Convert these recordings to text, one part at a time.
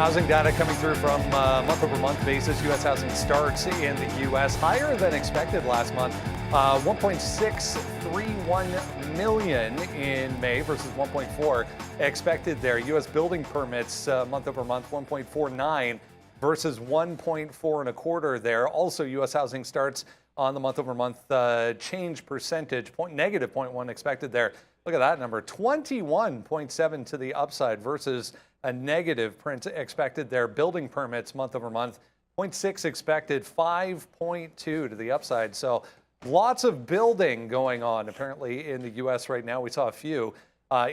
Housing data coming through from month-over-month basis. U.S. housing starts in the U.S. higher than expected last month. 1.631 million in May versus 1.4 expected there. U.S. building permits month-over-month 1.49 versus 1.4 and a quarter there. Also, U.S. housing starts on the month-over-month change percentage, negative 0.1 expected there. Look at that number, 21.7 to the upside versus a negative print expected there. Building permits month over month, 0.6 expected, 5.2 to the upside. So lots of building going on apparently in the U.S. right now. We saw a few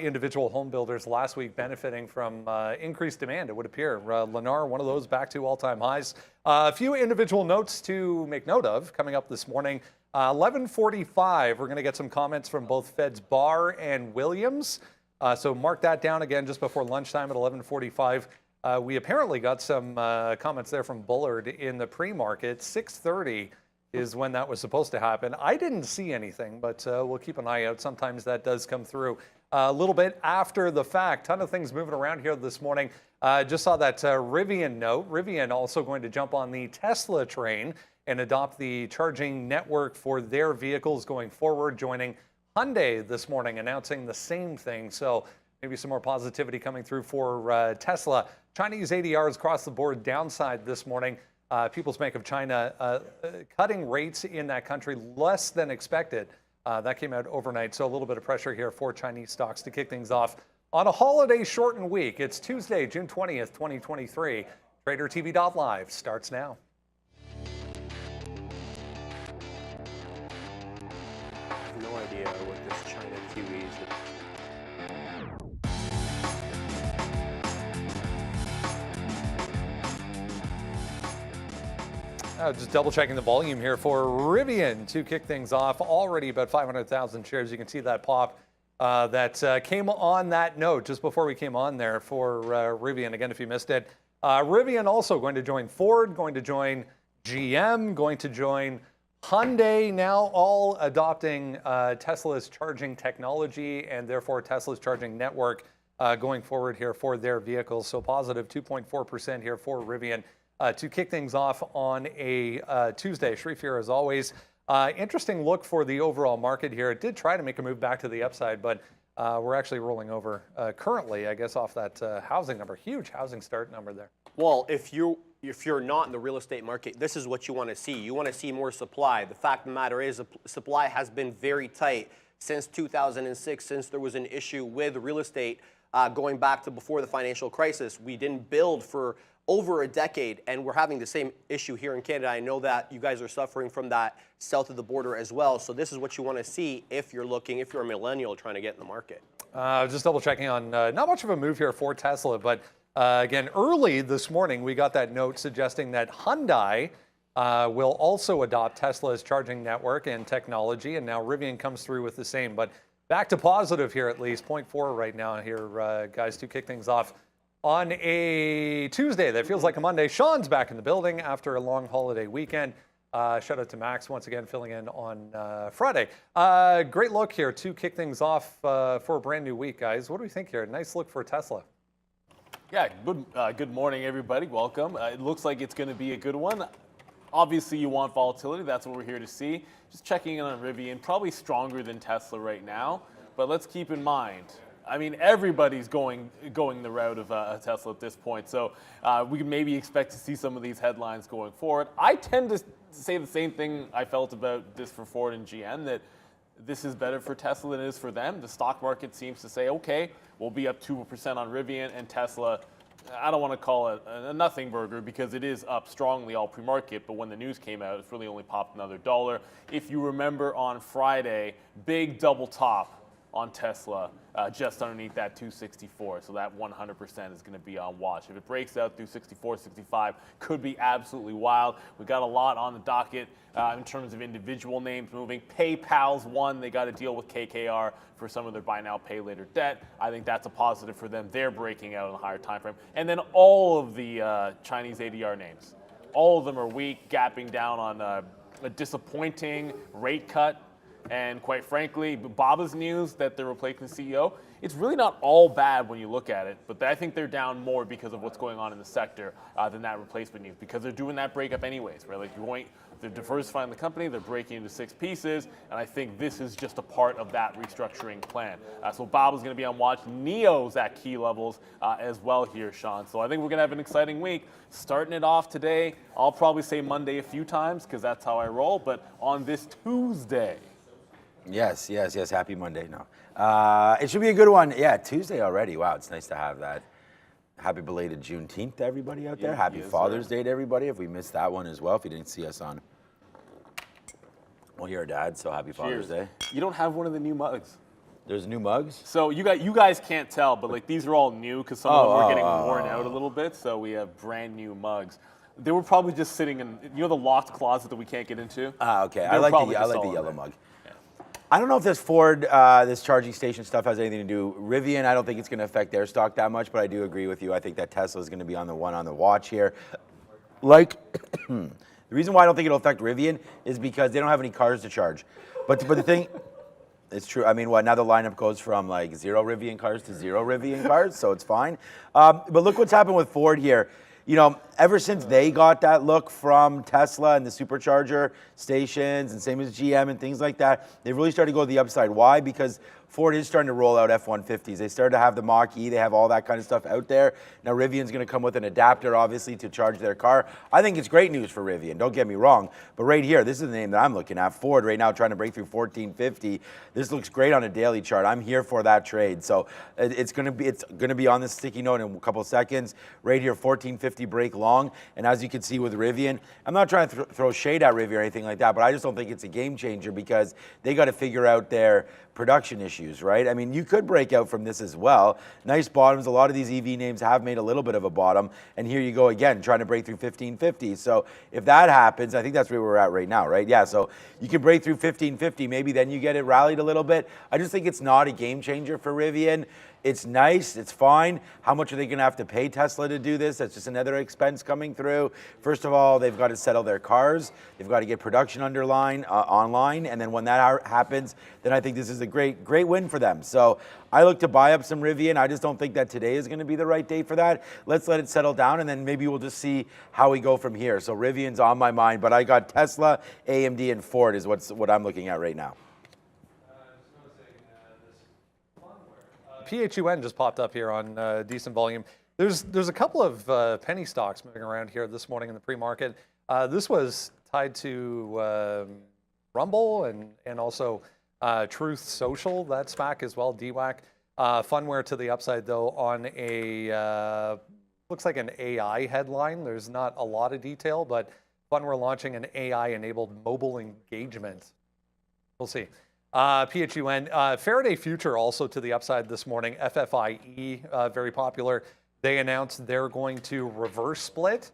individual home builders last week benefiting from increased demand, it would appear. Lennar, one of those, back to all-time highs. A few individual notes to make note of coming up this morning. 11:45, we're going to get some comments from both Feds Barr and Williams. So mark that down again just before lunchtime at 11:45. We apparently got some comments there from Bullard in the pre-market. 6:30 is when that was supposed to happen. I didn't see anything, but we'll keep an eye out. Sometimes that does come through a little bit after the fact. Ton of things moving around here this morning. Just saw that Rivian note. Rivian also going to jump on the Tesla train and adopt the charging network for their vehicles going forward, joining Hyundai this morning, announcing the same thing. So maybe some more positivity coming through for Tesla. Chinese ADRs across the board downside this morning. People's Bank of China cutting rates in that country less than expected. That came out overnight. So a little bit of pressure here for Chinese stocks to kick things off on a holiday shortened week. It's Tuesday, June 20th, 2023. TraderTV.live starts now. No idea what this China QE is. Just double checking the volume here for Rivian to kick things off. Already about 500,000 shares. You can see that pop that came on that note just before we came on there for Rivian. Again, if you missed it, Rivian also going to join Ford, going to join GM, going to join Hyundai, now all adopting Tesla's charging technology and therefore Tesla's charging network going forward here for their vehicles. So positive 2.4% here for Rivian to kick things off on a Tuesday. Sharif here as always. Interesting look for the overall market here. It did try to make a move back to the upside, but we're actually rolling over currently, I guess, off that housing number. Huge housing start number there. Well, if you're not in the real estate market, this is what you want to see. You want to see more supply. The fact of the matter is, supply has been very tight since 2006, since there was an issue with real estate going back to before the financial crisis. We didn't build for over a decade, and we're having the same issue here in Canada. I know that you guys are suffering from that south of the border as well. So this is what you want to see if you're a millennial trying to get in the market. Just double checking on not much of a move here for Tesla, but again, early this morning, we got that note suggesting that Hyundai will also adopt Tesla's charging network and technology, and now Rivian comes through with the same. But back to positive here at least, 0.4 right now here, guys, to kick things off on a Tuesday that feels like a Monday. Sean's back in the building after a long holiday weekend. Shout out to Max once again filling in on Friday. Great look here to kick things off for a brand new week, guys. What do we think here? Nice look for Tesla. Yeah, good morning, everybody. Welcome. It looks like it's going to be a good one. Obviously, you want volatility. That's what we're here to see. Just checking in on Rivian, probably stronger than Tesla right now. But let's keep in mind, I mean, everybody's going the route of Tesla at this point. So we can maybe expect to see some of these headlines going forward. I tend to say the same thing I felt about this for Ford and GM, that this is better for Tesla than it is for them. The stock market seems to say, okay, we'll be up 2% on Rivian, and Tesla, I don't want to call it a nothing burger because it is up strongly all pre-market, but when the news came out, it's really only popped another $1. If you remember on Friday, big double top on Tesla, just underneath that 264. So that 100% is going to be on watch. If it breaks out through 64, 65, could be absolutely wild. We got a lot on the docket in terms of individual names moving. PayPal's one. They got to deal with KKR for some of their buy now, pay later debt. I think that's a positive for them. They're breaking out in a higher time frame. And then all of the Chinese ADR names, all of them are weak, gapping down on a disappointing rate cut. And quite frankly, Baba's news that they're replacing the CEO it's really not all bad when you look at it, but I think they're down more because of what's going on in the sector than that replacement news, because they're doing that breakup anyways, right? Like they're diversifying the company, they're breaking into 6 pieces, and I think this is just a part of that restructuring plan. So Bob is going to be on watch. Neo's at key levels as well here, Sean. So I think we're going to have an exciting week. Starting it off today, I'll probably say Monday a few times because that's how I roll, but on this Tuesday. Yes. Happy Monday. No. It should be a good one. Yeah, Tuesday already. Wow, it's nice to have that. Happy belated Juneteenth to everybody out there. Happy Father's Day to everybody if we missed that one as well, if you didn't see us on. Well, you're a dad, so happy Father's Day. You don't have one of the new mugs. There's new mugs? So you guys can't tell, but like these are all new because some of them are getting worn out a little bit, so we have brand new mugs. They were probably just sitting in, the locked closet that we can't get into. Okay. I like the yellow mug. I don't know if this Ford, this charging station stuff has anything to do. Rivian, I don't think it's going to affect their stock that much, but I do agree with you. I think that Tesla is going to be on the watch here. Like, the reason why I don't think it'll affect Rivian is because they don't have any cars to charge. But the thing, it's true. I mean, now the lineup goes from like 0 Rivian cars to 0 Rivian cars, so it's fine. But look what's happened with Ford here. Ever since they got that look from Tesla and the supercharger stations, and same as GM and things like that, they've really started to go to the upside. Why? Because Ford is starting to roll out F-150s. They started to have the Mach-E. They have all that kind of stuff out there. Now Rivian's going to come with an adapter, obviously, to charge their car. I think it's great news for Rivian. Don't get me wrong. But right here, this is the name that I'm looking at. Ford right now trying to break through 1450. This looks great on a daily chart. I'm here for that trade. So it's going to be on this sticky note in a couple seconds. Right here, 1450 break long. And as you can see with Rivian, I'm not trying to throw shade at Rivian or anything like that, but I just don't think it's a game changer because they got to figure out their production issues, right? I mean, you could break out from this as well. Nice bottoms. A lot of these EV names have made a little bit of a bottom. And here you go again, trying to break through 1550. So if that happens, I think that's where we're at right now, right? Yeah, so you can break through 1550. Maybe then you get it rallied a little bit. I just think it's not a game changer for Rivian. It's nice, it's fine. How much are they going to have to pay Tesla to do this? That's just another expense coming through. First of all, they've got to settle their cars. They've got to get production online, and then when that happens, then I think this is a great win for them. So I look to buy up some Rivian. I just don't think that today is going to be the right day for that. Let's let it settle down, and then maybe we'll just see how we go from here. So Rivian's on my mind, but I got Tesla, AMD, and Ford is what I'm looking at right now. PHUN just popped up here on decent volume. There's a couple of penny stocks moving around here this morning in the pre-market. This was tied to Rumble and also Truth Social, that SPAC as well, DWAC. Funware to the upside though on a, looks like an AI headline. There's not a lot of detail, but Funware launching an AI-enabled mobile engagement. We'll see. PHUN, Faraday Future also to the upside this morning. FFIE, very popular. They announced they're going to reverse split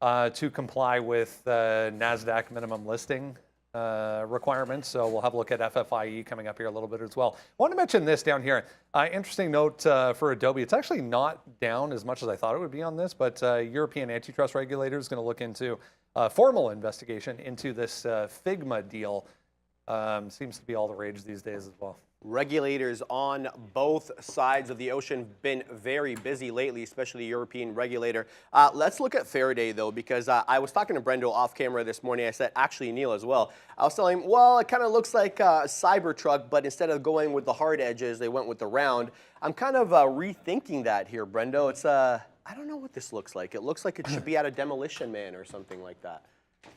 to comply with NASDAQ minimum listing requirements. So we'll have a look at FFIE coming up here a little bit as well. I want to mention this down here. Interesting note for Adobe. It's actually not down as much as I thought it would be on this, but European antitrust regulator is going to look into formal investigation into this Figma deal. Seems to be all the rage these days as well. Regulators on both sides of the ocean been very busy lately, especially the European regulator. Let's look at Faraday, though, because I was talking to Brendo off camera this morning. I said, actually, Neil as well. I was telling him, well, it kind of looks like a Cybertruck, but instead of going with the hard edges, they went with the round. I'm kind of rethinking that here, Brendo. It's, I don't know what this looks like. It looks like it should be out of Demolition Man or something like that.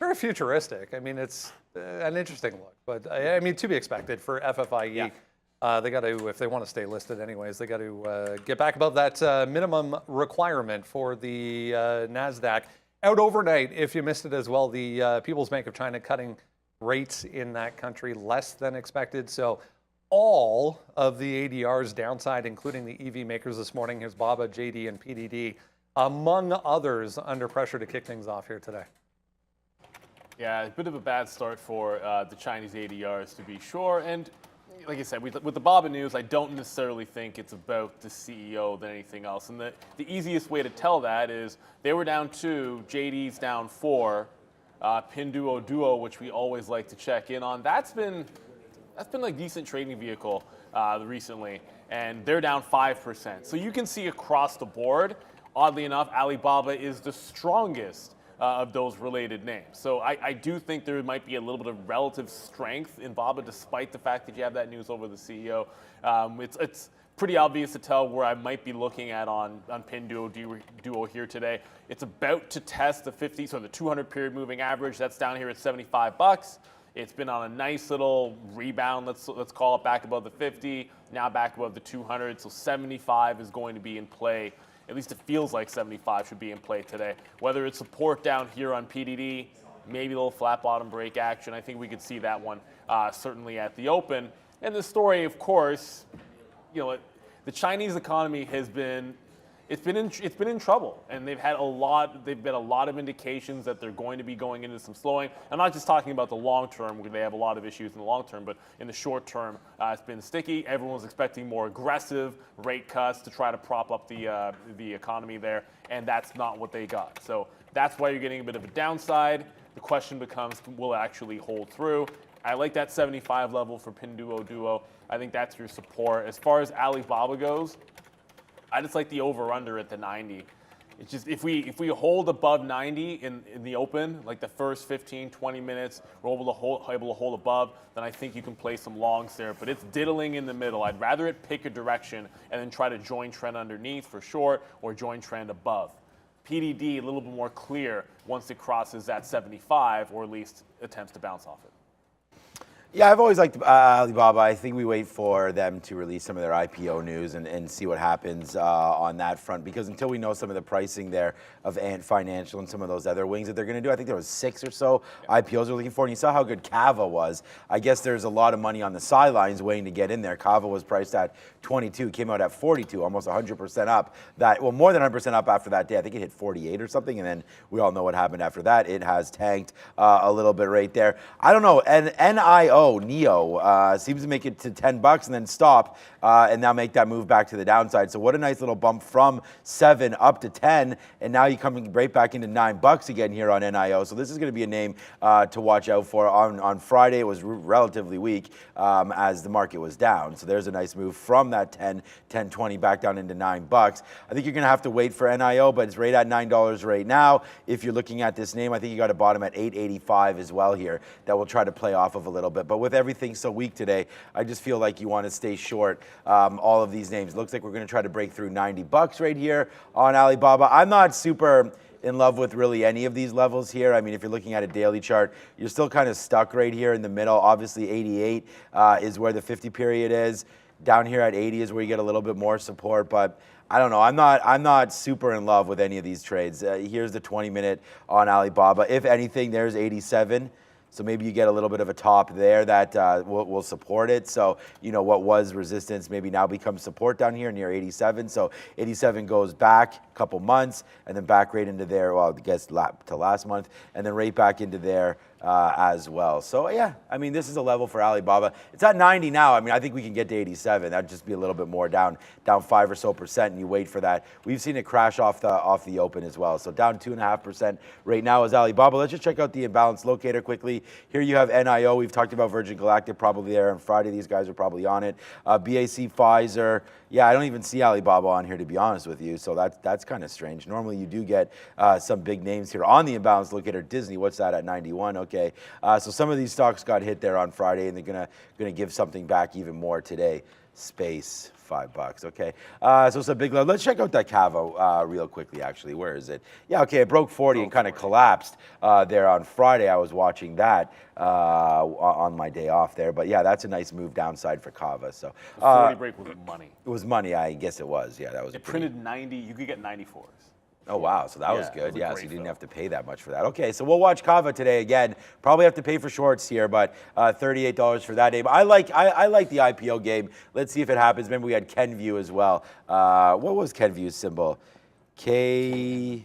Very futuristic. I mean, it's an interesting look, but I mean, to be expected for FFIE. Yeah. They got to, if they want to stay listed anyways, they got to get back above that minimum requirement for the NASDAQ. Out overnight, if you missed it as well, the People's Bank of China cutting rates in that country less than expected. So all of the ADRs downside, including the EV makers this morning. Here's BABA, JD, and PDD, among others, under pressure to kick things off here today. Yeah, a bit of a bad start for the Chinese ADRs, to be sure. And like I said, with the BABA news, I don't necessarily think it's about the CEO than anything else. And the easiest way to tell that is they were down 2, JD's down 4, Pinduo Duo, which we always like to check in on. That's been like decent trading vehicle recently. and they're down 5%. So you can see across the board, oddly enough, Alibaba is the strongest of those related names. So I do think there might be a little bit of relative strength in BABA, despite the fact that you have that news over the CEO. It's pretty obvious to tell where I might be looking at on Pinduo here today. It's about to test the 50, so the 200 period moving average. That's down here at 75 bucks. It's been on a nice little rebound, let's call it, back above the 50, now back above the 200. So 75 is going to be in play. At least it feels like 75 should be in play today. Whether it's support down here on PDD, maybe a little flat bottom break action. I think we could see that one certainly at the open. And the story, of course, the Chinese economy has been in trouble, and they've been a lot of indications that they're going to be going into some slowing. I'm not just talking about the long term, where they have a lot of issues in the long term, but in the short term, it's been sticky. Everyone's expecting more aggressive rate cuts to try to prop up the economy there, and that's not what they got. So that's why you're getting a bit of a downside. The question becomes, will it actually hold through? I like that 75 level for Pinduo. I think that's your support. As far as Alibaba goes, I just like the over-under at the 90. It's just if we hold above 90 in the open, like the first 15, 20 minutes, we're able to hold above, then I think you can play some longs there. But it's diddling in the middle. I'd rather it pick a direction and then try to join trend underneath for short or join trend above. PDD, a little bit more clear once it crosses that 75, or at least attempts to bounce off it. Yeah, I've always liked Alibaba. I think we wait for them to release some of their IPO news and see what happens on that front, because until we know some of the pricing there of Ant Financial and some of those other wings that they're going to do, I think there was 6 or so IPOs we're looking for, and you saw how good Kava was. I guess there's a lot of money on the sidelines waiting to get in there. Kava was priced at 22, came out at 42, almost 100% up. More than 100% up after that day. I think it hit 48 or something, and then we all know what happened after that. It has tanked a little bit right there. I don't know, NEO seems to make it to 10 bucks and then stop and now make that move back to the downside. So what a nice little bump from 7 up to 10, and now you're coming right back into 9 bucks again here on NIO. So this is going to be a name to watch out for. On Friday, it was relatively weak as the market was down. So there's a nice move from that 10.20 back down into 9 bucks. I think you're going to have to wait for NIO, but it's right at $9 right now. If you're looking at this name, I think you got a bottom at 8.85 as well here that we'll try to play off of a little bit. But with everything so weak today, I just feel like you want to stay short all of these names. It looks like we're going to try to break through 90 bucks right here on Alibaba. I'm not super in love with really any of these levels here. I mean, if you're looking at a daily chart, you're still kind of stuck right here in the middle. Obviously, 88 is where the 50 period is. Down here at 80 is where you get a little bit more support, but I don't know. I'm not super in love with any of these trades. Here's the 20-minute on Alibaba. If anything, there's 87. So maybe you get a little bit of a top there that will support it. So, what was resistance maybe now becomes support down here near 87. So 87 goes back a couple months and then back right into there, well, I guess to last month, and then right back into there as well. So, yeah, I mean, this is a level for Alibaba. It's at 90 now. I mean, I think we can get to 87. That'd just be a little bit more down 5 or so %, and you wait for that. We've seen it crash off the open as well. So down 2.5% right now is Alibaba. Let's just check out the imbalance locator quickly. Here you have NIO. We've talked about Virgin Galactic probably there on Friday. These guys are probably on it. BAC, Pfizer. Yeah, I don't even see Alibaba on here, to be honest with you. So that's kind of strange. Normally you do get some big names here on the imbalance locator. Disney, what's that at 91? Okay. So some of these stocks got hit there on Friday, and they're gonna give something back even more today. Space, $5. Okay. So it's a big level. Let's check out that Kava real quickly. Actually, where is it? Yeah. Okay. It broke 40 and kind of collapsed there on Friday. I was watching that on my day off there. But yeah, that's a nice move downside for Kava. So 40 break was money. It was money. I guess it was. Yeah, that was. It printed 90. You could get 94s. Oh, wow. So that was good. Yeah, so you didn't have to pay that much for that. Okay, so we'll watch Kava today again. Probably have to pay for shorts here, but $38 for that name. I like the IPO game. Let's see if it happens. Remember, we had Kenvue as well. What was Kenvue's symbol? KVU?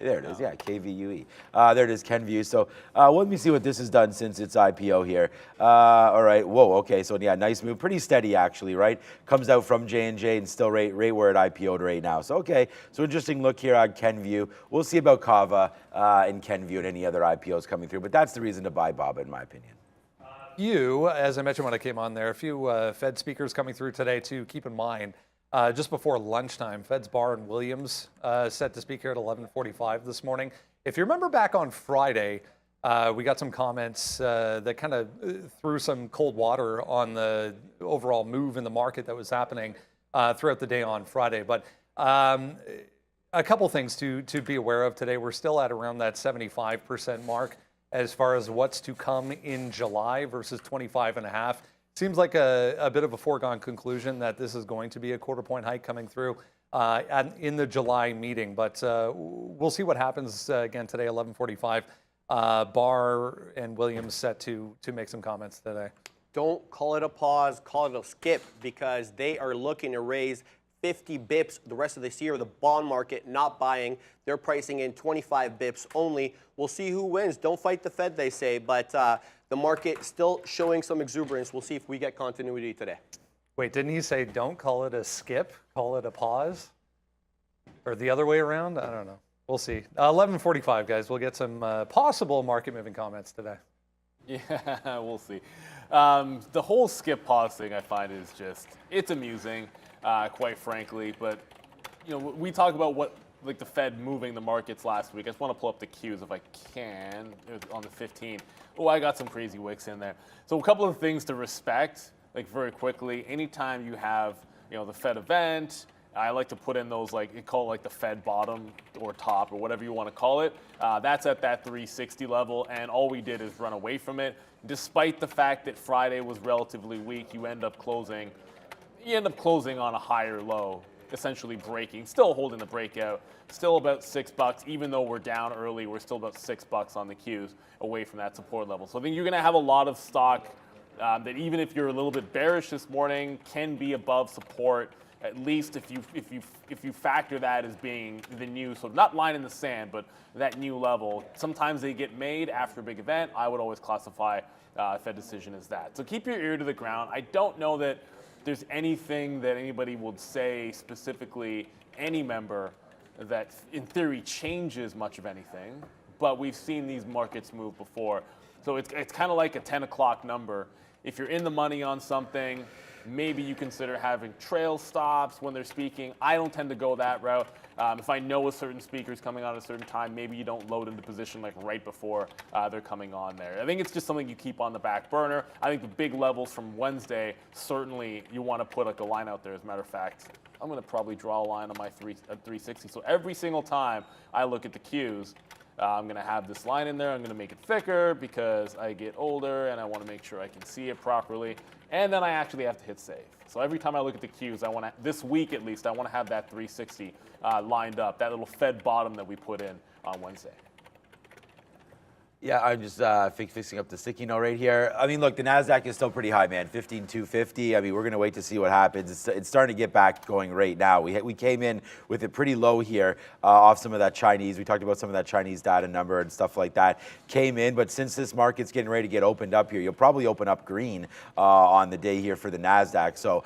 There it is, yeah, KVUE. There it is, Kenvue. So let me see what this has done since its IPO here. All right, whoa, okay, so yeah, nice move. Pretty steady, actually, right? Comes out from J&J and still right where it IPO'd right now. So, okay, so interesting look here on Kenvue. We'll see about Kava and Kenvue and any other IPOs coming through, but that's the reason to buy BABA, in my opinion. As I mentioned when I came on there, a few Fed speakers coming through today to keep in mind. Just before lunchtime, Fed's Barr and Williams set to speak here at 11:45 this morning. If you remember back on Friday, we got some comments that kind of threw some cold water on the overall move in the market that was happening throughout the day on Friday. But a couple things to be aware of today. We're still at around that 75% mark as far as what's to come in July versus 25.5. Seems like a bit of a foregone conclusion that this is going to be a quarter-point hike coming through in the July meeting. But we'll see what happens again today, 11:45. Barr and Williams set to make some comments today. Don't call it a pause, call it a skip, because they are looking to raise 50 bips the rest of this year. The bond market not buying. They're pricing in 25 bips only. We'll see who wins. Don't fight the Fed, they say, but the market still showing some exuberance. We'll see if we get continuity today. Wait, didn't he say don't call it a skip, call it a pause? Or the other way around? I don't know. We'll see. 11:45, guys. We'll get some possible market-moving comments today. Yeah, we'll see. The whole skip pause thing I find is just, it's amusing, quite frankly. But, you know, we talk about what, like the Fed moving the markets last week. I just want to pull up the cues if I can. It was on the 15th. Oh, I got some crazy wicks in there. So a couple of things to respect, like very quickly. Anytime you have, you know, the Fed event, I like to put in those, like, you call it like the Fed bottom or top or whatever you want to call it. That's at that 360 level, and all we did is run away from it. Despite the fact that Friday was relatively weak, you end up closing on a higher low, essentially breaking, still holding the breakout, still about $6. Even though we're down early, we're still about $6 on the Qs away from that support level. So I think you're going to have a lot of stock that, even if you're a little bit bearish this morning, can be above support. At least if you factor that as being the new, so not line in the sand, but that new level. Sometimes they get made after a big event. I would always classify Fed decision as that. So keep your ear to the ground. I don't know that there's anything that anybody would say specifically, any member, that in theory changes much of anything. But we've seen these markets move before. So it's kind of like a 10 o'clock number. If you're in the money on something, maybe you consider having trail stops when they're speaking. I don't tend to go that route. If I know a certain speaker's coming on at a certain time, maybe you don't load into position like right before they're coming on there. I think it's just something you keep on the back burner. I think the big levels from Wednesday, certainly you want to put like a line out there. As a matter of fact, I'm going to probably draw a line on my 360. So every single time I look at the Qs, I'm going to have this line in there. I'm going to make it thicker because I get older and I want to make sure I can see it properly. And then I actually have to hit save. So every time I look at the Qs, I want to, this week at least, I want to have that 360 lined up, that little Fed bottom that we put in on Wednesday. Yeah, I'm just fixing up the sticky note right here. I mean, look, the NASDAQ is still pretty high, man, 15,250. I mean, we're going to wait to see what happens. It's starting to get back going right now. We came in with it pretty low here off some of that Chinese. We talked about some of that Chinese data number and stuff like that. Came in, but since this market's getting ready to get opened up here, you'll probably open up green on the day here for the NASDAQ. So,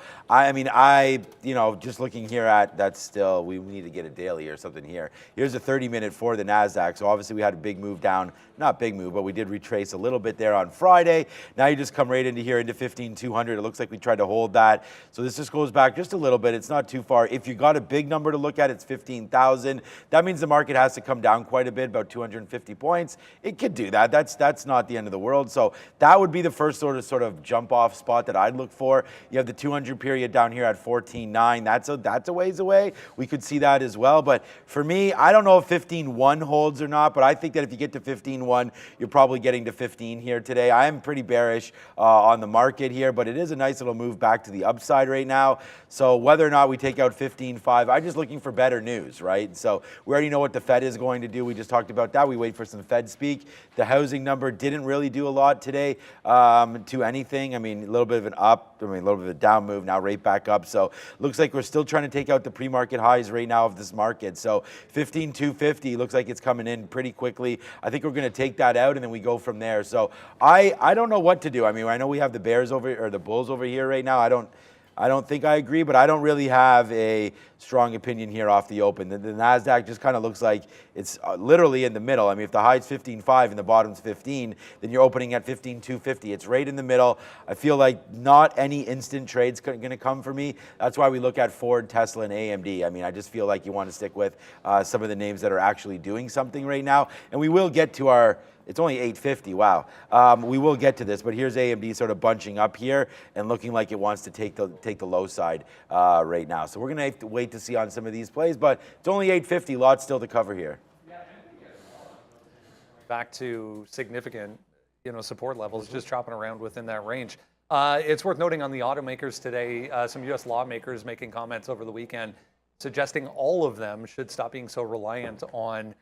you know, just looking here at that still, we need to get a daily or something here. Here's a 30-minute for the NASDAQ. So obviously we had a big move down, not big move, but we did retrace a little bit there on Friday. Now you just come right into here into 15,200. It looks like we tried to hold that. So this just goes back just a little bit. It's not too far. If you got a big number to look at, it's 15,000. That means the market has to come down quite a bit, about 250 points. It could do that. That's not the end of the world. So that would be the first sort of jump off spot that I'd look for. You have the 200 period down here at 14.9. That's a ways away. We could see that as well. But for me, I don't know if 15.1 holds or not, but I think that if you get to 15.1, you're probably getting to 15 here today. I am pretty bearish on the market here, but it is a nice little move back to the upside right now. So whether or not we take out 15.5, I'm just looking for better news, right? So we already know what the Fed is going to do. We just talked about that. We wait for some Fed speak. The housing number didn't really do a lot today to anything. I mean, a little bit of an up, a little bit of a down move, now right back up. So looks like we're still trying to take out the pre-market highs right now of this market. So 15,250 looks like it's coming in pretty quickly. I think we're going to take that out and then we go from there. So I don't know what to do. I mean, I know we have the Bears over or the Bulls over here right now. I don't think I agree, but I don't really have a strong opinion here off the open. The NASDAQ just kind of looks like it's literally in the middle. I mean, if the high's 15.5 and the bottom's 15, then you're opening at 15.250. It's right in the middle. I feel like not any instant trade's going to come for me. That's why we look at Ford, Tesla, and AMD. I mean, I just feel like you want to stick with some of the names that are actually doing something right now. And we will get to our... It's only 850, wow. We will get to this, but here's AMD sort of bunching up here and looking like it wants to take the low side right now. So we're gonna have to wait to see on some of these plays, but it's only 850, lots still to cover here. Back to significant, support levels, just chopping around within that range. It's worth noting on the automakers today, some U.S. lawmakers making comments over the weekend, suggesting all of them should stop being so reliant on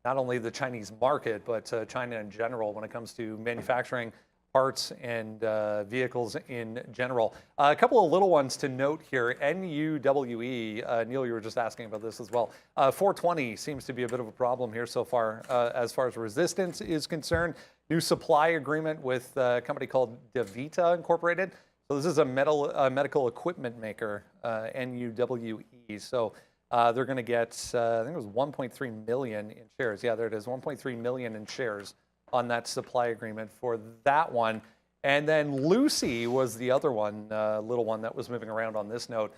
not only the Chinese market, but China in general when it comes to manufacturing parts and vehicles in general. A couple of little ones to note here. NUWE, Neil, you were just asking about this as well. 420 seems to be a bit of a problem here so far as resistance is concerned. New supply agreement with a company called DaVita Incorporated. So this is a medical equipment maker, NUWE. So they're going to get, I think it was 1.3 million in shares. Yeah, there it is, 1.3 million in shares on that supply agreement for that one. And then Lucy was the other one, little one that was moving around on this note.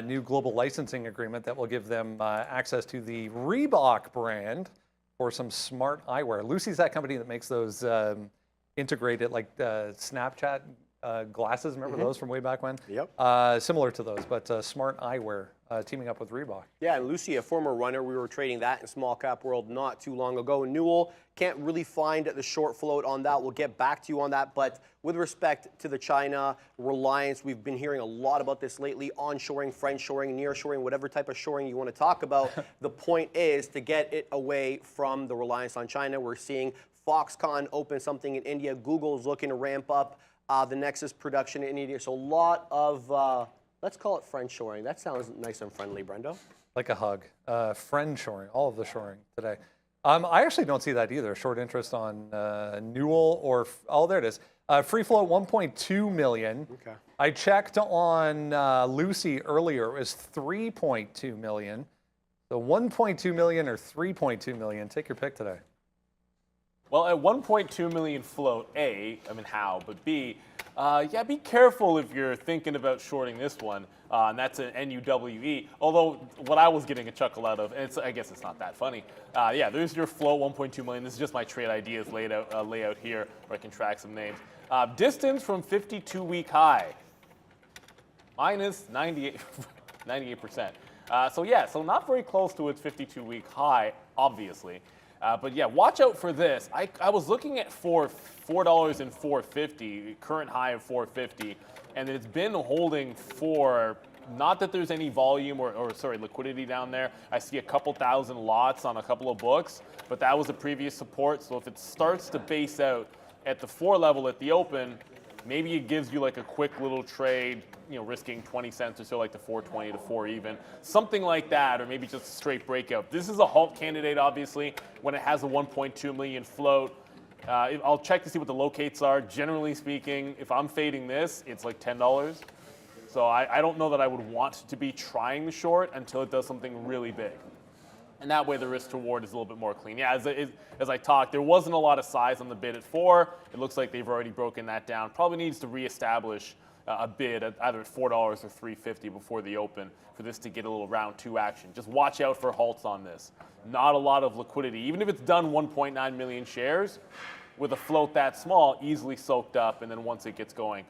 New global licensing agreement that will give them access to the Reebok brand for some smart eyewear. Lucy's that company that makes those integrated, like Snapchat glasses. Remember those from way back when? Yep. Similar to those, but smart eyewear teaming up with Reebok. Yeah, and Lucy, a former runner, we were trading that in small cap world not too long ago. Newell, can't really find the short float on that. We'll get back to you on that. But with respect to the China reliance, we've been hearing a lot about this lately, onshoring, friendshoring, nearshoring, whatever type of shoring you want to talk about. The point is to get it away from the reliance on China. We're seeing Foxconn open something in India. Google's looking to ramp up the Nexus production in India. So a lot of, let's call it friendshoring. That sounds nice and friendly, Brendo. Like a hug. Friend shoring, all of the shoring today. I actually don't see that either. Short interest on Newell or, oh, there it is. Free float 1.2 million. Okay. I checked on Lucy earlier. It was 3.2 million. So 1.2 million or 3.2 million. Take your pick today. Well, at 1.2 million float, A, I mean how, but B, yeah, be careful if you're thinking about shorting this one, and that's an NUWE. Although what I was getting a chuckle out of, and I guess it's not that funny. Yeah, there's your float, 1.2 million. This is just my trade ideas layout here, where I can track some names. Distance from 52-week high, minus 98%. So yeah, so not very close to its 52-week high, obviously. But yeah, watch out for this. I was looking at $4 and $4.50, current high of $4.50, and it's been holding for, not that there's any volume or liquidity down there. I see a couple thousand lots on a couple of books, but that was a previous support. So if it starts to base out at the 4 level at the open, maybe it gives you like a quick little trade, risking 20 cents or so, like the 420 to 4 even, something like that, or maybe just a straight breakout. This is a halt candidate, obviously, when it has a 1.2 million float. I'll check to see what the locates are. Generally speaking, if I'm fading this, it's like $10. So I don't know that I would want to be trying the short until it does something really big. And that way the risk to reward is a little bit more clean. Yeah, as I talked, there wasn't a lot of size on the bid at 4. It looks like they've already broken that down. Probably needs to reestablish a bid at either at $4 or $3.50 before the open for this to get a little round 2 action. Just watch out for halts on this. Not a lot of liquidity. Even if it's done 1.9 million shares, with a float that small, easily soaked up, and then once it gets going,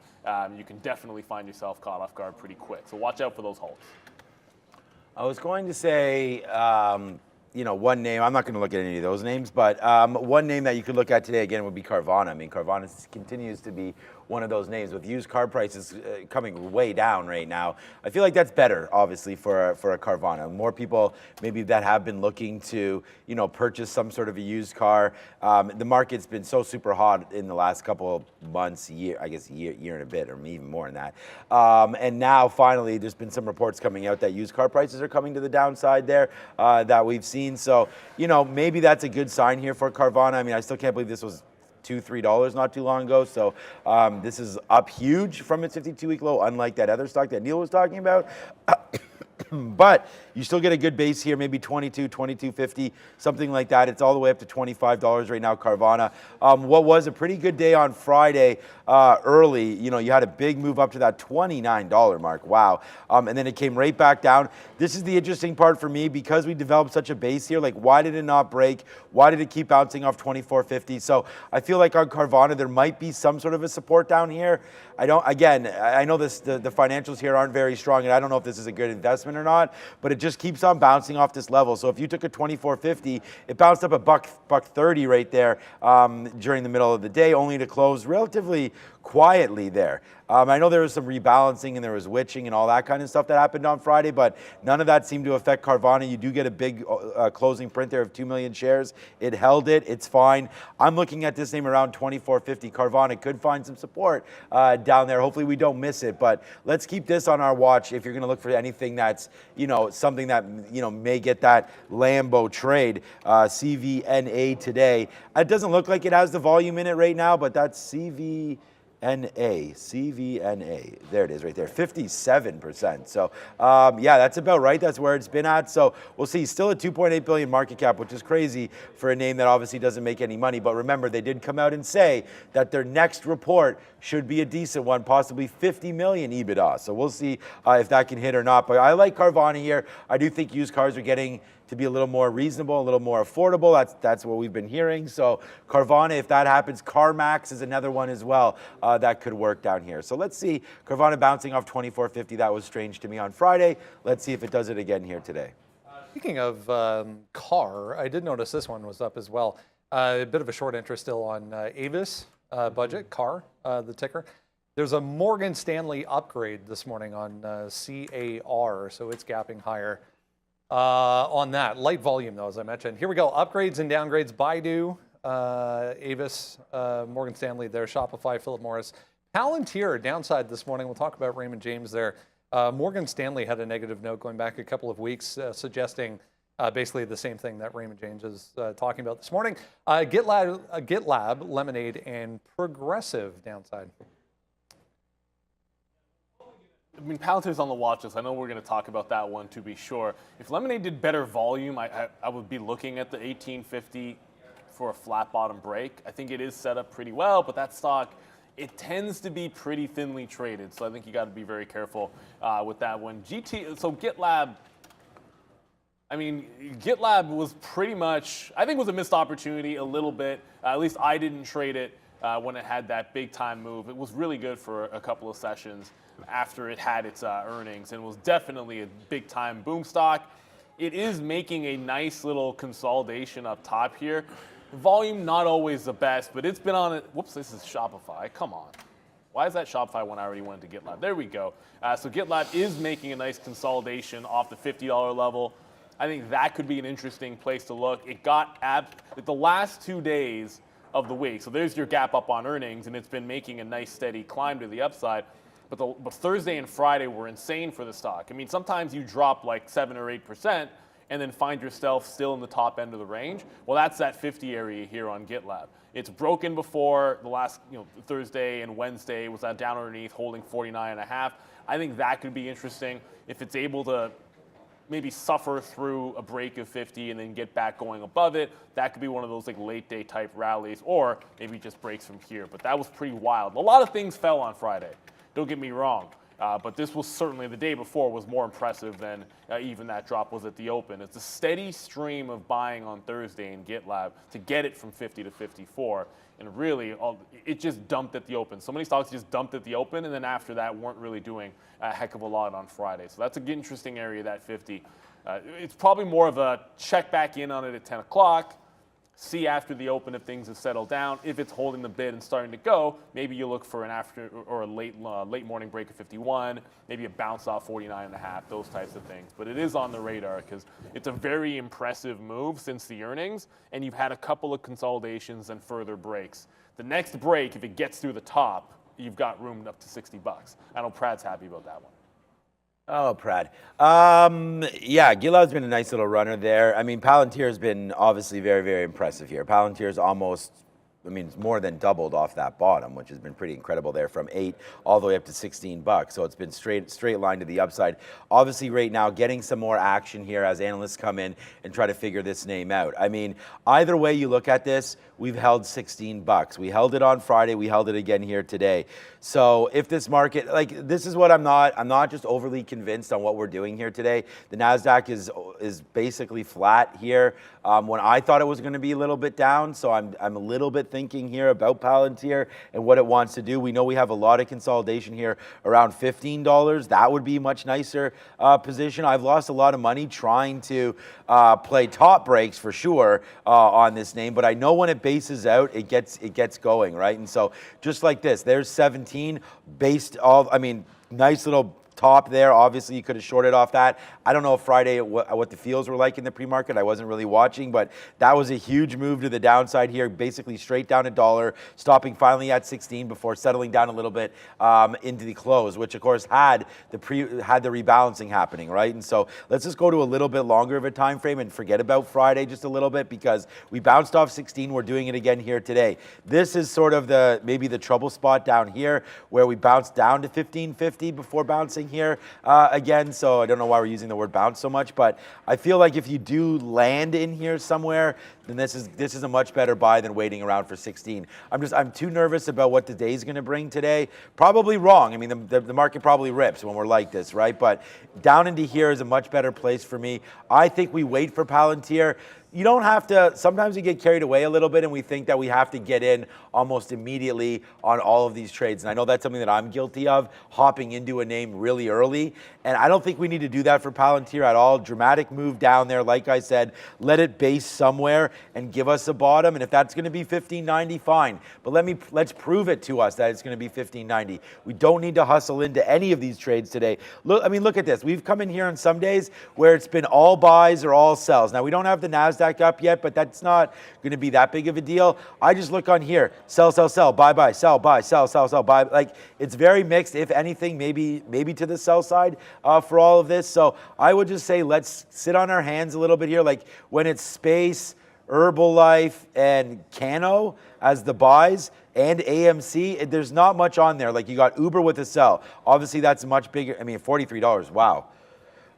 you can definitely find yourself caught off guard pretty quick. So watch out for those halts. I was going to say, one name. I'm not going to look at any of those names, but one name that you could look at today, again, would be Carvana. I mean, Carvana continues to be one of those names with used car prices coming way down right now. I feel like that's better, obviously, for a Carvana. More people maybe that have been looking to, purchase some sort of a used car. The market's been so super hot in the last couple of months, year and a bit, or even more than that. And now, finally, there's been some reports coming out that used car prices are coming to the downside there that we've seen. So, maybe that's a good sign here for Carvana. I mean, I still can't believe this was $2-3 not too long ago. So this is up huge from its 52-week low, unlike that other stock that Neil was talking about. But you still get a good base here, maybe 22, 22.50, something like that. It's all the way up to $25 right now, Carvana. What was a pretty good day on Friday early, you know, you had a big move up to that $29 mark. Wow. And then it came right back down. This is the interesting part for me because we developed such a base here. Like, why did it not break? Why did it keep bouncing off 24.50? So I feel like on Carvana, there might be some sort of a support down here. I know the financials here aren't very strong, and I don't know if this is a good investment or not, but it just keeps on bouncing off this level. So if you took a 24.50, it bounced up a buck 30 right there during the middle of the day, only to close relatively quietly there. I know there was some rebalancing and there was witching and all that kind of stuff that happened on Friday, but none of that seemed to affect Carvana. You do get a big closing print there of 2 million shares. It held it. It's fine. I'm looking at this name around 24.50. Carvana could find some support down there. Hopefully we don't miss it, but let's keep this on our watch if you're going to look for anything that's, you know, something that, you know, may get that Lambo trade. CVNA today. It doesn't look like it has the volume in it right now, but that's CVNA. There it is right there, 57%. So yeah, that's about right. That's where it's been at. So we'll see. Still a 2.8 billion market cap, which is crazy for a name that obviously doesn't make any money. But remember, they did come out and say that their next report should be a decent one, possibly 50 million EBITDA. So we'll see if that can hit or not. But I like Carvana here. I do think used cars are getting to be a little more reasonable, a little more affordable. That's what we've been hearing. So Carvana, if that happens, CarMax is another one as well that could work down here. So let's see. Carvana bouncing off 24.50. That was strange to me on Friday. Let's see if it does it again here today. Speaking of car, I did notice this one was up as well. A bit of a short interest still on Avis budget, car, the ticker. There's a Morgan Stanley upgrade this morning on CAR, so it's gapping higher. On that light volume though, as I mentioned. Here we go. Upgrades and downgrades. Baidu, Avis, Morgan Stanley there, Shopify, Philip Morris. Palantir downside this morning. We'll talk about Raymond James there. Morgan Stanley had a negative note going back a couple of weeks, suggesting basically the same thing that Raymond James is talking about this morning. GitLab, Lemonade, and Progressive downside. I mean, Palantir's on the watch list. I know we're going to talk about that one to be sure. If Lemonade did better volume, I would be looking at the 1850 for a flat bottom break. I think it is set up pretty well, but that stock, it tends to be pretty thinly traded. So I think you got to be very careful with that one. So GitLab, I mean, GitLab was pretty much, I think was a missed opportunity a little bit. At least I didn't trade it when it had that big time move. It was really good for a couple of sessions after it had its earnings, and was definitely a big time boom stock. It is making a nice little consolidation up top here. Volume not always the best, but it's been on it. Whoops, this is Shopify. Come on. Why is that Shopify when I already went to GitLab? There we go. So GitLab is making a nice consolidation off the $50 level. I think that could be an interesting place to look. It got the last 2 days of the week. So there's your gap up on earnings, and it's been making a nice steady climb to the upside. But Thursday and Friday were insane for the stock. I mean, sometimes you drop like 7 or 8% and then find yourself still in the top end of the range. Well, that's that 50 area here on GitLab. It's broken before. The last Thursday and Wednesday was that down underneath, holding 49.5. I think that could be interesting if it's able to maybe suffer through a break of 50 and then get back going above it. That could be one of those like late day type rallies, or maybe just breaks from here. But that was pretty wild. A lot of things fell on Friday. Don't get me wrong, but this was certainly, the day before was more impressive than even that drop was at the open. It's a steady stream of buying on Thursday in GitLab to get it from 50 to 54. And really, it just dumped at the open. So many stocks just dumped at the open, and then after that weren't really doing a heck of a lot on Friday. So that's an interesting area, that 50. It's probably more of a check back in on it at 10 o'clock. See after the open if things have settled down. If it's holding the bid and starting to go, maybe you look for an after or a late morning break of 51, maybe a bounce off 49.5, those types of things. But it is on the radar because it's a very impressive move since the earnings, and you've had a couple of consolidations and further breaks. The next break, if it gets through the top, you've got room up to $60. I know Prad's happy about that one. Oh, Prad. Yeah, GitLab's been a nice little runner there. I mean, Palantir has been obviously very, very impressive here. Palantir's almost I mean, it's more than doubled off that bottom, which has been pretty incredible there, from 8 all the way up to 16 bucks. So it's been straight line to the upside. Obviously right now getting some more action here as analysts come in and try to figure this name out. I mean, either way you look at this, we've held 16 bucks. We held it on Friday, we held it again here today. So if this market, like, this is what I'm not just overly convinced on what we're doing here today. The NASDAQ is basically flat here when I thought it was going to be a little bit down. So I'm a little bit thinking here about Palantir and what it wants to do. We know we have a lot of consolidation here around $15. That would be a much nicer position. I've lost a lot of money trying to play top breaks for sure on this name, but I know when it bases out, it gets going, right? And so just like this, there's 17 based off, I mean, nice little top there. Obviously, you could have shorted off that. I don't know if Friday what the feels were like in the pre-market. I wasn't really watching, but that was a huge move to the downside here, basically straight down $1, stopping finally at 16 before settling down a little bit into the close, which of course had the rebalancing happening, right? And so let's just go to a little bit longer of a time frame and forget about Friday just a little bit, because we bounced off 16. We're doing it again here today. This is sort of maybe the trouble spot down here where we bounced down to 1550 before bouncing here again. So I don't know why we're using the word bounce so much, but I feel like if you do land in here somewhere, then this is a much better buy than waiting around for 16. I'm too nervous about what the day's going to bring today. Probably wrong. I mean, the market probably rips when we're like this, right? But down into here is a much better place for me. I think we wait for Palantir. You don't have to, sometimes we get carried away a little bit and we think that we have to get in almost immediately on all of these trades. And I know that's something that I'm guilty of, hopping into a name really early. And I don't think we need to do that for Palantir at all. Dramatic move down there, like I said, let it base somewhere and give us a bottom. And if that's going to be 1590, fine. But let's prove it to us that it's going to be 1590. We don't need to hustle into any of these trades today. Look at this. We've come in here on some days where it's been all buys or all sells. Now, we don't have the NASDAQ up yet, but that's not going to be that big of a deal. I just look on here, sell, sell, sell, buy, buy, sell, buy, sell, sell, sell, buy. Like, it's very mixed, if anything, maybe to the sell side for all of this. So I would just say let's sit on our hands a little bit here. Like when it's Space, Herbalife, and Cano as the buys, and AMC, there's not much on there. Like you got Uber with a sell. Obviously, that's much bigger. I mean, $43, wow.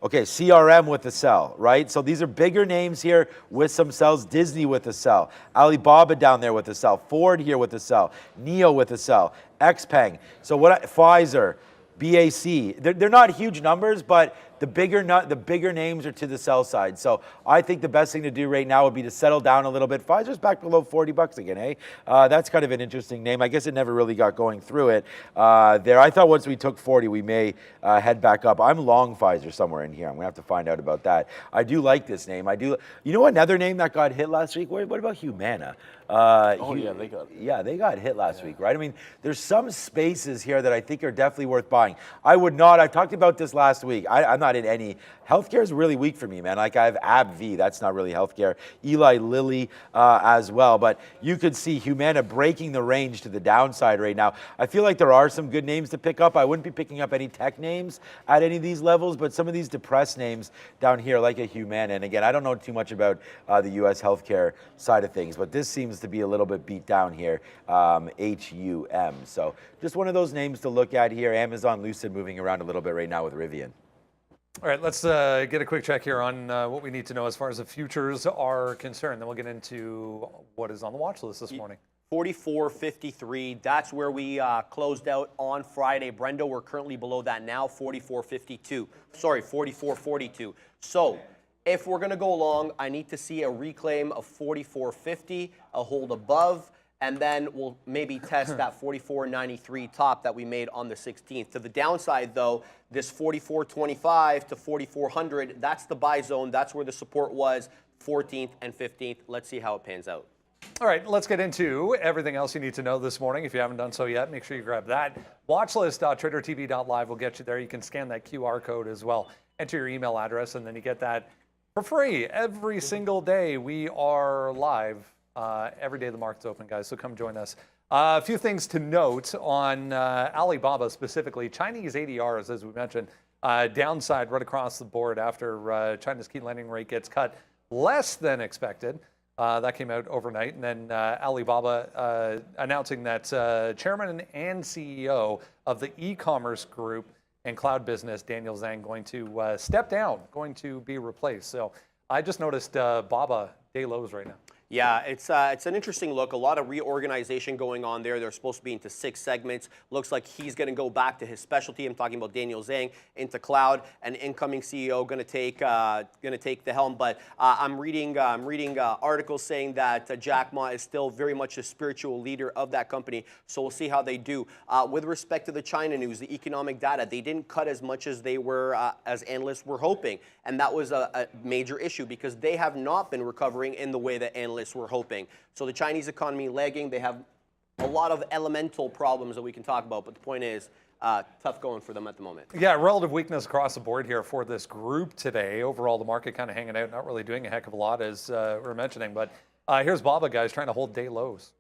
Okay, CRM with a sell, right? So these are bigger names here with some sells. Disney with a sell. Alibaba down there with a sell. Ford here with a sell. NIO with a sell. XPeng. So Pfizer, BAC. They're not huge numbers, but the bigger names are to the sell side. So I think the best thing to do right now would be to settle down a little bit. Pfizer's back below $40 again, eh? That's kind of an interesting name. I guess it never really got going through it there. I thought once we took 40, we may head back up. I'm long Pfizer somewhere in here. I'm gonna have to find out about that. I do like this name. You know another name that got hit last week? What about Humana? Yeah, they got hit last week, right? I mean, there's some spaces here that I think are definitely worth buying. I've talked about this last week. I'm not in any. Healthcare is really weak for me, man. Like I have AbbVie, that's not really healthcare. Eli Lilly as well, but you could see Humana breaking the range to the downside right now. I feel like there are some good names to pick up. I wouldn't be picking up any tech names at any of these levels, but some of these depressed names down here, like a Humana. And again, I don't know too much about the U.S. healthcare side of things, but this seems to be a little bit beat down here, HUM. So just one of those names to look at here. Amazon, Lucid moving around a little bit right now with Rivian. All right, let's get a quick check here on what we need to know as far as the futures are concerned. Then we'll get into what is on the watch list this morning. 44.53. That's where we closed out on Friday. Brendo, we're currently below that now, 44.52. Sorry, 44.42. So if we're going to go long, I need to see a reclaim of 44.50, a hold above, and then we'll maybe test that 44.93 top that we made on the 16th. To the downside, though, this 44.25 to 44.00, that's the buy zone. That's where the support was, 14th and 15th. Let's see how it pans out. All right, let's get into everything else you need to know this morning. If you haven't done so yet, make sure you grab that. Watchlist.tradertv.live will get you there. You can scan that QR code as well. Enter your email address, and then you get that for free every single day. We are live every day the market's open, guys, so come join us. A few things to note on Alibaba specifically. Chinese ADRs, as we mentioned, downside right across the board after China's key lending rate gets cut less than expected. That came out overnight. And then Alibaba announcing that chairman and CEO of the e-commerce group and cloud business, Daniel Zhang, going to step down, going to be replaced. So I just noticed Baba day lows right now. Yeah, it's an interesting look. A lot of reorganization going on there. They're supposed to be into 6 segments. Looks like he's going to go back to his specialty. I'm talking about Daniel Zhang into cloud. An incoming CEO going to take the helm. But I'm reading articles saying that Jack Ma is still very much a spiritual leader of that company. So we'll see how they do. With respect to the China news, the economic data, they didn't cut as much as they were as analysts were hoping, and that was a major issue because they have not been recovering in the way that analysts were hoping. So the Chinese economy lagging. They have a lot of elemental problems that we can talk about, but the point is tough going for them at the moment. Yeah, relative weakness across the board here for this group today. Overall, the market kind of hanging out, not really doing a heck of a lot, as we were mentioning. But here's Baba, guys, trying to hold day lows.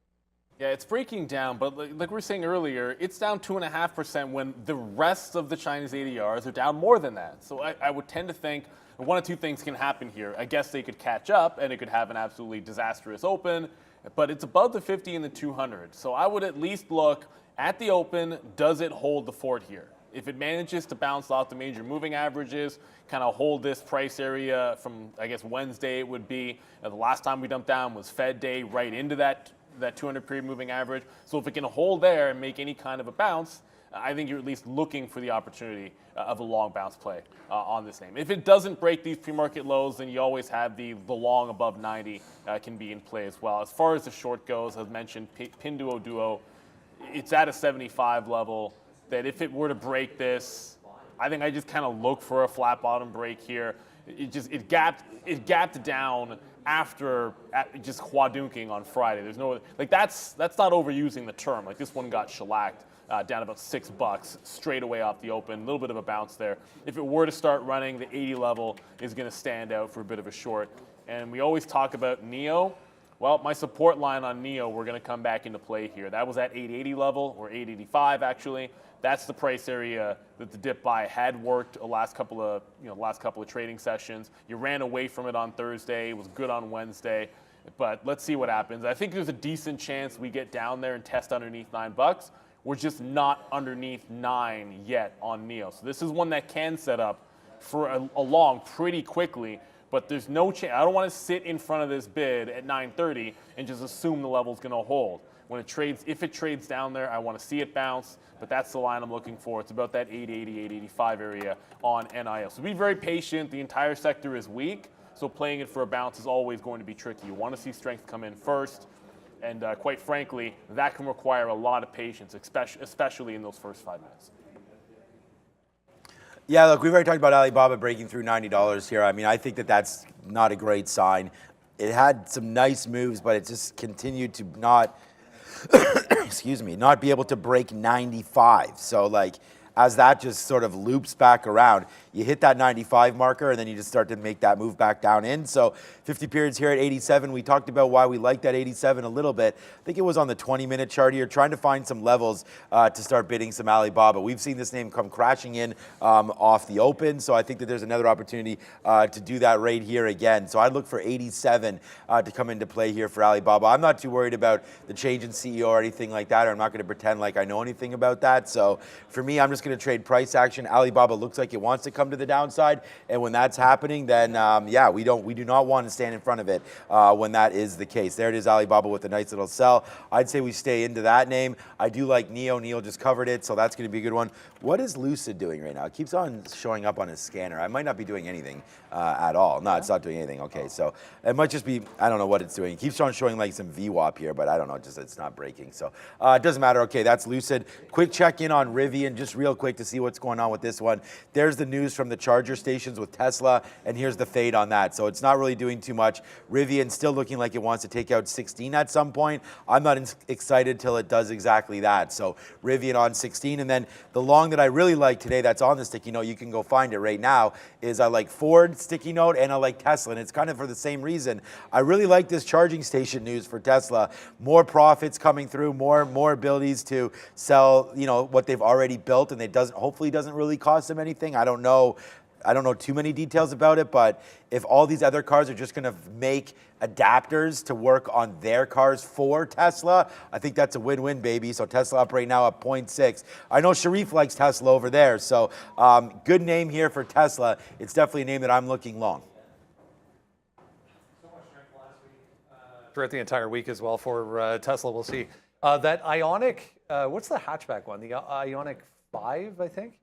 Yeah, it's breaking down, but like we were saying earlier, it's down 2.5% when the rest of the Chinese ADRs are down more than that. So I would tend to think one of two things can happen here. I guess they could catch up and it could have an absolutely disastrous open, but it's above the 50 and the 200. So I would at least look at the open, does it hold the fort here? If it manages to bounce off the major moving averages, kind of hold this price area from, I guess, Wednesday it would be. The last time we dumped down was Fed Day right into that 200 period moving average. So if it can hold there and make any kind of a bounce, I think you're at least looking for the opportunity of a long bounce play on this name. If it doesn't break these pre-market lows, then you always have the long above 90 can be in play as well. As far as the short goes, as mentioned, Pinduoduo, it's at a 75 level that if it were to break this, I think I just kind of look for a flat bottom break here. It gapped down after just huadunking on Friday. There's no, like that's not overusing the term. Like this one got shellacked down about $6 straight away off the open. A little bit of a bounce there. If it were to start running, the 80 level is going to stand out for a bit of a short. And we always talk about NEO. Well, my support line on NEO, we're going to come back into play here. That was at 880 level, or 885 actually. That's the price area that the dip buy had worked the last couple of trading sessions. You ran away from it on Thursday. It was good on Wednesday. But let's see what happens. I think there's a decent chance we get down there and test underneath $9. We're just not underneath 9 yet on NEO. So this is one that can set up for a long pretty quickly. But there's no chance. I don't want to sit in front of this bid at 930 and just assume the level's going to hold. When it trades, if it trades down there, I want to see it bounce. But that's the line I'm looking for. It's about that 880, 885 area on NIL. So be very patient. The entire sector is weak. So playing it for a bounce is always going to be tricky. You want to see strength come in first. And quite frankly, that can require a lot of patience, especially in those first 5 minutes. Yeah, look, we've already talked about Alibaba breaking through $90 here. I mean, I think that that's not a great sign. It had some nice moves, but it just continued to not, excuse me, not be able to break 95. So, like, as that just sort of loops back around, you hit that 95 marker, and then you just start to make that move back down in. So 50 periods here at 87. We talked about why we like that 87 a little bit. I think it was on the 20-minute chart here, trying to find some levels to start bidding some Alibaba. We've seen this name come crashing in off the open, so I think that there's another opportunity to do that right here again. So I'd look for 87 to come into play here for Alibaba. I'm not too worried about the change in CEO or anything like that, or I'm not going to pretend like I know anything about that. So for me, I'm just going to trade price action. Alibaba looks like it wants to come to the downside, and when that's happening, then yeah, we do not want to stand in front of it when that is the case. There it is, Alibaba with a nice little sell. I'd say we stay into that name. I do like NEO. NEO just covered it, so that's going to be a good one. What is Lucid doing right now? It keeps on showing up on his scanner. I might not be doing anything at all. No, it's not doing anything. Okay, so it might just be, I don't know what it's doing. It keeps on showing like some VWAP here, but I don't know, just it's not breaking. So it doesn't matter. Okay, that's Lucid. Quick check in on Rivian, just real quick to see what's going on with this one. There's the news from the charger stations with Tesla, and here's the fade on that. So it's not really doing too much. Rivian still looking like it wants to take out 16 at some point. I'm not excited till it does exactly that. So Rivian on 16, and then the long that I really like today that's on the sticky note, you can go find it right now, is I like Ford sticky note and I like Tesla, and it's kind of for the same reason. I really like this charging station news for Tesla. More profits coming through, more abilities to sell, you know, what they've already built, and it hopefully doesn't really cost them anything. I don't know I don't know too many details about it, but if all these other cars are just going to make adapters to work on their cars for Tesla, I think that's a win-win, baby. So Tesla up right now at 0.6. I know Sharif likes Tesla over there, so good name here for Tesla. It's definitely a name that I'm looking long. Throughout the entire week as well for Tesla, we'll see. That Ionic, what's the hatchback one? The Ionic 5, I think?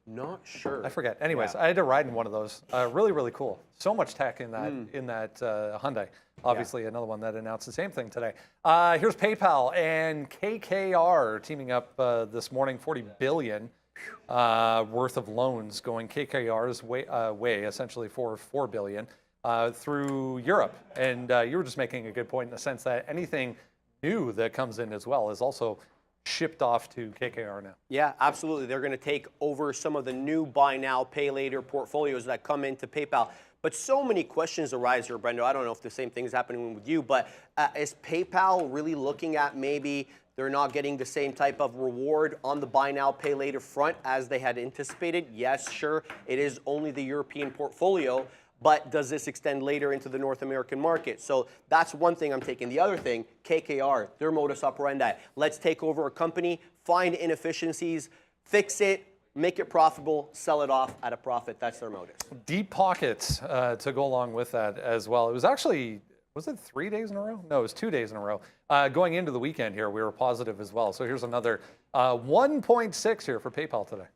Not sure. I forget. Anyways, I had to ride in one of those. Really, really cool. So much tech in that Hyundai. Obviously, another one that announced the same thing today. Here's PayPal and KKR teaming up this morning. $40 billion worth of loans going KKR's way, essentially for $4 billion through Europe. And you were just making a good point in the sense that anything new that comes in as well is also shipped off to KKR now. Yeah, absolutely. They're going to take over some of the new buy now, pay later portfolios that come into PayPal. But so many questions arise here, Brendo. I don't know if the same thing is happening with you, but is PayPal really looking at maybe they're not getting the same type of reward on the buy now, pay later front as they had anticipated? Yes, sure. It is only the European portfolio. But does this extend later into the North American market? So that's one thing I'm taking. The other thing, KKR, their modus operandi. Let's take over a company, find inefficiencies, fix it, make it profitable, sell it off at a profit. That's their modus. Deep pockets to go along with that as well. It was actually, was it 3 days in a row? No, it was 2 days in a row. Going into the weekend here, we were positive as well. So here's another 1.6 here for PayPal today.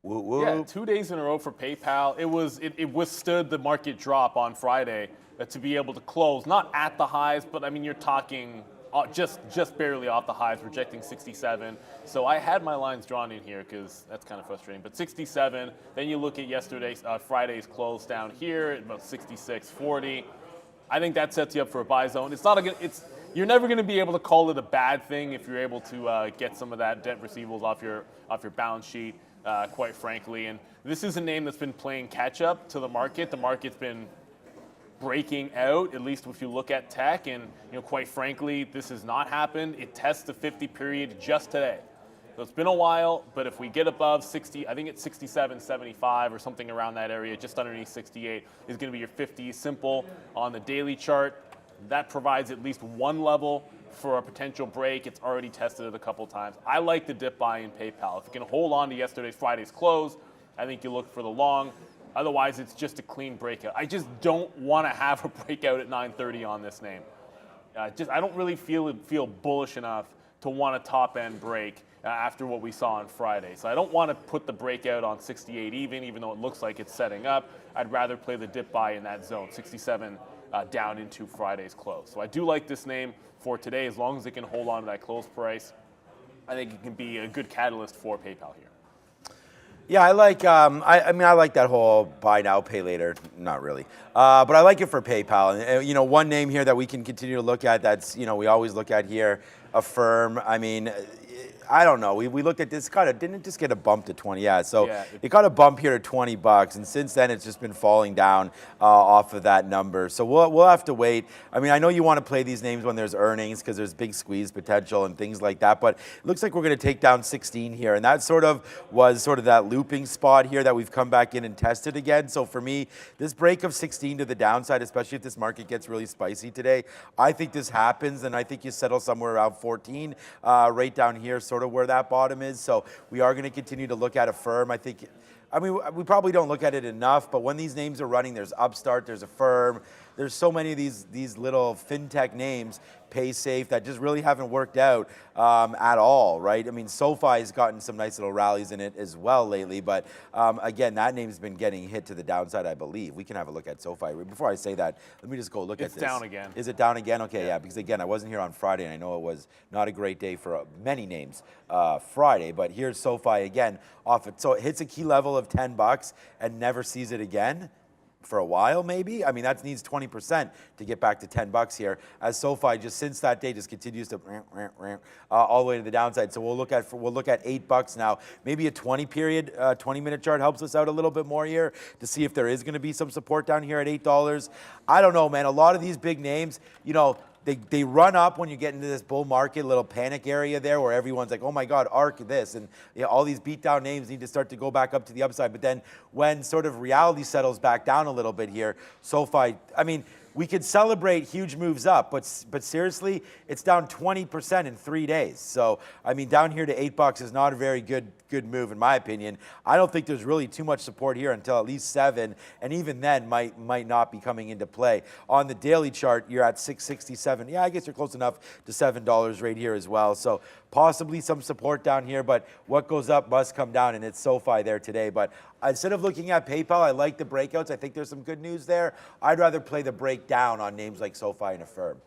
Yeah, 2 days in a row for PayPal. It withstood the market drop on Friday to be able to close, not at the highs, but I mean, you're talking just barely off the highs, rejecting 67. So I had my lines drawn in here because that's kind of frustrating. But 67, then you look at Friday's close down here at about 66.40. I think that sets you up for a buy zone. You're never going to be able to call it a bad thing if you're able to get some of that debt receivables off your balance sheet. Quite frankly, and this is a name that's been playing catch up to the market. The market's been breaking out, at least if you look at tech, and quite frankly, this has not happened. It tests the 50 period just today, so it's been a while. But if we get above 60, I think it's 67.75 or something around that area, just underneath 68 is going to be your 50 simple on the daily chart. That provides at least one level for a potential break. It's already tested it a couple times. I like the dip buy in PayPal. If you can hold on to Friday's close, I think you look for the long. Otherwise, it's just a clean breakout. I just don't want to have a breakout at 9:30 on this name. I don't really feel bullish enough to want a top end break after what we saw on Friday. So I don't want to put the breakout on 68 even though it looks like it's setting up. I'd rather play the dip buy in that zone, 67 down into Friday's close. So I do like this name for today, as long as it can hold on to that close price. I think it can be a good catalyst for PayPal here. Yeah, I like. I like that whole buy now, pay later. Not really, but I like it for PayPal. And one name here that we can continue to look at. That's we always look at here. Affirm. I mean, I don't know. We looked at this. Didn't it just get a bump to 20? Yeah. So it got a bump here to $20, and since then it's just been falling down off of that number. So we'll have to wait. I mean, I know you want to play these names when there's earnings because there's big squeeze potential and things like that. But it looks like we're going to take down 16 here, and that was that looping spot here that we've come back in and tested again. So for me, this break of 16 to the downside, especially if this market gets really spicy today, I think this happens, and I think you settle somewhere around 14, right down here, sort of where that bottom is. So we are going to continue to look at Affirm. We probably don't look at it enough, but when these names are running, there's Upstart, there's Affirm, there's so many of these little fintech names, PaySafe, that just really haven't worked out at all, right? I mean, SoFi has gotten some nice little rallies in it as well lately, but again, that name's been getting hit to the downside, I believe. We can have a look at SoFi. Before I say that, let me just go look at this. It's down again. Is it down again? Okay, yeah, because again, I wasn't here on Friday, and I know it was not a great day for many names Friday, but here's SoFi again off it. So it hits a key level of $10 and never sees it again. For a while, maybe. I mean, that needs 20% to get back to $10 here. As SoFi just since that day just continues to all the way to the downside. So we'll look at $8 now. Maybe a 20-minute chart helps us out a little bit more here to see if there is going to be some support down here at $8. I don't know, man. A lot of these big names, they run up when you get into this bull market, little panic area there where everyone's like, oh my God, ARK this, and all these beat down names need to start to go back up to the upside. But then when sort of reality settles back down a little bit here, SoFi, I mean, we could celebrate huge moves up, but seriously, it's down 20% in 3 days. So, I mean, down here to $8 is not a very good move in my opinion. I don't think there's really too much support here until at least 7, and even then might not be coming into play. On the daily chart, you're at 667. Yeah, I guess you're close enough to $7 right here as well. So possibly some support down here, but what goes up must come down, and it's SoFi there today. But instead of looking at PayPal, I like the breakouts. I think there's some good news there. I'd rather play the breakdown on names like SoFi and Affirm.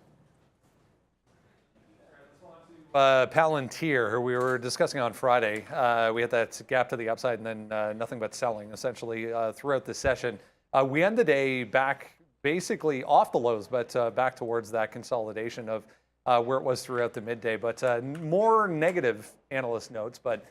Palantir, who we were discussing on Friday, we had that gap to the upside and then nothing but selling essentially throughout the session. We end the day back basically off the lows, but back towards that consolidation of where it was throughout the midday. But more negative analyst notes, but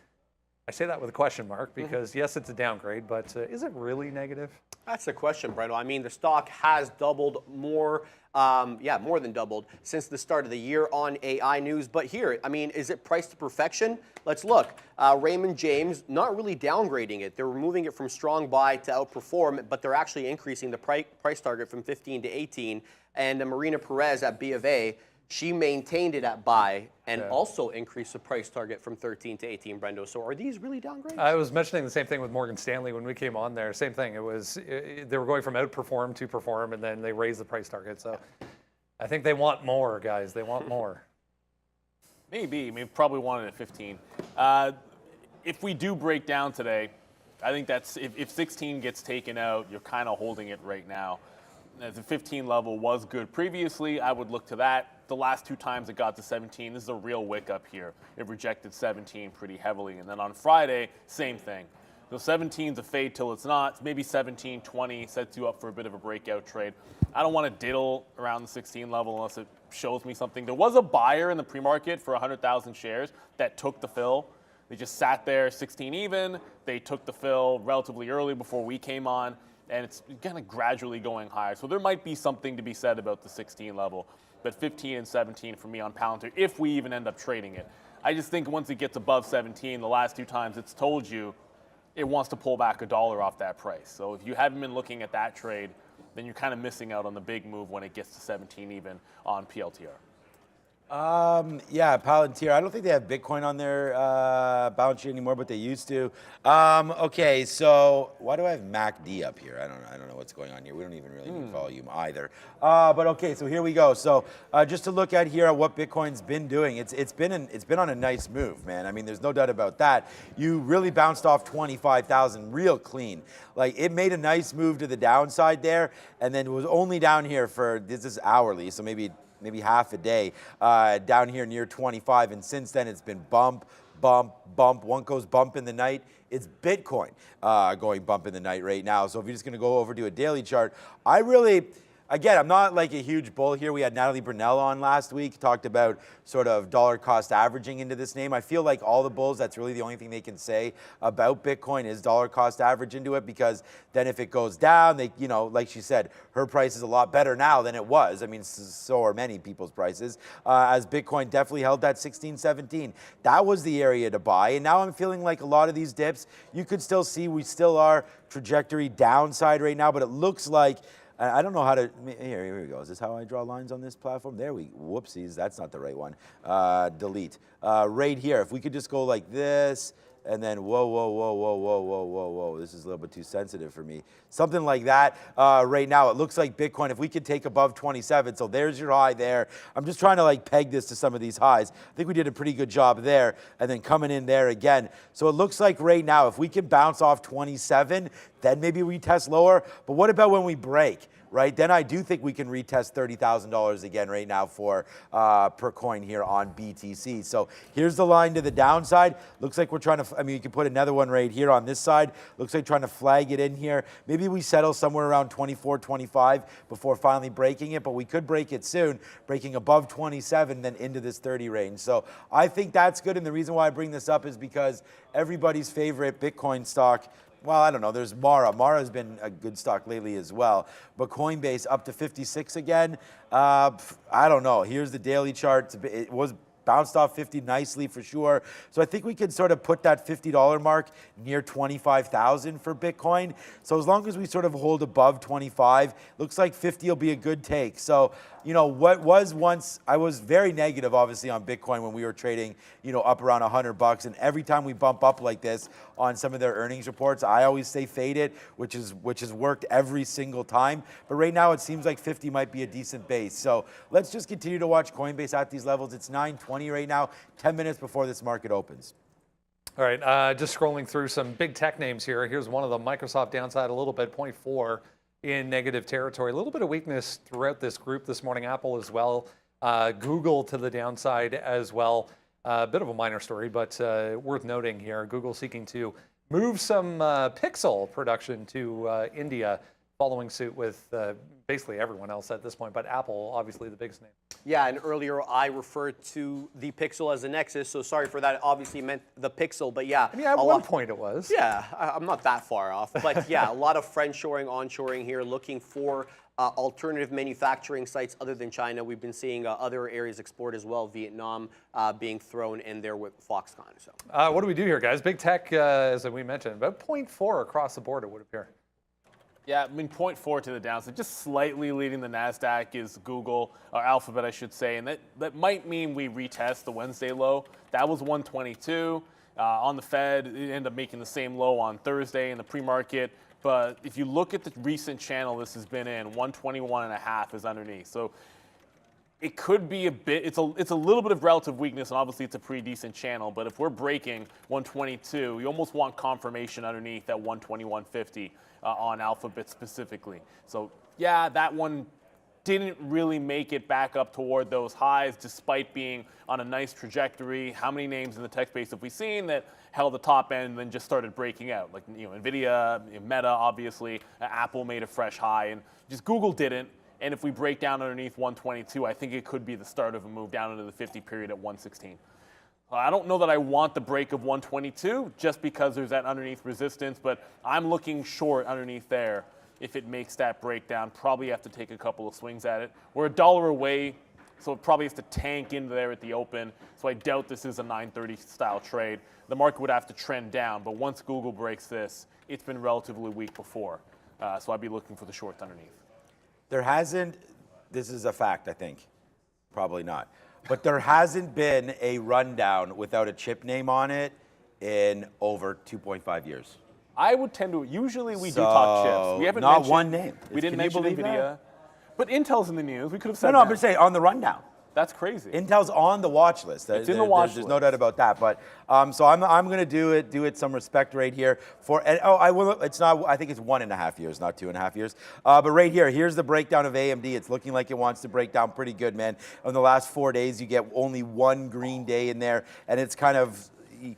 I say that with a question mark because yes, it's a downgrade, but is it really negative? That's the question, Brendo. I mean, the stock has doubled more, more than doubled since the start of the year on AI news. But here, I mean, is it priced to perfection? Let's look. Raymond James, not really downgrading it. They're removing it from strong buy to outperform, but they're actually increasing the price target from 15 to 18. And Marina Perez at B of A, she maintained it at buy and also increased the price target from 13 to 18, Brendo. So are these really downgrades? I was mentioning the same thing with Morgan Stanley when we came on there. Same thing. It was they were going from outperform to perform, and then they raised the price target. So I think they want more, guys. They want more. Maybe. I mean, probably wanted at 15. If we do break down today, I think that's if 16 gets taken out, you're kind of holding it right now. The 15 level was good previously. I would look to that. The last 2 times it got to 17, this is a real wick up here. It rejected 17 pretty heavily. And then on Friday, same thing. So 17's a fade till it's not. Maybe 17, 20 sets you up for a bit of a breakout trade. I don't want to diddle around the 16 level unless it shows me something. There was a buyer in the pre-market for 100,000 shares that took the fill. They just sat there 16 even. They took the fill relatively early before we came on. And it's kind of gradually going higher. So there might be something to be said about the 16 level. But 15 and 17 for me on Palantir, if we even end up trading it. I just think once it gets above 17, the last 2 times it's told you it wants to pull back $1 off that price. So if you haven't been looking at that trade, then you're kind of missing out on the big move when it gets to 17 even on PLTR. Yeah, Palantir. I don't think they have Bitcoin on their balance sheet anymore, but they used to. Okay, so why do I have MACD up here? I don't know what's going on here. We don't even really need volume either. But okay, so here we go. So just to look at here at what Bitcoin's been doing, it's been on a nice move, man. I mean, there's no doubt about that. You really bounced off 25,000 real clean. Like it made a nice move to the downside there, and then it was only down here for this is hourly, so maybe half a day down here near 25, and since then it's been bump, bump, bump. One goes bump in the night. It's Bitcoin going bump in the night right now. So if you're just going to go over to a daily chart, Again, I'm not like a huge bull here. We had Natalie Brunell on last week, talked about sort of dollar cost averaging into this name. I feel like all the bulls, that's really the only thing they can say about Bitcoin is dollar cost average into it, because then if it goes down, they, like she said, her price is a lot better now than it was. I mean, so are many people's prices, as Bitcoin definitely held that 16, 17. That was the area to buy. And now I'm feeling like a lot of these dips, you could still see we still are trajectory downside right now, but it looks like, I don't know how to, here we go. Is this how I draw lines on this platform? Whoopsies, that's not the right one. Delete. Right here, if we could just go like this, and then whoa. This is a little bit too sensitive for me. Something like that. Right now, it looks like Bitcoin, if we could take above 27, so there's your high there. I'm just trying to like peg this to some of these highs. I think we did a pretty good job there, and then coming in there again. So it looks like right now, if we can bounce off 27, then maybe we test lower. But what about when we break? Right, then I do think we can retest $30,000 again right now for per coin here on BTC. So here's the line to the downside. Looks like we're trying to, you can put another one right here on this side. Looks like trying to flag it in here. Maybe we settle somewhere around 24, 25 before finally breaking it, but we could break it soon, breaking above 27, then into this 30 range. So I think that's good, and the reason why I bring this up is because everybody's favorite Bitcoin stock, well, I don't know. There's Mara. Mara's been a good stock lately as well. But Coinbase up to 56 again. I don't know. Here's the daily chart. It was bounced off 50 nicely for sure. So I think we could sort of put that $50 mark near 25,000 for Bitcoin. So as long as we sort of hold above 25, looks like 50 will be a good take. So, you know, what was once, I was very negative obviously on Bitcoin when we were trading, you know, up around $100. And every time we bump up like this on some of their earnings reports, I always say fade it, which has worked every single time. But right now it seems like 50 might be a decent base. So let's just continue to watch Coinbase at these levels. It's 9:20 right now, 10 minutes before this market opens. All right, just scrolling through some big tech names here. Here's one of them, Microsoft downside a little bit, 0.4 in negative territory. A little bit of weakness throughout this group this morning. Apple as well. Google to the downside as well. A bit of a minor story, but worth noting here. Google seeking to move some Pixel production to India, following suit with basically everyone else at this point, but Apple, obviously the biggest name. Yeah, and earlier I referred to the Pixel as a Nexus, so sorry for that. It obviously meant the Pixel, but yeah. I mean, at one point it was. Yeah, I'm not that far off. But yeah, a lot of friendshoring, onshoring here, looking for alternative manufacturing sites other than China. We've been seeing other areas explored as well, Vietnam being thrown in there with Foxconn. So. What do we do here, guys? Big tech, as we mentioned, about 0.4 across the board, it would appear. Yeah, I mean, 0.4 to the downside. Just slightly leading the NASDAQ is Google, or Alphabet, I should say. And that might mean we retest the Wednesday low. That was 122. On the Fed, it ended up making the same low on Thursday in the pre-market. But if you look at the recent channel this has been in, 121.5 is underneath. So it could be a bit, it's a little bit of relative weakness, and obviously it's a pretty decent channel. But if we're breaking 122, you almost want confirmation underneath at 121.50 on Alphabet specifically. So yeah, that one didn't really make it back up toward those highs despite being on a nice trajectory. How many names in the tech space have we seen that held the top end and then just started breaking out? Like, you know, Nvidia, Meta, obviously, Apple made a fresh high, and just Google didn't. And if we break down underneath 122, I think it could be the start of a move down into the 50 period at 116. I don't know that I want the break of 122 just because there's that underneath resistance, but I'm looking short underneath there. If it makes that breakdown, probably have to take a couple of swings at it. We're $1 away, so it probably has to tank into there at the open. So I doubt this is a 930 style trade. The market would have to trend down, but once Google breaks this, it's been relatively weak before. So I'd be looking for the shorts underneath. There hasn't, this is a fact, I think. Probably not. But there hasn't been a rundown without a chip name on it in over 2.5 years. I would tend to, usually we do talk chips. We haven't not mentioned, one name. We didn't mention Nvidia. That? But Intel's in the news. We could have said No, I'm just saying, on the rundown. That's crazy. Intel's on the watch list. It's in the watch list. There's no doubt about that. But so I'm going to do it some respect right here for. And, I will. It's not. I think it's 1.5 years, not 2.5 years. But right here, here's the breakdown of AMD. It's looking like it wants to break down pretty good, man. In the last 4 days, you get only one green day in there, and it's kind of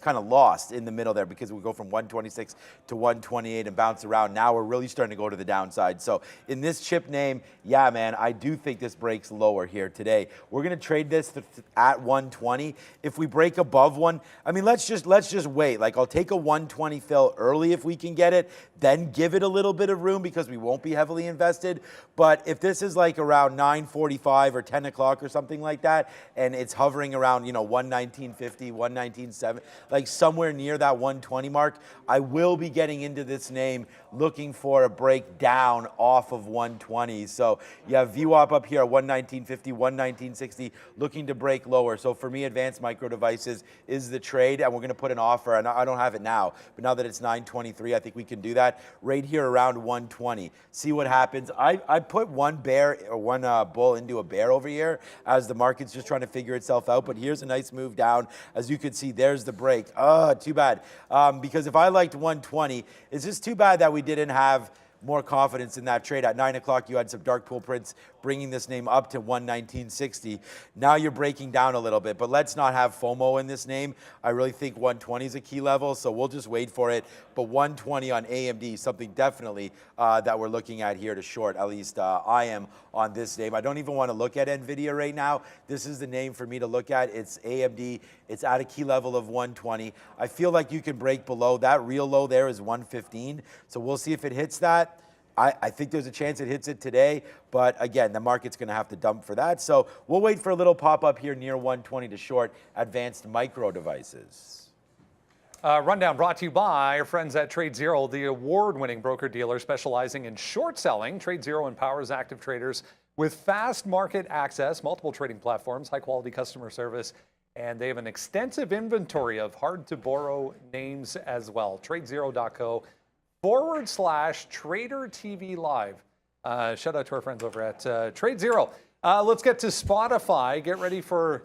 lost in the middle there because we go from 126 to 128 and bounce around. Now we're really starting to go to the downside. So in this chip name, yeah, man, I do think this breaks lower here today. We're going to trade this at 120. If we break above one, I mean, let's just wait. Like, I'll take a 120 fill early if we can get it, then give it a little bit of room because we won't be heavily invested. But if this is like around 9:45 or 10 o'clock or something like that, and it's hovering around, 119.50, 119.7, like somewhere near that 120 mark, I will be getting into this name looking for a breakdown off of 120. So you have VWAP up here at 119.50, 119.60, looking to break lower. So for me, Advanced Micro Devices is the trade, and we're going to put an offer, and I don't have it now, but now that it's 9:23, I think we can do that right here around 120. See what happens. I put one bull into a bear over here as the market's just trying to figure itself out, but here's a nice move down. As you can see, there's the break. Too bad. Because if I liked 120, it's just too bad that we didn't have more confidence in that trade. At 9 o'clock, you had some dark pool prints bringing this name up to 119.60. Now you're breaking down a little bit, but let's not have FOMO in this name. I really think 120 is a key level, so we'll just wait for it. But 120 on AMD, something definitely that we're looking at here to short. At least I am on this name. I don't even want to look at NVIDIA right now. This is the name for me to look at. It's AMD. It's at a key level of 120. I feel like you can break below. That real low there is 115. So we'll see if it hits that. I think there's a chance it hits it today, but again, the market's going to have to dump for that. So we'll wait for a little pop up here near 120 to short advanced micro devices. Rundown brought to you by our friends at TradeZero, the award-winning broker-dealer specializing in short selling. TradeZero empowers active traders with fast market access, multiple trading platforms, high-quality customer service, and they have an extensive inventory of hard-to-borrow names as well. TradeZero.co/tradertv.live. Shout out to our friends over at TradeZero. Let's get to Spotify. Get ready for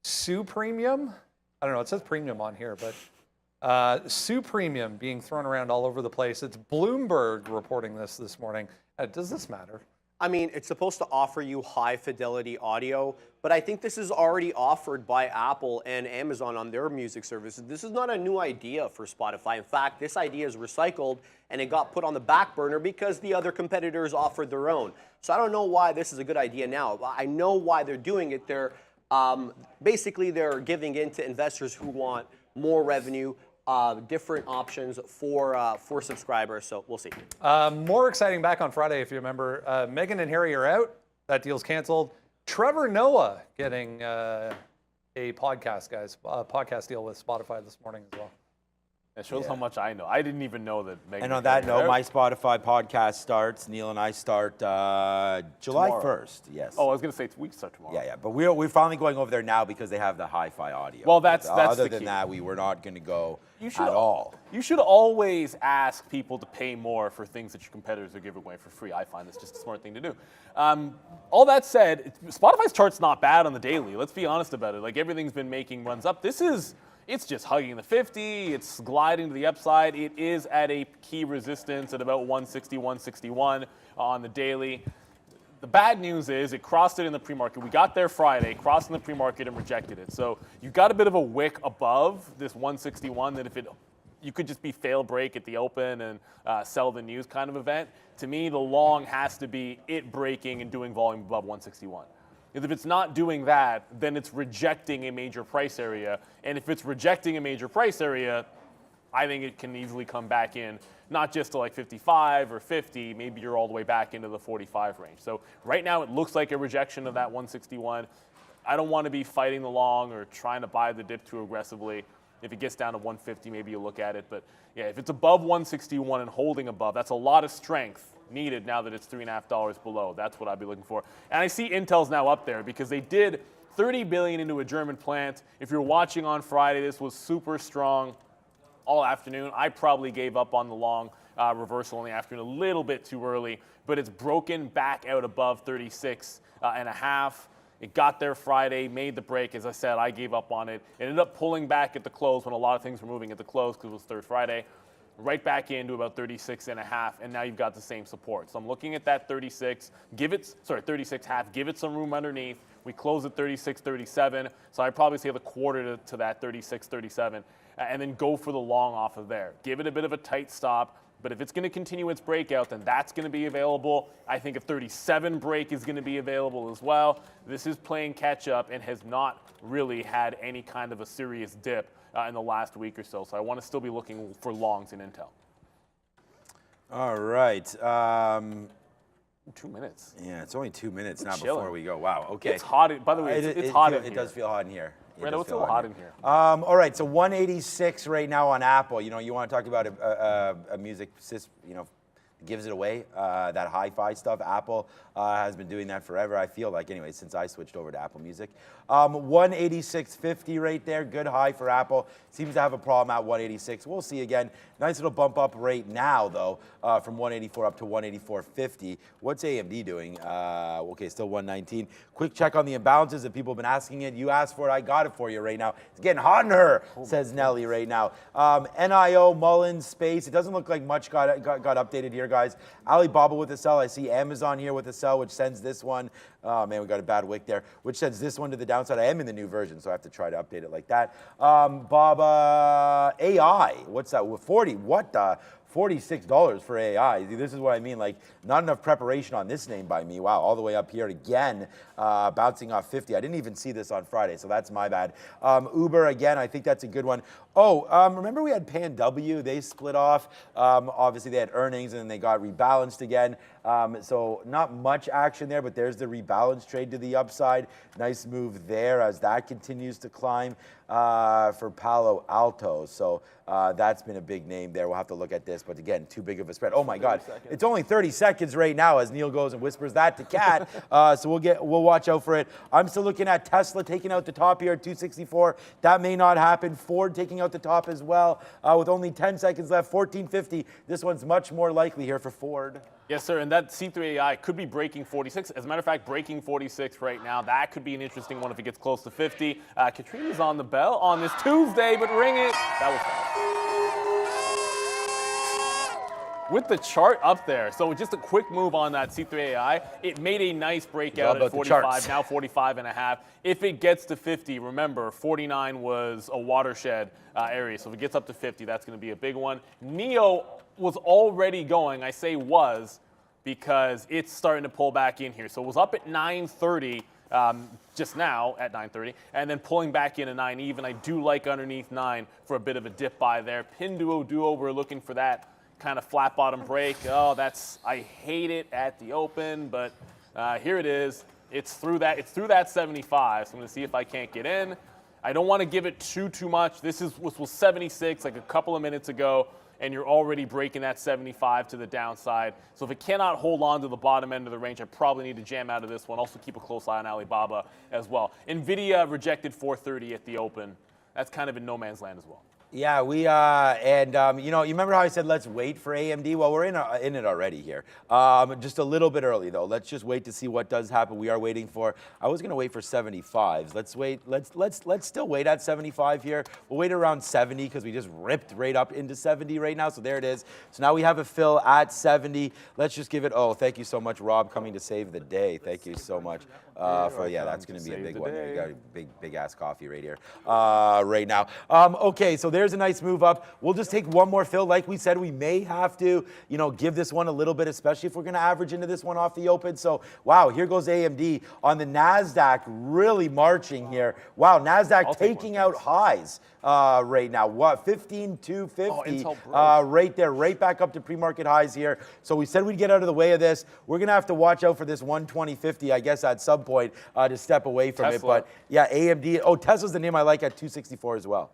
Sue Premium. I don't know, it says premium on here, but Sue Premium being thrown around all over the place. It's Bloomberg reporting this morning. Does this matter? I mean, it's supposed to offer you high fidelity audio, but I think this is already offered by Apple and Amazon on their music services. This is not a new idea for Spotify. In fact, this idea is recycled and it got put on the back burner because the other competitors offered their own. So I don't know why this is a good idea now. I know why they're doing it. They're basically they're giving in to investors who want more revenue, different options for subscribers. So we'll see. More exciting back on Friday, if you remember. Meghan and Harry are out. That deal's canceled. Trevor Noah getting a podcast, guys. A podcast deal with Spotify this morning as well. It shows how much I know. I didn't even know that Meghan. And on that note, my Spotify podcast starts. Neil and I start July Tomorrow. 1st. Yes. Oh, I was going to say we start tomorrow. Yeah. But we're finally going over there now because they have the hi-fi audio. Well, that's other the than key. that, we were not going to go at all. You should always ask people to pay more for things that your competitors are giving away for free. I find this just a smart thing to do. All that said, Spotify's chart's not bad on the daily. Let's be honest about it. Like, everything's been making runs up. It's just hugging the 50. It's gliding to the upside. It is at a key resistance at about 160, 161 on the daily. The bad news is it crossed it in the pre-market. We got there Friday, crossed in the pre-market and rejected it. So you got a bit of a wick above this 161 that you could just be fail break at the open and sell the news kind of event. To me, the long has to be it breaking and doing volume above 161. If it's not doing that, then it's rejecting a major price area. And if it's rejecting a major price area, I think it can easily come back in, not just to like 55 or 50, maybe you're all the way back into the 45 range. So right now it looks like a rejection of that 161. I don't want to be fighting the long or trying to buy the dip too aggressively. If it gets down to 150, maybe you look at it. But yeah, if it's above 161 and holding above, that's a lot of strength needed now that it's $3.50 below. That's what I'd be looking for. And I see Intel's now up there because they did $30 billion into a German plant. If you're watching on Friday, this was super strong all afternoon. I probably gave up on the long reversal in the afternoon a little bit too early, but it's broken back out above 36 and a half. It got there Friday, made the break. As I said, I gave up on it. It ended up pulling back at the close when a lot of things were moving at the close because it was third Friday. Right back into about 36 and a half, and now you've got the same support. So I'm looking at that 36 half, give it some room underneath. We close at 36.37, so I'd probably say the quarter to that 36.37, and then go for the long off of there. Give it a bit of a tight stop, but if it's going to continue its breakout, then that's going to be available. I think a 37 break is going to be available as well. This is playing catch up and has not really had any kind of a serious dip in the last week or so. So I want to still be looking for longs in Intel. All right. 2 minutes. Yeah, it's only 2 minutes now chilling. before we go. Wow, okay. It's hot. By the way, it's hot in here. It does feel hot in here. Right, it's a little hot in here. All right, so 186 right now on Apple. You know, you want to talk about a music, gives it away, that hi-fi stuff. Apple has been doing that forever, I feel like, anyway, since I switched over to Apple Music. 186.50 right there, good high for Apple. Seems to have a problem at 186. We'll see again. Nice little bump up right now, though, from 184 up to 184.50. What's AMD doing? Okay, still 119. Quick check on the imbalances that people have been asking it. You asked for it, I got it for you right now. It's getting hot in her, says Nelly right now. NIO, Mullins, Space. It doesn't look like much got updated here. guys. Alibaba with a sell. I see Amazon here with a sell, which sends this one. Oh, man, we got a bad wick there, which sends this one to the downside. I am in the new version, so I have to try to update it like that. Baba AI, what's that? 40, what the? $46 for AI. This is what I mean, like not enough preparation on this name by me. Wow, all the way up here again, bouncing off 50. I didn't even see this on Friday, so that's my bad. Uber, again, I think that's a good one. Oh, remember we had Pan W? They split off. Obviously, they had earnings and then they got rebalanced again. So not much action there, but there's the rebalance trade to the upside. Nice move there as that continues to climb for Palo Alto. So that's been a big name there. We'll have to look at this, but again, too big of a spread. Oh my God, it's only 30 seconds right now as Neil goes and whispers that to Kat. So we'll watch out for it. I'm still looking at Tesla taking out the top here at 264. That may not happen. Ford taking out the top as well with only 10 seconds left. 1450. This one's much more likely here for Ford. Yes, sir, and that C3 AI could be breaking 46. As a matter of fact, breaking 46 right now. That could be an interesting one if it gets close to 50. Katrina's on the bell on this Tuesday, but ring it. That was fast. With the chart up there, so just a quick move on that C3 AI, it made a nice breakout at 45, now 45 and a half. If it gets to 50, remember, 49 was a watershed area, so if it gets up to 50, that's going to be a big one. NEO was already going, I say was, because it's starting to pull back in here. So it was up at 930 just now at 930, and then pulling back in at 9 even. I do like underneath 9 for a bit of a dip buy there. Pinduo Duo, we're looking for that kind of flat bottom break. Oh, I hate it at the open, but here it is. It's through that 75, so I'm going to see if I can't get in. I don't want to give it too much. This was 76 like a couple of minutes ago, and you're already breaking that 75 to the downside. So if it cannot hold on to the bottom end of the range, I probably need to jam out of this one. Also keep a close eye on Alibaba as well. NVIDIA rejected 430 at the open. That's kind of in no man's land as well. Yeah, you remember how I said let's wait for AMD? Well, we're in it already here. Just a little bit early though. Let's just wait to see what does happen. We are waiting for. I was gonna wait for 75s. Let's wait. Let's still wait at 75 here. We'll wait around 70 because we just ripped right up into 70 right now. So there it is. So now we have a fill at 70. Let's just give it. Oh, thank you so much, Rob, coming to save the day. Thank you so much. That's gonna be a big one. You got a big ass coffee right here right now. Okay, so there's a nice move up. We'll just take one more fill. Like we said, we may have to, give this one a little bit, especially if we're going to average into this one off the open. So, wow, here goes AMD on the NASDAQ, really marching here. Wow, NASDAQ taking out highs right now. What, 15,250 right there, right back up to pre-market highs here. So we said we'd get out of the way of this. We're going to have to watch out for this 120.50, I guess, at some point to step away from it. But, yeah, AMD. Oh, Tesla's the name I like at 264 as well.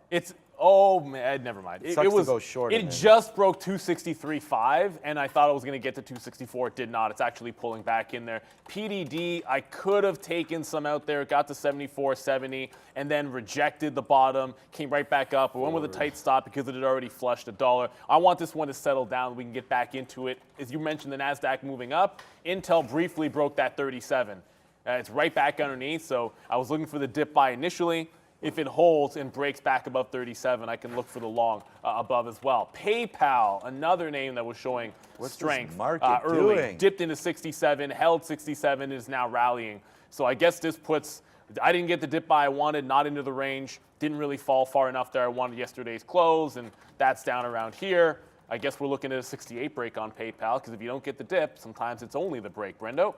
Oh man, never mind. It was to go short. It just broke 263.5, and I thought it was going to get to 264. It did not. It's actually pulling back in there. PDD, I could have taken some out there. It got to 74.70, and then rejected the bottom. Came right back up. We went with a tight stop because it had already flushed $1. I want this one to settle down. We can get back into it. As you mentioned, the NASDAQ moving up. Intel briefly broke that 37. It's right back underneath. So I was looking for the dip buy initially. If it holds and breaks back above 37, I can look for the long above as well. PayPal, another name that was showing strength early. Doing? Dipped into 67, held 67, is now rallying. So I guess this puts, I didn't get the dip buy I wanted, not into the range. Didn't really fall far enough there. I wanted yesterday's close, and that's down around here. I guess we're looking at a 68 break on PayPal, because if you don't get the dip, sometimes it's only the break. Brendo?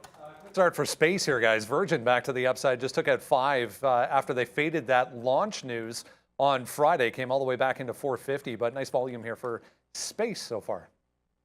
Start for space here, guys. Virgin back to the upside, just took out 5 after they faded that launch news on Friday. Came all the way back into 450, but nice volume here for space so far.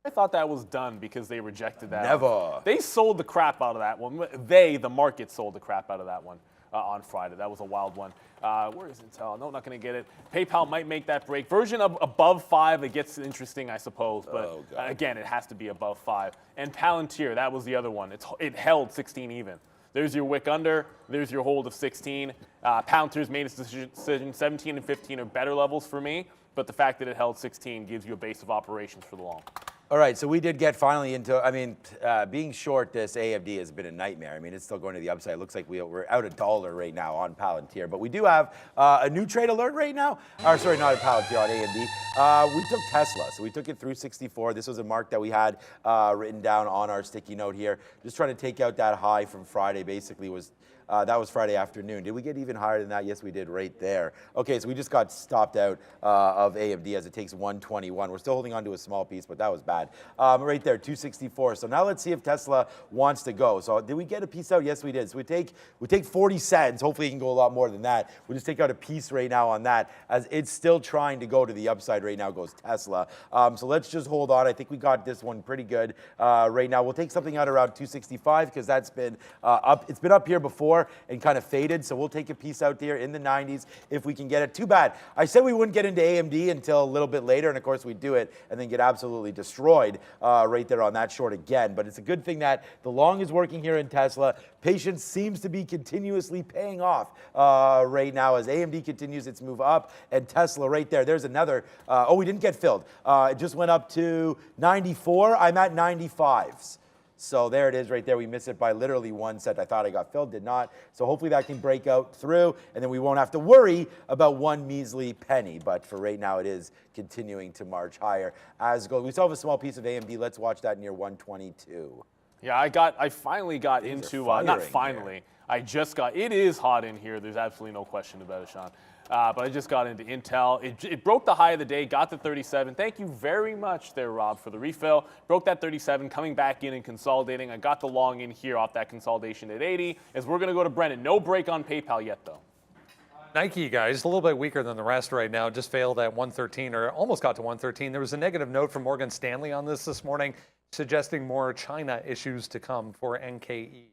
I thought that was done because they rejected that. Never. They sold the crap out of that one. The market sold the crap out of that one on Friday. That was a wild one. Where is Intel? No, not going to get it. PayPal might make that break. Version above 5, it gets interesting, I suppose. But again, it has to be above 5. And Palantir, that was the other one. It held 16 even. There's your wick under. There's your hold of 16. Palantir's made its decision. 17 and 15 are better levels for me. But the fact that it held 16 gives you a base of operations for the long. All right, so we did get finally into, I mean, being short this AMD has been a nightmare. I mean, it's still going to the upside. It looks like we're out $1 right now on Palantir, but we do have a new trade alert right now. Or sorry, not at Palantir, on AMD. We took Tesla, so we took it through 64. This was a mark that we had written down on our sticky note here. Just trying to take out that high from Friday, basically was that was Friday afternoon. Did we get even higher than that? Yes, we did right there. Okay, so we just got stopped out of AMD as it takes 121. We're still holding on to a small piece, but that was bad. Right there, 264. So now let's see if Tesla wants to go. So did we get a piece out? Yes, we did. So we take 40 cents. Hopefully it can go a lot more than that. We'll just take out a piece right now on that as it's still trying to go to the upside right now goes Tesla. So let's just hold on. I think we got this one pretty good right now. We'll take something out around 265 because that's been up. It's been up here before and kind of faded, so we'll take a piece out there in the 90s if we can get it. Too bad. I said we wouldn't get into AMD until a little bit later, and of course we do it and then get absolutely destroyed right there on that short again. But it's a good thing that the long is working here in Tesla. Patience seems to be continuously paying off right now as AMD continues its move up, and Tesla right there. There's another. Oh, we didn't get filled. It just went up to 94. I'm at 95s. So there it is right there. We missed it by literally 1 cent. I thought I got filled, did not. So hopefully that can break out through, and then we won't have to worry about one measly penny. But for right now, it is continuing to march higher as gold. We still have a small piece of AMD. Let's watch that near 122. Yeah, I finally got Things into, are not firing finally, here. I just got, it is hot in here. There's absolutely no question about it, Sean. But I just got into Intel. It broke the high of the day, got to 37. Thank you very much there, Rob, for the refill. Broke that 37, coming back in and consolidating. I got the long in here off that consolidation at 80, as we're going to go to Brennan. No break on PayPal yet, though. Nike, guys, a little bit weaker than the rest right now. Just failed at 113, or almost got to 113. There was a negative note from Morgan Stanley on this morning, suggesting more China issues to come for NKE.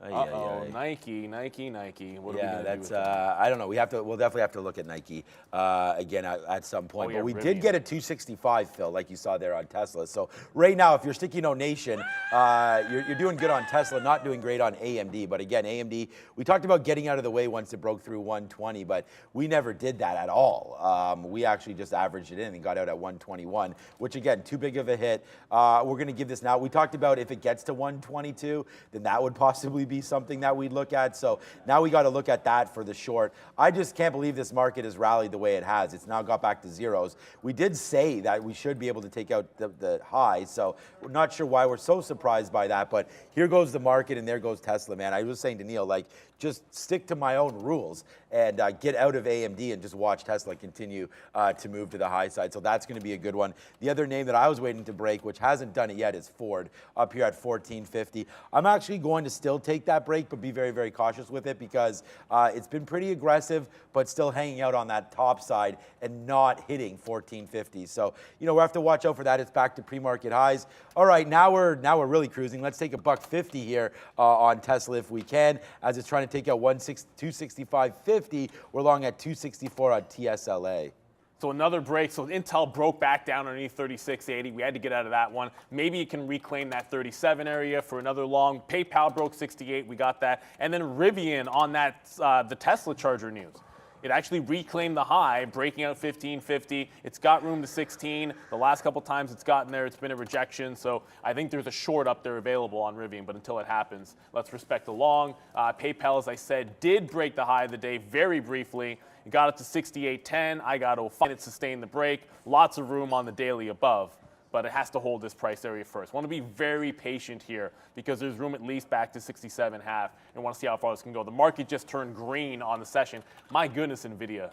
Nike. What yeah, are we that's do with that? I don't know. We'll definitely have to look at Nike again at some point. Oh, yeah, but we Rivian. did get a 265 fill, like you saw there on Tesla. So right now, if you're Sticky No Nation, you're doing good on Tesla, not doing great on AMD. But again, AMD, we talked about getting out of the way once it broke through 120, but we never did that at all. We actually just averaged it in and got out at 121, which again, too big of a hit. We're going to give this now. We talked about if it gets to 122, then that would possibly be something that we'd look at. So now we got to look at that for the short. I just can't believe this market has rallied the way it has. It's now got back to zeros. We did say that we should be able to take out the high, so we're not sure why we're so surprised by that, but here goes the market and there goes Tesla, man. I was saying to Neil, like, just stick to my own rules and get out of AMD and just watch Tesla continue to move to the high side. So that's going to be a good one. The other name that I was waiting to break, which hasn't done it yet, is Ford, up here at 1450. I'm actually going to still take that break, but be very, very cautious with it because it's been pretty aggressive, but still hanging out on that top side and not hitting 1450. So, you know, we'll have to watch out for that. It's back to pre-market highs. All right, now we're really cruising. Let's take $1.50 here on Tesla if we can, as it's trying to take out 265.50. We're long at 264 on TSLA. So another break. So Intel broke back down underneath 36.80. We had to get out of that one. Maybe it can reclaim that 37 area for another long. PayPal broke 68. We got that. And then Rivian on that the Tesla charger news. It actually reclaimed the high, breaking out 15.50. It's got room to 16. The last couple times it's gotten there, it's been a rejection. So I think there's a short up there available on Rivian, but until it happens, let's respect the long. PayPal, as I said, did break the high of the day very briefly. It got it to 68.10. I got to find it, sustain the break. Lots of room on the daily above, but it has to hold this price area first. Want to be very patient here because there's room at least back to 67.5 and want to see how far this can go. The market just turned green on the session. My goodness, NVIDIA.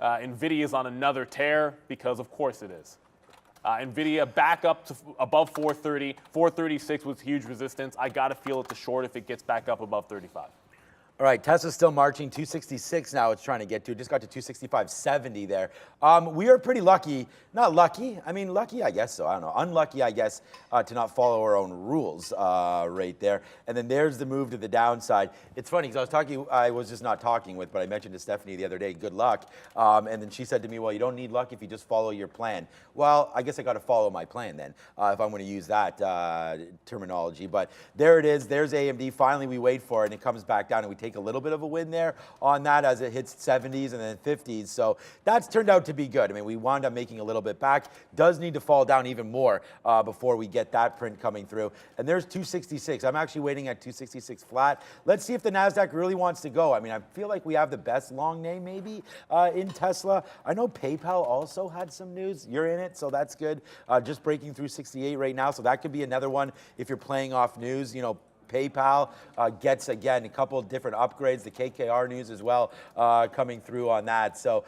NVIDIA is on another tear because of course it is. NVIDIA back up to above 430. 436 was huge resistance. I got to feel it to short if it gets back up above 35. All right, Tesla's still marching, 266 now it's trying to get to. Just got to 265.70 there. We are pretty lucky, not lucky, I mean lucky I guess so, I don't know, unlucky I guess to not follow our own rules right there. And then there's the move to the downside. It's funny because I was just not talking with, but I mentioned to Stephanie the other day, good luck. And then she said to me, well, you don't need luck if you just follow your plan. Well, I guess I got to follow my plan then, if I'm going to use that terminology. But there it is, there's AMD. Finally we wait for it and it comes back down and we take take a little bit of a win there on that as it hits 70s and then 50s. So that's turned out to be good. I mean, we wound up making a little bit back. Does need to fall down even more before we get that print coming through. And there's 266. I'm actually waiting at 266 flat. Let's see if the NASDAQ really wants to go. I mean, I feel like we have the best long name maybe in Tesla. I know PayPal also had some news. You're in it, so that's good. Just breaking through 68 right now, so that could be another one if you're playing off news. You know, PayPal gets, again, a couple of different upgrades, the KKR news as well coming through on that. So,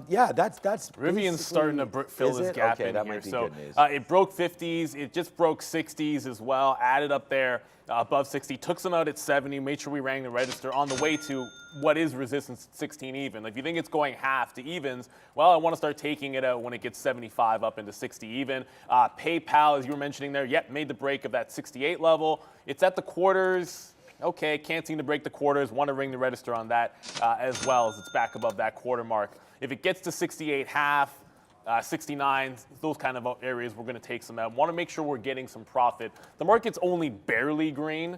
yeah, that's Rivian's starting to fill this gap in that here. might be So good news. it broke 50s. It just broke 60s as well, added up there above 60, took some out at 70, made sure we rang the register on the way to what is resistance 16 even. If you think it's going half to evens, well, I want to start taking it out when it gets 75 up into 60 even. PayPal, as you were mentioning there, yep, made the break of that 68 level. It's at the quarters. Okay, can't seem to break the quarters. Want to ring the register on that as well as it's back above that quarter mark. If it gets to 68 half, 69, those kind of areas, we're going to take some out. Want to make sure we're getting some profit. The market's only barely green.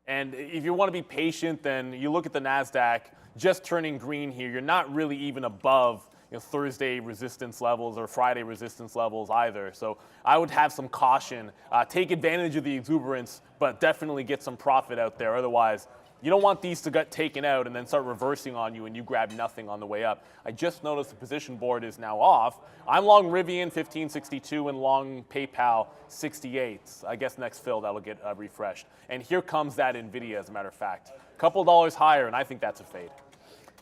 And if you want to be patient, then you look at the NASDAQ just turning green here. You're not really even above Thursday resistance levels or Friday resistance levels either. So I would have some caution. Take advantage of the exuberance, but definitely get some profit out there. Otherwise, you don't want these to get taken out and then start reversing on you and you grab nothing on the way up. I just noticed the position board is now off. I'm long Rivian 1562 and long PayPal 68. I guess next fill that'll get refreshed. And here comes that NVIDIA, as a matter of fact. Couple dollars higher, and I think that's a fade.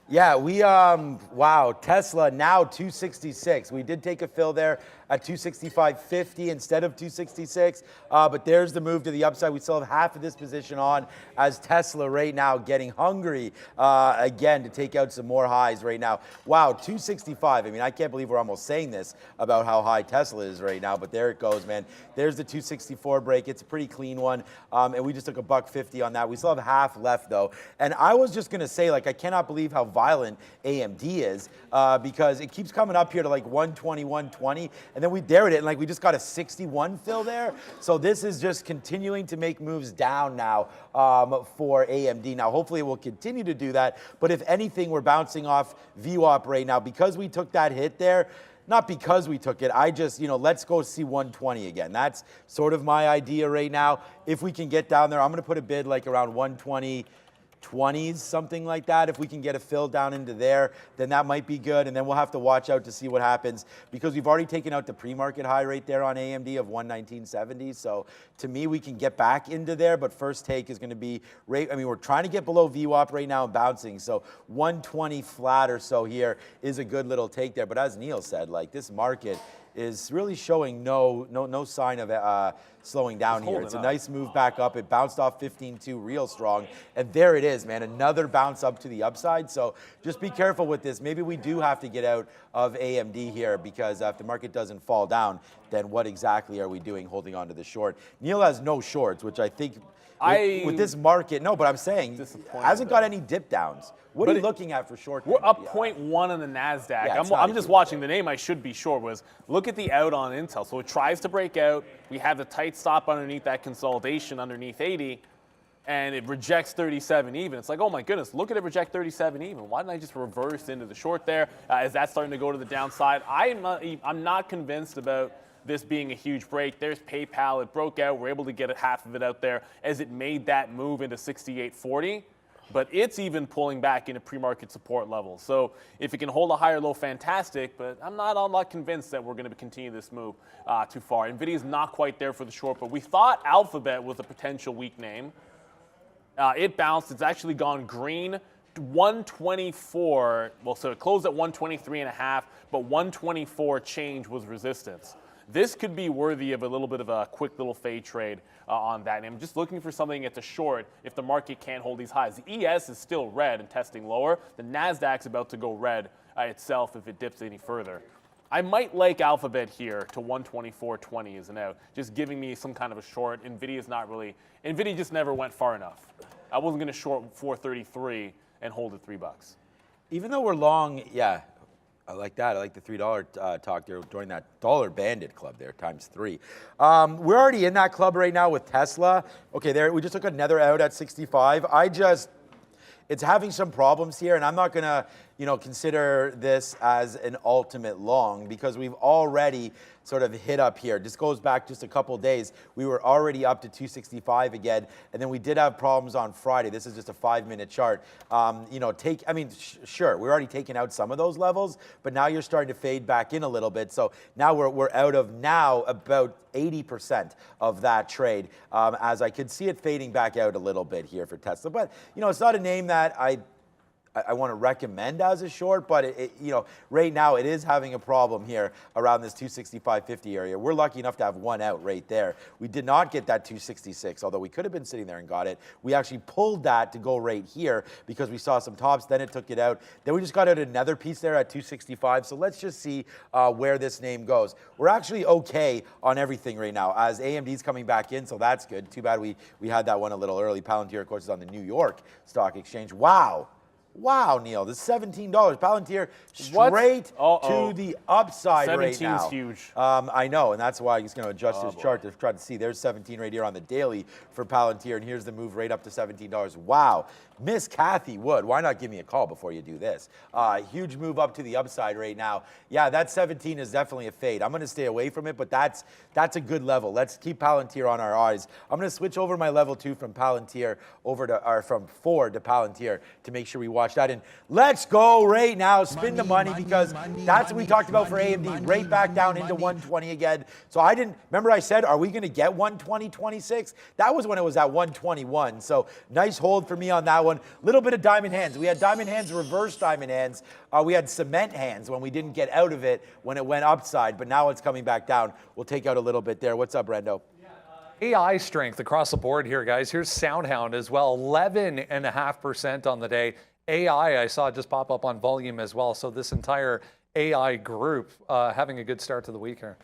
Yeah, wow, Tesla now 266. We did take a fill there at 265.50 instead of 266, but there's the move to the upside. We still have half of this position on as Tesla right now getting hungry again to take out some more highs right now. Wow, 265. I mean, I can't believe we're almost saying this about how high Tesla is right now, but there it goes, man. There's the 264 break. It's a pretty clean one, and we just took $1.50 on that. We still have half left, though, and I was just going to say, like, I cannot believe how violent AMD is because it keeps coming up here to like 120, 120, and then we dared it, and like we just got a 61 fill there. So this is just continuing to make moves down now for AMD. Now, hopefully it will continue to do that, but if anything, we're bouncing off VWAP right now because we took that hit there. Not because we took it, I just, let's go see 120 again. That's sort of my idea right now. If we can get down there, I'm gonna put a bid like around 120, 20s, something like that. If we can get a fill down into there, then that might be good. And then we'll have to watch out to see what happens because we've already taken out the pre-market high right there on AMD of 119.70. So to me, we can get back into there, but first take is going to be, we're trying to get below VWAP right now and bouncing. So 120 flat or so here is a good little take there. But as Neil said, like this market is really showing no sign of slowing down here. It's a nice move back up. It bounced off 15.2 real strong. And there it is, man, another bounce up to the upside. So just be careful with this. Maybe we do have to get out of AMD here because if the market doesn't fall down, then what exactly are we doing holding on to the short? Neil has no shorts, which I think with this market, no, but I'm saying hasn't got any dip downs. What are you looking at for short? We're up 0.1 on the NASDAQ. Yeah, I'm just watching the name I should be short was look at the out on Intel. So it tries to break out. We have the tight stop underneath that consolidation underneath 80, and it rejects 37 even. It's like, oh my goodness, look at it reject 37 even. Why didn't I just reverse into the short there? Is that starting to go to the downside? I'm not convinced about this being a huge break. There's PayPal. It broke out. We're able to get half of it out there as it made that move into 68.40. But it's even pulling back into pre-market support levels. So if it can hold a higher low, fantastic, but I'm not all that convinced that we're going to continue this move too far. NVIDIA's not quite there for the short, but we thought Alphabet was a potential weak name. It bounced. It's actually gone green. 124, well, so it closed at 123.5, but 124 change was resistance. This could be worthy of a little bit of a quick little fade trade on that. And I'm just looking for something at the short if the market can't hold these highs. The ES is still red and testing lower. The NASDAQ's about to go red itself if it dips any further. I might like Alphabet here to 124.20 as an out, just giving me some kind of a short. NVIDIA just never went far enough. I wasn't going to short 433 and hold at $3. Even though we're long, yeah. I like that. I like the $3 talk there during that dollar bandit club there, ×3. We're already in that club right now with Tesla. Okay, there we just took another out at 65. it's having some problems here, and I'm not gonna, consider this as an ultimate long because we've already sort of hit up here. This goes back just a couple days. We were already up to 265 again, and then we did have problems on Friday. This is just a 5-minute chart. Sure, we're already taking out some of those levels, but now you're starting to fade back in a little bit. So now we're out of now about 80% of that trade, as I could see it fading back out a little bit here for Tesla. But, it's not a name that I want to recommend as a short, but right now it is having a problem here around this 265.50 area. We're lucky enough to have one out right there. We did not get that 266, although we could have been sitting there and got it. We actually pulled that to go right here because we saw some tops, then it took it out. Then we just got out another piece there at 265. So let's just see where this name goes. We're actually okay on everything right now as AMD's coming back in, so that's good. Too bad we had that one a little early. Palantir, of course, is on the New York Stock Exchange. Wow, Neil, this is $17. Palantir straight to the upside right now. 17's huge. I know, and that's why I'm just going to adjust this chart to try to see. There's 17 right here on the daily for Palantir, and here's the move right up to $17. Wow. Miss Kathy Wood, why not give me a call before you do this? Huge move up to the upside right now. Yeah, that 17 is definitely a fade. I'm going to stay away from it, but that's a good level. Let's keep Palantir on our eyes. I'm going to switch over my level 2 from Palantir from Ford to Palantir to make sure we watch that. And let's go right now, spin the money because that's what we talked about for AMD, right back down into 120 again. So remember I said, are we going to get 120.26? That was when it was at 121. So nice hold for me on that one. Little bit of diamond hands. We had diamond hands, reverse diamond hands. We had cement hands when we didn't get out of it when it went upside, but now it's coming back down. We'll take out a little bit there. What's up, Brendo? AI strength across the board here, guys. Here's SoundHound as well, 11.5% on the day. AI, I saw just pop up on volume as well. So this entire AI group having a good start to the week here.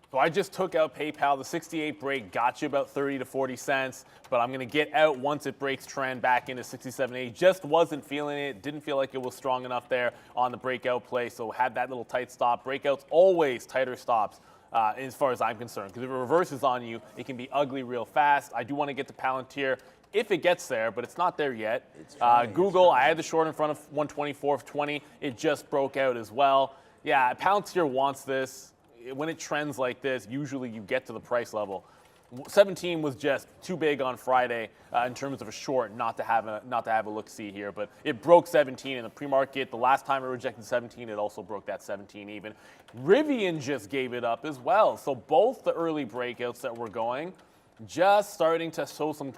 So I just took out PayPal. The 68 break got you about 30 to 40 cents, but I'm going to get out once it breaks trend back into 67.80. Just wasn't feeling it. Didn't feel like it was strong enough there on the breakout play, so had that little tight stop. Breakouts, always tighter stops. As far as I'm concerned, because if it reverses on you, it can be ugly real fast. I do want to get to Palantir if it gets there, but it's not there yet. Google, I had the short in front of 124.20. It just broke out as well. Yeah, Palantir wants this. When it trends like this, usually you get to the price level. 17 was just too big on Friday in terms of a short, not to have a look-see here. But it broke 17 in the pre-market. The last time it rejected 17, it also broke that 17 even. Rivian just gave it up as well. So both the early breakouts that were going, just starting to show some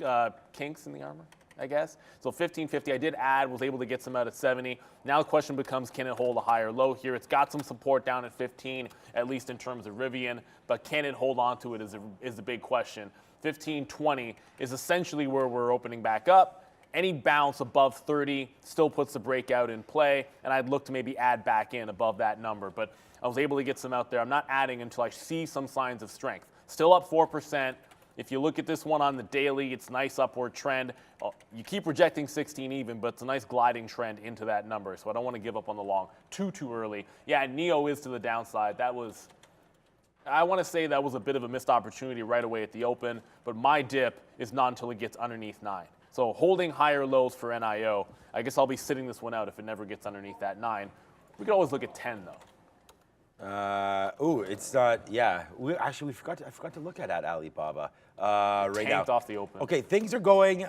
kinks in the armor, I guess. So 15.50, I did add, was able to get some out at 70. Now the question becomes, can it hold a higher low here? It's got some support down at 15, at least in terms of Rivian, but can it hold on to it is the big question. 15.20 is essentially where we're opening back up. Any bounce above 30 still puts the breakout in play, and I'd look to maybe add back in above that number. But I was able to get some out there. I'm not adding until I see some signs of strength. Still up 4%. If you look at this one on the daily, it's nice upward trend. You keep rejecting 16 even, but it's a nice gliding trend into that number. So I don't want to give up on the long too early. Yeah, NEO is to the downside. I want to say that was a bit of a missed opportunity right away at the open, but my dip is not until it gets underneath 9. So holding higher lows for NIO. I guess I'll be sitting this one out if it never gets underneath that 9. We could always look at 10 though. It's not. Yeah, I forgot to look at Alibaba right now. Tanked off the open. Okay, things are going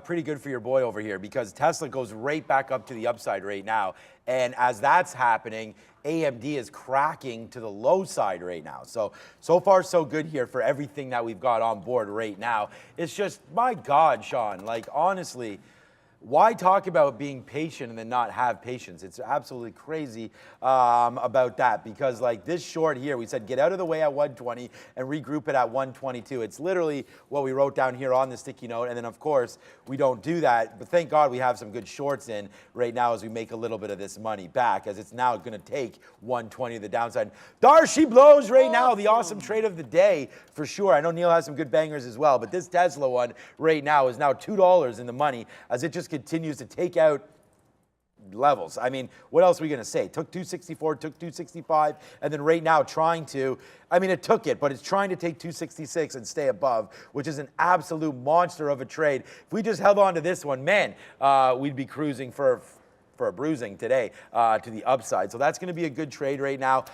pretty good for your boy over here because Tesla goes right back up to the upside right now, and as that's happening, AMD is cracking to the low side right now. So far so good here for everything that we've got on board right now. It's just, my God, Sean, like honestly. Why talk about being patient and then not have patience? It's absolutely crazy about that because like this short here, we said get out of the way at 120 and regroup it at 122. It's literally what we wrote down here on the sticky note. And then of course, we don't do that. But thank God we have some good shorts in right now as we make a little bit of this money back as it's now going to take 120 to the downside. Darcy blows right now, the awesome trade of the day for sure. I know Neil has some good bangers as well, but this Tesla one right now is now $2 in the money as it just continues to take out levels. I mean, what else are we going to say? Took 264, took 265, and then right now trying to, I mean, it took it, but it's trying to take 266 and stay above, which is an absolute monster of a trade. If we just held on to this one, man, we'd be cruising for a bruising today to the upside. So that's going to be a good trade right now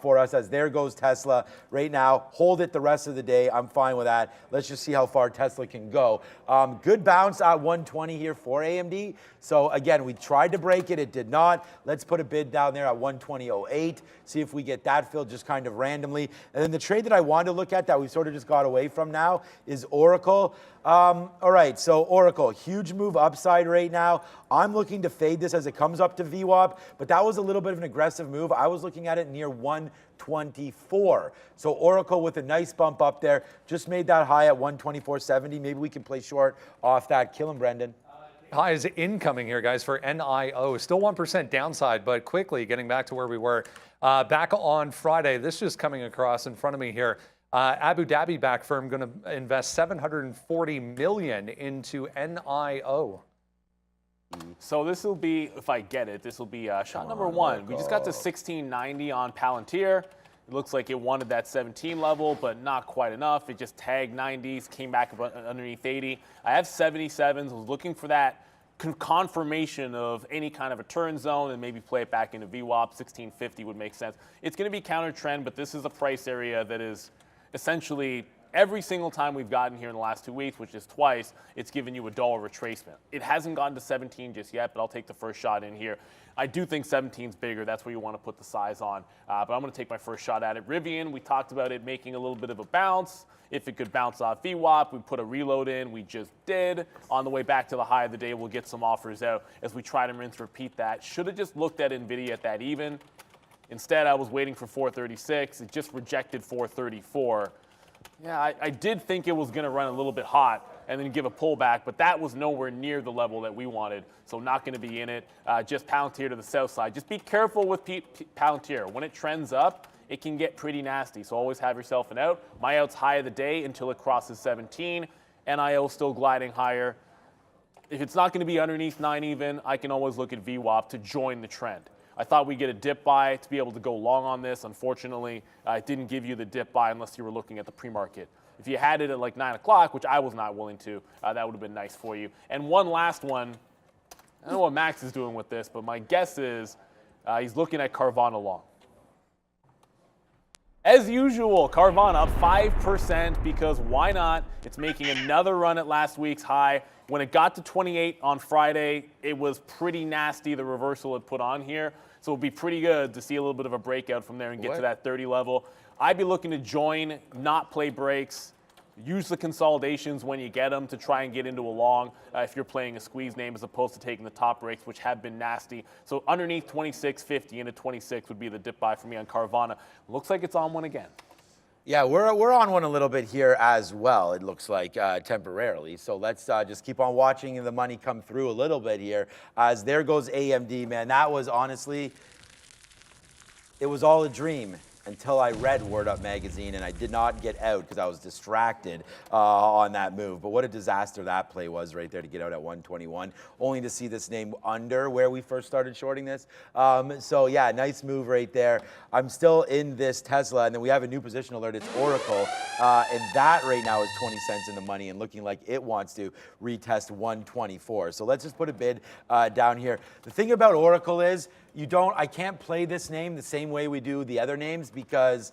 for us, as there goes Tesla right now. Hold it the rest of the day. I'm fine with that. Let's just see how far Tesla can go. Good bounce at 120 here for AMD. So again, we tried to break it. It did not. Let's put a bid down there at 120.08. See if we get that filled just kind of randomly. And then the trade that I wanted to look at that we sort of just got away from now is Oracle. All right, so Oracle, huge move upside right now. I'm looking to fade this as it comes up to VWAP, but that was a little bit of an aggressive move. I was looking at it near 124. So Oracle with a nice bump up there, just made that high at 124.70. Maybe we can play short off that. Kill him, Brendan. High is incoming here, guys, for NIO. Still 1% downside, but quickly getting back to where we were back on Friday. This just coming across in front of me here. Abu Dhabi backed firm going to invest $740 million into NIO. So this will be, if I get it, this will be shot number one. We just got to 1690 on Palantir. It looks like it wanted that 17 level, but not quite enough. It just tagged 90s, came back underneath 80. I have 77s. I was looking for that confirmation of any kind of a turn zone and maybe play it back into VWAP. 1650 would make sense. It's going to be counter trend, but this is a price area that is essentially every single time we've gotten here in the last 2 weeks, which is twice, it's given you $1 retracement. It hasn't gotten to 17 just yet, but I'll take the first shot in here. I do think 17 is bigger. That's where you want to put the size on. But I'm going to take my first shot at it. Rivian, we talked about it making a little bit of a bounce. If it could bounce off VWAP, we put a reload in. We just did. On the way back to the high of the day, we'll get some offers out as we try to rinse, repeat that. Should have just looked at NVIDIA at that even. Instead, I was waiting for 436. It just rejected 434. Yeah, I did think it was going to run a little bit hot and then give a pullback, but that was nowhere near the level that we wanted, so not going to be in it. Just Palantir to the south side. Just be careful with Palantir. When it trends up, it can get pretty nasty, so always have yourself an out. My out's high of the day until it crosses 17. NIO still gliding higher. If it's not going to be underneath 9 even, I can always look at VWAP to join the trend. I thought we'd get a dip buy to be able to go long on this. Unfortunately, it didn't give you the dip buy unless you were looking at the pre-market. If you had it at like 9 o'clock, which I was not willing to, that would have been nice for you. And one last one. I don't know what Max is doing with this, but my guess is he's looking at Carvana long. As usual, Carvana up 5% because why not? It's making another run at last week's high. When it got to 28 on Friday, it was pretty nasty, the reversal it put on here. So it would be pretty good to see a little bit of a breakout from there and get to that 30 level. I'd be looking to join, not play breaks. Use the consolidations when you get them to try and get into a long if you're playing a squeeze name as opposed to taking the top breaks, which have been nasty. So underneath 26.50 into 26 would be the dip buy for me on Carvana. Looks like it's on one again. Yeah, we're on one a little bit here as well, it looks like, temporarily. So let's just keep on watching the money come through a little bit here. As there goes AMD, man. That was honestly, it was all a dream until I read Word Up magazine, and I did not get out because I was distracted on that move. But what a disaster that play was right there to get out at 121, only to see this name under where we first started shorting this. So yeah, nice move right there. I'm still in this Tesla, and then we have a new position alert. It's Oracle, and that right now is 20 cents in the money and looking like it wants to retest 124. So let's just put a bid down here. The thing about Oracle is, I can't play this name the same way we do the other names because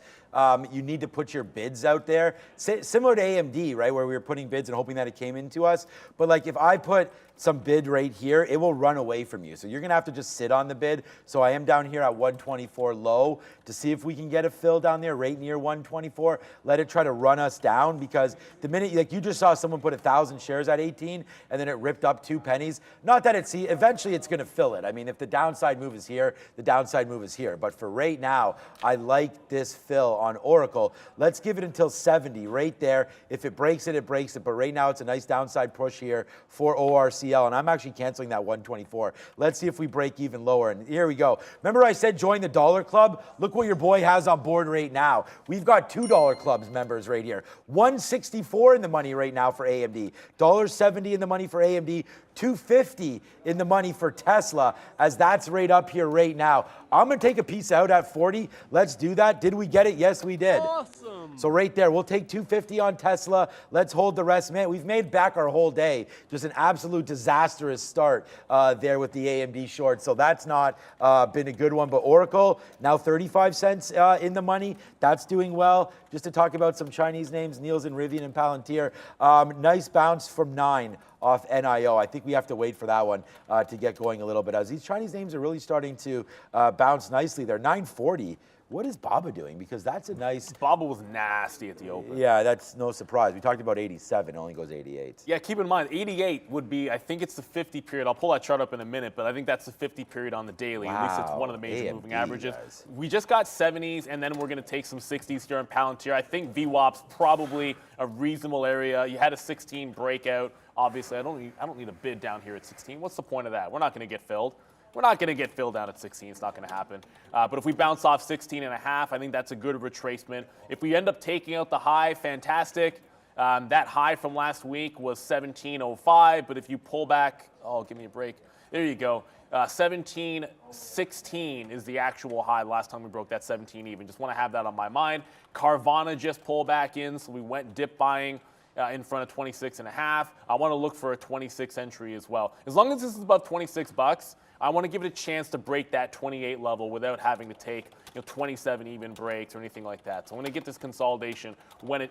you need to put your bids out there. Similar to AMD, right, where we were putting bids and hoping that it came into us. But like if I put some bid right here, it will run away from you. So you're going to have to just sit on the bid. So I am down here at 124 low to see if we can get a fill down there right near 124. Let it try to run us down because the minute, like you just saw someone put 1,000 shares at 18 and then it ripped up 2 pennies. Not that eventually it's going to fill it. I mean, if the downside move is here, the downside move is here. But for right now, I like this fill on Oracle. Let's give it until 70 right there. If it breaks it, it breaks it. But right now, it's a nice downside push here for ORCL. And I'm actually canceling that 124. Let's see if we break even lower. And here we go. Remember I said join the dollar club? Look what your boy has on board right now. We've got $2 clubs members right here. 164 in the money right now for AMD. $1.70 in the money for AMD. $2.50 in the money for Tesla, as that's right up here right now. I'm going to take a piece out at 40. Let's do that. Did we get it? Yes, we did. Awesome. So right there, we'll take 250 on Tesla. Let's hold the rest. Man, we've made back our whole day. Just an absolute disastrous start there with the AMD short. So that's not been a good one. But Oracle, now 35 cents in the money. That's doing well. Just to talk about some Chinese names, Nielsen, Rivian, and Palantir. Nice bounce from 9 off NIO. I think we have to wait for that one to get going a little bit, as these Chinese names are really starting to bounce nicely. They're 940. What is Baba doing? Because that's a nice... Baba was nasty at the open. Yeah, that's no surprise. We talked about 87. It only goes 88. Yeah, keep in mind, 88 would be, I think it's the 50 period. I'll pull that chart up in a minute, but I think that's the 50 period on the daily. Wow. At least it's one of the major AMD, moving averages. guys. We just got 70s, and then we're going to take some 60s here in Palantir. I think VWAP's probably a reasonable area. You had a 16 breakout. Obviously, I don't need a bid down here at 16. What's the point of that? We're not going to get filled. We're not going to get filled down at 16. It's not going to happen. But if we bounce off 16.5, I think that's a good retracement. If we end up taking out the high, fantastic. That high from last week was 17.05. But if you pull back, oh, give me a break. There you go. 17.16 is the actual high. Last time we broke that 17 even. Just want to have that on my mind. Carvana just pulled back in, so we went dip buying in front of 26.5. I want to look for a 26 entry as well. As long as this is above 26 bucks, I want to give it a chance to break that 28 level without having to take 27 even breaks or anything like that. So I'm going to get this consolidation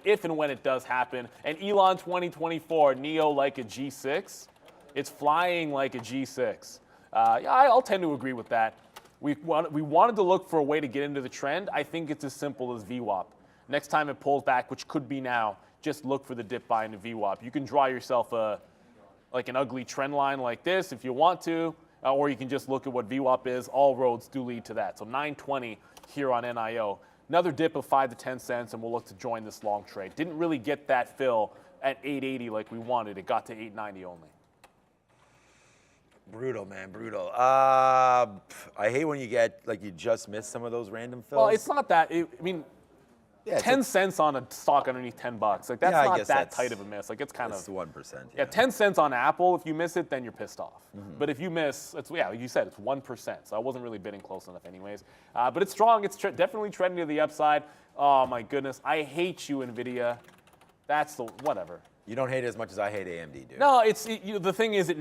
if and when it does happen. And Elon 2024, Neo like a G6. It's flying like a G6. Yeah, I'll tend to agree with that. We wanted to look for a way to get into the trend. I think it's as simple as VWAP. Next time it pulls back, which could be now, just look for the dip buy into VWAP. You can draw yourself like an ugly trend line like this if you want to, or you can just look at what VWAP is. All roads do lead to that. So 920 here on NIO. Another dip of 5 to 10 cents, and we'll look to join this long trade. Didn't really get that fill at 880 like we wanted. It got to 890 only. Brutal, man, brutal. I hate when you get, like, you just miss some of those random fills. Well, it's not that. I mean, yeah, 10 cents on a stock underneath 10 bucks. Like, that's not that tight of a miss. Like, it's kind of... It's 1%. Yeah, 10 cents on Apple. If you miss it, then you're pissed off. But if you miss, like you said, it's 1%. So I wasn't really bidding close enough anyways. But it's strong. It's definitely trending to the upside. Oh, my goodness. I hate you, NVIDIA. That's the... whatever. You don't hate it as much as I hate AMD, dude. No, the thing is,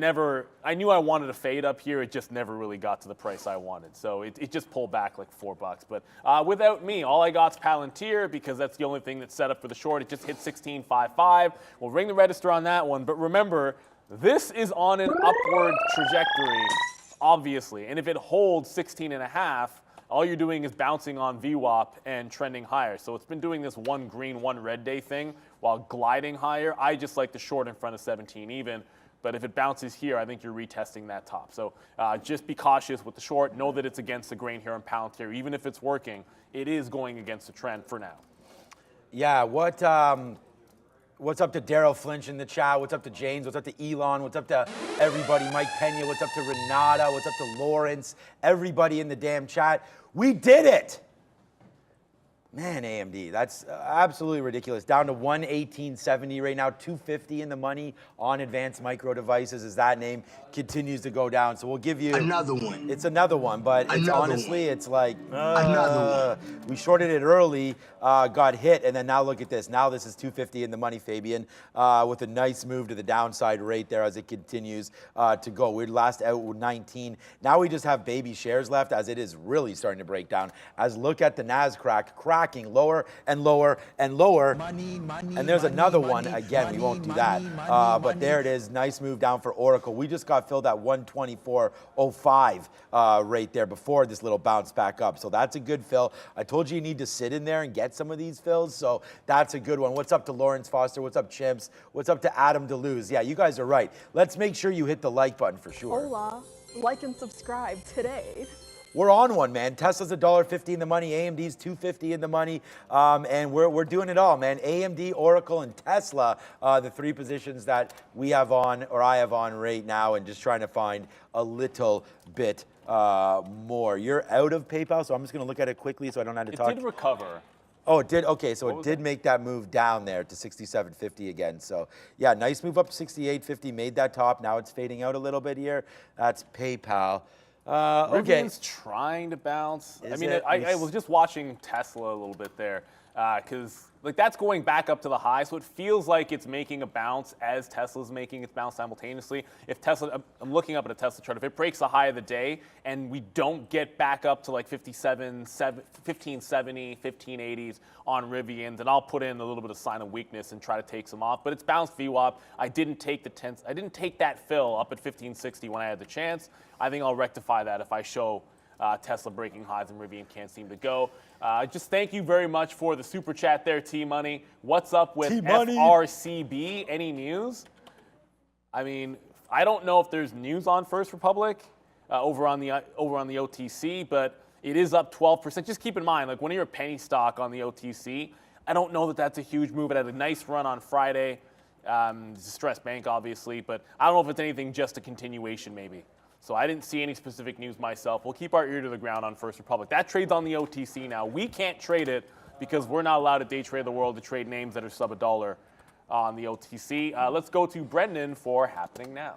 I knew I wanted to fade up here. It just never really got to the price I wanted. So it just pulled back like $4. But without me, all I got's Palantir, because that's the only thing that's set up for the short. It just hit 16.55. We'll ring the register on that one. But remember, this is on an upward trajectory, obviously. And if it holds 16.5, all you're doing is bouncing on VWAP and trending higher. So it's been doing this one green, one red day thing while gliding higher. I just like the short in front of 17 even. But if it bounces here, I think you're retesting that top. So just be cautious with the short. Know that it's against the grain here in Palantir. Even if it's working, it is going against the trend for now. Yeah, what's up to Daryl Flinch in the chat? What's up to James? What's up to Elon? What's up to everybody? Mike Pena? What's up to Renata? What's up to Lawrence? Everybody in the damn chat. We did it! Man, AMD, that's absolutely ridiculous. Down to 118.70 right now, 250 in the money on Advanced Micro Devices as that name continues to go down. So we'll give you another one. It's another one, but it's honestly, it's like another one. We shorted it early, got hit, and then now look at this. Now this is 250 in the money, Fabian, with a nice move to the downside right there as it continues to go. We're last out with 19. Now we just have baby shares left as it is really starting to break down. As look at the NASDAQ cracking lower and lower and lower. And there's another one. Again, we won't do that. But there it is. Nice move down for Oracle. We just got filled at 124.05 right there before this little bounce back up. So that's a good fill. I told you need to sit in there and get some of these fills. So that's a good one. What's up to Lawrence Foster? What's up, Chimps? What's up to Adam DeLuz? Yeah, you guys are right. Let's make sure you hit the like button for sure. Hola. Like and subscribe today. we're on one, man. Tesla's $1.50 in the money, AMD's $2.50 in the money, and we're doing it all, man. AMD, Oracle, and Tesla, the three positions that we have on, or I have on right now, and just trying to find a little bit more. You're out of PayPal, so I'm just going to look at it quickly so I don't have to talk. It did recover. Oh, it did? Okay, so it did make that move down there to 67.50 again. So, yeah, nice move up to 68.50, made that top. Now it's fading out a little bit here. That's PayPal. Okay. Rivian's trying to bounce. Is I mean, it? I was just watching Tesla a little bit there because like that's going back up to the high, so it feels like it's making a bounce as Tesla's making its bounce simultaneously. If Tesla, I'm looking up at a Tesla chart, if it breaks the high of the day and we don't get back up to like 1570, 1580s on Rivian, then I'll put in a little bit of sign of weakness and try to take some off. But it's bounced VWAP. I didn't take that fill up at 1560 when I had the chance. I think I'll rectify that if I show Tesla breaking highs and Rivian can't seem to go. Just thank you very much for the super chat there, T-Money. What's up with T-Money. FRCB? Any news? I mean, I don't know if there's news on First Republic over on the OTC, but it is up 12%. Just keep in mind, like when you're a penny stock on the OTC, I don't know that that's a huge move. It had a nice run on Friday. Distressed bank, obviously, but I don't know if it's anything just a continuation, maybe. So I didn't see any specific news myself. We'll keep our ear to the ground on First Republic. That trades on the OTC now. We can't trade it because we're not allowed to day trade the world to trade names that are sub $1 on the OTC. Let's go to Brendan for Happening Now.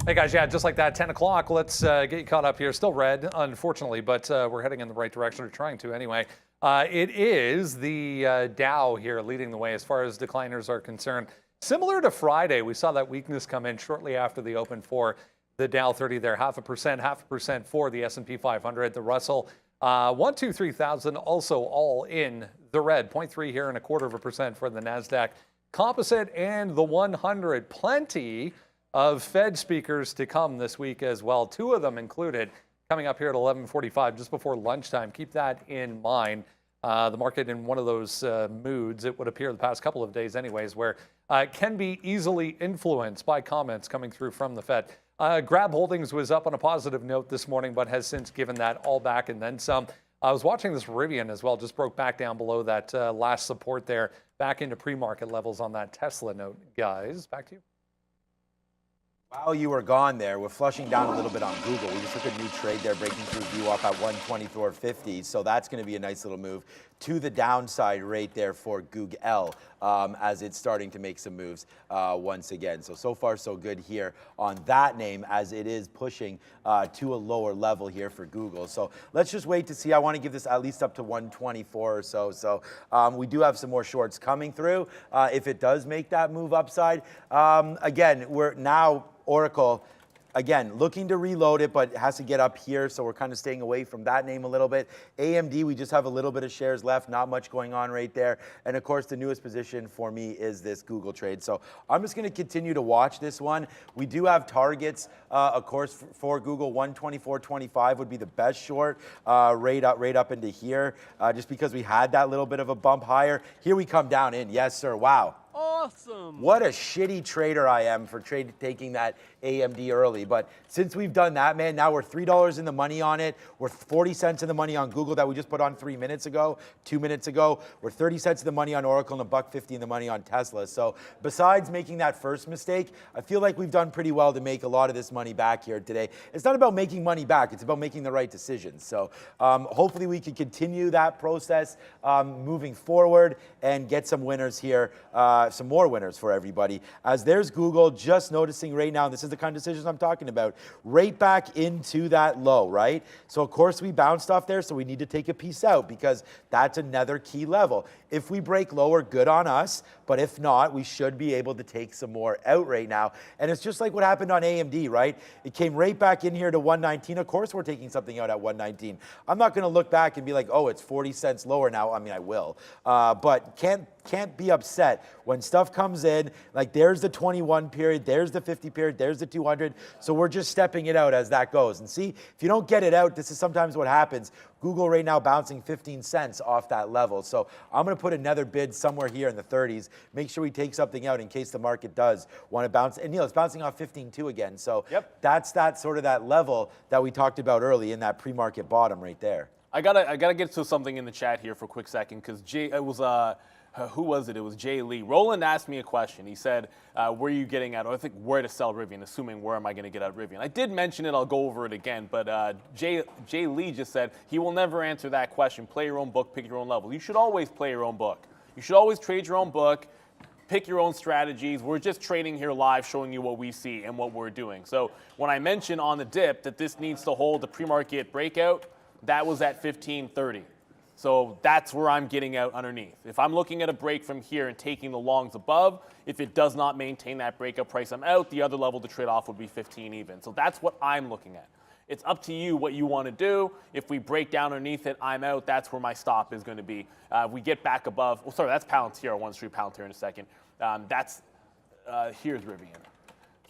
Hey guys, yeah, just like that, 10 o'clock. Let's get you caught up here. Still red, unfortunately, but we're heading in the right direction, or trying to anyway. It is the Dow here leading the way as far as decliners are concerned. Similar to Friday, we saw that weakness come in shortly after the open for the Dow 30 there, 0.5% for the S&P 500. The Russell 123,000 also all in the red, 0.3 here and 0.25% for the NASDAQ Composite and the 100. Plenty of Fed speakers to come this week as well. Two of them included coming up here at 11:45, just before lunchtime. Keep that in mind. The market in one of those moods, it would appear the past couple of days anyways, where it can be easily influenced by comments coming through from the Fed. Grab Holdings was up on a positive note this morning, but has since given that all back and then some. I was watching this Rivian as well, just broke back down below that last support there, back into pre-market levels on that Tesla note. Guys, back to you. While you were gone there, we're flushing down a little bit on Google. We just took a new trade there, breaking through VWAP at 124.50. So that's going to be a nice little move to the downside right there for Google as it's starting to make some moves once again. So far so good here on that name as it is pushing to a lower level here for Google. So let's just wait to see. I want to give this at least up to 124 or so. So we do have some more shorts coming through if it does make that move upside. Again, we're now Oracle, again, looking to reload it, but it has to get up here, so we're kind of staying away from that name a little bit. AMD, we just have a little bit of shares left, not much going on right there. And of course, the newest position for me is this Google trade. So I'm just going to continue to watch this one. We do have targets, of course, for Google. 124.25 would be the best short, right up into here, just because we had that little bit of a bump higher. Here we come down in. Yes, sir. Wow. Awesome. What a shitty trader I am for taking that AMD early. But since we've done that, man, now we're $3 in the money on it. We're 40 cents in the money on Google that we just put on 2 minutes ago. We're 30 cents in the money on Oracle and $1.50 in the money on Tesla. So besides making that first mistake, I feel like we've done pretty well to make a lot of this money back here today. It's not about making money back. It's about making the right decisions. So hopefully we can continue that process moving forward and get some winners here, some more winners for everybody. As there's Google, just noticing right now, and this is the kind of decisions I'm talking about, right back into that low, right? So of course we bounced off there, so we need to take a piece out because that's another key level. If we break lower, good on us, but if not, we should be able to take some more out right now. And it's just like what happened on AMD, right? It came right back in here to 119. Of course we're taking something out at 119. I'm not going to look back and be like, oh, it's 40 cents lower now. I mean, I will, but can't be upset when stuff stuff comes in, like there's the 21 period, there's the 50 period, there's the 200. So we're just stepping it out as that goes. And see, if you don't get it out, this is sometimes what happens. Google right now bouncing 15 cents off that level. So I'm going to put another bid somewhere here in the 30s. Make sure we take something out in case the market does want to bounce. And Neil, it's bouncing off 15.2 again. So that's that sort of that level that we talked about early in that pre-market bottom right there. I gotta get to something in the chat here for a quick second because who was it? It was Jay Lee. Roland asked me a question. He said, where are you getting at? Or I think where to sell Rivian, assuming where am I going to get out Rivian? I did mention it. I'll go over it again. But Jay Lee just said he will never answer that question. Play your own book, pick your own level. You should always play your own book. You should always trade your own book, pick your own strategies. We're just trading here live, showing you what we see and what we're doing. So when I mentioned on the dip that this needs to hold the pre-market breakout, that was at 15.30. So that's where I'm getting out underneath. If I'm looking at a break from here and taking the longs above, if it does not maintain that breakout price, I'm out. The other level to trade off would be 15 even. So that's what I'm looking at. It's up to you what you want to do. If we break down underneath it, I'm out. That's where my stop is going to be. If we get back above, oh, sorry, that's Palantir. I want to show you Palantir in a second. Here's Rivian.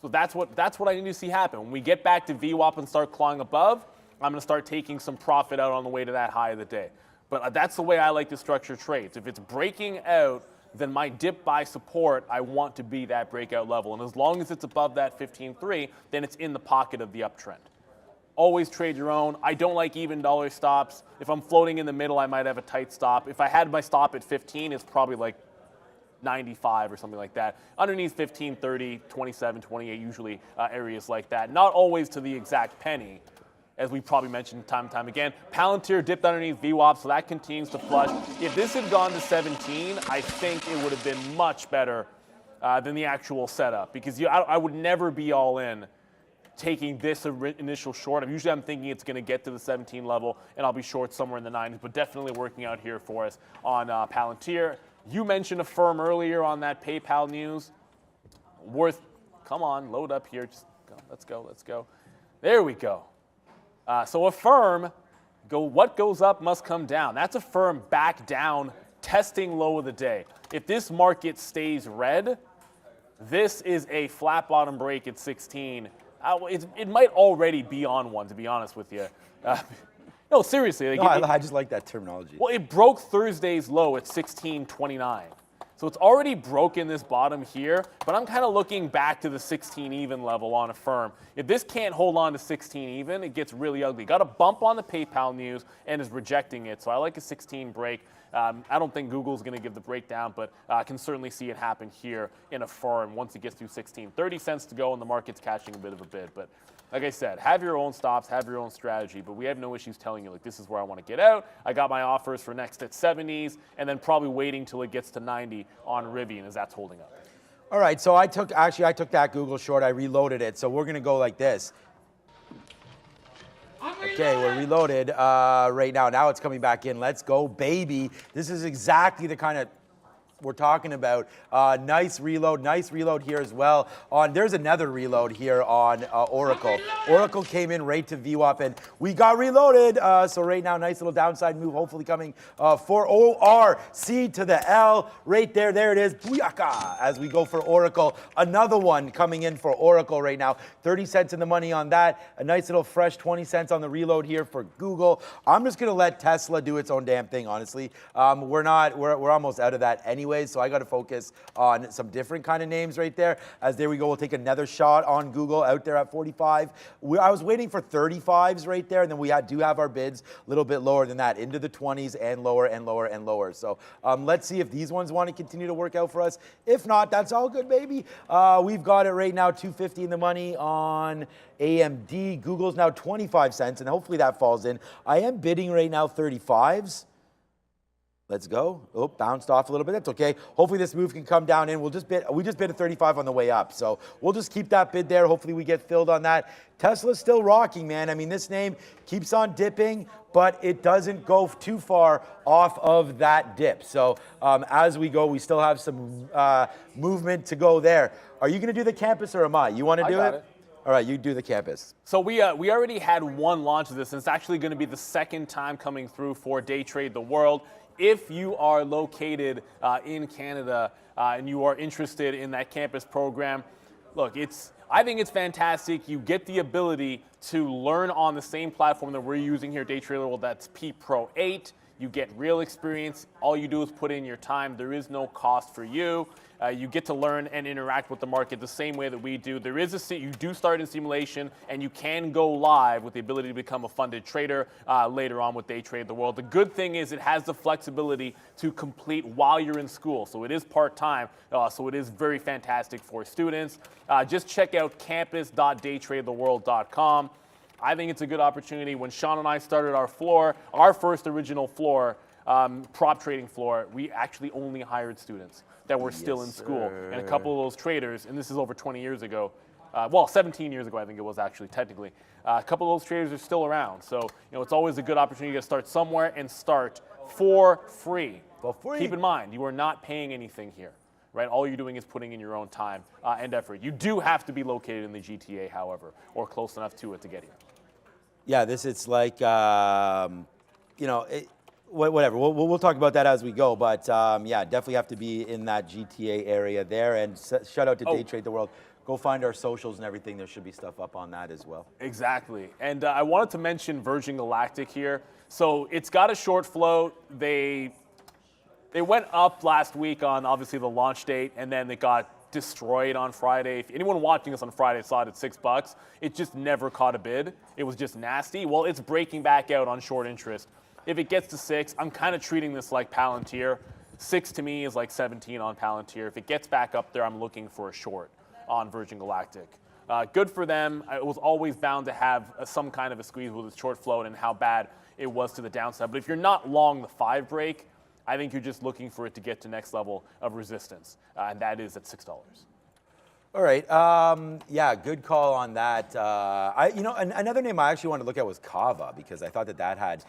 So that's what I need to see happen. When we get back to VWAP and start clawing above, I'm going to start taking some profit out on the way to that high of the day. But that's the way I like to structure trades. If it's breaking out, then my dip buy support, I want to be that breakout level. And as long as it's above that 15.3, then it's in the pocket of the uptrend. Always trade your own. I don't like even dollar stops. If I'm floating in the middle, I might have a tight stop. If I had my stop at 15, it's probably like 95 or something like that. Underneath 15, 30, 27, 28, usually areas like that. Not always to the exact penny, as we probably mentioned time and time again. Palantir dipped underneath VWAP, so that continues to flush. If this had gone to 17, I think it would have been much better than the actual setup, because I would never be all in taking this initial short. Usually I'm thinking it's going to get to the 17 level, and I'll be short somewhere in the 90s, but definitely working out here for us on Palantir. You mentioned a firm earlier on that PayPal news. Come on, load up here. Just go. Let's go. There we go. So a firm, what goes up must come down. That's a firm back down, testing low of the day. If this market stays red, this is a flat bottom break at 16. It might already be on one, to be honest with you. No, seriously. I just like that terminology. Well, it broke Thursday's low at 16.29. So it's already broken this bottom here, but I'm kind of looking back to the 16 even level on a firm. If this can't hold on to 16 even, it gets really ugly. Got a bump on the PayPal news and is rejecting it, so I like a 16 break. I don't think Google's going to give the breakdown, but I can certainly see it happen here in a firm once it gets to 16. 30 cents to go and the market's catching a bit of a bid. But like I said, have your own stops, have your own strategy, but we have no issues telling you, like, this is where I want to get out. I got my offers for next at 70s, and then probably waiting till it gets to 90 on Rivian as that's holding up. All right, so I took that Google short, I reloaded it, so we're going to go like this. Okay, we're reloaded right now. Now it's coming back in. Let's go, baby. This is exactly the kind of we're talking about. Nice reload here as well. There's another reload here on Oracle. Oracle came in right to VWAP and we got reloaded. So right now, nice little downside move, hopefully coming for OR, C to the L, right there. There it is, booyaka, as we go for Oracle. Another one coming in for Oracle right now. 30 cents in the money on that. A nice little fresh 20 cents on the reload here for Google. I'm just gonna let Tesla do its own damn thing, honestly. We're almost out of that anyway. So I got to focus on some different kind of names right there. As there we go, we'll take another shot on Google out there at 45. I was waiting for 35s right there, and then we do have our bids a little bit lower than that, into the 20s and lower and lower and lower. So let's see if these ones want to continue to work out for us. If not, that's all good, baby. We've got it right now, 250 in the money on AMD. Google's now 25 cents, and hopefully that falls in. I am bidding right now 35s. Let's go. Oh, bounced off a little bit. That's okay. Hopefully this move can come down in. We just bid a 35 on the way up. So we'll just keep that bid there. Hopefully we get filled on that. Tesla's still rocking, man. I mean, this name keeps on dipping, but it doesn't go too far off of that dip. So as we go, we still have some movement to go there. Are you going to do the campus or am I? You want to do it? All right, you do the campus. So we already had one launch of this, and it's actually going to be the second time coming through for Day Trade the World. if you are located in Canada and you are interested in that campus program, look, I think it's fantastic. You get the ability to learn on the same platform that we're using here at Day Trader World. That's P Pro 8. You get real experience. All you do is put in your time. There is no cost for you. You get to learn and interact with the market the same way that we do. You do start in simulation, and you can go live with the ability to become a funded trader later on with Day Trade the World. The good thing is it has the flexibility to complete while you're in school. So it is part-time, so it is very fantastic for students. Just check out campus.daytradetheworld.com. I think it's a good opportunity. When Sean and I started our first original floor, prop trading floor, we actually only hired students that were still in school. And a couple of those traders, and this is over 20 years ago, 17 years ago I think it was actually technically, a couple of those traders are still around. So it's always a good opportunity to start somewhere and start for free. For free. Keep in mind, you are not paying anything here. Right? All you're doing is putting in your own time and effort. You do have to be located in the GTA, however, or close enough to it to get here. Yeah, it's like, whatever. We'll talk about that as we go. But yeah, definitely have to be in that GTA area there. And shout out to Day Trade the World. Go find our socials and everything. There should be stuff up on that as well. Exactly. And I wanted to mention Virgin Galactic here. So it's got a short float. They went up last week on obviously the launch date, and then they got destroyed on Friday. If anyone watching us on Friday saw it at $6, it just never caught a bid. It was just nasty. Well, it's breaking back out on short interest. If it gets to 6, I'm kind of treating this like Palantir. 6 to me is like 17 on Palantir. If it gets back up there, I'm looking for a short on Virgin Galactic. Good for them. It was always bound to have some kind of a squeeze with its short float and how bad it was to the downside. But if you're not long the 5 break, I think you're just looking for it to get to next level of resistance, and that is at $6. All right. Yeah, good call on that. Another name I actually wanted to look at was Kava because I thought that had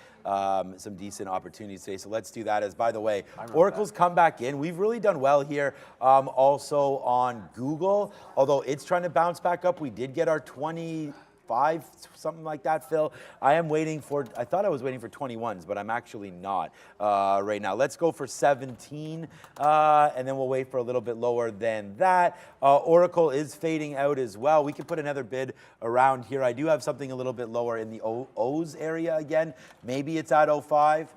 some decent opportunities today. So let's do that. As by the way, Oracle's come back in. We've really done well here. Also on Google, although it's trying to bounce back up. We did get our 25, something like that, Phil. I thought I was waiting for 21s, but I'm actually not right now. Let's go for 17, and then we'll wait for a little bit lower than that. Oracle is fading out as well. We can put another bid around here. I do have something a little bit lower in the O's area again. Maybe it's at 05.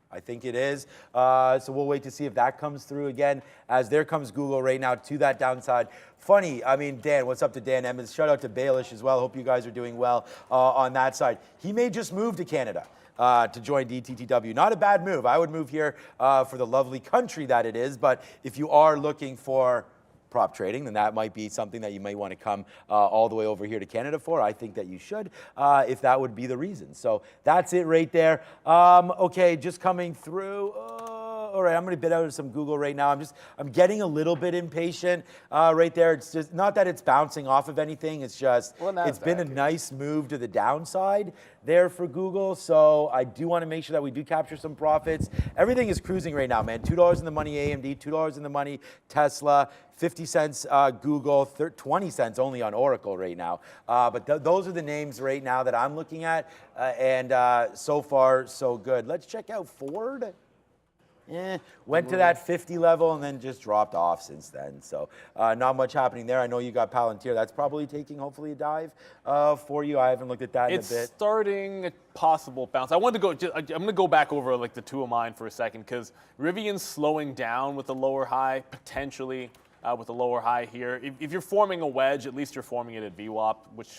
I think it is. So we'll wait to see if that comes through again, as there comes Google right now to that downside. Funny, Dan, what's up to Dan Emmons? Shout out to Baelish as well. Hope you guys are doing well on that side. He may just move to Canada to join DTTW. Not a bad move. I would move here for the lovely country that it is, but if you are looking for prop trading, then that might be something that you may want to come all the way over here to Canada for. I think that you should, if that would be the reason. So that's it right there. Okay, just coming through. All right, I'm going to bid out of some Google right now. I'm getting a little bit impatient right there. It's just not that it's bouncing off of anything. It's just it's been a nice move to the downside there for Google. So I do want to make sure that we do capture some profits. Everything is cruising right now, man. $2 in the money AMD, $2 in the money Tesla, 50 cents Google, 20 cents only on Oracle right now. But those are the names right now that I'm looking at, and so far so good. Let's check out Ford. Went to that 50 level and then just dropped off since then. So not much happening there. I know you got Palantir. That's probably taking hopefully a dive for you. I haven't looked at that in a bit. It's starting a possible bounce. I'm going to go back over like the two of mine for a second because Rivian's slowing down with a lower high, potentially with a lower high here. If you're forming a wedge, at least you're forming it at VWAP, which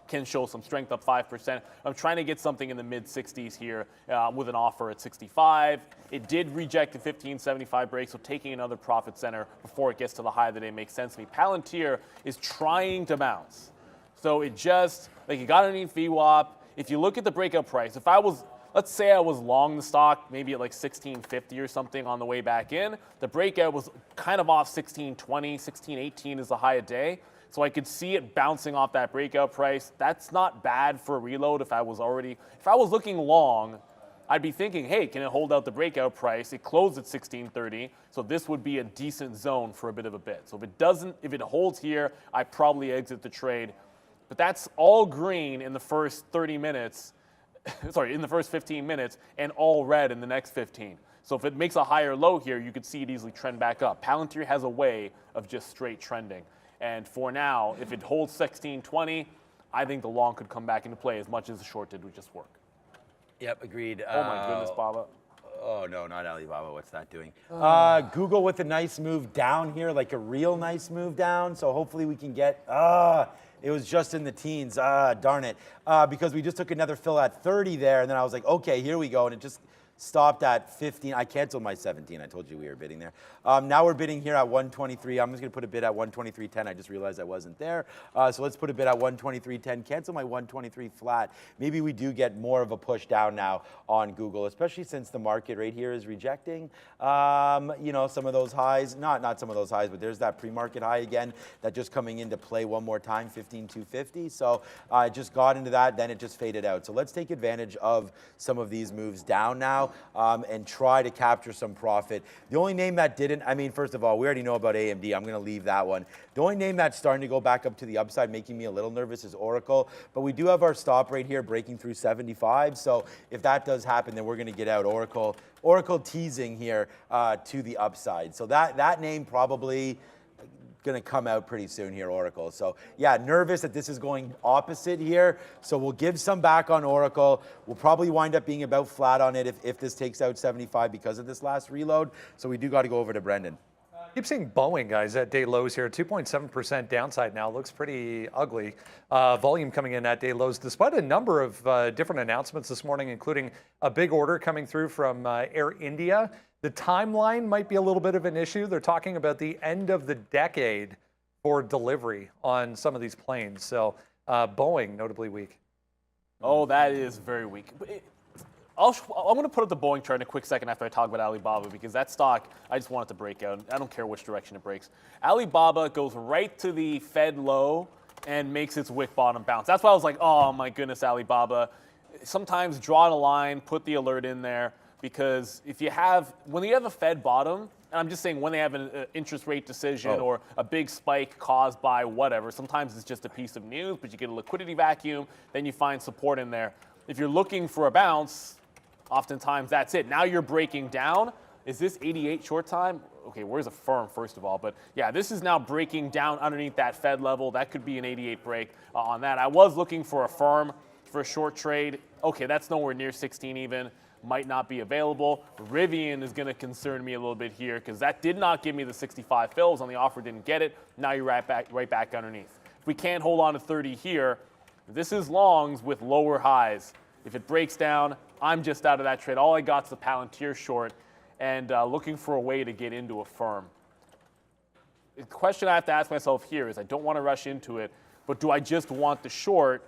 can show some strength up 5%. I'm trying to get something in the mid-60s here with an offer at 65. It did reject the 1575 break, so taking another profit center before it gets to the high of the day makes sense to me. Palantir is trying to bounce. So it just, like, you got underneath VWAP. If you look at the breakout price, let's say I was long the stock, maybe at like 1650 or something on the way back in, the breakout was kind of off 1620, 1618 is the high of day. So I could see it bouncing off that breakout price. That's not bad for a reload if I was looking long, I'd be thinking, hey, can it hold out the breakout price? It closed at 1630, so this would be a decent zone for a bit of a bit. So if it holds here, I probably exit the trade. But that's all green in the first 30 minutes, in the first 15 minutes, and all red in the next 15. So if it makes a higher low here, you could see it easily trend back up. Palantir has a way of just straight trending. And for now, if it holds 1620, I think the long could come back into play as much as the short did with just work. Yep, agreed. Oh my goodness, Baba. Oh no, not Alibaba. What's that doing? Google with a nice move down here, like a real nice move down. So hopefully we can get. It was just in the teens. Darn it. Because we just took another fill at 30 there, and then I was like, okay, here we go, and it just stopped at 15. I canceled my 17. I told you we were bidding there. Now we're bidding here at 123. I'm just going to put a bid at 123.10. I just realized I wasn't there. So let's put a bid at 123.10. Cancel my 123 flat. Maybe we do get more of a push down now on Google, especially since the market right here is rejecting, you know, some of those highs. Not some of those highs, but there's that pre-market high again that just coming into play one more time, 15,250. So I just got into that, then it just faded out. So let's take advantage of some of these moves down now. And try to capture some profit. The only name that didn't, I mean, first of all, we already know about AMD. I'm going to leave that one. The only name that's starting to go back up to the upside, making me a little nervous, is Oracle. But we do have our stop right here breaking through 75. So if that does happen, then we're going to get out Oracle teasing here to the upside. So that name probably going to come out pretty soon here, Oracle. So yeah, nervous that this is going opposite here. So we'll give some back on Oracle. We'll probably wind up being about flat on it if this takes out 75 because of this last reload. So we do got to go over to Brendan. Keep seeing Boeing, guys, at day lows here. 2.7% downside now. Looks pretty ugly. Volume coming in at day lows, despite a number of different announcements this morning, including a big order coming through from Air India. The timeline might be a little bit of an issue. They're talking about the end of the decade for delivery on some of these planes. So Boeing, notably weak. Oh, that is very weak. I'm going to put up the Boeing chart in a quick second after I talk about Alibaba, because that stock, I just want it to break out. I don't care which direction it breaks. Alibaba goes right to the Fed low and makes its wick bottom bounce. That's why I was like, oh my goodness, Alibaba. Sometimes draw a line, put the alert in there, because when you have a Fed bottom, and I'm just saying when they have an interest rate decision or a big spike caused by whatever, sometimes it's just a piece of news, but you get a liquidity vacuum, then you find support in there. If you're looking for a bounce, oftentimes that's it. Now you're breaking down. Is this 88 short time? Okay, where's a firm, first of all? But yeah, this is now breaking down underneath that Fed level. That could be an 88 break on that. I was looking for a firm for a short trade. Okay, that's nowhere near 16 even. Might not be available. Rivian is going to concern me a little bit here, because that did not give me the 65 fills on the offer, didn't get it. Now you're right back underneath. If we can't hold on to 30 here, this is longs with lower highs. If it breaks down, I'm just out of that trade. All I got is the Palantir short, and looking for a way to get into a firm. The question I have to ask myself here is, I don't want to rush into it, but do I just want the short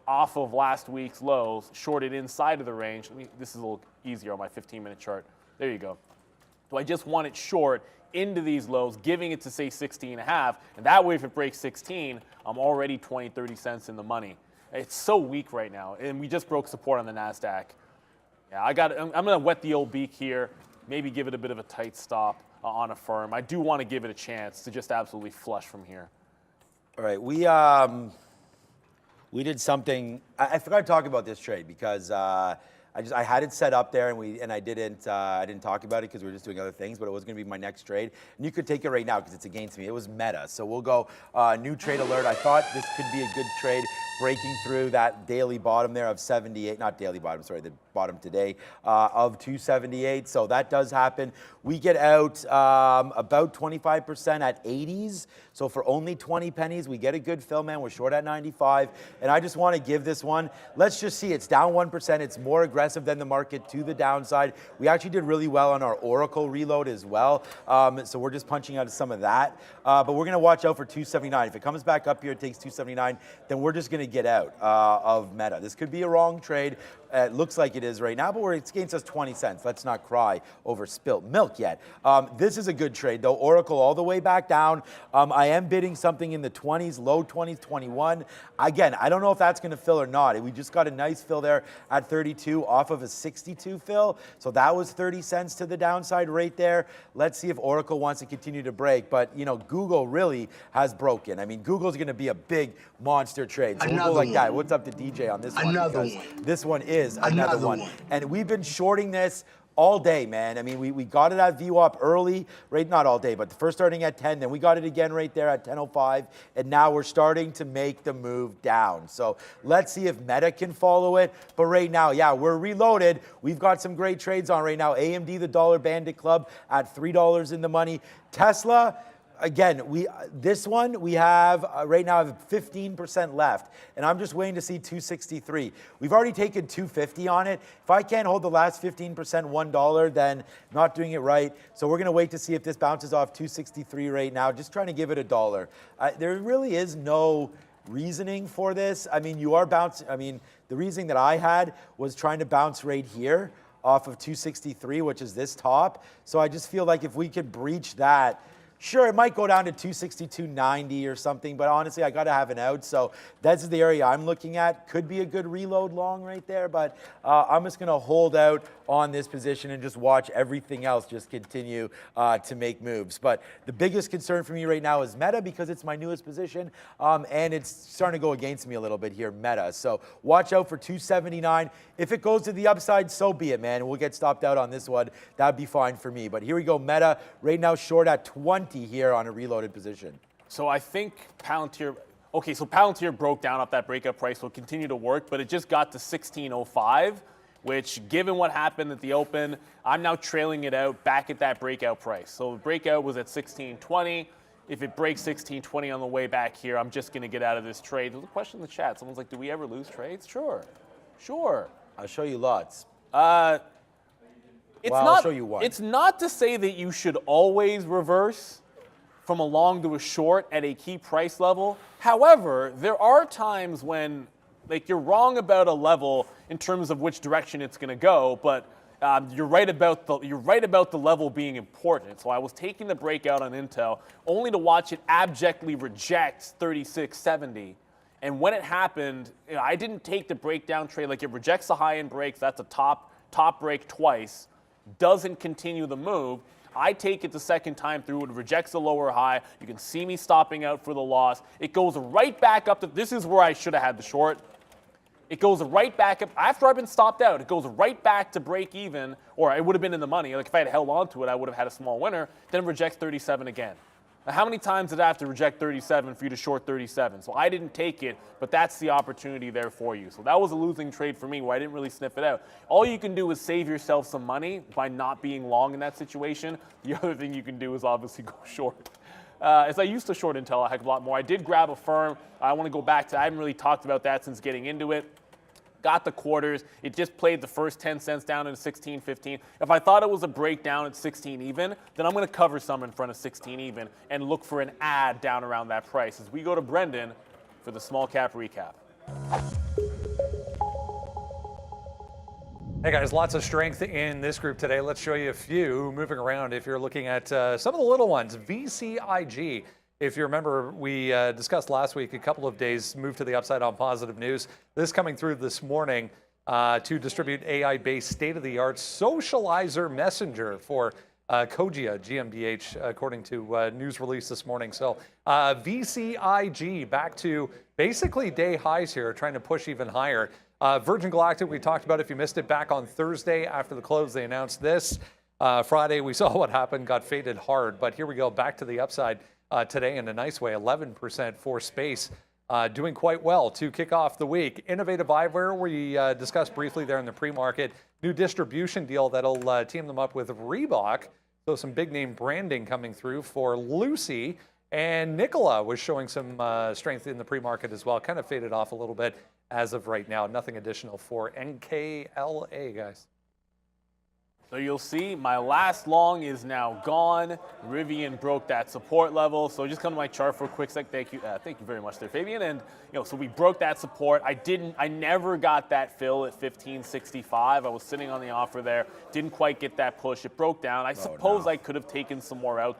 off of last week's lows, shorted inside of the range? This is a little easier on my 15-minute chart. There you go. Do I just want it short into these lows, giving it to, say, 16.5, and that way if it breaks 16, I'm already 20, 30 cents in the money. It's so weak right now, and we just broke support on the NASDAQ. Yeah, I'm going to wet the old beak here, maybe give it a bit of a tight stop on a firm. I do want to give it a chance to just absolutely flush from here. All right, we did something. I forgot to talk about this trade because I had it set up there, and I didn't talk about it because we were just doing other things, but it was going to be my next trade. And you could take it right now because it's against me. It was Meta. So we'll go new trade alert. I thought this could be a good trade, breaking through that daily bottom there of 78, not daily bottom, sorry, the bottom today of 278. So that does happen. We get out about 25% at 80s. So for only 20 pennies, we get a good fill, man. We're short at 95. And I just want to give this one. Let's just see. It's down 1%. It's more aggressive than the market to the downside. We actually did really well on our Oracle reload as well. So we're just punching out some of that. But we're going to watch out for 279. If it comes back up here, it takes 279, then we're just going to get out of Meta. This could be a wrong trade. It looks like it is right now, but it's against us 20 cents. Let's not cry over spilt milk yet. This is a good trade, though. Oracle all the way back down. I am bidding something in the 20s, low 20s, 21. Again, I don't know if that's going to fill or not. We just got a nice fill there at 32 off of a 62 fill. So that was 30 cents to the downside right there. Let's see if Oracle wants to continue to break. But, you know, Google really has broken. I mean, Google's going to be a big monster trade. So we'll go like that. What's up to DJ on this one? Because this one is another one. And we've been shorting this all day, man. I mean, we got it at VWAP early, right? Not all day, but the first starting at 10, then we got it again right there at 10:05, and now we're starting to make the move down. So let's see if Meta can follow it. But right now, yeah, we're reloaded. We've got some great trades on right now. AMD, the Dollar Bandit Club at $3 in the money. Tesla, again, this one we have right now have 15% left, and I'm just waiting to see 263. We've already taken 250 on it. If I can't hold the last 15% $1, then I'm not doing it right. So we're gonna wait to see if this bounces off 263 right now. Just trying to give it $1. There really is no reasoning for this. I mean, you are bouncing. I mean, the reasoning that I had was trying to bounce right here off of 263, which is this top. So I just feel like if we could breach that, sure, it might go down to 262.90 or something, but honestly, I got to have an out. So that's the area I'm looking at. Could be a good reload long right there, but I'm just going to hold out on this position and just watch everything else just continue to make moves. But the biggest concern for me right now is Meta, because it's my newest position, and it's starting to go against me a little bit here, Meta. So watch out for 279. If it goes to the upside, so be it, man. We'll get stopped out on this one. That'd be fine for me. But here we go, Meta right now short at 20 here on a reloaded position. So I think Palantir, okay, so Palantir broke down off that breakout price, will continue to work, but it just got to 1605, which given what happened at the open, I'm now trailing it out back at that breakout price. So the breakout was at 1620. If it breaks 1620 on the way back here, I'm just gonna get out of this trade. There's a question in the chat. Someone's like, do we ever lose trades? Sure. I'll show you lots. I'll show you one. It's not to say that you should always reverse from a long to a short at a key price level. However, there are times when you're wrong about a level in terms of which direction it's going to go, but you're right about the level being important. So I was taking the breakout on Intel only to watch it abjectly reject 3670. And when it happened, I didn't take the breakdown trade. Like, it rejects the high end breaks. That's a top break twice. Doesn't continue the move. I take it the second time through. It rejects the lower high. You can see me stopping out for the loss. It goes right back up to, this is where I should have had the short. It goes right back up. After I've been stopped out, it goes right back to break even, or it would have been in the money. Like, if I had held on to it, I would have had a small winner. Then rejects 37 again. Now, how many times did I have to reject 37 for you to short 37? So I didn't take it, but that's the opportunity there for you. So that was a losing trade for me where I didn't really sniff it out. All you can do is save yourself some money by not being long in that situation. The other thing you can do is obviously go short. As I used to short Intel a heck of a lot more. I did grab a firm. I want to go back to, I haven't really talked about that since getting into it. Got the quarters. It just played the first 10 cents down into 16.15. If I thought it was a breakdown at 16 even, then I'm going to cover some in front of 16 even and look for an add down around that price as we go to Brendan for the small cap recap. Hey guys, lots of strength in this group today. Let's show you a few moving around if you're looking at some of the little ones. VCIG. If you remember, we discussed last week a couple of days moved to the upside on positive news. This coming through this morning to distribute AI-based state-of-the-art socializer messenger for Kojia GmbH, according to news release this morning. So VCIG back to basically day highs here, trying to push even higher. Virgin Galactic, we talked about, if you missed it, back on Thursday after the close, they announced this. Friday, we saw what happened, got faded hard. But here we go, back to the upside. Today in a nice way, 11% for space, doing quite well to kick off the week. Innovative Eyewear, we discussed briefly there in the pre-market. New distribution deal that'll team them up with Reebok. So some big name branding coming through for Lucy. And Nikola was showing some strength in the pre-market as well. Kind of faded off a little bit as of right now. Nothing additional for NKLA, guys. So you'll see my last long is now gone. Rivian broke that support level. So just come to my chart for a quick sec. Thank you very much there, Fabian. And so we broke that support. I never got that fill at 1565. I was sitting on the offer there. Didn't quite get that push. It broke down. I suppose I could have taken some more out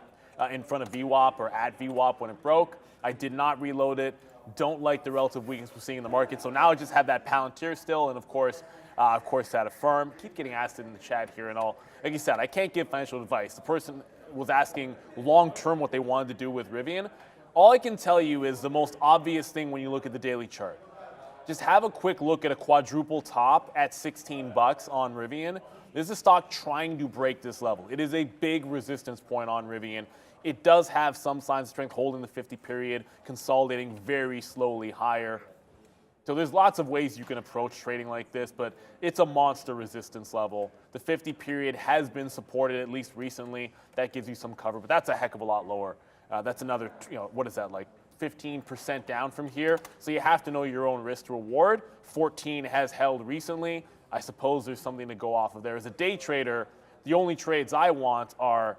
in front of VWAP or at VWAP when it broke. I did not reload it. Don't like the relative weakness we're seeing in the market. So now I just have that Palantir still, and of course that Affirm. Keep getting asked in the chat here and all. Like you said, I can't give financial advice. The person was asking long-term what they wanted to do with Rivian. All I can tell you is the most obvious thing when you look at the daily chart. just have a quick look at a quadruple top at 16 bucks on Rivian. This is a stock trying to break this level. It is a big resistance point on Rivian. It does have some signs of strength holding the 50 period, consolidating very slowly higher. So there's lots of ways you can approach trading like this, but it's a monster resistance level. The 50 period has been supported, at least recently. That gives you some cover, but that's a heck of a lot lower. That's another, what is that, like 15% down from here? So you have to know your own risk to reward. 14 has held recently. I suppose there's something to go off of there. As a day trader, the only trades I want are,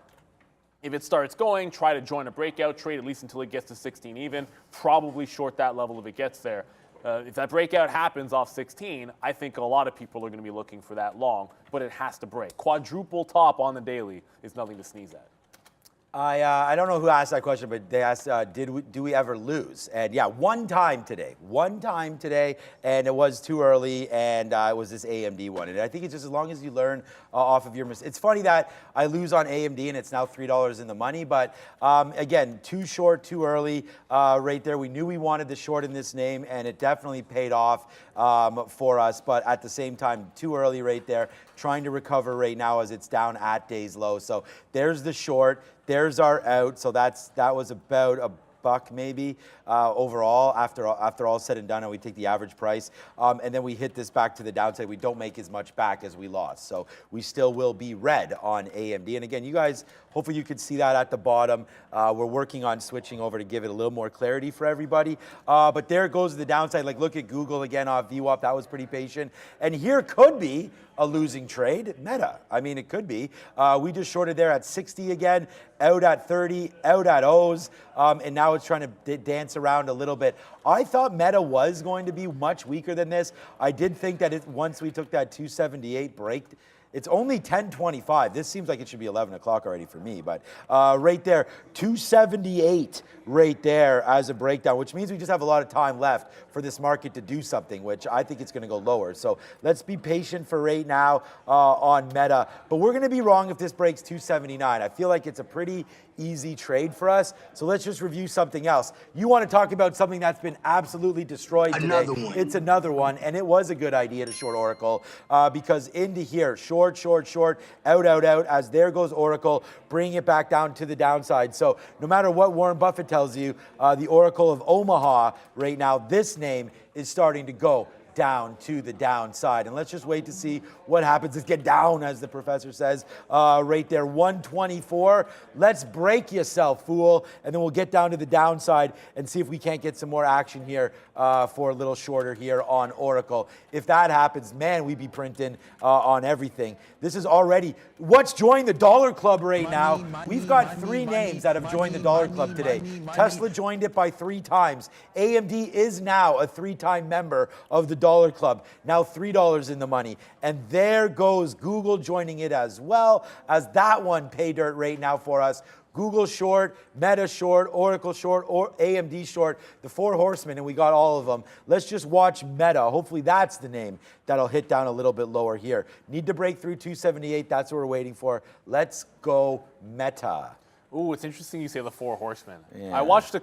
if it starts going, try to join a breakout trade, at least until it gets to 16 even. Probably short that level if it gets there. If that breakout happens off 16, I think a lot of people are going to be looking for that long, but it has to break. Quadruple top on the daily is nothing to sneeze at. I don't know who asked that question, but they asked, do we ever lose? And yeah, one time today, and it was too early, and it was this AMD one. And I think it's just as long as you learn off of your mistakes. It's funny that I lose on AMD, and it's now $3 in the money, but again, too short, too early right there. We knew we wanted the short in this name, and it definitely paid off for us, but at the same time, too early right there. Trying to recover right now as it's down at day's low. So there's the short, there's our out. So that was about a buck maybe overall after all said and done, and we take the average price, and then we hit this back to the downside. We don't make as much back as we lost, so we still will be red on AMD. And again, you guys, hopefully you could see that at the bottom. We're working on switching over to give it a little more clarity for everybody, but there goes the downside. Like, look at Google again off VWAP. That was pretty patient, and here could be a losing trade. Meta, I mean, it could be. We just shorted there at 60 again, out at 30, out at O's, and now it's trying to dance around a little bit. I thought Meta was going to be much weaker than this. I did think that once we took that 278 break, it's only 10:25. This seems like it should be 11 o'clock already for me, but right there, 278 right there as a breakdown, which means we just have a lot of time left for this market to do something, which I think it's going to go lower. So let's be patient for right now on Meta, but we're going to be wrong if this breaks 279. I feel like it's a pretty easy trade for us. So let's just review something else. You want to talk about something that's been absolutely destroyed today. Another one. It's another one, and it was a good idea to short Oracle because into here, short, out, as there goes Oracle, bringing it back down to the downside. So no matter what Warren Buffett tells you, the Oracle of Omaha right now, this name is starting to go down to the downside. And let's just wait to see what happens. Let's get down, as the professor says, right there, 124. Let's break yourself, fool. And then we'll get down to the downside and see if we can't get some more action here for a little shorter here on Oracle. If that happens, man, we'd be printing on everything. This is already, what's joined the Dollar Club right now? We've got three names that have joined the Dollar Club today. Tesla joined it by 3 times. AMD is now a 3-time member of the Dollar Club, now $3 in the money. And there goes Google joining it as well, as that one pay dirt right now for us. Google short, Meta short, Oracle short, or AMD short, the 4 horsemen, and we got all of them. Let's just watch Meta. Hopefully that's the name that'll hit down a little bit lower here. Need to break through 278. That's what we're waiting for. Let's go Meta. Ooh, it's interesting you say the 4 horsemen. Yeah. I watched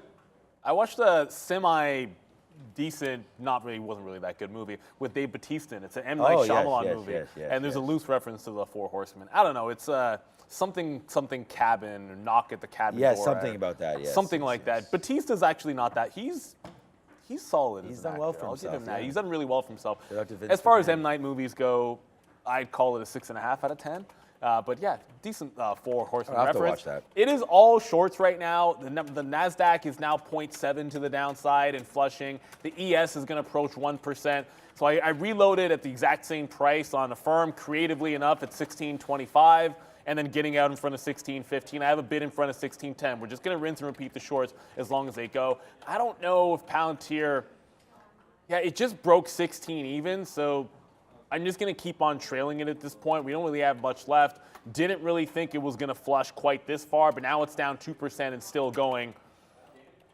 a semi-decent, wasn't really that good movie with Dave Bautista. It's an M. Night Shyamalan movie, and there's a loose reference to the 4 horsemen. I don't know. It's something cabin or knock at the cabin door. Yeah, something about that. Yes, something like that. Batista's actually not that. He's solid. He's as done an well actor. for I'll himself. give him that. Yeah. He's done really well for himself. Vince As far as McMahon. M. Night movies go, I'd call it a 6.5 out of 10. But yeah, decent 4 horsemen I'll have to reference. watch that. It is all shorts right now. The NASDAQ is now 0.7 to the downside and flushing. The ES is going to approach 1%. So I reloaded at the exact same price on Affirm, creatively enough at 16.25, and then getting out in front of 16.15. I have a bid in front of 16.10. We're just going to rinse and repeat the shorts as long as they go. I don't know if Palantir, it just broke 16 even, so I'm just going to keep on trailing it at this point. We don't really have much left. Didn't really think it was going to flush quite this far, but now it's down 2% and still going.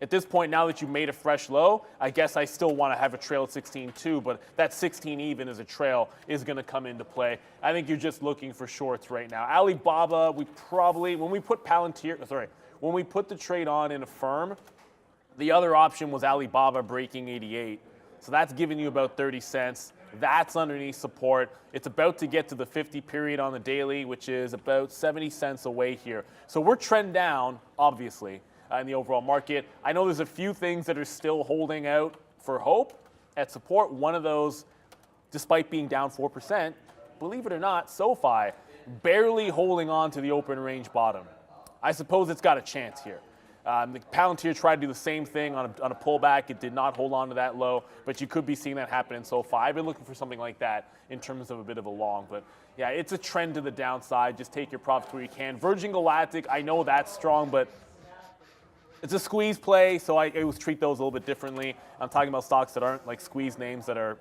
At this point, now that you've made a fresh low, I guess I still want to have a trail at 16.2, but that 16 even as a trail is going to come into play. I think you're just looking for shorts right now. Alibaba, we probably, when we put the trade on in Affirm, the other option was Alibaba breaking 88. So that's giving you about 30 cents. That's underneath support. It's about to get to the 50 period on the daily, which is about 70 cents away here. So we're trend down, obviously, in the overall market. I know there's a few things that are still holding out for hope at support. One of those, despite being down 4%, believe it or not, SoFi barely holding on to the open range bottom. I suppose it's got a chance here. The Palantir tried to do the same thing on a pullback. It did not hold on to that low, but you could be seeing that happen in SoFi. I've been looking for something like that in terms of a bit of a long, but yeah, it's a trend to the downside. Just take your profits where you can. Virgin Galactic, I know that's strong, but it's a squeeze play, so I always treat those a little bit differently. I'm talking about stocks that aren't like squeeze names that are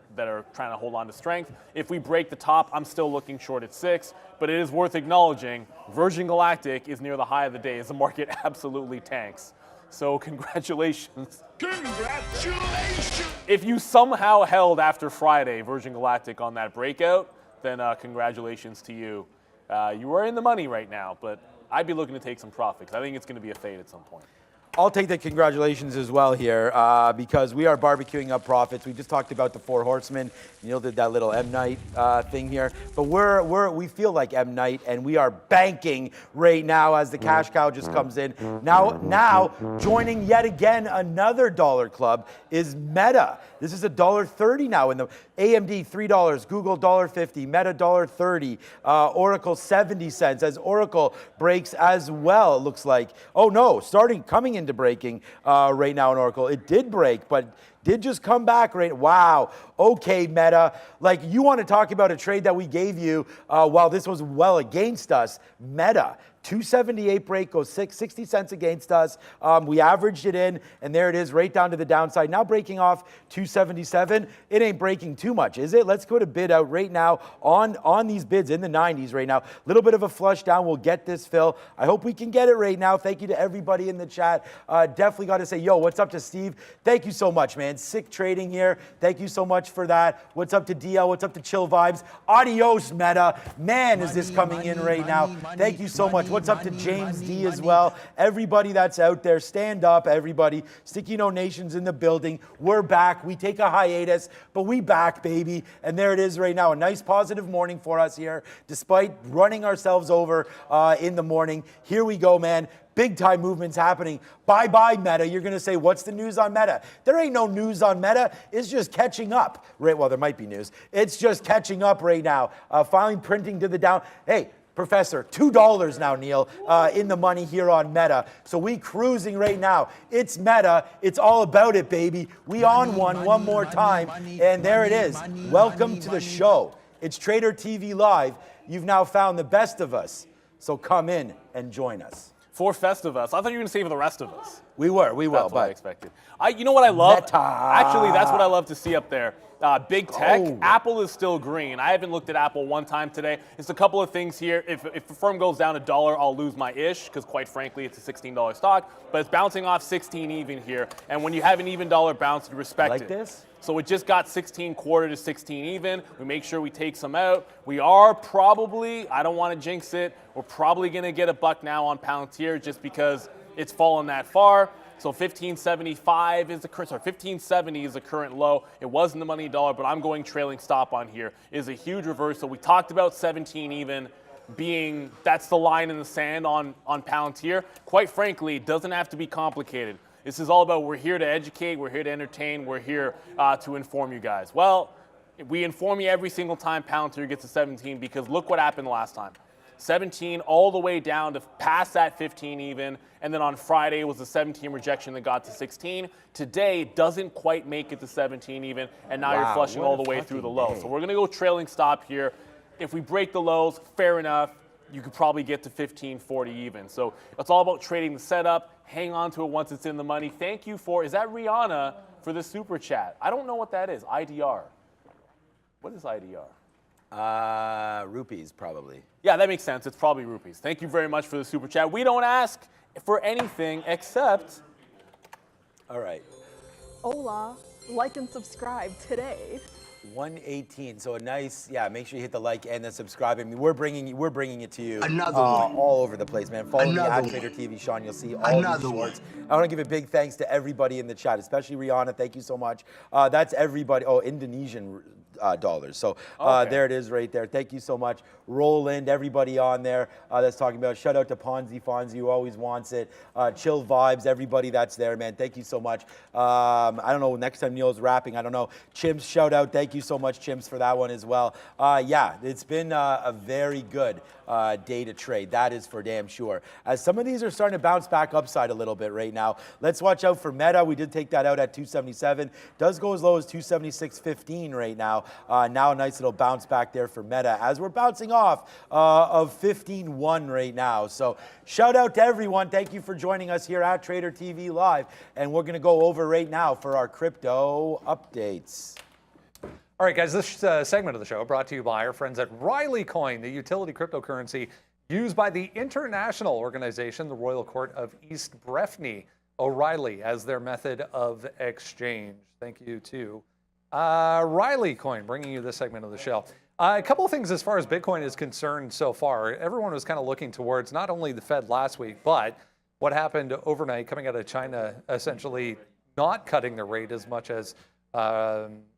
trying to hold on to strength. If we break the top, I'm still looking short at 6, but it is worth acknowledging Virgin Galactic is near the high of the day as the market absolutely tanks. So congratulations. Congratulations! If you somehow held after Friday Virgin Galactic on that breakout, then congratulations to you. You are in the money right now, but I'd be looking to take some profit because I think it's going to be a fade at some point. I'll take the congratulations as well here because we are barbecuing up profits. We just talked about the 4 horsemen. Neil did that little M. Night thing here. But we feel like M. Night, and we are banking right now as the cash cow just comes in. Now joining yet again another dollar club is Meta. This is $1.30 now in the AMD $3, Google $1.50, Meta $1.30, Oracle 70 cents as Oracle breaks as well, it looks like. Oh no, coming into breaking right now in Oracle. It did break, but did just come back right. Wow. Okay, Meta. Like, you want to talk about a trade that we gave you while this was well against us. Meta. 278 break goes 60 cents against us. We averaged it in, and there it is right down to the downside. Now breaking off 277. It ain't breaking too much, is it? Let's go to bid out right now on these bids in the 90s right now. Little bit of a flush down. We'll get this fill. I hope we can get it right now. Thank you to everybody in the chat. Definitely got to say, yo, what's up to Steve? Thank you so much, man. Sick trading here. Thank you so much for that. What's up to DL? What's up to Chill Vibes? Adios, Meta. Man, is this coming in right now. Thank you so much. What's up to James D as well? Everybody that's out there, stand up, everybody. Sticky No Nation's in the building. We're back. We take a hiatus, but we back, baby. And there it is right now. A nice positive morning for us here, despite running ourselves over in the morning. Here we go, man. Big time movements happening. Bye-bye, Meta. You're going to say, what's the news on Meta? There ain't no news on Meta. It's just catching up. Right, well, there might be news. It's just catching up right now. Finally printing to the down. Hey, Professor, $2 now, Neil, in the money here on Meta. So we cruising right now. It's Meta. It's all about it, baby. We on one more time. And there it is. Welcome to the show. It's Trader TV Live. You've now found the best of us. So come in and join us. For Festivus. I thought you were going to say for the rest of us. We will, That's what I expected. You know what I love? Meta. Actually, that's what I love to see up there. Big tech, Oh. Apple is still green. I haven't looked at Apple one time today. It's a couple of things here. If the firm goes down $1, I'll lose my ish, because quite frankly, it's a $16 stock. But it's bouncing off 16 even here. And when you have an even dollar bounce, you respect Like it. this? So it just got 16 quarter to 16 even. We make sure we take some out. We are probably, I don't want to jinx it, we're probably going to get a buck now on Palantir just because it's fallen that far. So 1575 is the current, sorry, 1570 is the current low. It was in the money dollar, but I'm going trailing stop on here. It is a huge reversal. We talked about 17 even being, that's the line in the sand on Palantir. Quite frankly, it doesn't have to be complicated. This is all about we're here to educate, we're here to entertain, we're here to inform you guys. Well, we inform you every single time Palantir gets to 17 because look what happened last time. 17 all the way down to past that 15 even, and then on Friday it was the 17 rejection that got to 16. Today it doesn't quite make it to 17 even, and now you're flushing all the way through the low. So we're going to go trailing stop here. If we break the lows, fair enough. You could probably get to 1540 even. So it's all about trading the setup. Hang on to it once it's in the money. Thank you for, is that Rihanna for the super chat? I don't know what that is. IDR. What is IDR? Rupees, probably. Yeah, that makes sense. It's probably rupees. Thank you very much for the super chat. We don't ask for anything except. All right. Hola, like and subscribe today. 118. So a nice, yeah. Make sure you hit the like and the subscribe. I mean, we're bringing it to you Another one. all over the place, man. Follow me Another at one. Trader TV, Sean. You'll see all Another these one. shorts. I want to give a big thanks to everybody in the chat, especially Rihanna. Thank you so much. That's everybody. Oh, Indonesian dollars. So Okay. there it is right there. Thank you so much. Roland, everybody on there that's talking about. Shout out to Ponzi Fonzie, who always wants it. Chill Vibes, everybody that's there, man. Thank you so much. I don't know, next time Neil's rapping, I don't know. Chimps, shout out. Thank you so much, Chimps, for that one as well. Yeah, it's been a very good day to trade. That is for damn sure. As some of these are starting to bounce back upside a little bit right now. Let's watch out for Meta. We did take that out at 277. Does go as low as 276.15 right now. Now a nice little bounce back there for Meta as we're bouncing off of 15.1 right now. So shout out to everyone. Thank you for joining us here at Trader TV Live. And we're going to go over right now for our crypto updates. All right, guys, this segment of the show brought to you by our friends at Riley Coin, the utility cryptocurrency used by the international organization, the Royal Court of East Breffni, O'Reilly, as their method of exchange. Thank you to Riley Coin, bringing you this segment of the show. A couple of things as far as Bitcoin is concerned so far. Everyone was kind of looking towards not only the Fed last week, but what happened overnight coming out of China, essentially not cutting the rate as much as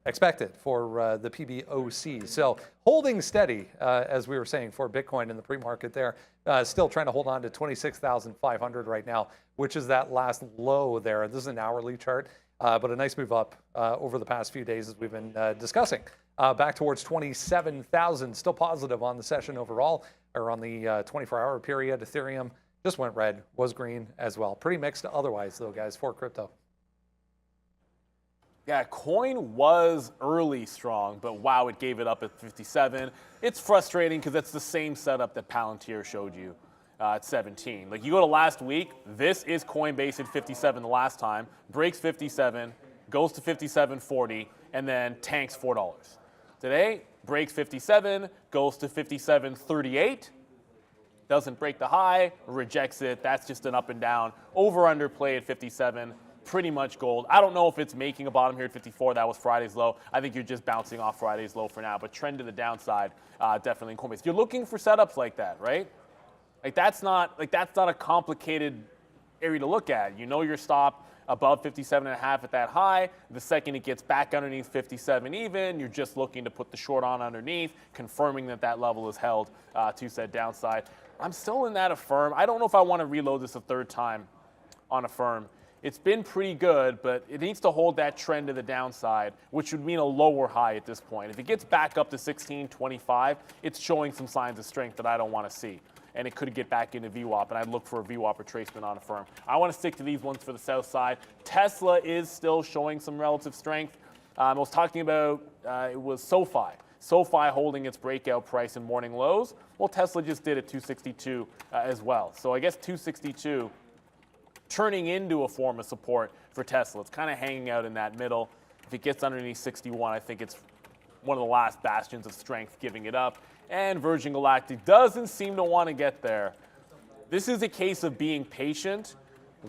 expected for the PBOC. So holding steady, as we were saying, for Bitcoin in the pre-market there. Still trying to hold on to 26,500 right now, which is that last low there. This is an hourly chart, but a nice move up over the past few days as we've been discussing. Back towards 27,000, still positive on the session overall, or on the 24-hour period. Ethereum just went red, was green as well. Pretty mixed otherwise, though, guys, for crypto. Yeah, coin was early strong, but wow, it gave it up at 57. It's frustrating because it's the same setup that Palantir showed you at 17. Like, you go to last week, this is Coinbase at 57 the last time, breaks 57, goes to 57.40, and then tanks $4. Today, breaks 57, goes to 57.38, doesn't break the high, rejects it. That's just an up and down. Over-under play at 57. Pretty much gold. I don't know if it's making a bottom here at 54. That was Friday's low. I think you're just bouncing off Friday's low for now, but trend to the downside, definitely in Coinbase. You're looking for setups like that, right? Like that's not a complicated area to look at. You know your stop above 57.5 at that high. The second it gets back underneath 57 even, you're just looking to put the short on underneath, confirming that that level is held to said downside. I'm still in that Affirm. I don't know if I want to reload this a third time on Affirm. It's been pretty good, but it needs to hold that trend to the downside, which would mean a lower high at this point. If it gets back up to 16.25, it's showing some signs of strength that I don't want to see. And it could get back into VWAP, and I'd look for a VWAP retracement on Affirm. I want to stick to these ones for the south side. Tesla is still showing some relative strength. I was talking about, it was SoFi. SoFi holding its breakout price in morning lows. Well, Tesla just did at 262 as well. So I guess 262 turning into a form of support for Tesla. It's kind of hanging out in that middle. If it gets underneath 61, I think it's one of the last bastions of strength giving it up. And Virgin Galactic doesn't seem to want to get there. This is a case of being patient,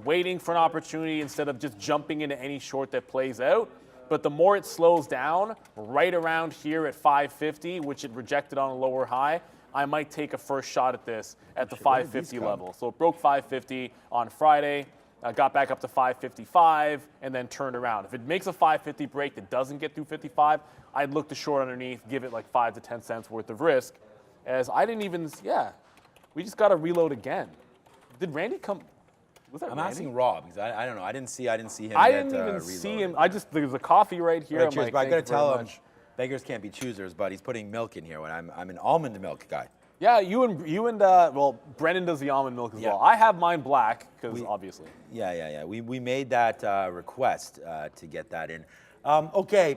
waiting for an opportunity instead of just jumping into any short that plays out. But the more it slows down, right around here at 550, which it rejected on a lower high, I might take a first shot at this at the 550 level. So it broke 550 on Friday, got back up to 555, and then turned around. If it makes a 550 break that doesn't get through 55, I'd look to short underneath, give it like 5 to 10 cents worth of risk. As I didn't even, we just got to reload again. Did Randy come? Was that I'm Randy? asking Rob because I don't know. I didn't see him. I didn't even see him. There's a coffee right here. Right, I'm cheers, like, but I thank gotta you very tell him, much. beggars can't be choosers, but he's putting milk in here when I'm an almond milk guy. Yeah, you and well, Brennan does the almond milk as well. I have mine black because obviously. Yeah. We made that request to get that in. Okay,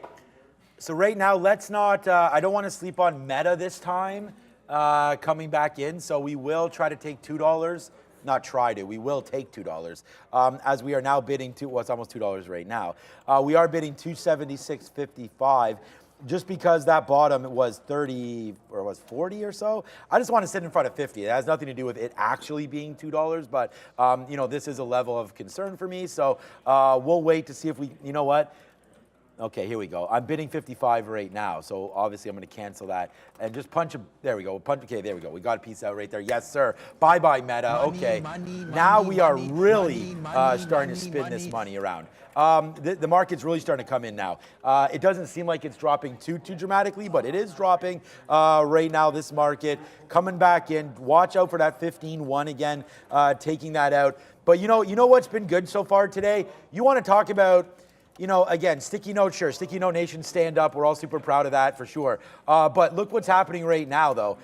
so right now let's not. I don't want to sleep on Meta this time coming back in. So we will try to take $2. Not try to. We will take $2 as we are now bidding to. Well, it's almost $2 right now. We are bidding $276.55. Just because that bottom was 30 or was 40 or so, I just want to sit in front of 50. It has nothing to do with it actually being $2, but this is a level of concern for me. So we'll wait to see if we, you know what? Okay, here we go. I'm bidding 55 right now, so obviously I'm going to cancel that and just punch a. There we go. Punch. Okay, there we go. We got a piece out right there. Yes, sir. Bye, bye, Meta. Okay. Now we are really starting to spin this money around. The market's really starting to come in now. It doesn't seem like it's dropping too dramatically, but it is dropping right now. This market coming back in. Watch out for that 15-1 again, taking that out. But you know what's been good so far today? You want to talk about. Again, sticky note, sure. Sticky note nation, stand up. We're all super proud of that for sure. But look what's happening right now, though.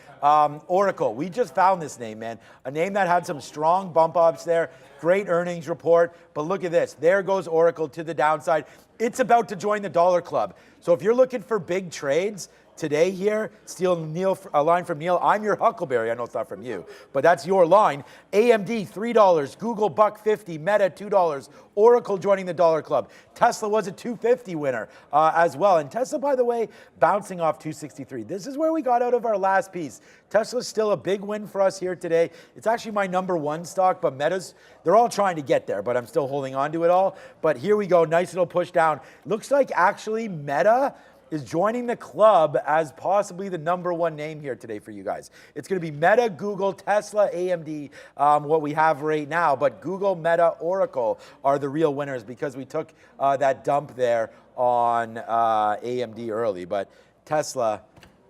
Oracle, we just found this name, man. A name that had some strong bump ups there. Great earnings report. But look at this. There goes Oracle to the downside. It's about to join the dollar club. So if you're looking for big trades, today here, steal Neil, a line from Neil. I'm your Huckleberry. I know it's not from you, but that's your line. AMD, $3. Google, $1.50. Meta, $2. Oracle joining the dollar club. Tesla was a $2.50 winner as well. And Tesla, by the way, bouncing off $2.63. This is where we got out of our last piece. Tesla's still a big win for us here today. It's actually my #1 stock, but Meta's, they're all trying to get there, but I'm still holding on to it all. But here we go. Nice little push down. Looks like actually Meta is joining the club as possibly the #1 name here today for you guys. It's going to be Meta, Google, Tesla, AMD, what we have right now. But Google, Meta, Oracle are the real winners because we took that dump there on AMD early. But Tesla,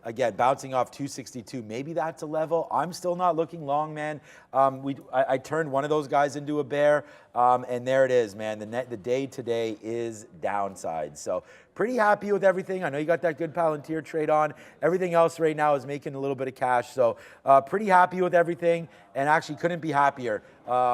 again, bouncing off 262. Maybe that's a level. I'm still not looking long, man. I turned one of those guys into a bear, and there it is, man. The day today is downside. So pretty happy with everything. I know you got that good Palantir trade on. Everything else right now is making a little bit of cash. So pretty happy with everything, and actually couldn't be happier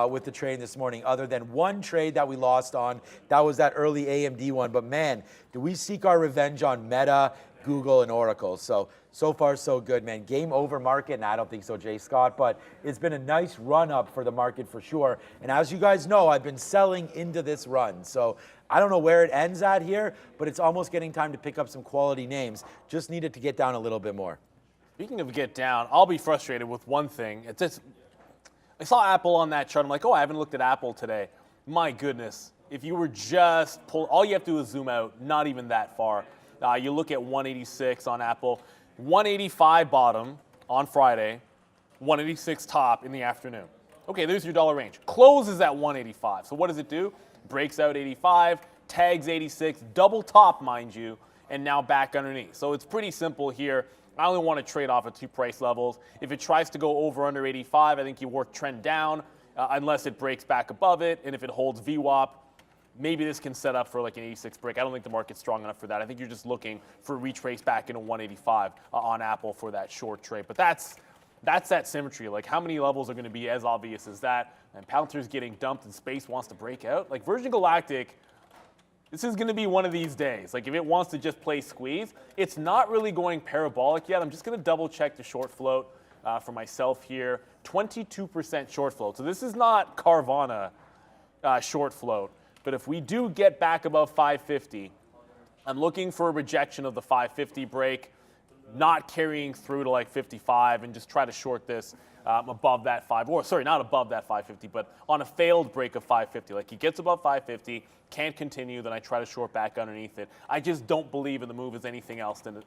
with the trade this morning other than one trade that we lost on. That was that early AMD one. But man, do we seek our revenge on Meta, Google, and Oracle. So far, so good, man. Game over market? And I don't think so, Jay Scott, but it's been a nice run up for the market for sure. And as you guys know, I've been selling into this run. So I don't know where it ends at here, but it's almost getting time to pick up some quality names. Just needed to get down a little bit more. Speaking of get down, I'll be frustrated with one thing. It's just, I saw Apple on that chart. I'm like, oh, I haven't looked at Apple today. My goodness. If you were just all you have to do is zoom out, not even that far. You look at 186 on Apple, 185 bottom on Friday, 186 top in the afternoon. Okay, there's your dollar range. Closes at 185. So what does it do? Breaks out 85, tags 86, double top, mind you, and now back underneath. So it's pretty simple here. I only want to trade off at two price levels. If it tries to go over under 85, I think you work trend down unless it breaks back above it. And if it holds VWAP, maybe this can set up for like an 86 break. I don't think the market's strong enough for that. I think you're just looking for retrace back into 185 on Apple for that short trade. But that's that symmetry. Like, how many levels are going to be as obvious as that? And Palantir's getting dumped and space wants to break out. Like, Virgin Galactic, this is going to be one of these days. Like, if it wants to just play squeeze, it's not really going parabolic yet. I'm just going to double check the short float for myself here. 22% short float. So this is not Carvana short float. But if we do get back above 550, I'm looking for a rejection of the 550 break, not carrying through to like 55, and just try to short this above that not above that 550, but on a failed break of 550. Like, he gets above 550, can't continue, then I try to short back underneath it. I just don't believe in the move as anything else than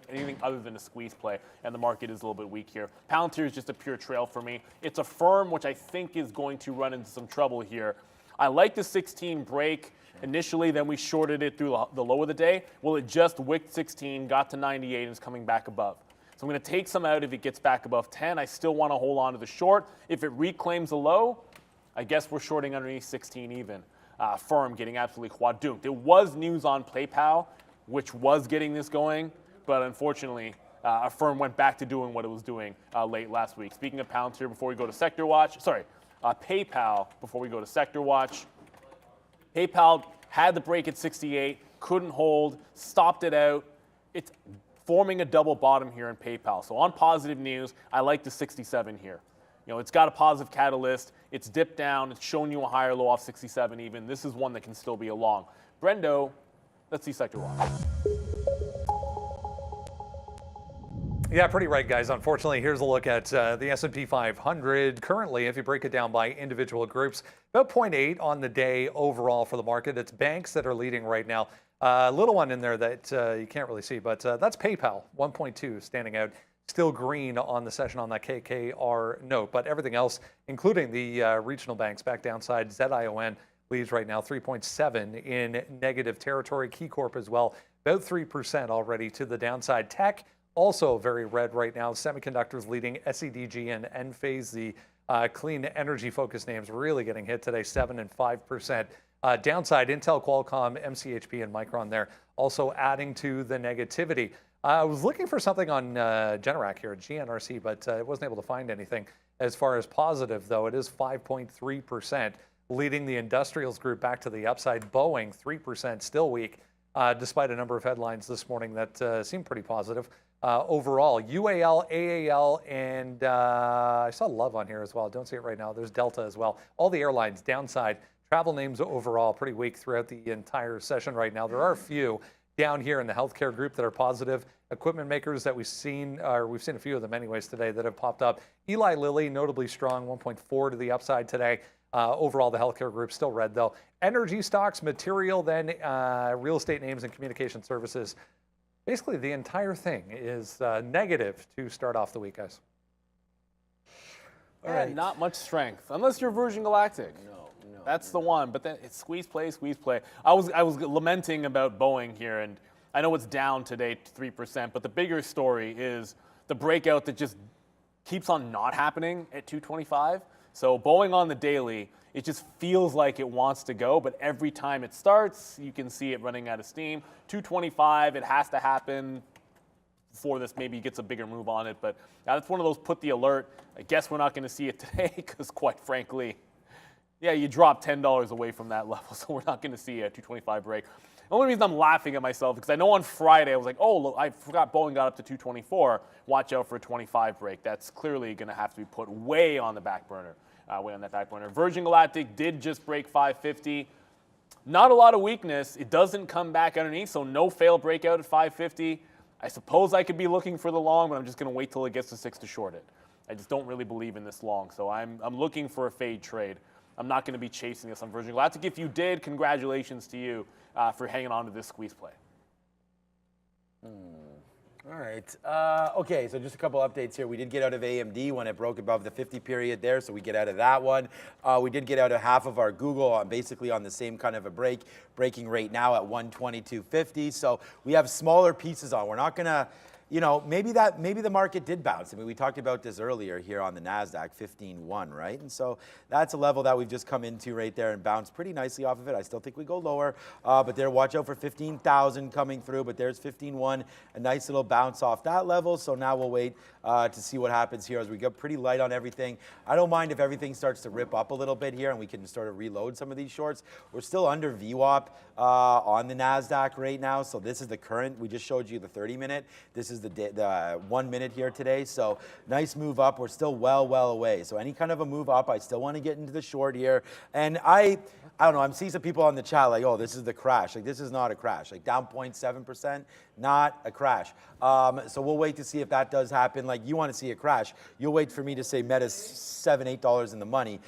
anything other than a squeeze play, and the market is a little bit weak here. Palantir is just a pure trail for me. It's a firm which I think is going to run into some trouble here. I like the 16 break initially, then we shorted it through the low of the day. Well, it just wicked 16, got to 98, and is coming back above. So I'm going to take some out if it gets back above 10. I still want to hold on to the short. If it reclaims a low, I guess we're shorting underneath 16 even. Firm getting absolutely quadrunked. There was news on PayPal, which was getting this going, but unfortunately, Firm went back to doing what it was doing late last week. Speaking of Palantir, before we go to Sector Watch, PayPal, before we go to Sector Watch. PayPal had the break at 68, couldn't hold, stopped it out. It's forming a double bottom here in PayPal. So on positive news, I like the 67 here. It's got a positive catalyst. It's dipped down. It's shown you a higher low off 67 even. This is one that can still be a long. Brendo, let's see Sector Watch. Yeah, pretty right, guys. Unfortunately, here's a look at the S&P 500. Currently, if you break it down by individual groups, about 0.8 on the day overall for the market. It's banks that are leading right now. A little one in there that you can't really see, but that's PayPal, 1.2 standing out. Still green on the session on that KKR note, but everything else, including the regional banks, back downside. ZION leads right now 3.7 in negative territory. KeyCorp as well, about 3% already to the downside. Tech also very red right now. Semiconductors leading, SEDG and Enphase, the clean energy focused names really getting hit today, 7 and 5%. Downside, Intel, Qualcomm, MCHP, and Micron there also adding to the negativity. I was looking for something on Generac here, GNRC, but I wasn't able to find anything. As far as positive, though, it is 5.3%, leading the industrials group back to the upside. Boeing, 3%, still weak, despite a number of headlines this morning that seem pretty positive. Overall, UAL, AAL, and I saw Love on here as well. Don't see it right now. There's Delta as well. All the airlines downside. Travel names overall pretty weak throughout the entire session right now. There are a few down here in the healthcare group that are positive. Equipment makers that we've seen a few of them anyways today that have popped up. Eli Lilly, notably strong, 1.4 to the upside today. Overall, the healthcare group still red though. Energy stocks, material, then real estate names and communication services. Basically, the entire thing is negative to start off the week, guys. All right. Not much strength, unless you're Virgin Galactic. No. That's the one, but then it's squeeze play, squeeze play. I was lamenting about Boeing here, and I know it's down today 3%, but the bigger story is the breakout that just keeps on not happening at 225. So Boeing on the daily, it just feels like it wants to go, but every time it starts, you can see it running out of steam. 225, it has to happen before this maybe gets a bigger move on it, but that's one of those put the alert. I guess we're not going to see it today because quite frankly, yeah, you dropped $10 away from that level, so we're not going to see a 225 break. The only reason I'm laughing at myself because I know on Friday I was like, oh, look, I forgot Boeing got up to 224. Watch out for a 25 break. That's clearly going to have to be put way on the back burner. Way on that back burner. Virgin Galactic did just break 550. Not a lot of weakness. It doesn't come back underneath, so no fail breakout at 550. I suppose I could be looking for the long, but I'm just going to wait till it gets to 6 to short it. I just don't really believe in this long, so I'm looking for a fade trade. I'm not going to be chasing this on Virgin Galactic. If you did, congratulations to you for hanging on to this squeeze play. All right. Okay, so just a couple updates here. We did get out of AMD when it broke above the 50 period there, so we get out of that one. We did get out of half of our Google, basically on the same kind of a breaking rate now at 122.50. So we have smaller pieces on. We're not going to, you know, maybe the market did bounce. I mean, we talked about this earlier here on the NASDAQ, 15.1, right? And so that's a level that we've just come into right there and bounced pretty nicely off of it. I still think we go lower, but there, watch out for 15,000 coming through, but there's 15.1, a nice little bounce off that level. So now we'll wait to see what happens here as we get pretty light on everything. I don't mind if everything starts to rip up a little bit here and we can sort of reload some of these shorts. We're still under VWAP on the NASDAQ right now. So this is the current. We just showed you the 30-minute. This is the 1 minute here today. So nice move up. We're still well away. So any kind of a move up, I still want to get into the short here. And I don't know, I'm seeing some people on the chat like, oh, this is the crash. Like, this is not a crash. Like, down 0.7%, not a crash. So we'll wait to see if that does happen. Like, you want to see a crash. You'll wait for me to say Meta's $7, $8 in the money.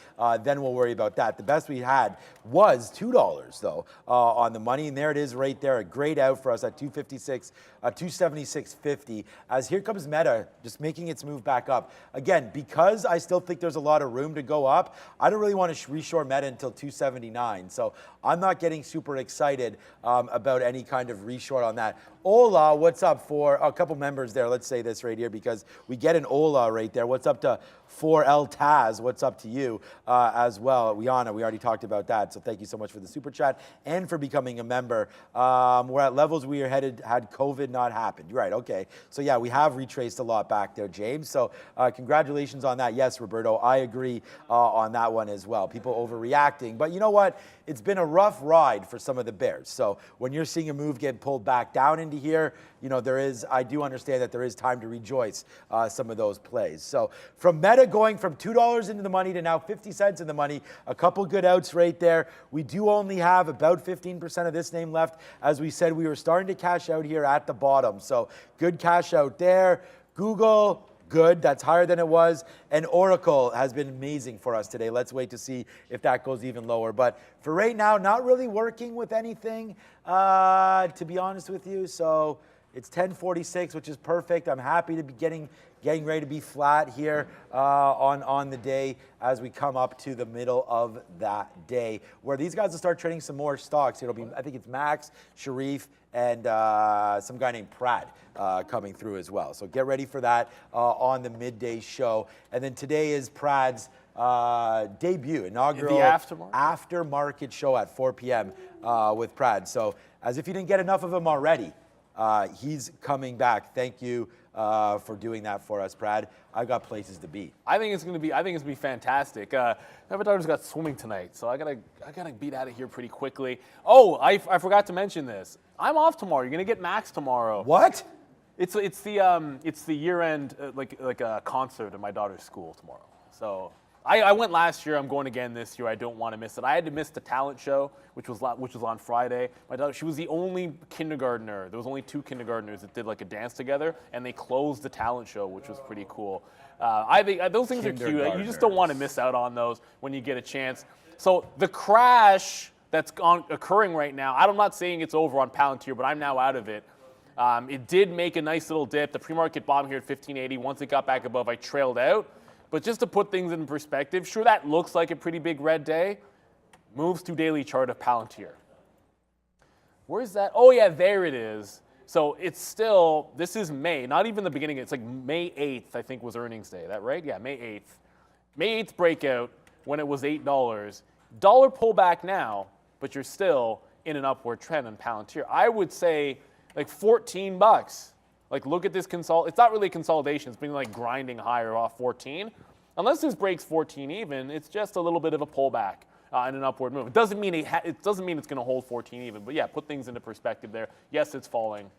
Then we'll worry about that. The best we had was $2, though, on the money. And there it is right there. A great out for us at 256, 276.50. As here comes Meta just making its move back up. Again, because I still think there's a lot of room to go up, I don't really want to reshort Meta until 279. So I'm not getting super excited about any kind of reshort on that. Ola, what's up for a couple members there? Let's say this right here because we get an Ola right there. What's up to 4L Taz? What's up to you as well? Wiana, we already talked about that. So thank you so much for the super chat and for becoming a member. We're at levels we are headed had COVID not happened. Right, okay. So yeah, we have retraced a lot back there, James. So congratulations on that. Yes, Roberto, I agree on that one as well. People overreacting. But you know what? It's been a rough ride for some of the bears. So when you're seeing a move get pulled back down into here, you know, I do understand that there is time to rejoice some of those plays. So from Meta going from $2 into the money to now 50 cents in the money, a couple good outs right there. We do only have about 15% of this name left. As we said, we were starting to cash out here at the bottom. So good cash out there. Google, good. That's higher than it was. And Oracle has been amazing for us today. Let's wait to see if that goes even lower. But for right now, not really working with anything, to be honest with you. So it's 10:46, which is perfect. I'm happy to be getting ready to be flat here on the day as we come up to the middle of that day, where these guys will start trading some more stocks. It'll be, I think it's Max, Sharif, and some guy named Pratt coming through as well. So get ready for that on the midday show. And then today is Pratt's debut, inaugural aftermarket show at 4 p.m. With Pratt. So as if you didn't get enough of him already, he's coming back. Thank you for doing that for us, Brad. I've got places to be. I think it's gonna be fantastic. My daughter's got swimming tonight, so I gotta beat out of here pretty quickly. Oh, I forgot to mention this. I'm off tomorrow. You're gonna get Max tomorrow. What? It's the year-end like a concert at my daughter's school tomorrow. So I went last year. I'm going again this year. I don't want to miss it. I had to miss the talent show, which was on Friday. My daughter, she was the only kindergartner. There was only 2 kindergartners that did like a dance together, and they closed the talent show, which was pretty cool. I think those things are cute. You just don't want to miss out on those when you get a chance. So the crash that's occurring right now, I'm not saying it's over on Palantir, but I'm now out of it. It did make a nice little dip. The pre-market bottom here at 1580. Once it got back above, I trailed out. But just to put things in perspective, sure, that looks like a pretty big red day. Moves to daily chart of Palantir. Where's that? Oh, yeah, there it is. So it's still, this is May, not even the beginning. It's like May 8th, I think, was earnings day. That right? Yeah, May 8th. May 8th breakout when it was $8. Dollar pullback now, but you're still in an upward trend on Palantir. I would say like $14. Like, look at this it's not really consolidation. It's been like grinding higher off 14. Unless this breaks 14 even, it's just a little bit of a pullback and an upward move. It doesn't mean it's going to hold 14 even. But yeah, put things into perspective there. Yes, it's falling,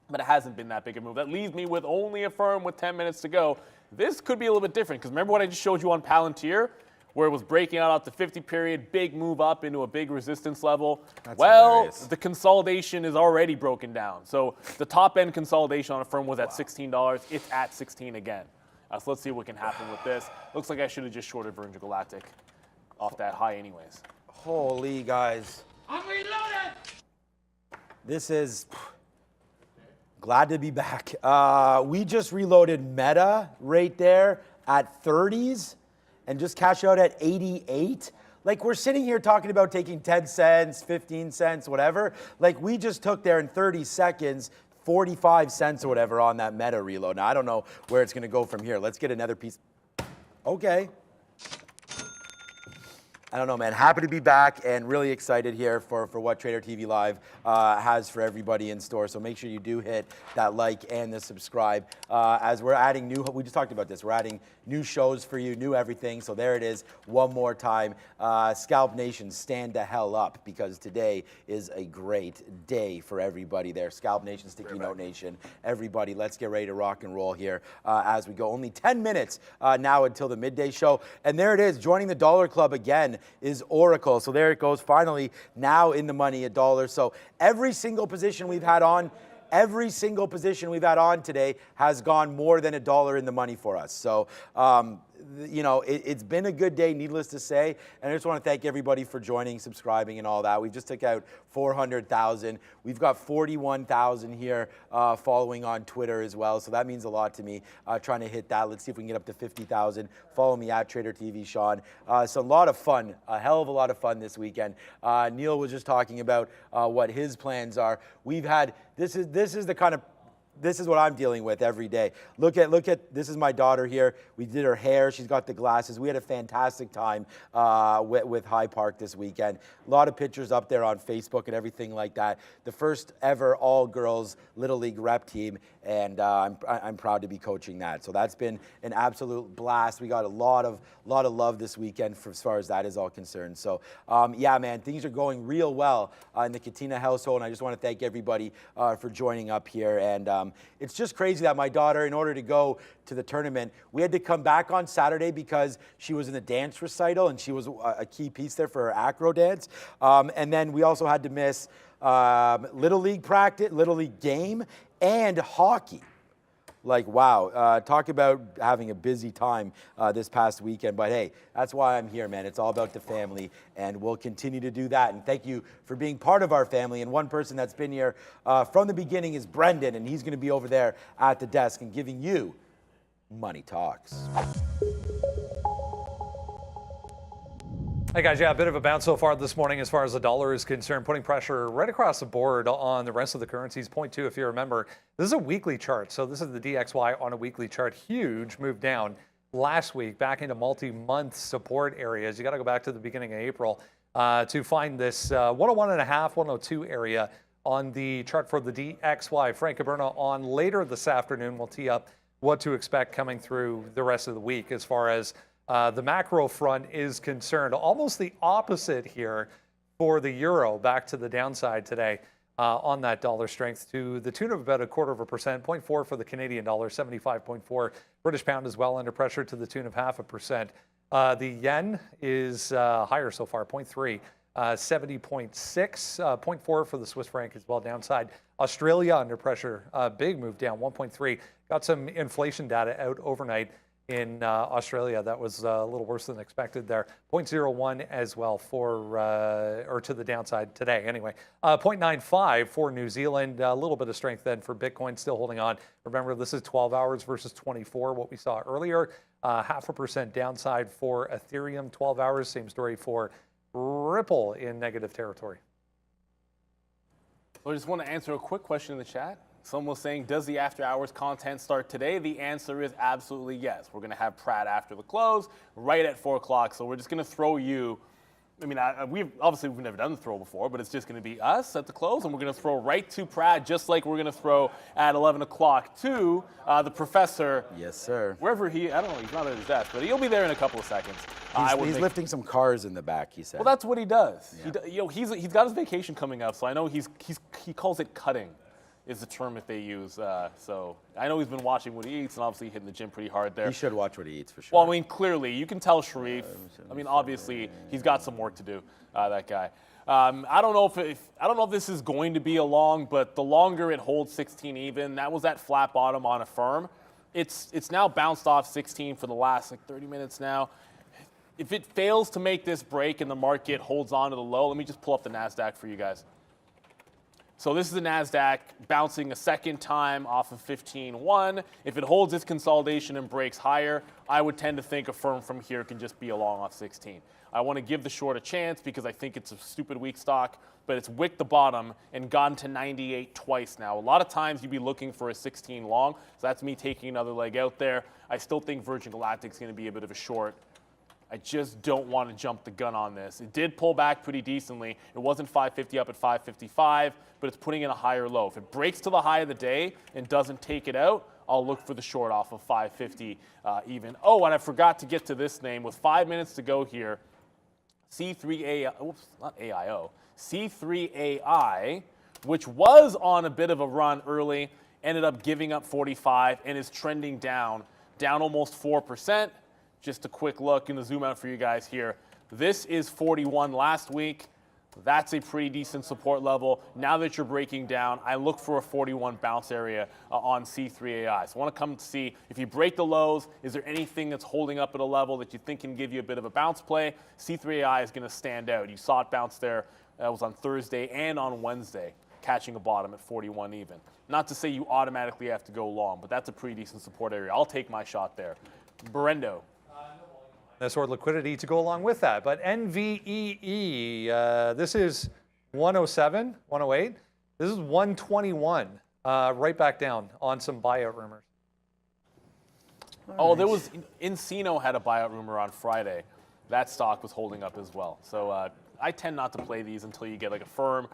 but it hasn't been that big a move. That leaves me with only a firm with 10 minutes to go. This could be a little bit different because remember what I just showed you on Palantir, where it was breaking out the 50 period, big move up into a big resistance level. That's hilarious. The consolidation is already broken down. So the top end consolidation on a firm was at $16. It's at 16 again. So let's see what can happen with this. Looks like I should have just shorted Virgin Galactic off that high anyways. Holy guys. I'm reloaded! This is glad to be back. We just reloaded Meta right there at 30s. And just cash out at 88. Like, we're sitting here talking about taking 10 cents, 15 cents, whatever. Like, we just took there in 30 seconds, 45 cents or whatever on that Meta reload. Now, I don't know where it's going to go from here. Let's get another piece. Okay. I don't know, man. Happy to be back and really excited here for what Trader TV Live has for everybody in store. So make sure you do hit that like and the subscribe as we're adding we just talked about this. We're adding new shows for you, new everything. So there it is one more time. Scalp Nation, stand the hell up because today is a great day for everybody there. Scalp Nation, Sticky Note Nation, everybody, let's get ready to rock and roll here as we go. Only 10 minutes now until the midday show. And there it is, joining the Dollar Club again is Oracle. So there it goes, finally now in the money, $1. So every single position we've had on today has gone more than $1 in the money for us. So, you know, it's been a good day, needless to say. And I just want to thank everybody for joining, subscribing, and all that. We just took out 400,000. We've got 41,000 here following on Twitter as well. So that means a lot to me, trying to hit that. Let's see if we can get up to 50,000. Follow me at Trader TV Sean. So a lot of fun, a hell of a lot of fun this weekend. Neil was just talking about what his plans are. We've had, this is what I'm dealing with every day. Look at, this is my daughter here. We did her hair. She's got the glasses. We had a fantastic time with High Park this weekend. A lot of pictures up there on Facebook and everything like that. The first ever all-girls Little League rep team, and I'm proud to be coaching that. So that's been an absolute blast. We got a lot of love this weekend as far as that is all concerned. So yeah, man, things are going real well in the Katina household, and I just want to thank everybody for joining up here. And it's just crazy that my daughter, in order to go to the tournament, we had to come back on Saturday because she was in the dance recital and she was a key piece there for her acro dance. And then we also had to miss Little League practice, Little League game, and hockey. Like, wow, talk about having a busy time this past weekend. But hey, that's why I'm here, man. It's all about the family, and we'll continue to do that. And thank you for being part of our family. And one person that's been here from the beginning is Brendan, and he's going to be over there at the desk and giving you Money Talks. Hey guys, yeah, a bit of a bounce so far this morning as far as the dollar is concerned, putting pressure right across the board on the rest of the currencies. 0.2, if you remember, this is a weekly chart. So this is the DXY on a weekly chart. Huge move down last week back into multi-month support areas. You got to go back to the beginning of April to find this 101.5, 102 area on the chart for the DXY. Frank Caberna on later this afternoon. We'll tee up what to expect coming through the rest of the week as far as the macro front is concerned. Almost the opposite here for the euro, back to the downside today on that dollar strength to the tune of about 0.25%, 0.4 for the Canadian dollar, 75.4. British pound as well under pressure to the tune of 0.5%. The yen is higher so far, 0.3. 70.6, 0.4 for the Swiss franc as well downside. Australia under pressure, big move down, 1.3. Got some inflation data out overnight in Australia. That was a little worse than expected there. 0.01 as well for, or to the downside today anyway. 0.95 for New Zealand. A little bit of strength then for Bitcoin, still holding on. Remember, this is 12 hours versus 24, what we saw earlier. 0.5% downside for Ethereum, 12 hours. Same story for Ripple in negative territory. I just want to answer a quick question in the chat. Someone was saying, does the after hours content start today? The answer is absolutely yes. We're going to have Pratt after the close, right at 4 o'clock. So we're just going to throw you. I mean, we've never done the throw before, but it's just going to be us at the close, and we're going to throw right to Pratt, just like we're going to throw at 11 o'clock to the professor. Yes, sir. Wherever I don't know, he's not at his desk, but he'll be there in a couple of seconds. He's lifting some cars in the back, he said. Well, that's what he does. Yeah. He's got his vacation coming up, so I know he calls it cutting, is the term that they use. So I know he's been watching what he eats and obviously hitting the gym pretty hard there. He should watch what he eats for sure. Well, I mean, clearly, you can tell Sharif. I mean, obviously, he's got some work to do, that guy. I don't know if this is going to be a long, but the longer it holds 16 even, that was that flat bottom on a firm. It's now bounced off 16 for the last 30 minutes now. If it fails to make this break and the market holds on to the low, let me just pull up the NASDAQ for you guys. So this is the NASDAQ bouncing a second time off of 15.1. If it holds its consolidation and breaks higher, I would tend to think a firm from here can just be a long off 16. I want to give the short a chance because I think it's a stupid weak stock, but it's wicked the bottom and gone to 98 twice now. A lot of times you'd be looking for a 16 long, so that's me taking another leg out there. I still think Virgin Galactic's going to be a bit of a short. I just don't want to jump the gun on this. It did pull back pretty decently. It wasn't 550 up at 555, but it's putting in a higher low. If it breaks to the high of the day and doesn't take it out, I'll look for the short off of 550 even. Oh, and I forgot to get to this name. With 5 minutes to go here, C3AI, oops, not AIO, C3AI, which was on a bit of a run early, ended up giving up 45 and is trending down almost 4%. Just a quick look and a zoom out for you guys here. This is 41 last week. That's a pretty decent support level. Now that you're breaking down, I look for a 41 bounce area on C3AI. So I want to come to see if you break the lows, is there anything that's holding up at a level that you think can give you a bit of a bounce play? C3AI is going to stand out. You saw it bounce there. That was on Thursday and on Wednesday, catching a bottom at 41 even. Not to say you automatically have to go long, but that's a pretty decent support area. I'll take my shot there. Brendo. This or liquidity to go along with that. But NVEE, this is 107, 108. This is 121, right back down on some buyout rumors. Oh, there was, Encino had a buyout rumor on Friday. That stock was holding up as well. So I tend not to play these until you get like a firm.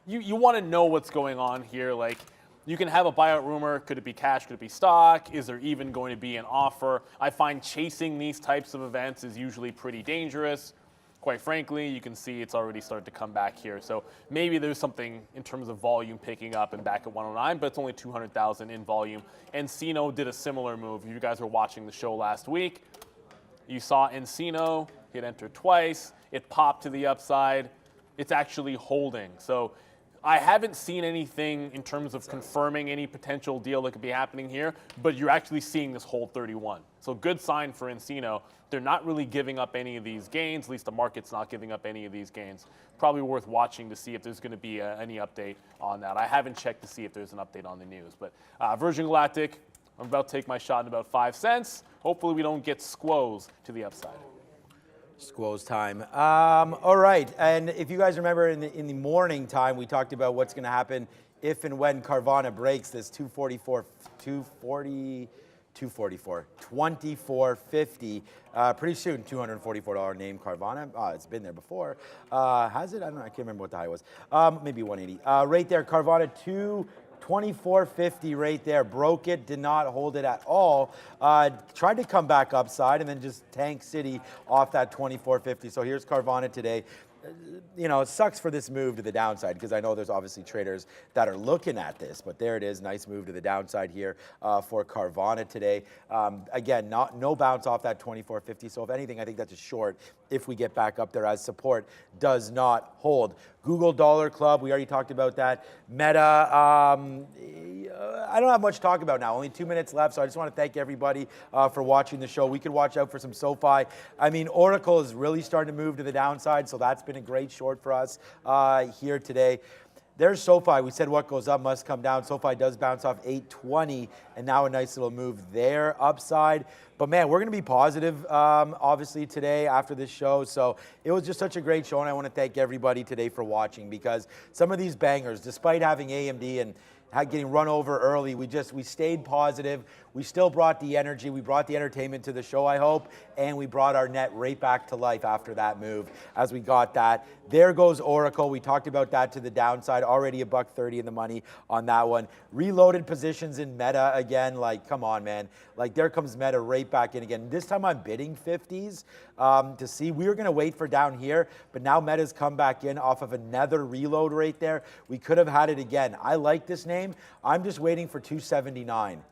You want to know what's going on here. Like, you can have a buyout rumor. Could it be cash? Could it be stock? Is there even going to be an offer? I find chasing these types of events is usually pretty dangerous. Quite frankly, you can see it's already started to come back here. So maybe there's something in terms of volume picking up and back at 109, but it's only 200,000 in volume. Encino did a similar move. You guys were watching the show last week. You saw Encino hit enter twice. It popped to the upside. It's actually holding. So I haven't seen anything in terms of confirming any potential deal that could be happening here, but you're actually seeing this hold 31. So good sign for Encino. They're not really giving up any of these gains, at least the market's not giving up any of these gains. Probably worth watching to see if there's going to be any update on that. I haven't checked to see if there's an update on the news, but Virgin Galactic, I'm about to take my shot in about 5 cents. Hopefully we don't get squoze to the upside. Squoze time. All right, and if you guys remember in the morning time, we talked about what's going to happen if and when Carvana breaks this 24.50. Pretty soon, $244 name Carvana. It's been there before. Has it? I don't know. I can't remember what the high was. Maybe 180. Right there, Carvana 24.50 right there. Broke it, did not hold it at all. Tried to come back upside and then just tank City off that 24.50. So here's Carvana today. You know, it sucks for this move to the downside because I know there's obviously traders that are looking at this, but there it is. Nice move to the downside here for Carvana today. Again, no bounce off that 24.50. So if anything, I think that's a short if we get back up there as support does not hold. Google Dollar Club, we already talked about that. Meta, I don't have much to talk about now. Only 2 minutes left, so I just want to thank everybody for watching the show. We could watch out for some SoFi. I mean, Oracle is really starting to move to the downside, so that's been a great short for us here today. There's SoFi. We said what goes up must come down. SoFi does bounce off 820, and now a nice little move there upside. But man, we're going to be positive, obviously, today after this show. So it was just such a great show, and I want to thank everybody today for watching because some of these bangers, despite having AMD and getting run over early, we stayed positive. We still brought the energy. We brought the entertainment to the show, I hope, and we brought our net right back to life after that move as we got that. There goes Oracle. We talked about that to the downside, already $1.30 in the money on that one. Reloaded positions in Meta again, like, come on, man. Like, there comes Meta right back in again. This time I'm bidding 50s to see. We were going to wait for down here, but now Meta's come back in off of another reload right there. We could have had it again. I like this name. I'm just waiting for 279.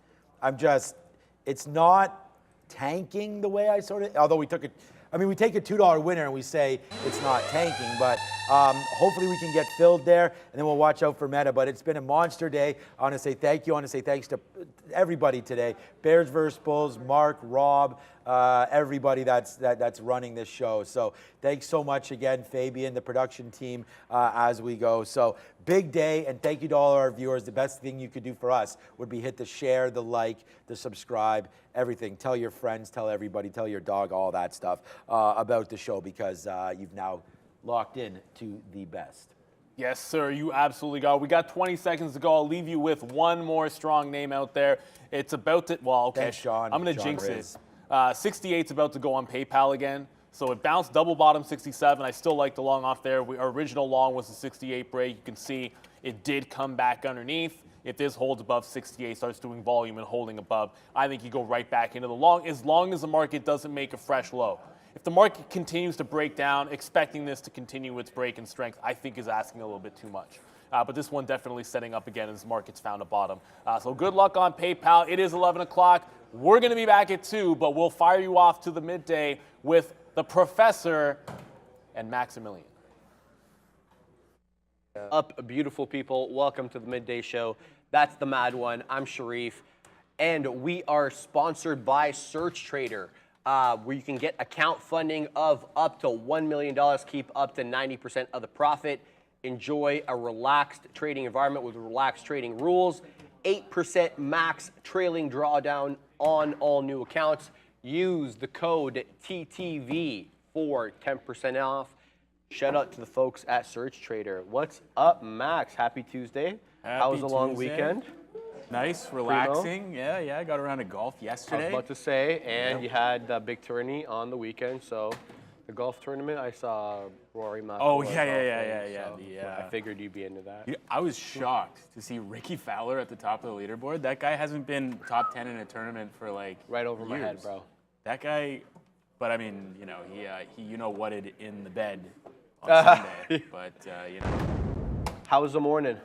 It's not tanking the way I although we took it, I mean, we take a $2 winner and we say it's not tanking, but hopefully we can get filled there, and then we'll watch out for Meta. But it's been a monster day. I want to say thank you. I want to say thanks to everybody today. Bears versus Bulls, Mark, Rob, everybody that's running this show. So thanks so much again, Fabian, the production team, as we go. So big day, and thank you to all our viewers. The best thing you could do for us would be hit the share, the like, the subscribe, everything. Tell your friends, tell everybody, tell your dog, all that stuff about the show because you've now locked in to the best. Yes, sir, you absolutely got it. We got 20 seconds to go. I'll leave you with one more strong name out there. It's about to, well, okay, thanks, Sean. I'm going to John jinx Riz. it. 68's about to go on PayPal again. So it bounced double bottom 67. I still like the long off there. Our original long was the 68 break. You can see it did come back underneath. If this holds above 68, starts doing volume and holding above, I think you go right back into the long as long as the market doesn't make a fresh low. If the market continues to break down, expecting this to continue its break in strength, I think is asking a little bit too much. But this one definitely setting up again as the market's found a bottom. So good luck on PayPal. It is 11 o'clock. We're going to be back at 2, but we'll fire you off to the midday with the Professor and Maximilian. Up, beautiful people. Welcome to the midday show. That's the Mad One. I'm Sharif, and we are sponsored by Search Trader, where you can get account funding of up to $1 million, keep up to 90% of the profit, enjoy a relaxed trading environment with relaxed trading rules, 8% max trailing drawdown on all new accounts. Use the code TTV for 10% off. Shout out to the folks at Search Trader. What's up, Max? Happy Tuesday. How was the long weekend? Nice, relaxing. Yeah, I got around to golf yesterday. I was about to say, and you had the big tourney on the weekend. So the golf tournament, I saw Rory McIlroy. Oh, yeah. I figured you'd be into that. I was shocked to see Ricky Fowler at the top of the leaderboard. That guy hasn't been top 10 in a tournament for like right over years. my head, bro. That guy, but I mean, he whatted in the bed on Sunday. But How was the morning?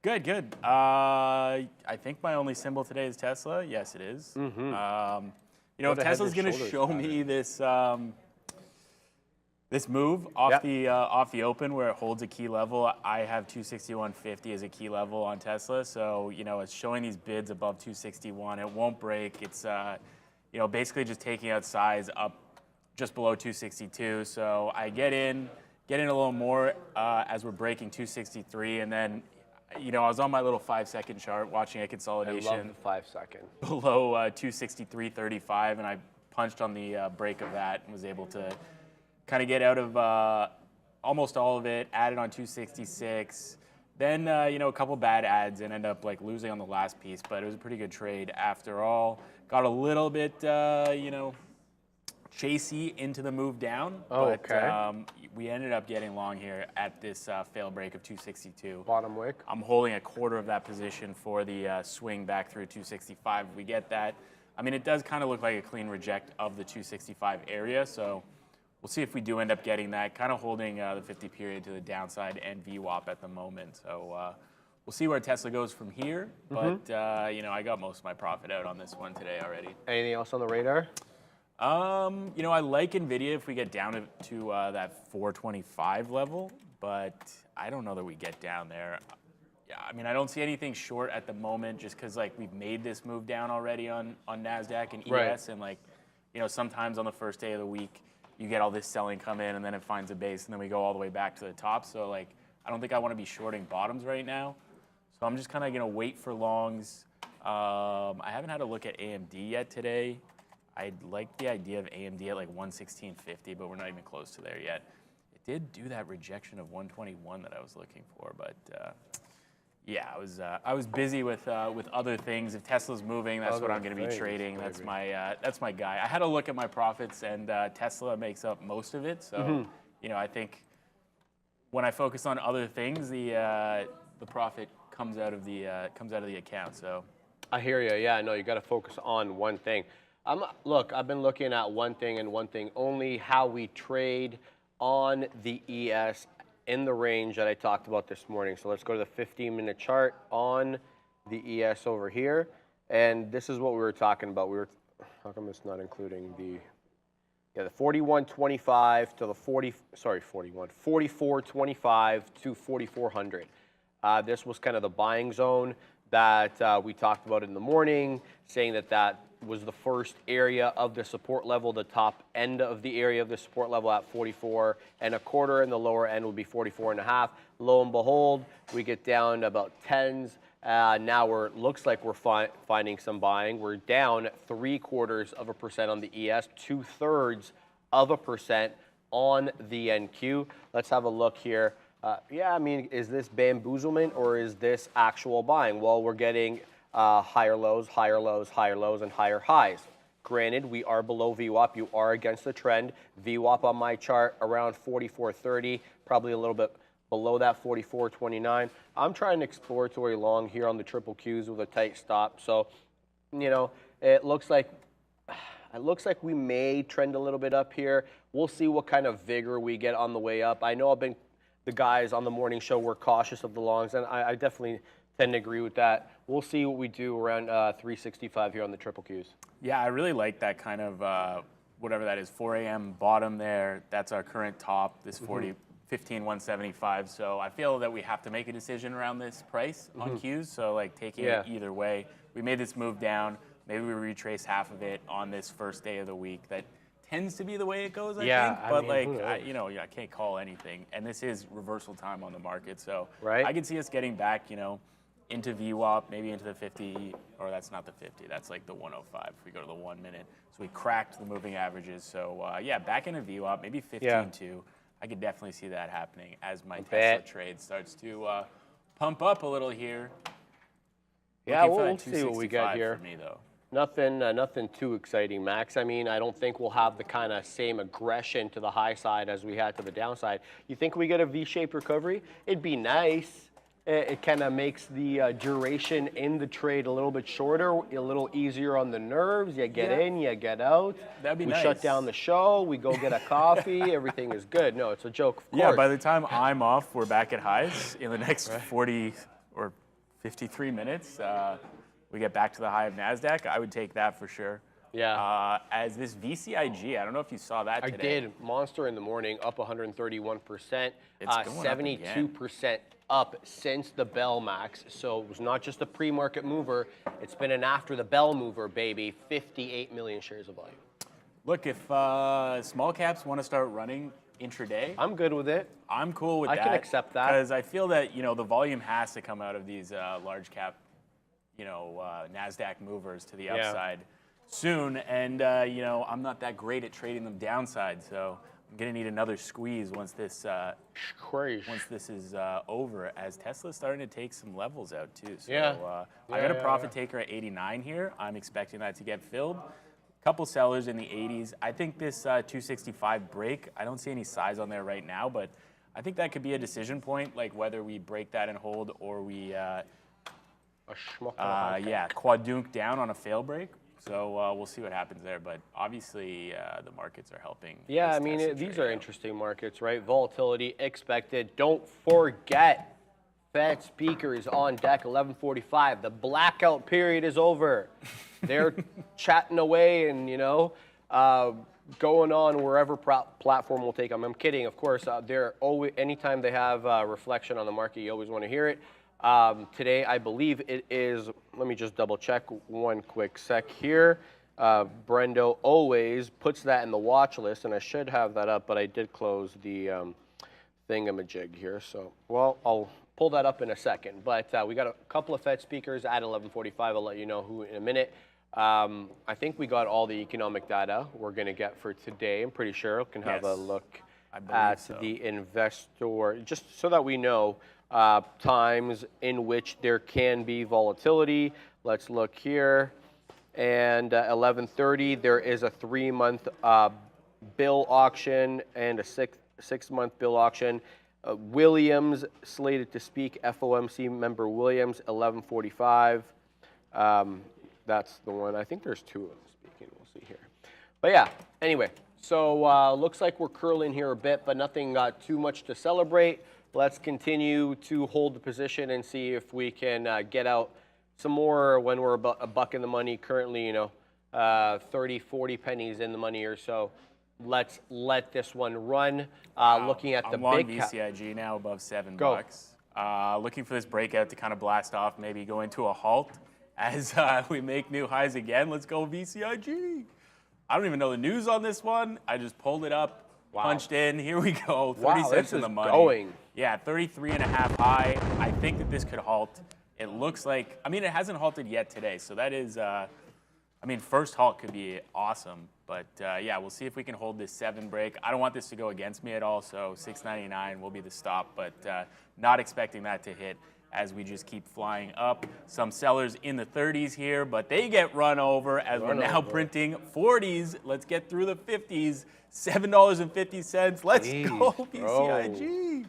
Good. I think my only symbol today is Tesla. Yes, it is. Mm-hmm. If Tesla's going to show me this This move off the open where it holds a key level, I have 261.50 as a key level on Tesla. So, you know, it's showing these bids above 261. It won't break. It's, you know, basically just taking out size up just below 262. So I get in a little more as we're breaking 263. And then, you know, I was on my little 5-second chart watching a consolidation. I love the 5 second. Below 263.35, and I punched on the break of that and was able to kind of get out of almost all of it, added on 266. Then, you know, a couple bad ads and end up like losing on the last piece, but it was a pretty good trade after all. Got a little bit, you know, chasey into the move down, but we ended up getting long here at this fail break of 262. Bottom wick. I'm holding a quarter of that position for the swing back through 265. If we get that, I mean, it does kind of look like a clean reject of the 265 area, so we'll see if we do end up getting that. Kind of holding the 50 period to the downside and VWAP at the moment. So we'll see where Tesla goes from here. But, you know, I got most of my profit out on this one today already. Anything else on the radar? You know, I like NVIDIA if we get down to that 425 level, but I don't know that we get down there. Yeah, I mean, I don't see anything short at the moment just because, like, we've made this move down already on NASDAQ and ES. And, like, you know, sometimes on the first day of the week, you get all this selling come in and then it finds a base and then we go all the way back to the top. So, like, I don't think I want to be shorting bottoms right now. So I'm just kind of going to wait for longs. I haven't had a look at AMD yet today. I like the idea of AMD at like 116.50, but we're not even close to there yet. It did do that rejection of 121 that I was looking for, but yeah, I was busy with other things. If Tesla's moving, that's what I'm going to be trading. That's my guy. I had a look at my profits, and Tesla makes up most of it. So you know, I think when I focus on other things, the profit comes out of the account. So I hear you. Yeah, no, you got to focus on one thing. Look, I've been looking at one thing and one thing only, how we trade on the ES in the range that I talked about this morning. So let's go to the 15-minute chart on the ES over here. And this is what we were talking about. How come it's not including the 41.25 to the 44.25 to 4,400. This was kind of the buying zone that we talked about in the morning, saying that was the first area of the support level, the top end of the area of the support level at 44.25, and the lower end would be 44.5. Lo and behold, we get down to about 10s. Now looks like we're finding some buying. We're down 0.75% on the ES, 2/3% on the NQ. Let's have a look here. Yeah, I mean, is this bamboozlement or is this actual buying? Well, we're getting higher lows, higher lows, higher lows, and higher highs. Granted, we are below VWAP. You are against the trend. VWAP on my chart around 44.30, probably a little bit below that 44.29. I'm trying an exploratory long here on the triple Qs with a tight stop. So, you know, it looks like we may trend a little bit up here. We'll see what kind of vigor we get on the way up. I know the guys on the morning show were cautious of the longs, and I definitely tend to agree with that. We'll see what we do around 365 here on the triple Qs. Yeah, I really like that kind of whatever that is, 4 a.m. bottom there. That's our current top, this 15,175. So I feel that we have to make a decision around this price on Qs. So like taking it either way, we made this move down. Maybe we retrace half of it on this first day of the week. That tends to be the way it goes, I think. But I can't call anything. And this is reversal time on the market. So I can see us getting back, you know, into VWAP, maybe into the 50, or that's not the 50, that's like the 105 if we go to the 1 minute. So we cracked the moving averages. So yeah, back into VWAP, maybe 15.2. I could definitely see that happening as my Tesla trade starts to pump up a little here. Yeah, we'll see what we got here. For me, though. Nothing too exciting, Max. I mean, I don't think we'll have the kind of same aggression to the high side as we had to the downside. You think we get a V-shaped recovery? It'd be nice. It kind of makes the duration in the trade a little bit shorter, a little easier on the nerves. You get in, you get out. That'd be nice. We shut down the show. We go get a coffee. Everything is good. No, it's a joke, of course. Yeah, by the time I'm off, we're back at highs in the next 40 or 53 minutes. We get back to the high of NASDAQ. I would take that for sure. As this VCIG, I don't know if you saw that today. I did. Monster in the morning, up 131%. It's going up again. 72% up since the bell, Max. So it was not just a pre-market mover. It's been an after the bell mover, baby. 58 million shares of volume. Look, if small caps want to start running intraday, I'm good with it. I'm cool with that. I can accept that. Because I feel that, the volume has to come out of these large cap, NASDAQ movers to the upside soon. And, I'm not that great at trading them downside. So I'm going to need another squeeze once this is over, as Tesla's starting to take some levels out too. So I got a profit taker at 89 here. I'm expecting that to get filled. Couple sellers in the 80s. I think this 265 break, I don't see any size on there right now, but I think that could be a decision point, like whether we break that and hold or we quadunk down on a fail break. So we'll see what happens there, but obviously the markets are helping. Yeah, I mean, these are interesting markets, right? Volatility expected. Don't forget, Fed speakers on deck, 11:45. The blackout period is over. They're chatting away and, going on wherever platform will take them. I'm kidding, of course. They're always, anytime they have reflection on the market, you always want to hear it. Today, I believe it is, let me just double check one quick sec here. Brendo always puts that in the watch list, and I should have that up, but I did close the thingamajig here. So, well, I'll pull that up in a second. But we got a couple of Fed speakers at 11:45. I'll let you know who in a minute. I think we got all the economic data we're going to get for today. I'm pretty sure we can have a look at the investor, just so that we know times in which there can be volatility. Let's look here. And 11:30, there is a 3-month bill auction and a six-month bill auction. Williams slated to speak, FOMC member Williams, 11:45. That's the one. I think there's two of them speaking. We'll see here. But yeah, anyway, so looks like we're curling here a bit, but nothing too much to celebrate. Let's continue to hold the position and see if we can get out some more when we're about a buck in the money. Currently, 30, 40 pennies in the money or so. Let's let this one run. Looking at the big cap. VCIG now above $7. Looking for this breakout to kind of blast off, maybe go into a halt as we make new highs again. Let's go VCIG. I don't even know the news on this one. I just pulled it up, punched in. Here we go. 30 cents in the money. Going. Yeah, 33.5 high. I think that this could halt. It looks like, it hasn't halted yet today. So that is, first halt could be awesome. But yeah, we'll see if we can hold this 7 break. I don't want this to go against me at all. So 6.99 will be the stop, but not expecting that to hit as we just keep flying up. Some sellers in the 30s here, but they get run over as we're now printing 40s. Let's get through the 50s. $7.50. Let's go, BCIG.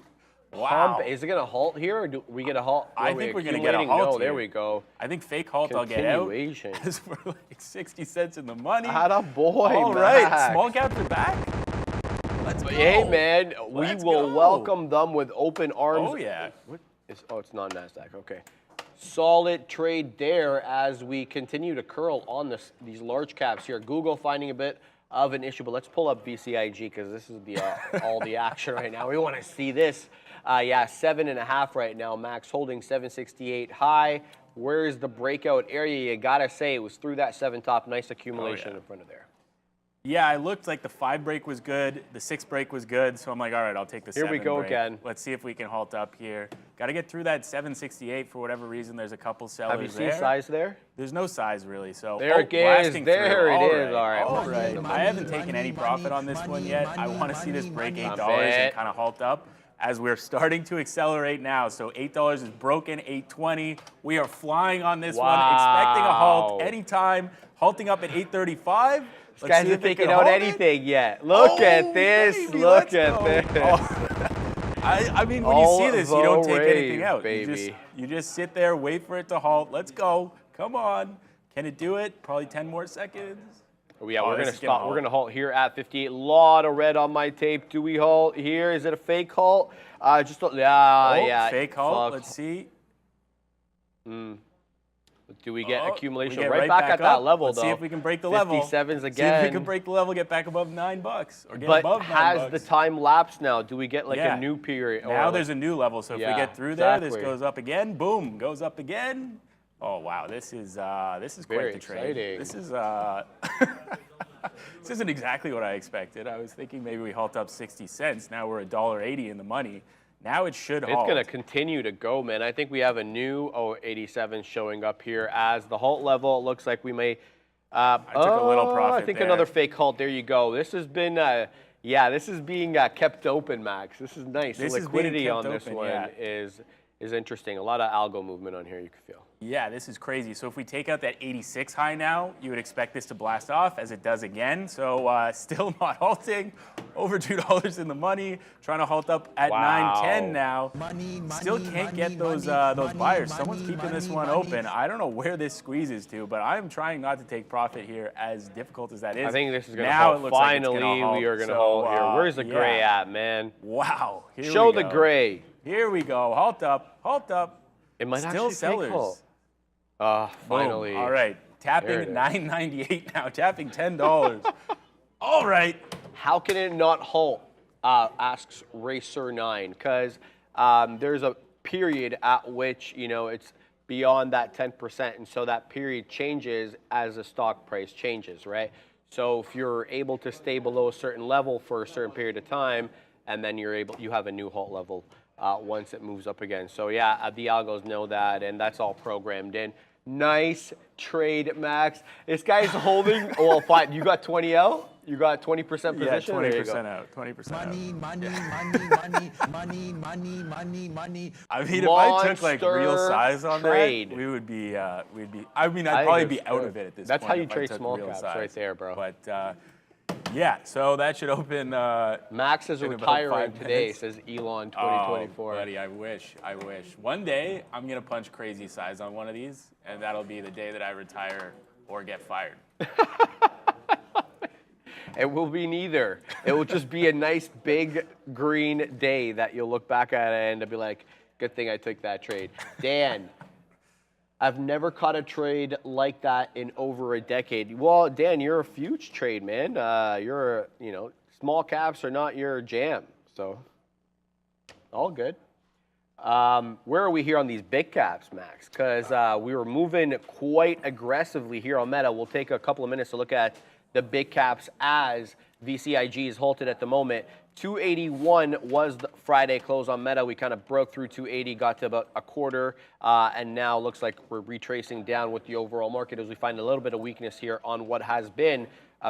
Wow. Is it going to halt here, or do we get a halt? I think we're going to get a halt here. There we go. I think fake halt I'll get out. As we're like 60 cents in the money. Attaboy, all right, small caps are back. Let's go. Hey, man, we will welcome them with open arms. Oh, yeah. It's not NASDAQ. Okay. Solid trade there as we continue to curl on these large caps here. Google finding a bit of an issue, but let's pull up VCIG because this is the all the action right now. We want to see this. 7.5 right now. Max holding 768 high. Where's the breakout area? You gotta say it was through that 7 top. Nice accumulation in front of there. Yeah, it looked like the 5 break was good, the 6 break was good, so I'm like, all right, I'll take the 7 break. Here we go again. Let's see if we can halt up here. Got to get through that 768 for whatever reason. There's a couple sellers there. Have you seen size there? There's no size really, so there it is. There it is. All right. I haven't taken any profit on this one yet. I want to see this break $8 and kind of halt up as we're starting to accelerate now. So $8 is broken, $8.20. We are flying on this one, expecting a halt anytime, halting up at $8.35. This guys are thinking out anything yet. Look at this. Baby, look at this. When you see this, you don't take anything out. Baby. You just sit there, wait for it to halt. Let's go. Come on. Can it do it? Probably 10 more seconds. Yeah, we're going to stop. We're going to halt here at 58. Lot of red on my tape. Do we halt here? Is it a fake halt? Yeah. Fake halt. Let's see. Do we get accumulation We get right back at that up. level, Let's though? see if we can break the level. 57s again. See if we can break the level, get back above $9, or get But above $9. has the time lapsed now? Do we get like Yeah. a new period? Now there's a new level, so if Yeah, we get through there, this exactly. goes up again. Boom, goes up again. Oh wow, this is quite Very the trade. exciting. This is this isn't exactly what I expected. I was thinking maybe we halt up 60 cents. Now we're $1.80 in the money. Now it should halt. It's going to continue to go, man. I think we have a new 87 showing up here as the halt level. It looks like we may. I took a little profit I think there. another fake halt. There you go. This has been, this is being kept open, Max. This is nice. This the is being liquidity kept on this open, one yeah. is interesting. A lot of algo movement on here, you can feel. Yeah, this is crazy. So if we take out that 86 high now, you would expect this to blast off as it does again. So still not halting. Over $2 in the money. Trying to halt up at Wow. 9.10 now. Money, Still can't get those buyers. Someone's keeping this one open. I don't know where this squeezes to, but I'm trying not to take profit here, as difficult as that is. I think this is going to now halt. it looks like it's Finally, gonna halt. we are going to So, halt here. Where's the gray yeah. at, man? Wow. Here Show we the go. gray. Here we go. Halt up. Halt up. It might Still actually sellers. take halt. Boom. Finally. All right. Tapping There it is. $9.98 now. Tapping $10. All right. How can it not halt? Asks Racer9, because there's a period at which it's beyond that 10%, and so that period changes as the stock price changes, right? So if you're able to stay below a certain level for a certain period of time, and then you have a new halt level once it moves up again. So yeah, the algos know that, and that's all programmed in. Nice trade, Max. This guy's holding. Well, fine. You got 20 out. You got 20% position. Yeah, There you 20% go. out. 20% out. Money, money, money, money, money, money, money, money. I mean, if I took like real Monster size on trade. that, we'd be. I mean, I I'd think probably be it's out good. of it at this That's point. how you if I trade took small real caps size. right there, bro. But yeah, so that should open. Max is in about retiring 5 today, minutes. says Elon Oh, 2024. buddy, I wish. One day, I'm gonna punch crazy size on one of these, and that'll be the day that I retire or get fired. It will be neither. It will just be a nice big green day that you'll look back at it and be like, good thing I took that trade. Dan, I've never caught a trade like that in over a decade. Well, Dan, you're a huge trade, man. Small caps are not your jam, so all good. Where are we here on these big caps, Max? Because we were moving quite aggressively here on Meta. We'll take a couple of minutes to look at the big caps as VCIG is halted at the moment. 281 was the Friday close on Meta. We kind of broke through 280, got to about a quarter, and now looks like we're retracing down with the overall market as we find a little bit of weakness here on what has been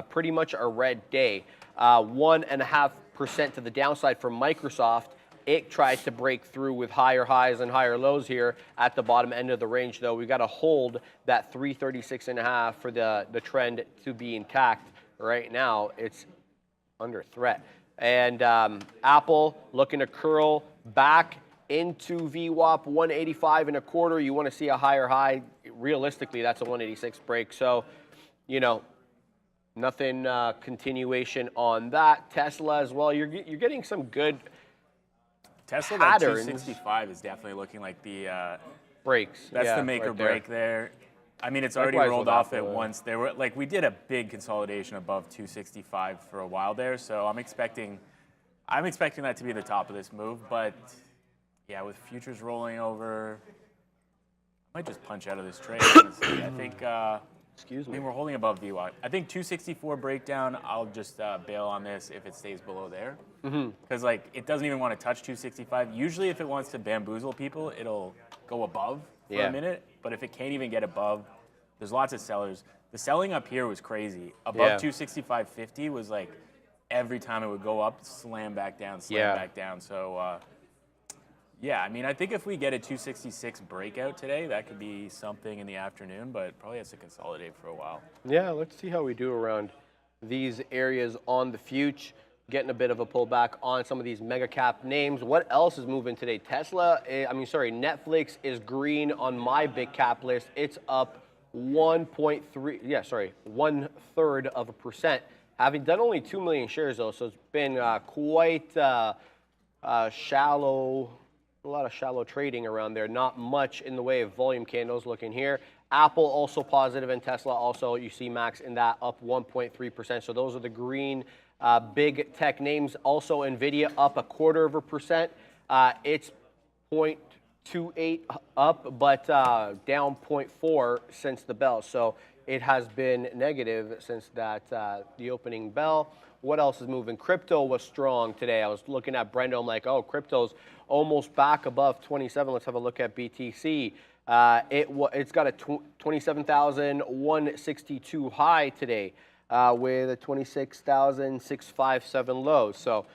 pretty much a red day. 1.5% to the downside for Microsoft. It tries to break through with higher highs and higher lows here at the bottom end of the range, though. We got to hold that 336.5 for the trend to be intact. Right now, it's under threat. And Apple looking to curl back into VWAP 185.25. You want to see a higher high. Realistically, that's a 186 break. So, nothing continuation on that. Tesla as well. You're getting some good Tesla, that patterns. 265 is definitely looking like the breaks. that's Yeah, the make or right there. break there. I mean, it's already Likewise rolled with off at Apple, once. There were we did a big consolidation above 265 for a while there, so I'm expecting that to be the top of this move. But yeah, with futures rolling over, I might just punch out of this trade. Honestly, I think. Excuse I me. mean, we're holding above VWAP. I think 264 breakdown, I'll just bail on this if it stays below there. Because, it doesn't even want to touch 265. Usually, if it wants to bamboozle people, it'll go above for Yeah. a minute. But if it can't even get above, there's lots of sellers. The selling up here was crazy. Above Yeah. 265.50 was every time it would go up, slam back down, back down. So, yeah, I mean, I think if we get a 266 breakout today, that could be something in the afternoon, but probably has to consolidate for a while. Yeah, let's see how we do around these areas on the future. Getting a bit of a pullback on some of these mega cap names. What else is moving today? Netflix is green on my big cap list. It's up 1/3%. Having done only 2 million shares though, so it's been quite shallow. A lot of shallow trading around there. Not much in the way of volume candles looking here. Apple also positive, and Tesla also, you see Max in that up 1.3%. So those are the green big tech names. Also, NVIDIA up 0.25%. It's 0.28 up, but down 0.4 since the bell. So it has been negative since that the opening bell. What else is moving? Crypto was strong today. I was looking at Brendo. I'm like, oh, crypto's almost back above 27. Let's have a look at BTC. It's got a 27,162 high today with a 26,657 low. So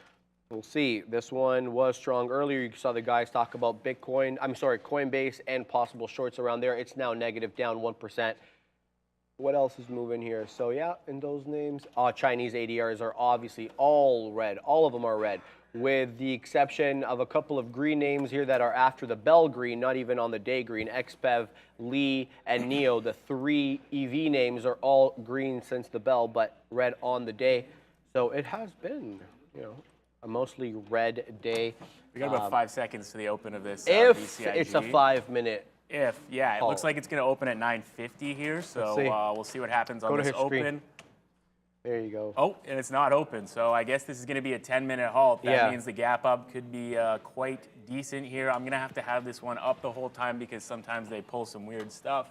we'll see. This one was strong earlier. You saw the guys talk about Bitcoin. I'm sorry, Coinbase and possible shorts around there. It's now negative, down 1%. What else is moving here? So yeah, in those names, Chinese ADRs are obviously all red. All of them are red, with the exception of a couple of green names here that are after the bell green, not even on the day green. XPEV, Lee, and NEO, the three EV names are all green since the bell, but red on the day. So it has been, you know, a mostly red day. We got about 5 seconds to the open of this If BCIG. it's a 5-minute. It looks like it's going to open at 9:50 here, so we'll see what happens on this open. There you go. Oh, and it's not open, so I guess this is going to be a 10-minute halt. That means the gap up could be quite decent here. I'm going to have this one up the whole time because sometimes they pull some weird stuff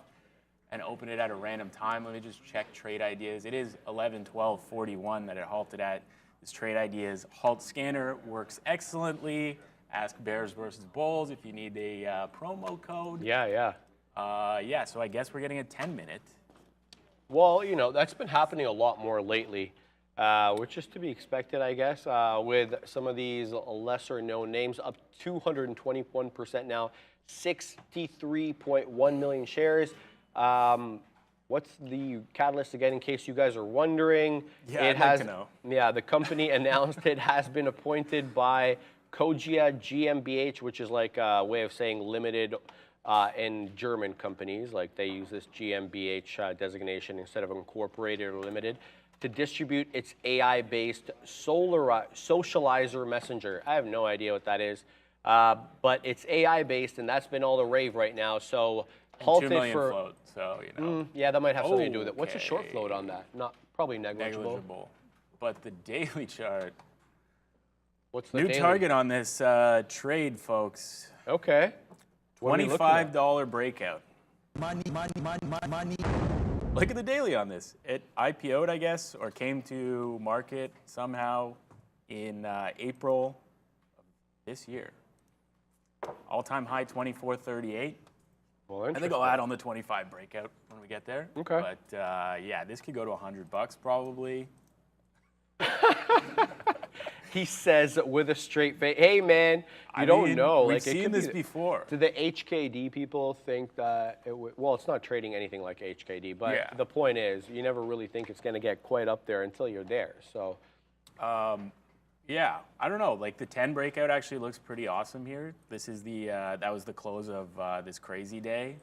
and open it at a random time. Let me just check trade ideas. It is 11:12:41 that it halted at. This trade ideas halt scanner works excellently. Ask Bears versus Bulls if you need a promo code. Yeah. So I guess we're getting a 10-minute. Well, you know, that's been happening a lot more lately, which is to be expected, I guess, with some of these lesser-known names up 221% now, 63.1 million shares. What's the catalyst again, in case you guys are wondering? Yeah, I'd like to know. Yeah, the company announced it has been appointed by Kojia GmbH, which is like a way of saying limited in German companies. Like they use this GmbH designation instead of incorporated or limited to distribute its AI-based socializer messenger. I have no idea what that is, but it's AI-based, and that's been all the rave right now. So halted 2 million for float, so you know. Yeah, that might have something to do with it. What's a short float on that? Probably negligible. But the daily chart. What's the new daily? target on this trade, folks? Okay. $25 breakout. Money. Look at the daily on this. It IPO'd, I guess, or came to market somehow in April of this year. All-time high 24.38. Well, I think I'll add on the 25 breakout when we get there. Okay. But yeah, this could go to $100 probably. He says with a straight face, "Hey man, you don't know. We've like seen it could this be, before. Do the HKD people think that it would? Well, it's not trading anything like HKD, but Yeah. the point is, you never really think it's going to get quite up there until you're there. So, Yeah, I don't know. Like the 10 breakout actually looks pretty awesome here. This is the that was the close of this crazy day,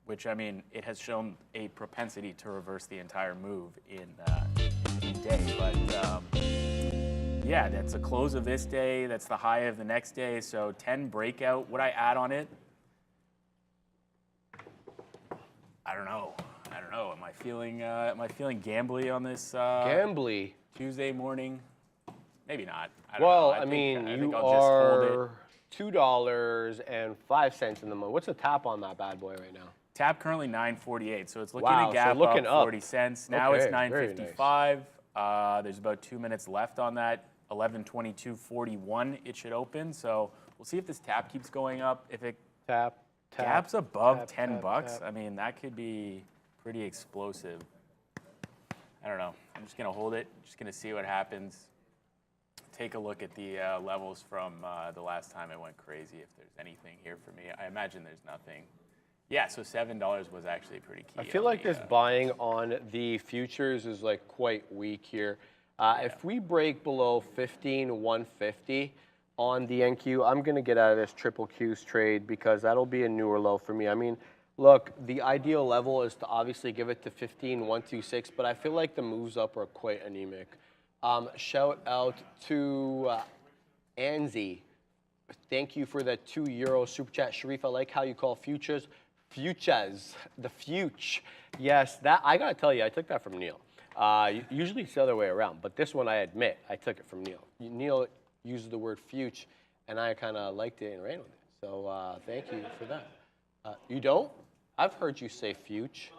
which I mean, it has shown a propensity to reverse the entire move in day, but. Yeah, that's the close of this day. That's the high of the next day. So 10 breakout. Would I add on it? I don't know. Am I feeling gambly on this gambly Tuesday morning? Maybe not. I mean, think you I'll just hold it. are $2.05 in the month. What's the tap on that bad boy right now? Tap currently 9.48, so it's looking Wow, to gap so looking up 40 cents. Now Okay, it's very 9.55. There's about 2 minutes left on that. 11:22:41 it should open. So we'll see if this tap keeps going up. If it gaps above $10, I mean that could be pretty explosive. I don't know. I'm just gonna hold it. Just gonna see what happens. Take a look at the levels from the last time it went crazy. If there's anything here for me, I imagine there's nothing. Yeah, so $7 was actually pretty key. I feel like this buying on the futures is like quite weak here. If we break below 15,150 on the NQ, I'm going to get out of this triple Q's trade because that'll be a newer low for me. I mean, look, the ideal level is to obviously give it to 15,126, but I feel like the moves up are quite anemic. Shout out to Anzi. Thank you for that €2 super chat. Sharif, I like how you call futures Futures, the future. Yes, that I gotta tell you, I took that from Neil. Usually it's the other way around, but this one I admit I took it from Neil. Neil used the word future, and I kind of liked it and ran with it. So thank you for that. You don't? I've heard you say future.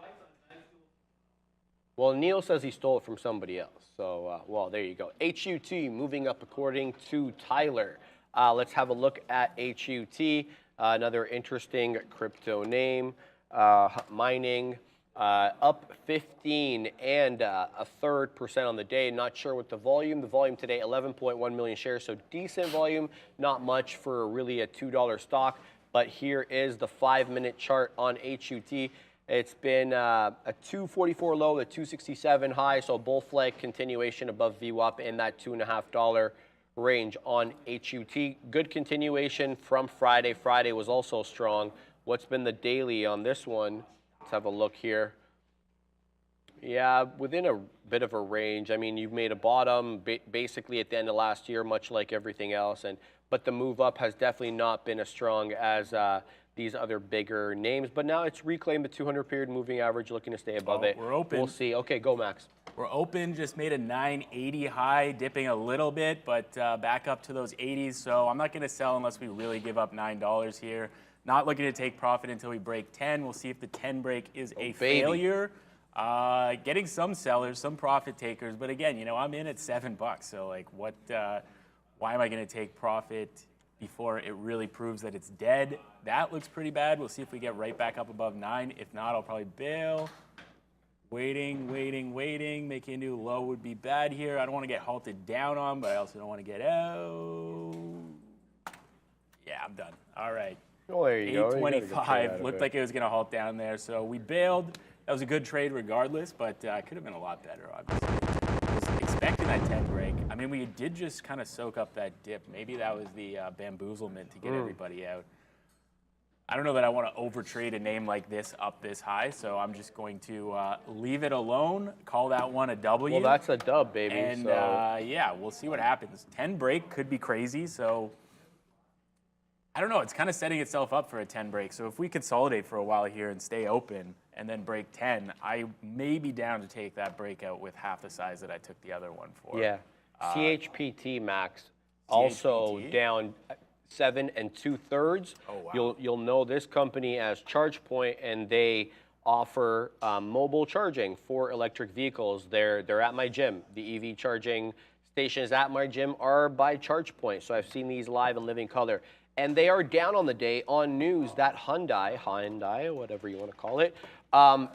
Well, Neil says he stole it from somebody else. So, well, there you go. HUT moving up according to Tyler. Let's have a look at HUT, another interesting crypto name, mining. Up 15 and a third % on the day. Not sure what the volume. The volume today, 11.1 million shares, so decent volume. Not much for really a $2 stock. But here is the 5-minute chart on HUT. It's been a 244 low, a 267 high, so bull flag continuation above VWAP in that $2.50 range on HUT. Good continuation from Friday. Friday was also strong. What's been the daily on this one? Let's have a look here. Yeah, within a bit of a range. I mean, you've made a bottom basically at the end of last year, much like everything else, but the move up has definitely not been as strong as these other bigger names. But now it's reclaimed the 200-period moving average, looking to stay above it. We're open. We'll see. Okay, go, Max. We're open, just made a 980 high, dipping a little bit, but back up to those 80s. So I'm not going to sell unless we really give up $9 here. Not looking to take profit until we break 10. We'll see if the 10 break is a failure. Getting some sellers, some profit takers, but again, you know, I'm in at $7, so like, what? Why am I going to take profit before it really proves that it's dead? That looks pretty bad. We'll see if we get right back up above 9. If not, I'll probably bail. Waiting. Making a new low would be bad here. I don't want to get halted down on, but I also don't want to get out. Yeah, I'm done. All right. Oh, there you go. 825 looked like it was going to halt down there, so we bailed. That was a good trade regardless, but could have been a lot better, obviously. I was expecting that 10 break. I mean, we did just kind of soak up that dip. Maybe that was the bamboozlement to get everybody out. I don't know that I want to overtrade a name like this up this high, so I'm just going to leave it alone, call that one a W. Well, that's a dub, baby. And yeah, we'll see what happens. 10 break could be crazy, so I don't know. It's kind of setting itself up for a 10 break. So if we consolidate for a while here and stay open and then break 10, I may be down to take that breakout with half the size that I took the other one for. Yeah. CHPT, Max, also down 7 2/3. Oh, wow. You'll know this company as ChargePoint, and they offer mobile charging for electric vehicles. They're at my gym. The EV charging stations at my gym are by ChargePoint, so I've seen these live in living color. And they are down on the day on news that Hyundai, whatever you want to call it,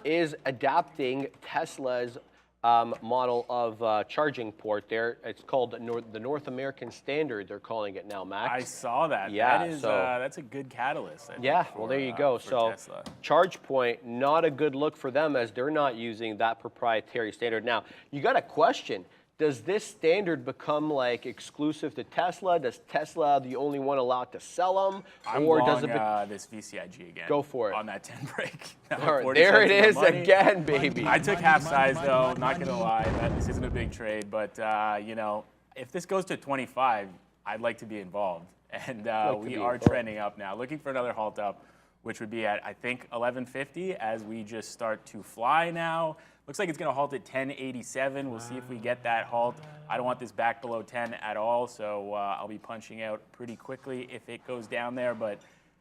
is adapting Tesla's model of charging port there. It's called the North American Standard, they're calling it now, Max. I saw that. Yeah, that is, that's a good catalyst. I think, well, there you go. So Tesla. ChargePoint, not a good look for them as they're not using that proprietary standard. Now, you got a question. Does this standard become like exclusive to Tesla? Does Tesla the only one allowed to sell them? Or does it this VCIG again? Go for it. On that 10 break. All right, there it is again, baby. I took half size though, not gonna lie. This isn't a big trade, but you know, if this goes to 25, I'd like to be involved. And we are trending up now. Looking for another halt up, which would be at, I think, 1150 as we just start to fly now. Looks like it's going to halt at 1087. We'll see if we get that halt. I don't want this back below 10 at all, so I'll be punching out pretty quickly if it goes down there. But,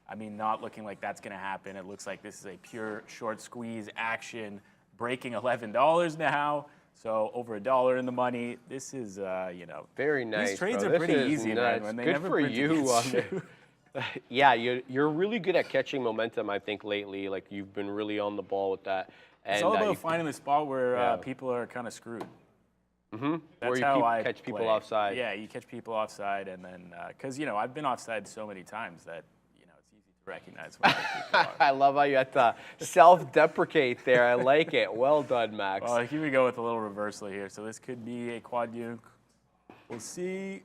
I mean, not looking like that's going to happen. It looks like this is a pure short squeeze action, breaking $11 now. So over $1 in the money. This is, you know. Very nice. These trades bro. are pretty This is easy, nuts. man. When they good never for print you. against you. Yeah, you're really good at catching momentum, I think, lately. Like, you've been really on the ball with that. And, It's all about finding the spot where people are kind of screwed. That's how I catch people play. offside. Yeah, you catch people offside, and then because you know I've been offside so many times that you know it's easy to recognize where people are. I love how you had to self-deprecate there. I like it. Well done, Max. Well, here we go with a little reversal here. So this could be a quad nuke. We'll see.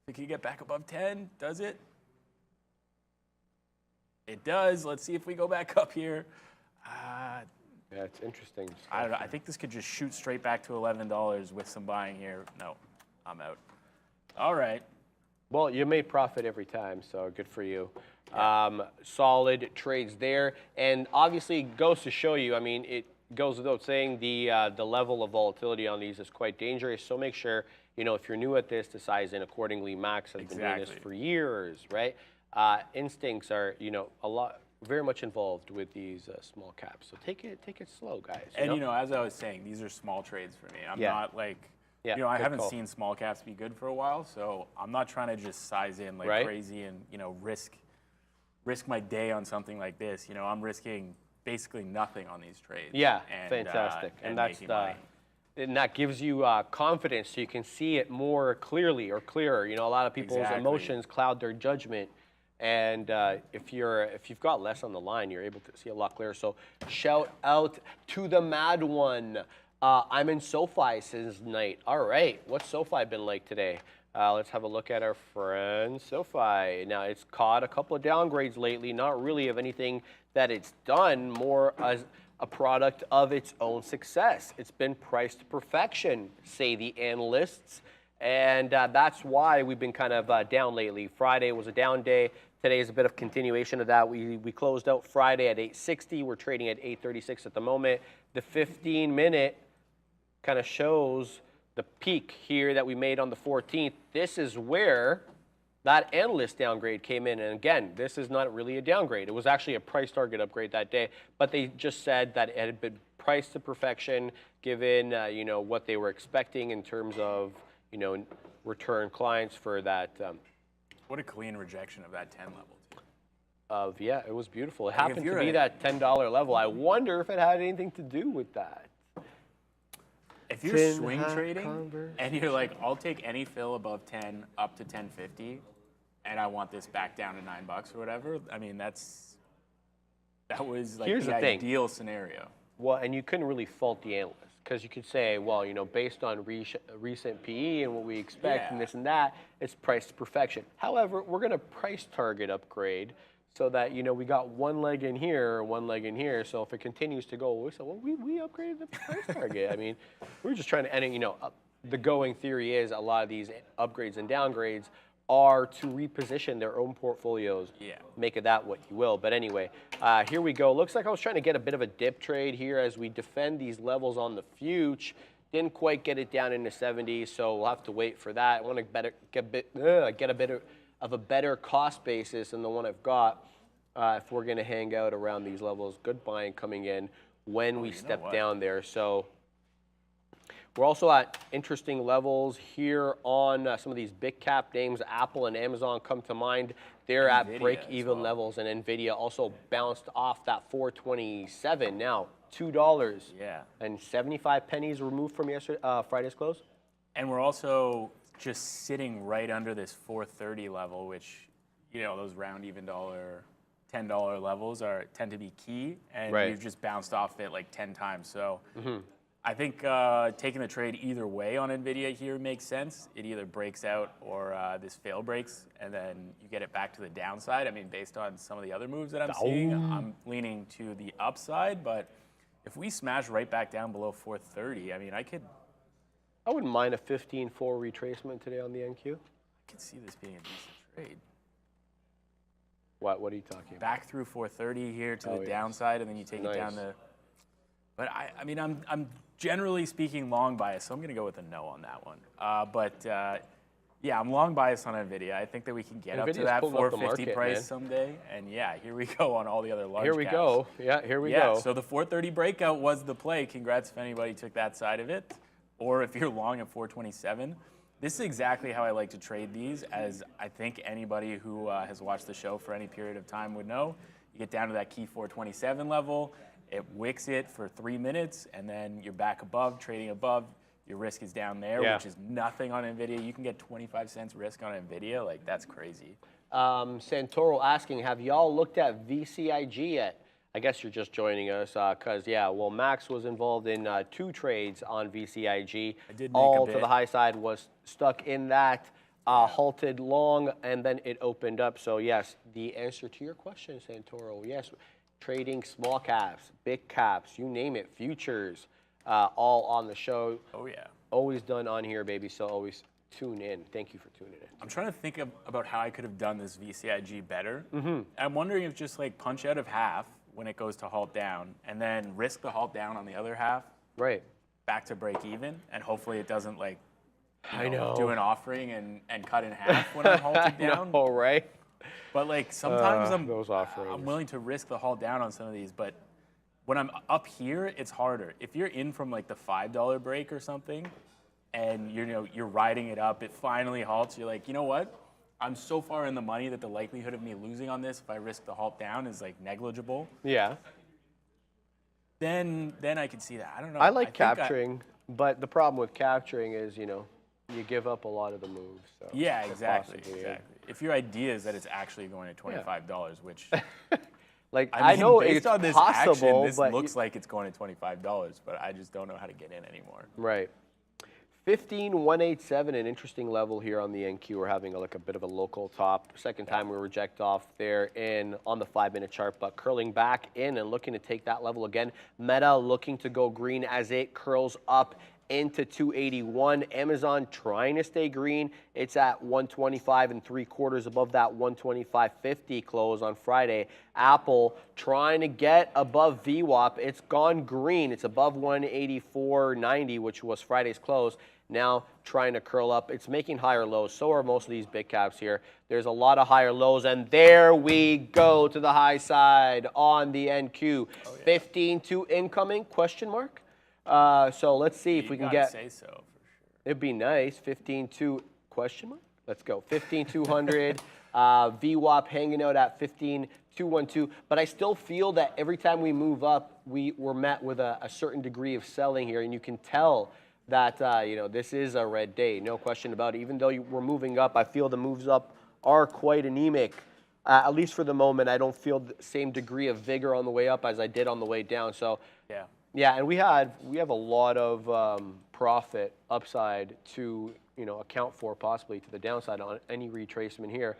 Think you get back above 10? Does it? It does. Let's see if we go back up here. Yeah, it's interesting. I don't know. I think this could just shoot straight back to $11 with some buying here. No, I'm out. All right. Well, you made profit every time, so good for you. Solid trades there. And obviously it goes to show you, I mean, it goes without saying the level of volatility on these is quite dangerous. So make sure, you know, if you're new at this, to size in accordingly. Max has been doing this for years, right? Instincts are, you know, very much involved with these small caps. So take it slow, guys. And you know, as I was saying, these are small trades for me. I'm not like, you know, I haven't seen small caps be good for a while, so I'm not trying to just size in like crazy and, you know, risk my day on something like this. You know, I'm risking basically nothing on these trades. Yeah, and, fantastic. And that's and that gives you confidence, so you can see it more clearly or clearer. You know, a lot of people's emotions cloud their judgment. And if you've got less on the line, you're able to see a lot clearer. So shout out to the mad one. I'm in SoFi since night. All right, what's SoFi been like today? Let's have a look at our friend SoFi. Now, it's caught a couple of downgrades lately, not really of anything that it's done, more as a product of its own success. It's been priced to perfection, say the analysts. And that's why we've been kind of down lately. Friday was a down day. Today is a bit of continuation of that. We closed out Friday at 860. We're trading at 836 at the moment. The 15-minute kind of shows the peak here that we made on the 14th. This is where that analyst downgrade came in. And again, this is not really a downgrade. It was actually a price target upgrade that day. But they just said that it had been priced to perfection given you know, what they were expecting in terms of, you know, return clients for that. What a clean rejection of that 10 level, too. Yeah, it was beautiful. It happened to be that $10 level. I wonder if it had anything to do with that. If you're swing trading and you're like, I'll take any fill above 10 up to 10.50, and I want this back down to $9 or whatever. I mean, that was like the ideal scenario. Well, and you couldn't really fault the analyst, because you could say, well, you know, based on recent PE and what we expect and this and that, it's priced to perfection. However, we're going to price target upgrade so that, you know, we got one leg in here, one leg in here. So if it continues to go, we say, well, we upgraded the price target. I mean, we're just trying to, and you know, the going theory is a lot of these upgrades and downgrades are to reposition their own portfolios. Yeah. Make of that what you will. But anyway, here we go. Looks like I was trying to get a bit of a dip trade here as we defend these levels on the future. Didn't quite get it down into 70, so we'll have to wait for that. I want to get a bit of a better cost basis than the one I've got if we're going to hang out around these levels. Good buying coming in when we step down there. So we're also at interesting levels here on some of these big cap names. Apple and Amazon come to mind. They're at break-even levels, and NVIDIA also bounced off that 427. Now, $2 and 75 pennies removed from Friday's close. And we're also just sitting right under this 430 level, which, you know, those round even dollar, $10 levels tend to be key, and we've just bounced off it like 10 times. So I think taking the trade either way on NVIDIA here makes sense. It either breaks out or this fail breaks, and then you get it back to the downside. I mean, based on some of the other moves that I'm seeing, I'm leaning to the upside. But if we smash right back down below 430, I mean, I wouldn't mind a 15-4 retracement today on the NQ. I could see this being a decent trade. What are you talking about? Back through 430 here to the downside, and then you take it down to. But I mean, I'm generally speaking long bias, so I'm going to go with a no on that one. Yeah, I'm long bias on NVIDIA. I think that we can get up to that 450 price someday. And yeah, here we go on all the other large caps. Here we go. Yeah, here we go. So the 430 breakout was the play. Congrats if anybody took that side of it. Or if you're long at 427. This is exactly how I like to trade these, as I think anybody who has watched the show for any period of time would know. You get down to that key 427 level. It wicks it for 3 minutes, and then you're back above, trading above. Your risk is down there, which is nothing on NVIDIA. You can get 25 cents risk on NVIDIA. Like, that's crazy. Santoro asking, have y'all looked at VCIG yet? I guess you're just joining us because, well, Max was involved in 2 trades on VCIG. I did make all a bit. To the high side, was stuck in that, halted long, and then it opened up. So, yes, the answer to your question, Santoro, yes. Trading small caps, big caps, you name it, futures, all on the show. Oh, yeah. Always done on here, baby, so always tune in. Thank you for tuning in. I'm trying to think about how I could have done this VCIG better. I'm wondering if just like punch out of half when it goes to halt down, and then risk the halt down on the other half, Right. back to break even, and hopefully it doesn't like I know. do an offering and cut in half when I'm halted down. Oh, right. But like sometimes those offerings. I'm willing to risk the halt down on some of these, but when I'm up here, it's harder. If you're in from like the $5 break or something, and you're riding it up, it finally halts. You're like, you know what? I'm so far in the money that the likelihood of me losing on this if I risk the halt down is like negligible. Yeah. Then I can see that. I don't know. I like think capturing, but the problem with capturing is, you give up a lot of the moves. So Yeah, so exactly. possibly, Exactly. If your idea is that it's actually going to $25, which Like, I mean, know based it's on this possible, action, this but looks like it's going to $25, but I just don't know how to get in anymore. right. 15,187, an interesting level here on the NQ. We're having a bit of a local top. Second time we reject off there on the 5-minute chart, but curling back in and looking to take that level again. Meta looking to go green as it curls up into 281. Amazon trying to stay green. It's at 125 3/4 above that 125.50 close on Friday. Apple trying to get above VWAP. It's gone green. It's above 184.90, which was Friday's close. Now trying to curl up. It's making higher lows. So are most of these big caps here. There's a lot of higher lows, and there we go to the high side on the NQ. 15-2 incoming, question mark? So let's see if we can get. Say so for sure. It'd be nice. 15-2 question mark. Let's go. 15,200. VWAP hanging out at 15,212. But I still feel that every time we move up, we're met with a certain degree of selling here, and you can tell that this is a red day, no question about it. Even though we're moving up, I feel the moves up are quite anemic. At least for the moment, I don't feel the same degree of vigor on the way up as I did on the way down. So Yeah. yeah, and we have a lot of profit upside to account for, possibly to the downside on any retracement here.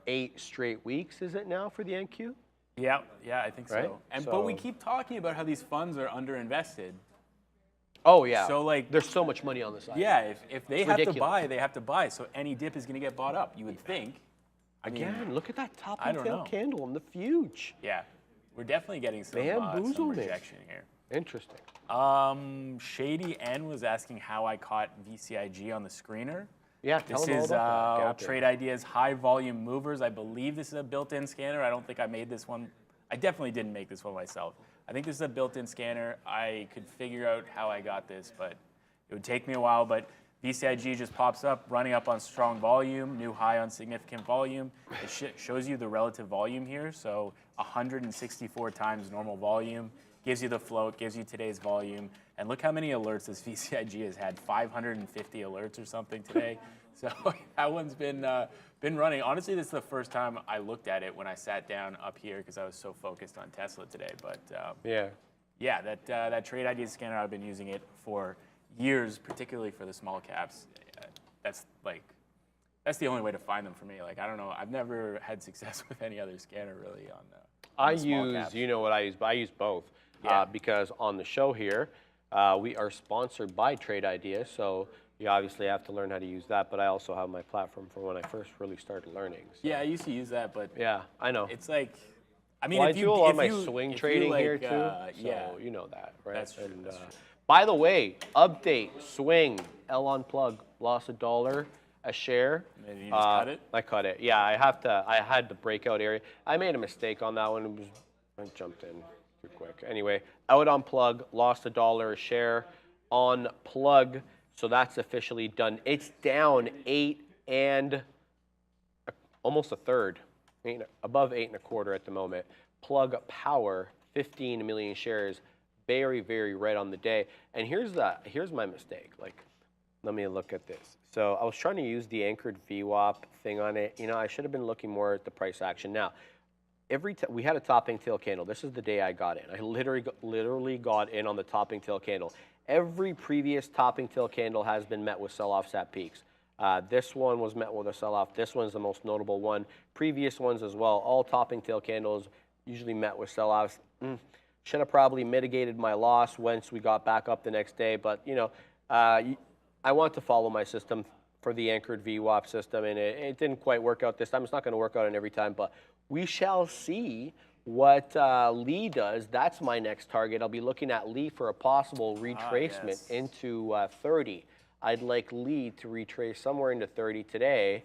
8 straight weeks is it now for the NQ? Yeah, I think Right? so. But we keep talking about how these funds are underinvested. Oh yeah. So like there's so much money on the side. Yeah, if they It's have ridiculous. to buy, they have to buy. So any dip is going to get bought up, you would think. I mean, Again, look at that top I and don't tail know. candle in the fuge. Yeah, we're definitely getting some Bamboozled it. rejection here. Interesting. Shady N was asking how I caught VCIG on the screener. Yeah, tell This them all is about that. Gap in. Trade Ideas High Volume Movers. I believe this is a built-in scanner. I don't think I made this one. I definitely didn't make this one myself. I think this is a built-in scanner. I could figure out how I got this, but it would take me a while. But VCIG just pops up, running up on strong volume, new high on significant volume. It shows you the relative volume here. So 164 times normal volume. Gives you the float, gives you today's volume. And look how many alerts this VCIG has had, 550 alerts or something today. So that one's been running. Honestly, this is the first time I looked at it when I sat down up here because I was so focused on Tesla today. But yeah, that Trade Ideas scanner, I've been using it for years, particularly for the small caps. That's the only way to find them for me. Like, I don't know. I've never had success with any other scanner really on I the small use, caps. you know what I use, but I use both. Yeah. Because on the show here, we are sponsored by Trade Ideas, so you obviously have to learn how to use that, but I also have my platform from when I first really started learning. So. Yeah, I used to use that, but Yeah, I know. it's like, I mean, Well, if I you do a lot of if my you- swing if you trading like, here too, so yeah, you know that, right? That's true, And, that's true. by the way, update, swing, L on plug, lost $1 a share. And you just cut it? I cut it. Yeah, I had the breakout area. I made a mistake on that one. I jumped in too quick. Anyway, out on plug, lost $1 a share on plug. So that's officially done. It's down 8 and almost a third, above 8 1/4 at the moment. Plug power, 15 million shares, very, very red on the day. And here's my mistake. Like, let me look at this. So I was trying to use the anchored VWAP thing on it. I should have been looking more at the price action. Now, we had a topping tail candle. This is the day I got in. I literally got in on the topping tail candle. Every previous topping tail candle has been met with sell-offs at peaks. This one was met with a sell-off. This one's the most notable one. Previous ones as well. All topping tail candles usually met with sell-offs. Should have probably mitigated my loss once we got back up the next day. But, I want to follow my system. for the anchored VWAP system, and it didn't quite work out this time. It's not going to work out on every time, but we shall see what Lee does. That's my next target. I'll be looking at Lee for a possible retracement into 30. I'd like Lee to retrace somewhere into 30 today.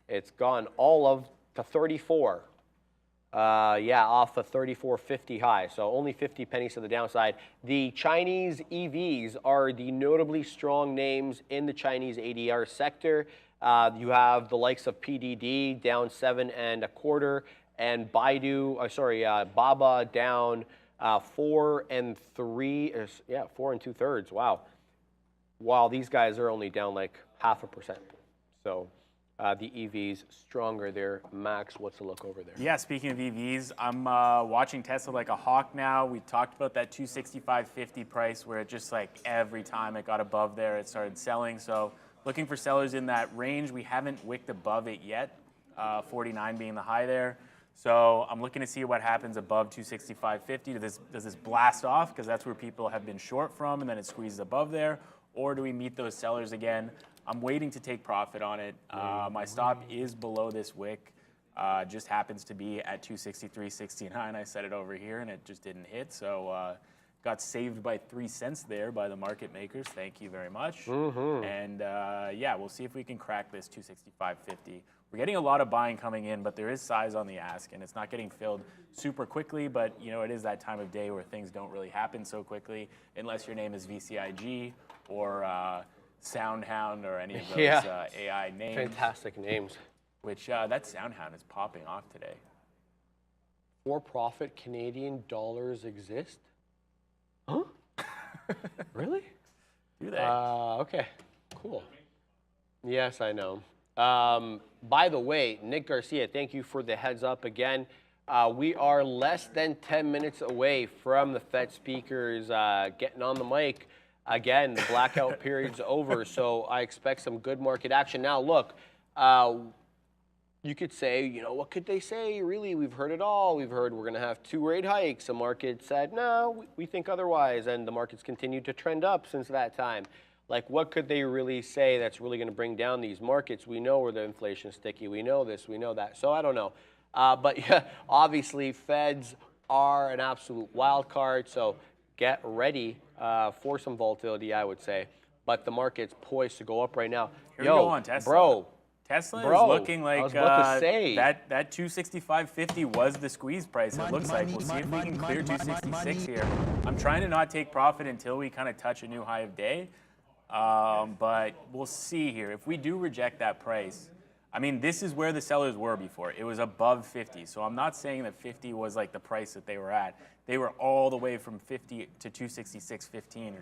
It's gone all of to 34. Yeah, off the 34.50 high, so only 50 pennies to the downside. The Chinese EVs are the notably strong names in the Chinese ADR sector. You have the likes of PDD down 7 1/4, and Baba down 4 3. Yeah, 4 2/3. Wow. While these guys are only down like 0.5%. So. The EVs stronger there. Max, what's the look over there? Yeah, speaking of EVs, I'm watching Tesla like a hawk now. We talked about that 265.50 price where it just like every time it got above there, it started selling. So looking for sellers in that range. We haven't wicked above it yet, 49 being the high there. So I'm looking to see what happens above 265.50. Does this blast off? Because that's where people have been short from, and then it squeezes above there. Or do we meet those sellers again? I'm waiting to take profit on it. My stop is below this wick. Just happens to be at 263.69. I set it over here, and it just didn't hit. So got saved by 3 cents there by the market makers. Thank you very much. And yeah, we'll see if we can crack this 265.50. We're getting a lot of buying coming in, but there is size on the ask, and it's not getting filled super quickly. But you know, it is that time of day where things don't really happen so quickly, unless your name is VCIG or Soundhound or any of those AI names. Fantastic names. Which that Soundhound is popping off today. For-profit Canadian dollars exist? Huh? Really? Do they? Okay, cool. Yes, I know. By the way, Nick Garcia, thank you for the heads up again. We are less than 10 minutes away from the Fed speakers getting on the mic. Again, the blackout period's over, so I expect some good market action. Now, look, you could say, you know, what could they say? Really, we've heard it all. We've heard we're going to have 2 rate hikes. The market said, no, we think otherwise, and the market's continued to trend up since that time. Like, what could they really say that's really going to bring down these markets? We know where the inflation's sticky. We know this. We know that. So I don't know. But yeah, obviously, Feds are an absolute wild card, so get ready for some volatility, I would say. But the market's poised to go up right now. Here we go on Tesla. Bro. Tesla Bro, is looking like I was about to say. that 265.50 was the squeeze price. It looks like. We'll see if we can clear 266 here. I'm trying to not take profit until we kind of touch a new high of day. But we'll see here. If we do reject that price, I mean, this is where the sellers were before. It was above 50. So I'm not saying that 50 was like the price that they were at. They were all the way from 50 to 266.15 or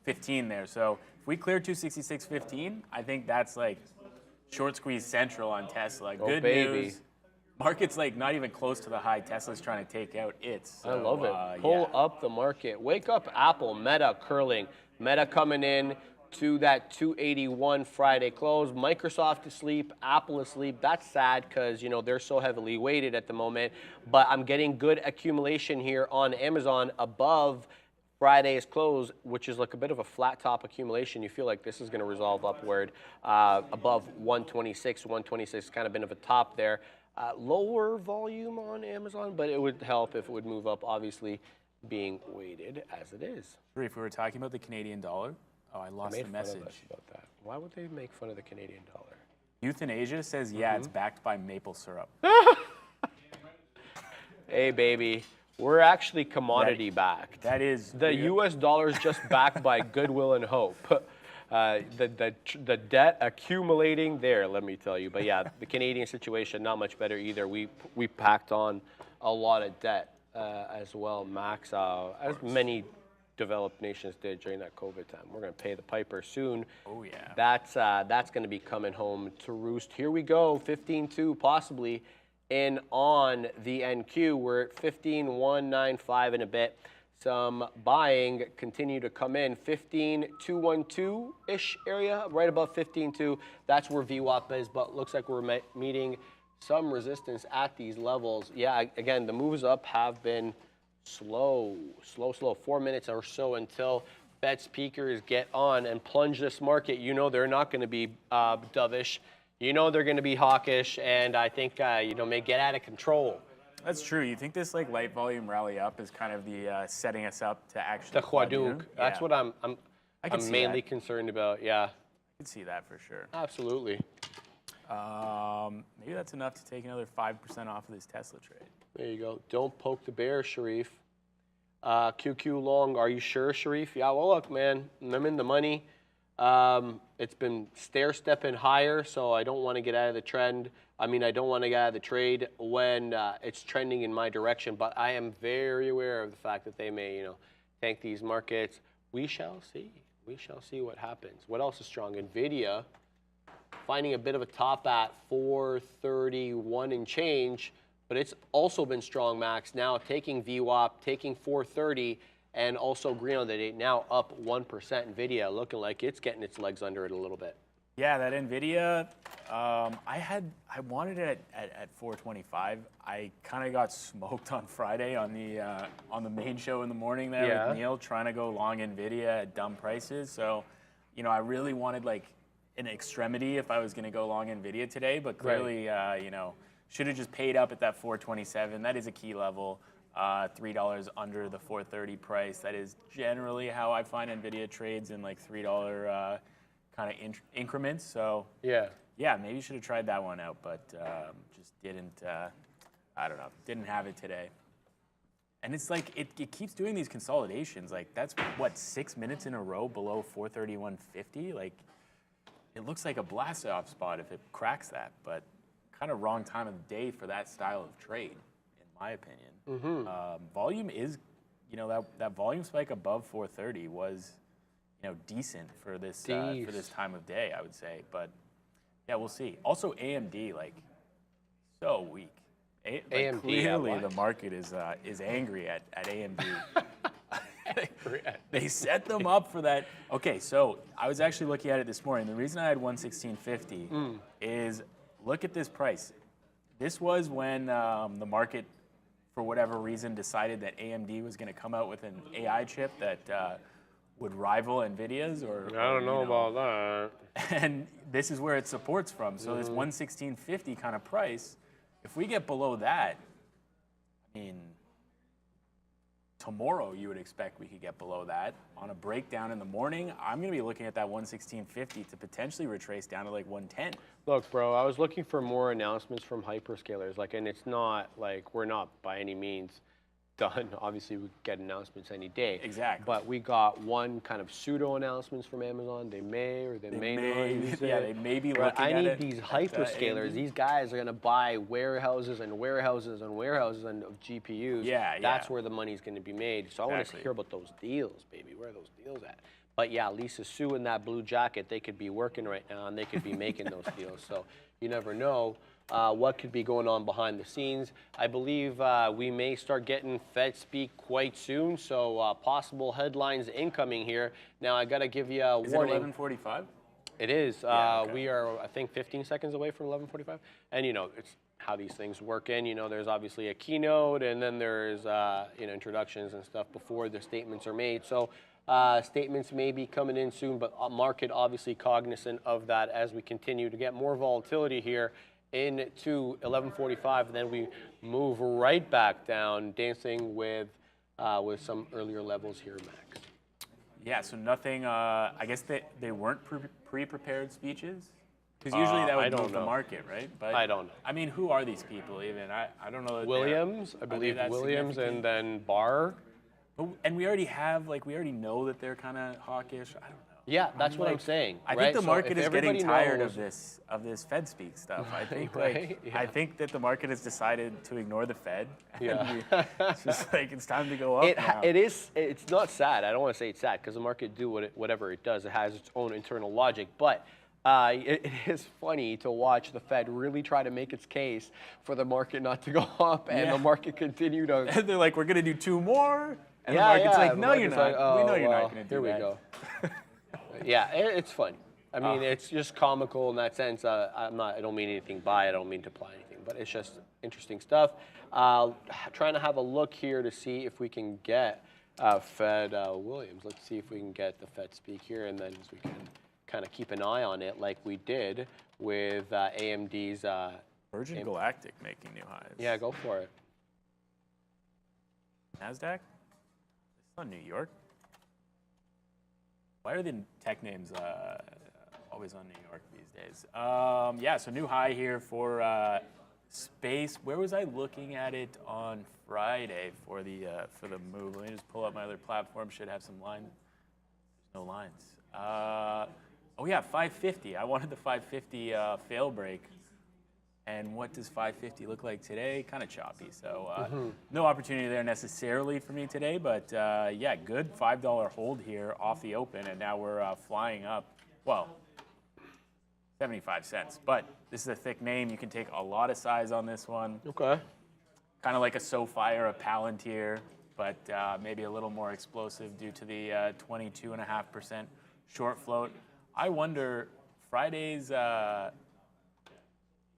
15 there. So if we clear 266.15, I think that's like short squeeze central on Tesla. Good news. Market's like not even close to the high Tesla's trying to take out its. So, I love it. Pull up the market. Wake up Apple, Meta curling. Meta coming in to that 281 Friday close. Microsoft asleep, Apple asleep. That's sad because, you know, they're so heavily weighted at the moment. But I'm getting good accumulation here on Amazon above Friday's close, which is like a bit of a flat top accumulation. You feel like this is going to resolve upward above 126. 126 kind of been of a top there. Lower volume on Amazon, but it would help if it would move up, obviously being weighted as it is. If we were talking about the Canadian dollar, oh, I lost the message. About that. Why would they make fun of the Canadian dollar? Euthanasia says, yeah, it's backed by maple syrup. Hey, baby. We're actually commodity backed. That is. The U.S. dollar is just backed by goodwill and hope. The debt accumulating there, let me tell you. But yeah, the Canadian situation, not much better either. We packed on a lot of debt as well, Max, as many developed nations did during that COVID time. We're going to pay the piper soon. Oh, yeah. That's going to be coming home to roost. Here we go, 15.2 possibly. In on the NQ, we're at 15.195 in a bit. Some buying continue to come in. 15.212-ish area, right above 15.2. That's where VWAP is, but looks like we're meeting some resistance at these levels. Yeah, again, the moves up have been slow. 4 minutes or so until Fed speakers get on and plunge this market, you know they're not going to be dovish. You know they're going to be hawkish, and I think may get out of control. That's true. You think this like light volume rally up is kind of the setting us up to actually The Huaduk. That's what I'm mainly that. concerned about. Yeah. I can see that for sure. Absolutely. Maybe that's enough to take another 5% off of this Tesla trade. There you go. Don't poke the bear, Sharif. QQ long. Are you sure, Sharif? Yeah. Well, look, man. I'm in the money. It's been stair-stepping higher, so I don't want to get out of the trend. I don't want to get out of the trade when it's trending in my direction, but I am very aware of the fact that they may, tank these markets. We shall see. We shall see what happens. What else is strong? NVIDIA finding a bit of a top at 431 and change, but it's also been strong, Max. Now taking VWAP, taking 430, and also green on the day, now up 1%. NVIDIA looking like it's getting its legs under it a little bit. Yeah, that NVIDIA, I wanted it at 425. I kind of got smoked on Friday on the main show in the morning there with Neil, trying to go long NVIDIA at dumb prices. So, I really wanted like an extremity if I was going to go long NVIDIA today, but clearly, should have just paid up at that 427. That is a key level. $3 under the 430 price. That is generally how I find NVIDIA trades in like $3 kind of increments. So yeah, maybe you should have tried that one out, but just didn't. I don't know, didn't have it today. And it's like it keeps doing these consolidations. Like that's what 6 minutes in a row below 431.50. Like it looks like a blast off spot if it cracks that, but kind of wrong time of the day for that style of trade, in my opinion. Volume is, that volume spike above 430 was, decent for this time of day, I would say. But yeah, we'll see. Also, AMD so weak. AMD, clearly, the market is angry at AMD. They set them up for that. Okay, so I was actually looking at it this morning. The reason I had 116.50 is look at this price. This was when the market, for whatever reason, decided that AMD was going to come out with an AI chip that would rival NVIDIA's. I don't know about that. And this is where it supports from. So this 116.50 kind of price, if we get below that, tomorrow you would expect we could get below that. On a breakdown in the morning, I'm going to be looking at that 116.50 to potentially retrace down to like 110. Look, bro, I was looking for more announcements from hyperscalers, and it's not like we're not by any means done. Obviously, we get announcements any day. Exactly. But we got one kind of pseudo announcements from Amazon. They may or they may not use it. Yeah, they may be looking but I at need it these at, hyperscalers. AMD. These guys are going to buy warehouses and warehouses and warehouses of GPUs. That's where the money's going to be made. So I want to hear about those deals, baby. Where are those deals at? But yeah, Lisa Sue in that blue jacket, they could be working right now and they could be making those deals. So you never know what could be going on behind the scenes. I believe we may start getting Fed speak quite soon. So possible headlines incoming here. Now I got to give you a warning. Is it 11:45? It is. Okay. We are, I think, 15 seconds away from 11:45. And it's how these things work in. There's obviously a keynote, and then there's introductions and stuff before the statements are made. So statements may be coming in soon, but market obviously cognizant of that as we continue to get more volatility here into 11:45, and then we move right back down, dancing with some earlier levels here, Max. Yeah, so nothing. I guess they weren't pre-prepared speeches. Because usually that would move the market, right? But I don't know. Who are these people even? I don't know. Williams, I believe Williams, and then Barr. And we already know that they're kind of hawkish. I don't know. Yeah, that's what I'm saying. I think the market is getting tired of this Fed speak stuff. I think I think that the market has decided to ignore the Fed. It's just like it's time to go up now. It's not sad. I don't want to say it's sad because the market do whatever it does. It has its own internal logic, but. It is funny to watch the Fed really try to make its case for the market not to go up and the market continue to. And they're like, we're going to do 2 more. And the market's like, no, you're not. Like, oh, we know you're not going to do that. Here we go. Yeah, it's fun. It's just comical in that sense. I don't mean anything by it. I don't mean to imply anything, but it's just interesting stuff. Trying to have a look here to see if we can get Fed Williams. Let's see if we can get the Fed speak here, and then we can kind of keep an eye on it like we did with AMD's. Virgin Galactic making new highs. Yeah, go for it. NASDAQ? It's on New York. Why are the tech names always on New York these days? Yeah, so new high here for space. Where was I looking at it on Friday for the move? Let me just pull up my other platform. Should have some lines. No lines. Oh yeah, 550. I wanted the 550 fail break. And what does 550 look like today? Kind of choppy. So no opportunity there necessarily for me today. But yeah, good $5 hold here off the open. And now we're flying up. Well, 75 cents. But this is a thick name. You can take a lot of size on this one. Okay. Kind of like a SoFi or a Palantir, but maybe a little more explosive due to the 22.5% short float. I wonder, Friday's...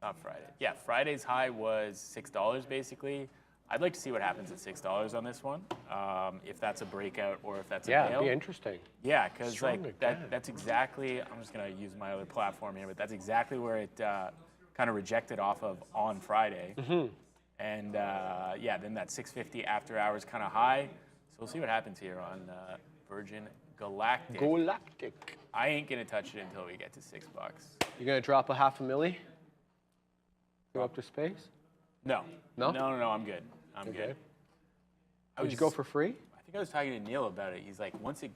Not Friday. Yeah, Friday's high was $6 basically. I'd like to see what happens at $6 on this one, if that's a breakout or if that's a fail. Yeah, it'd be interesting. Yeah, because like that's exactly. I'm just gonna use my other platform here, but that's exactly where it kind of rejected off of on Friday. And yeah, then that 650 after hours kind of high. So we'll see what happens here on Virgin Galactic. Galactic. I ain't gonna touch it until we get to $6. You gonna drop a half a milli? Go up to space? No. No? No, I'm good. I'm good. Would you go for free? I think I was talking to Neil about it. He's like, once the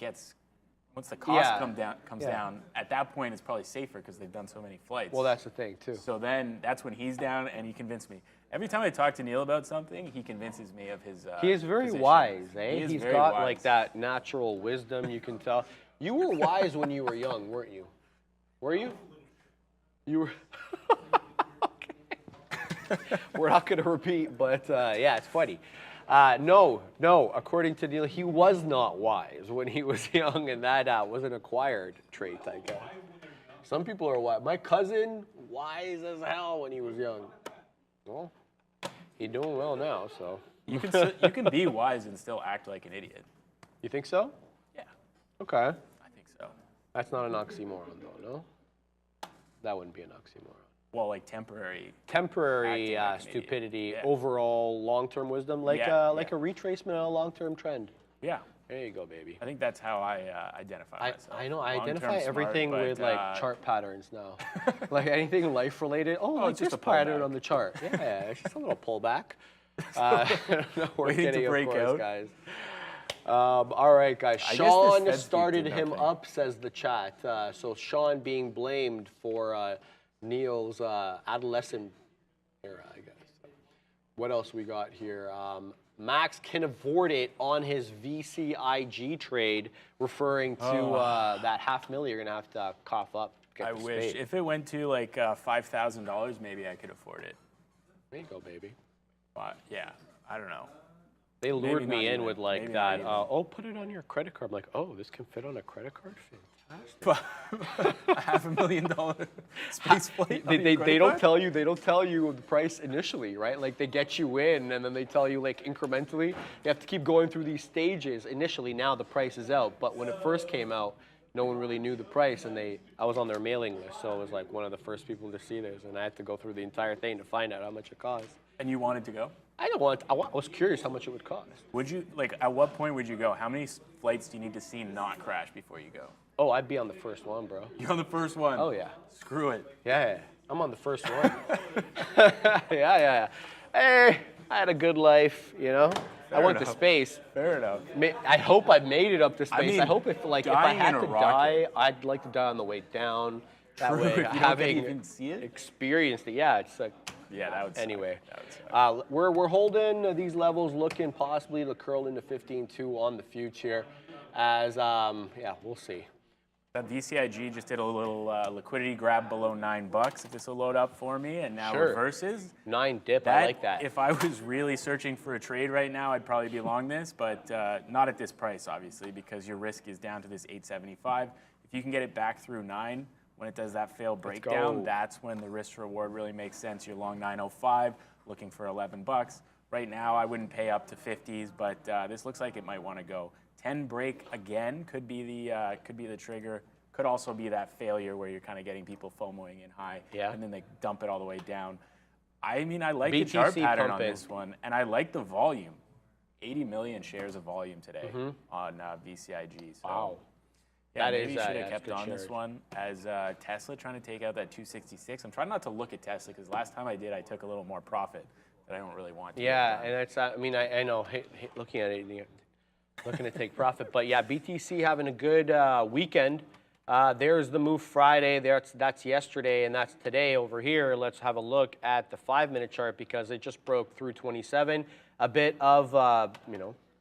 cost comes down, at that point it's probably safer because they've done so many flights. Well, that's the thing too. So then that's when he's down, and he convinced me. Every time I talk to Neil about something, he convinces me of his. He is very position. wise, eh? He's He's very got wise. like that natural wisdom. You can tell. You were wise when you were young, weren't you? Were you? You were. We're not going to repeat, but yeah, it's funny. No, according to Neil, he was not wise when he was young, and that was an acquired trait, I guess. Some people are wise. My cousin, wise as hell when he was young. Well, he's doing well now, so. You can be wise and still act like an idiot. You think so? Yeah, Okay. I think so. That's not an oxymoron, though, no? That wouldn't be an oxymoron. Well, like temporary. Temporary Acting like an idiot. stupidity, Yeah. overall long-term wisdom, like Yeah, like a retracement of a long-term trend. Yeah, There you go, baby. I think that's how I identify myself. I know. I Long-term identify smart, everything but, with like chart patterns now, like anything life related. Oh, like it's just this a pattern pullback. on the chart. Yeah, it's just a little pullback. No, we're Waiting to kidding, break of course, out. guys. All right, guys. I guess this Sean Fed speak started did him nothing. up, says the chat. So Sean being blamed for Neil's adolescent era, I guess. What else we got here? Max can afford it on his VCIG trade, referring to that half milli you're going to have to cough up. Get I the wish spade. if it went to like $5,000, maybe I could afford it. There you go, baby. But yeah, I don't know. They lured Maybe not me in even. with like Maybe that. not even. Put it on your credit card. I'm like, oh, this can fit on a credit card? Fantastic. $500,000 space flight. They don't tell you the price initially, right? Like they get you in and then they tell you like incrementally. You have to keep going through these stages. Initially, now the price is out, but when it first came out, no one really knew the price, and I was on their mailing list, so I was like one of the first people to see this, and I had to go through the entire thing to find out how much it cost. And you wanted to go? I was curious how much it would cost. Would you like? At what point would you go? How many flights do you need to see not crash before you go? Oh, I'd be on the first one, bro. You're on the first one. Oh yeah. Screw it. Yeah, I'm on the first one. yeah. Hey, I had a good life, you know. I went to enough. space. Fair enough. I hope I made it up to space. I, mean, hope if I dying had in a to rocket. die, I'd like to die on the way down. That True, way, if you don't get having to even see it. experienced it. Yeah, it's like. Yeah, that would suck. Anyway, That would suck. we're holding these levels, looking possibly to curl into 15.2 on the future. As yeah, we'll see. That VCIG just did a little liquidity grab below $9 if this will load up for me, and now Sure. reverses. 9 dip, I like that. If I was really searching for a trade right now, I'd probably be long this, but not at this price, obviously, because your risk is down to this 875. If you can get it back through 9, when it does that fail breakdown, go. that's when the risk reward really makes sense. You're long 905, looking for $11. Right now, I wouldn't pay up to 50s, but this looks like it might want to go. 10 break again could be the trigger. Could also be that failure where you're kind of getting people FOMOing in high, and then they dump it all the way down. I mean, I like the chart pattern on this one, and I like the volume. 80 million shares of volume today on VCIG. So, Wow. yeah, That maybe is, you should yeah, have kept that's on good this shares. one as Tesla trying to take out that 266. I'm trying not to look at Tesla because last time I did, I took a little more profit that I don't really want to. Yeah, and that's, I mean, I know, looking at it, looking to take profit. But yeah, BTC having a good weekend. There's the move Friday. That's yesterday, and that's today over here. Let's have a look at the 5-minute chart because it just broke through 27. A bit of,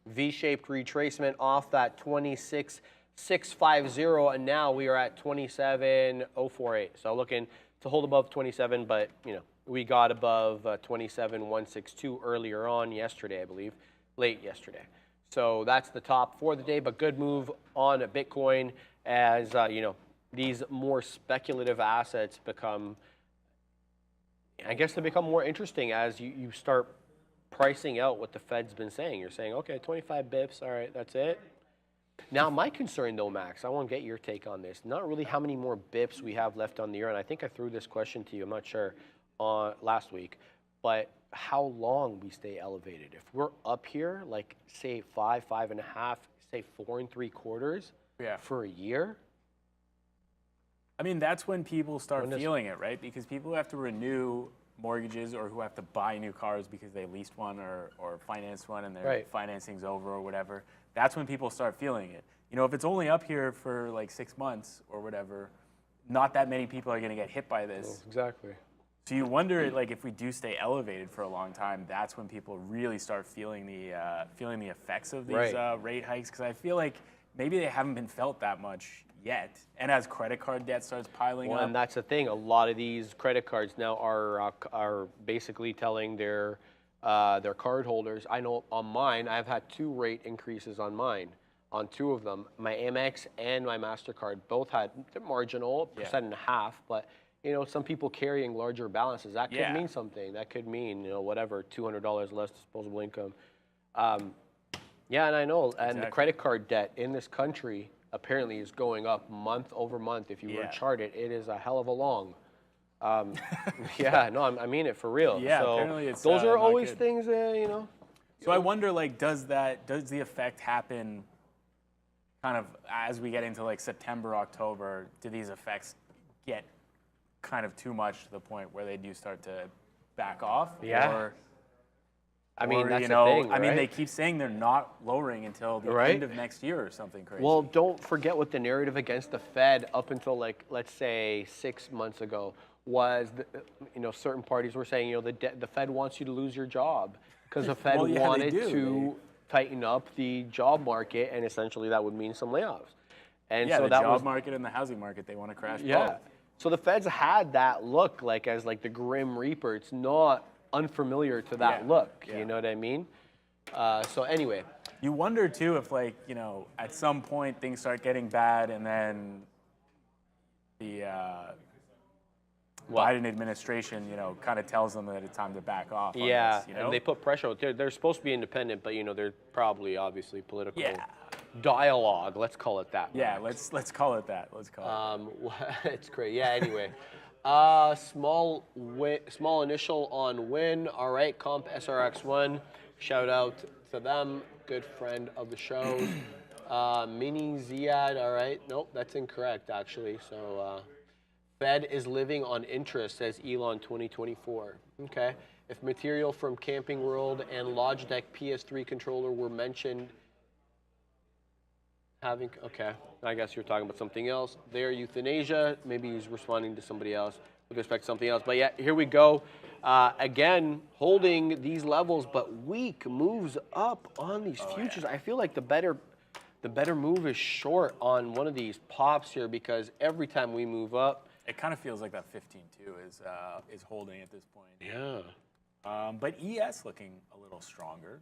V-shaped retracement off that 26,650, and now we are at 27,048. So looking to hold above 27, but, we got above 27,162 earlier on yesterday, I believe, late yesterday. So that's the top for the day, but good move on Bitcoin as, these more speculative assets become, I guess they become more interesting as you start pricing out what the Fed's been saying. You're saying, okay, 25 bips, all right, that's it. Now, my concern, though, Max, I want to get your take on this. Not really how many more bips we have left on the year, and I think I threw this question to you, I'm not sure, last week, but how long we stay elevated. If we're up here, like, say, 5, 5.5, say 4 3/4 for a year. I mean, that's when people start feeling it, right? Because people who have to renew mortgages or who have to buy new cars because they leased one or financed one and their financing's over or whatever, that's when people start feeling it. If it's only up here for like 6 months or whatever, not that many people are going to get hit by this. Oh, exactly. So you wonder, like, if we do stay elevated for a long time, that's when people really start feeling the effects of these rate hikes. Because I feel like maybe they haven't been felt that much yet. And as credit card debt starts piling up, and that's the thing. A lot of these credit cards now are basically telling their card holders. I know on mine, I've had 2 rate increases on mine. On 2 of them, my Amex and my MasterCard both had marginal, 1.5%, but some people carrying larger balances. That could mean something. That could mean, whatever, $200 less disposable income. Yeah, and I know. And the credit card debt in this country apparently is going up month over month. If you were to chart it, it is a hell of a long. Yeah, no, I mean it for real. Yeah, so apparently it's those are not always good. things, So I wonder, like, does the effect happen kind of as we get into like September, October? Do these effects get kind of too much to the point where they do start to back off? Yeah. Or, I mean, that's you the know, thing, I mean, right? they keep saying they're not lowering until the Right. end of next year or something crazy. Well, don't forget what the narrative against the Fed up until, like, let's say 6 months ago was, certain parties were saying, the Fed wants you to lose your job because the Fed Well, yeah, they wanted do. to tighten up the job market, and essentially that would mean some layoffs. And yeah, so the that job was, market and the housing market, they want to crash yeah. both. So the Feds had that look as the Grim Reaper. It's not unfamiliar to that Yeah. look. Yeah. You know what I mean? So anyway. You wonder too if, like, at some point things start getting bad and then the Biden administration, kind of tells them that it's time to back off. On Yeah, this, and they put pressure. They're supposed to be independent, but they're probably obviously political Yeah. dialogue. Let's call it that. Yeah, let's call it that. Let's call it. It's great. Yeah. Anyway, small initial on Win. All right, Comp SRX1. Shout out to them. Good friend of the show. Mini Ziad. All right. Nope, that's incorrect actually. So. Fed is living on interest, says Elon 2024. Okay. If material from Camping World and Logitech PS3 controller were mentioned okay, I guess you're talking about something else. There, euthanasia. Maybe he's responding to somebody else with respect to something else. But yeah, here we go. Again, holding these levels, but weak moves up on these futures. Yeah. I feel like the better move is short on one of these pops here because every time we move up, It kind of feels like that 15-2 is holding at this point. Yeah. But ES looking a little stronger.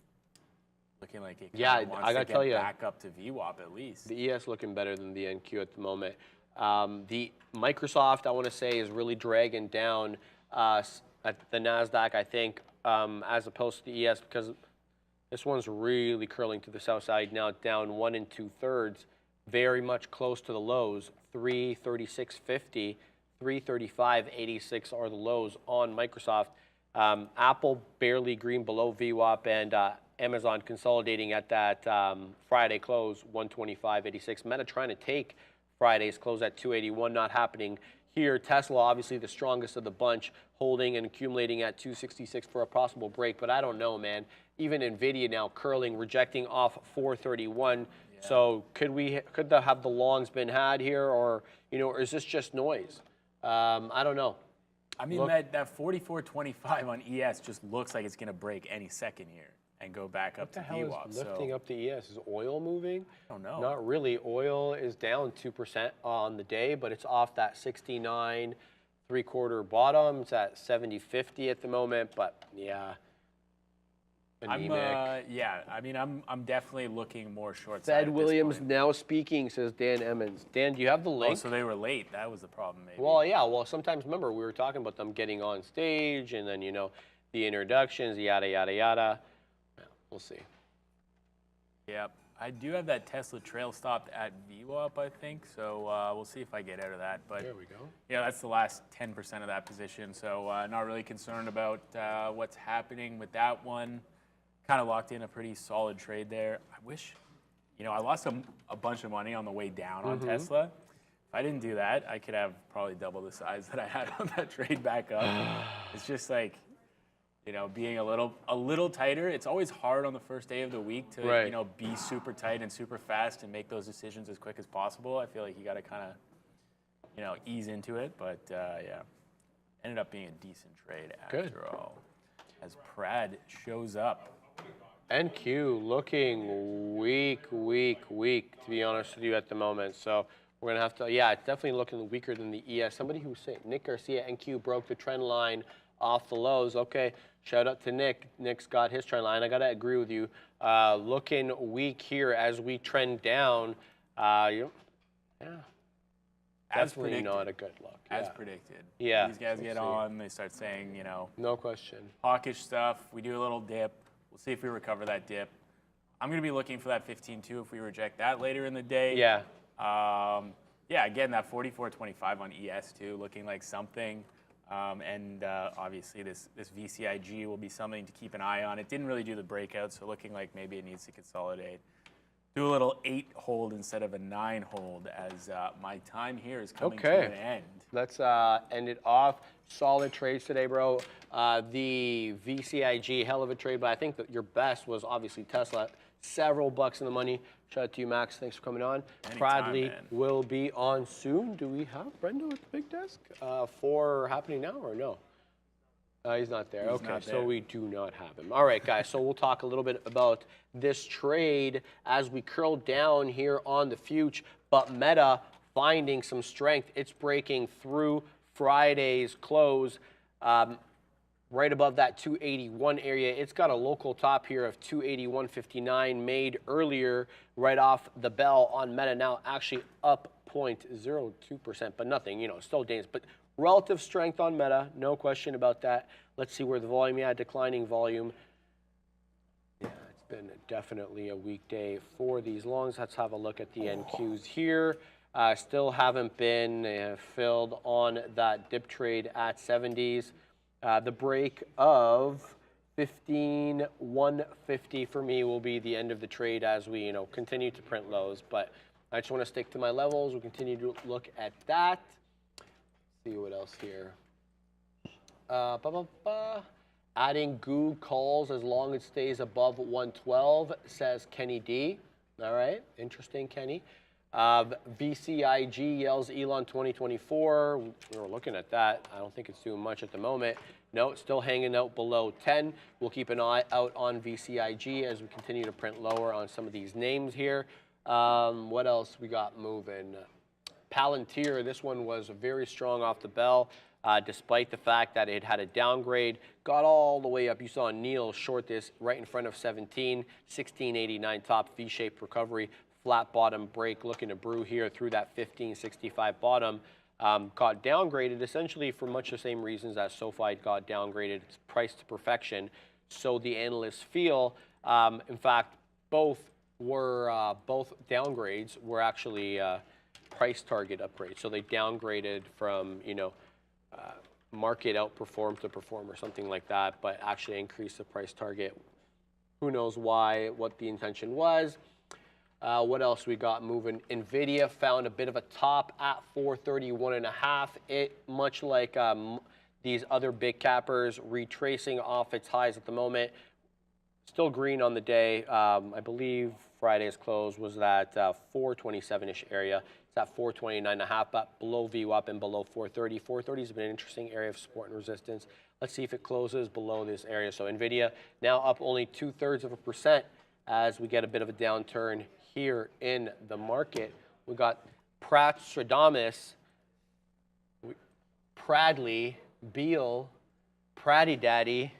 Looking like it wants I gotta to tell get you, back up to VWAP at least. The ES looking better than the NQ at the moment. The Microsoft, I want to say, is really dragging down at the NASDAQ. I think as opposed to the ES, because this one's really curling to the south side now, down 1 2/3, very much close to the lows. 336.50, 335.86 are the lows on Microsoft. Apple barely green below VWAP, and Amazon consolidating at that Friday close, 125.86. Meta trying to take Friday's close at 281, not happening here. Tesla, obviously the strongest of the bunch, holding and accumulating at 266 for a possible break, but I don't know, man. Even NVIDIA now curling, rejecting off 431. Yeah. So could have the longs been had here, or or is this just noise? I don't know. I mean, that 44.25 on ES just looks like it's going to break any second here and go back up to VWAP. What the hell is lifting up the ES? Is oil moving? I don't know. Not really. Oil is down 2% on the day, but it's off that 69 3/4 bottom. It's at 70.50 at the moment, but yeah. Anemic. I'm definitely looking more short. Fed Williams now speaking, says Dan Emmons. Dan, do you have the link? Oh, so they were late. That was the problem, maybe. Well, yeah. Well, sometimes, remember, we were talking about them getting on stage, and then, the introductions, yada, yada, yada. Well, we'll see. Yep. I do have that Tesla trail stopped at VWAP, I think, so we'll see if I get out of that. But there we go. Yeah, that's the last 10% of that position, so not really concerned about what's happening with that one. Kind of locked in a pretty solid trade there. I wish, I lost a bunch of money on the way down on Tesla. If I didn't do that, I could have probably double the size that I had on that trade back up. It's just like, being a little tighter. It's always hard on the first day of the week to, be super tight and super fast and make those decisions as quick as possible. I feel like you got to kind of, ease into it. But yeah, ended up being a decent trade after all, as Prad shows up. NQ looking weak, to be honest with you, at the moment. So we're going to have to, it's definitely looking weaker than the ES. Somebody who said, Nick Garcia, NQ broke the trend line off the lows. Okay, shout out to Nick. Nick's got his trend line. I got to agree with you. Looking weak here as we trend down. Definitely not a good look. As predicted. Yeah. These guys get on, they start saying, no question. Hawkish stuff. We do a little dip. We'll see if we recover that dip. I'm going to be looking for that 15.2 if we reject that later in the day. Yeah. Again, that 44.25 on ES too, looking like something. Obviously this VCIG will be something to keep an eye on. It didn't really do the breakout, so looking like maybe it needs to consolidate. Do a little 8 hold instead of a 9 hold, as my time here is coming to an end. Let's end it off. Solid trades today, bro. The VCIG, hell of a trade, but I think that your best was obviously Tesla. Several bucks in the money. Shout out to you, Max. Thanks for coming on. Anytime, Bradley man. will be on soon. Do we have Brendo at the big desk for happening now or no? He's not there. He's not so there. We do not have him. All right, guys. So we'll talk a little bit about this trade as we curl down here on the future. But Meta finding some strength. It's breaking through Friday's close. Right above that 281 area. It's got a local top here of 281.59 made earlier right off the bell on Meta. Now actually up 0.02%, but nothing, still dangerous. But relative strength on Meta, no question about that. Let's see where the volume, declining volume. Yeah, it's been definitely a weekday for these longs. Let's have a look at the NQs here. Still haven't been filled on that dip trade at 70s. The break of 15.150 for me will be the end of the trade as we, continue to print lows. But I just want to stick to my levels. We'll continue to look at that. See what else here. Adding Goo calls as long as it stays above 112, says Kenny D. All right, interesting, Kenny. VCIG yells Elon 2024. We're looking at that. I don't think it's doing much at the moment. No, it's still hanging out below 10. We'll keep an eye out on VCIG as we continue to print lower on some of these names here. What else we got moving? Palantir, this one was very strong off the bell, despite the fact that it had a downgrade. Got all the way up. You saw Neil short this right in front of 17, 16.89 top, V-shaped recovery. Flat bottom break, looking to brew here through that 15.65 bottom. got downgraded essentially for much the same reasons that SoFi got downgraded. It's priced to perfection, so the analysts feel. In fact, both downgrades were actually price target upgrades. So they downgraded from market outperform to perform or something like that, but actually increased the price target. Who knows why? What the intention was. What else we got moving? NVIDIA found a bit of a top at 431.5. It, much like these other big cappers, retracing off its highs at the moment. Still green on the day. I believe Friday's close was that 427-ish area. It's at 429.5, but below VWAP and below 430. 430 has been an interesting area of support and resistance. Let's see if it closes below this area. So NVIDIA now up only 0.2% as we get a bit of a downturn here in the market. We got Stradamus, Pradley, Beal, Praddy Daddy.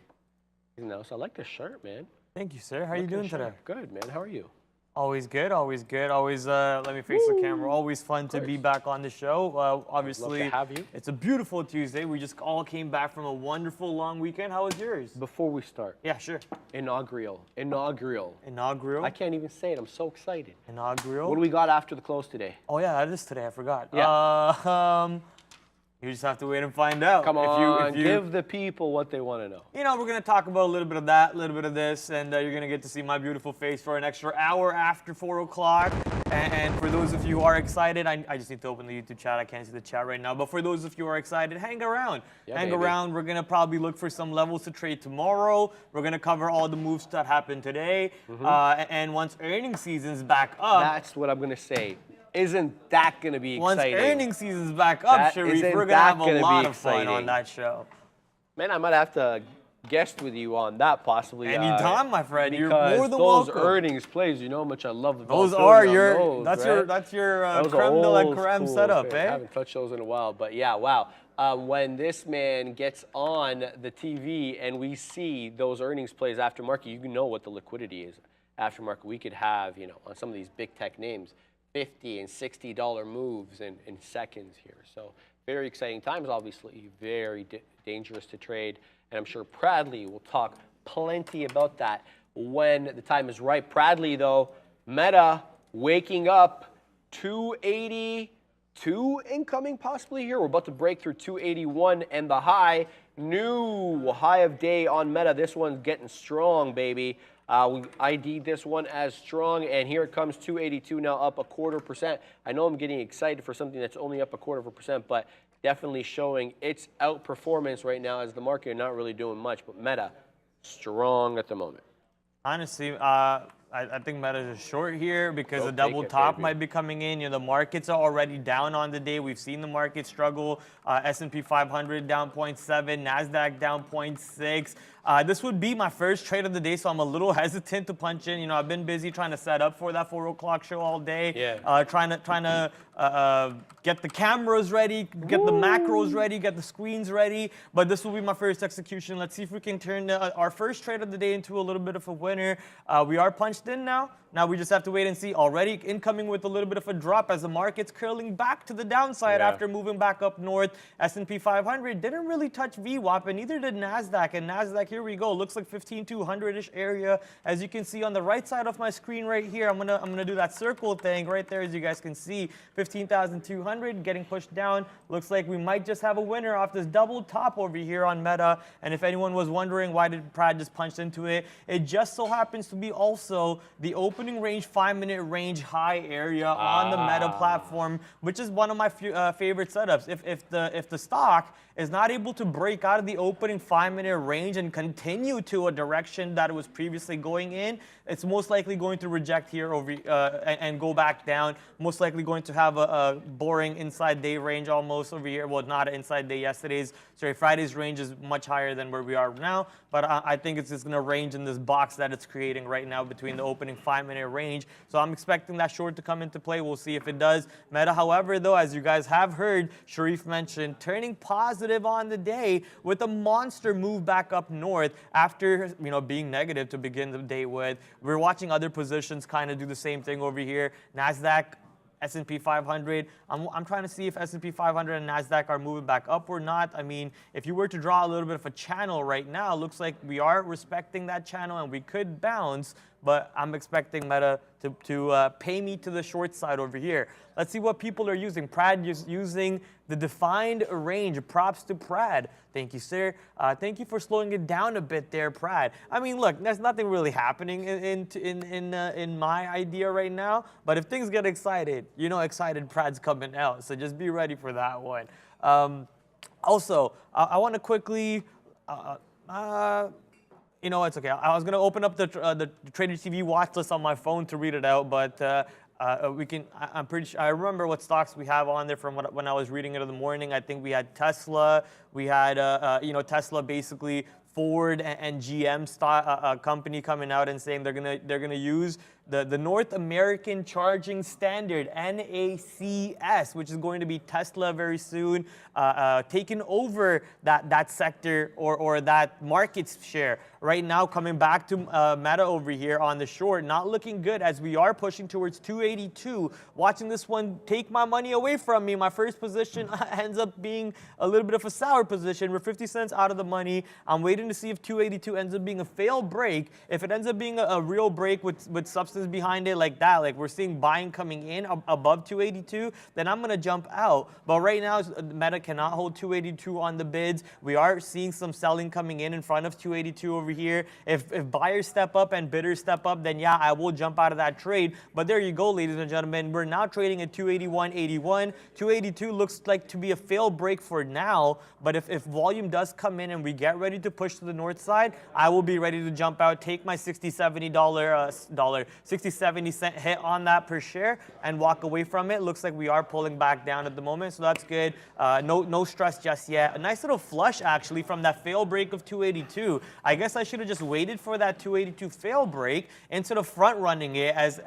So I like this shirt, man. Thank you, sir. How are you doing today? Good, man. How are you? Always good, always good. Always, let me face the camera. Always fun to be back on the show. Obviously, love to have you. It's a beautiful Tuesday. We just all came back from a wonderful long weekend. How was yours? Before we start, Yeah, sure. inaugural. Inaugural. I can't even say it. I'm so excited. Inaugural. What do we got after the close today? Oh yeah, that is today. I forgot. Yeah. You just have to wait and find out. Come on, if you, give the people what they want to know. We're going to talk about a little bit of that, a little bit of this, and you're going to get to see my beautiful face for an extra hour after 4 o'clock. And for those of you who are excited, I just need to open the YouTube chat. I can't see the chat right now. But for those of you who are excited, hang around. Yeah, hang baby. around. We're going to probably look for some levels to trade tomorrow. We're going to cover all the moves that happened today. And once earnings season's back up. That's what I'm going to say. Isn't that going to be exciting? Once earnings season's back up, Sharif, we're going to have a lot of fun on that show. Man, I might have to guest with you on that possibly. Anytime, my friend. You're because more than those welcome. earnings plays, you know how much I love the Those volatility are on your, those, that's your Those are creme de la old creme school, setup, man. I eh? haven't touched those in a while, but yeah, wow. When this man gets on the TV and we see those earnings plays after market, you know what the liquidity is after market. We could have, on some of these big tech names, $50 and $60 moves in seconds here. So very exciting times, obviously very dangerous to trade. And I'm sure Pradley will talk plenty about that when the time is right. Pradley, though, Meta waking up 282 incoming possibly here. We're about to break through 281 and the high. New high of day on Meta. This one's getting strong, baby. We ID'd this one as strong, and here it comes, 282 now, up 0.25%. I know I'm getting excited for something that's only up 0.25%, but definitely showing its outperformance right now as the market not really doing much, but Meta, strong at the moment. Honestly, I think Meta is short here because the Take double it, top baby. might be coming in. The markets are already down on the day. We've seen the market struggle. S&P 500 down 0.7, NASDAQ down 0.6. This would be my first trade of the day, so I'm a little hesitant to punch in. I've been busy trying to set up for that 4 o'clock show all day. Yeah. Trying to get the cameras ready, get the macros ready, get the screens ready. But this will be my first execution. Let's see if we can turn our first trade of the day into a little bit of a winner. We are punched in now. Now we just have to wait and see. Already incoming with a little bit of a drop as the market's curling back to the downside after moving back up north. S&P 500 didn't really touch VWAP, and neither did NASDAQ. And NASDAQ, here we go. Looks like 15,200-ish area. As you can see on the right side of my screen right here, I'm gonna do that circle thing right there, as you guys can see. 15,200 getting pushed down. Looks like we might just have a winner off this double top over here on Meta. And if anyone was wondering why did Prad just punch into it, it just so happens to be also the opening range 5-minute range high area on the Meta platform, which is one of my favorite setups. If the stock is not able to break out of the opening 5-minute range and continue to a direction that it was previously going in, it's most likely going to reject here over and go back down. Most likely going to have a boring inside day range almost over here. Well, not an inside day. Friday's range is much higher than where we are now, but I think it's just going to range in this box that it's creating right now between the opening 5-minute range. So I'm expecting that short to come into play. We'll see if it does. Meta, however, though, as you guys have heard, Sharif mentioned, turning positive on the day with a monster move back up north after being negative to begin the day with. We're watching other positions kind of do the same thing over here. NASDAQ S&P 500. I'm trying to see if S&P 500 and NASDAQ are moving back up or not. I mean, if you were to draw a little bit of a channel right now, it looks like we are respecting that channel and we could bounce, but I'm expecting Meta to pay me to the short side over here. Let's see what people are using. Prad is using the defined range. Props to Prad. Thank you, sir. Thank you for slowing it down a bit there, Prad. I mean, look, there's nothing really happening in my idea right now, but if things get excited, you know excited Prad's coming out, so just be ready for that one. Also, I want to quickly, you know, it's okay. I was going to open up the Trader TV watch list on my phone to read it out, but we can. I'm pretty sure. I remember what stocks we have on there from when I was reading it in the morning. I think we had Tesla. We had, you know, Tesla basically. Ford and GM stock, company coming out and saying they're gonna use the North American Charging Standard, NACS, which is going to be Tesla very soon, taking over that sector or that market share. Right now, coming back to Meta over here on the short, not looking good as we are pushing towards 282. Watching this one take my money away from me. My first position ends up being a little bit of a sour position. We're 50 cents out of the money. I'm waiting to see if 282 ends up being a failed break. If it ends up being a real break with substance behind it like that, like we're seeing buying coming in above 282, then I'm going to jump out. But right now, Meta cannot hold 282 on the bids. We are seeing some selling coming in front of 282 over here. If buyers step up and bidders step up, then yeah, I will jump out of that trade. But there you go, ladies and gentlemen. We're now trading at 281.81. 282 looks like to be a failed break for now. But if volume does come in and we get ready to push to the north side, I will be ready to jump out, take my $60, $70 cent hit on that per share and walk away from it. Looks like we are pulling back down at the moment, so that's good. No stress just yet. A nice little flush actually from that fail break of 282. I guess I should have just waited for that 282 fail break instead of front running it as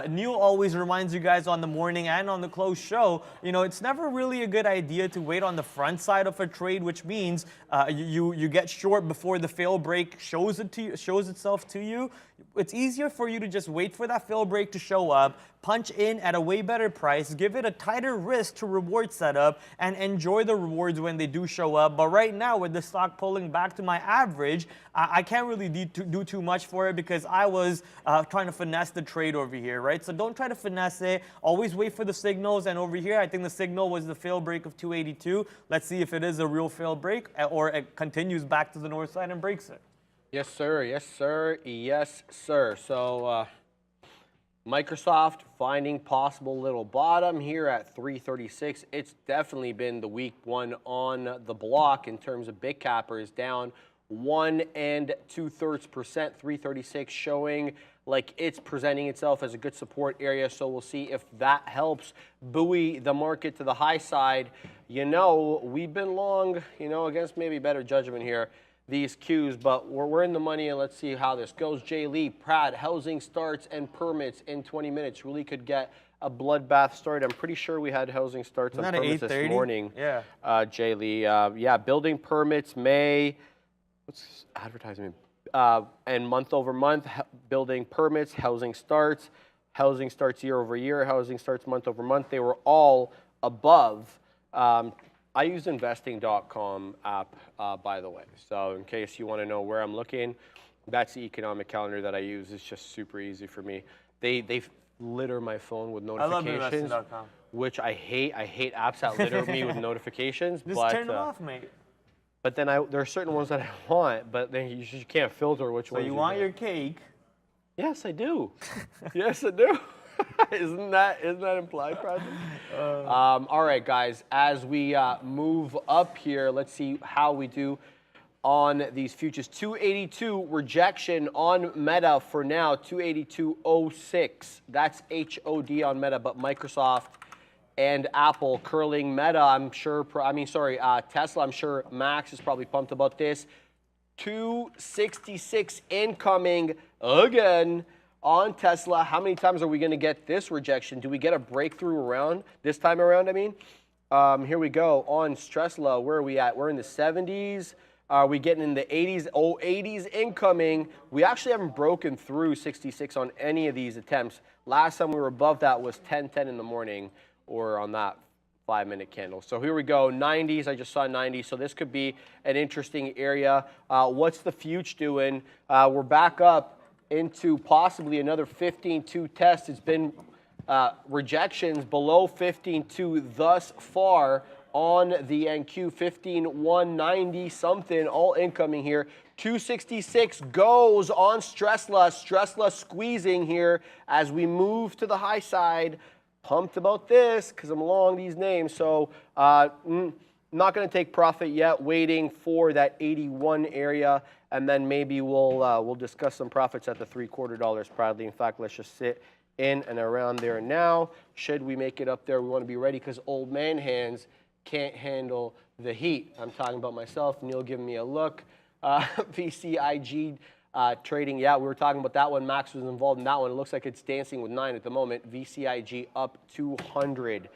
Neil always reminds you guys on the morning and on the close show. You know, it's never really a good idea to wait on the front side of a trade, which means you get short before the fail break shows itself to you. It's easier for you to just wait for that fail break to show up, punch in at a way better price, give it a tighter risk to reward setup, and enjoy the rewards when they do show up. But right now, with the stock pulling back to my average, I can't really do too much for it because I was trying to finesse the trade over here, right? So don't try to finesse it. Always wait for the signals. And over here, I think the signal was the fail break of 282. Let's see if it is a real fail break or it continues back to the north side and breaks it. Yes, sir. Yes, sir. Yes, sir. So Microsoft finding possible little bottom here at 336. It's definitely been the weak one on the block in terms of big cappers, down 1 2/3%, 336, showing like it's presenting itself as a good support area. So we'll see if that helps buoy the market to the high side. You know, we've been long, you know, against maybe better judgment here, these cues, but we're in the money, and let's see how this goes. Jay Lee, Pratt, housing starts and permits in 20 minutes. Really could get a bloodbath started. I'm pretty sure we had housing starts and permits this morning. Yeah. Jay Lee, yeah, building permits, May, what's advertising? And month over month, building permits, housing starts year over year, housing starts month over month. They were all above. I use investing.com app, by the way. So in case you want to know where I'm looking, that's the economic calendar that I use. It's just super easy for me. They litter my phone with notifications, I love investing.com. which I hate. I hate apps that litter me with notifications. Just but, turn them off, mate. But then there are certain ones that I want, but then you just can't filter which ones. So you want your cake. Yes, I do. Yes, I do. Isn't that implied, Project? All right, guys, as we move up here, let's see how we do on these futures. 282 rejection on Meta for now, 282.06. That's HOD on Meta, but Microsoft and Apple curling Meta, I'm sure, Tesla, I'm sure Max is probably pumped about this. 266 incoming again on Tesla. How many times are we going to get this rejection? Do we get a breakthrough around this time around? I mean, here we go on Stresla. Where are we at? We're in the 70s. Are we getting in the 80s? Oh, 80s incoming. We actually haven't broken through 66 on any of these attempts. Last time we were above that was 10:10 in the morning, or on that 5-minute candle. So here we go, 90s. I just saw 90s. So this could be an interesting area. What's the future doing? We're back up into possibly another 15.2 test. It's been rejections below 15.2 thus far on the NQ. 15.190 something, all incoming here. 266 goes on Stressless squeezing here as we move to the high side. Pumped about this because I'm long these names. So not going to take profit yet, waiting for that 81 area, and then maybe we'll discuss some profits at the $0.75 proudly. In fact, let's just sit in and around there now. Should we make it up there, we want to be ready because old man hands can't handle the heat. I'm talking about myself. Neil giving me a look. VCIG trading, yeah, we were talking about that one. Max was involved in that one. It looks like it's dancing with 9 at the moment. VCIG up 217%.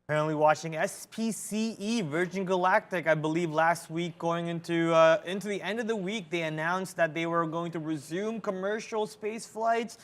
Currently watching SPCE, Virgin Galactic. I believe last week, going into the end of the week, they announced that they were going to resume commercial space flights.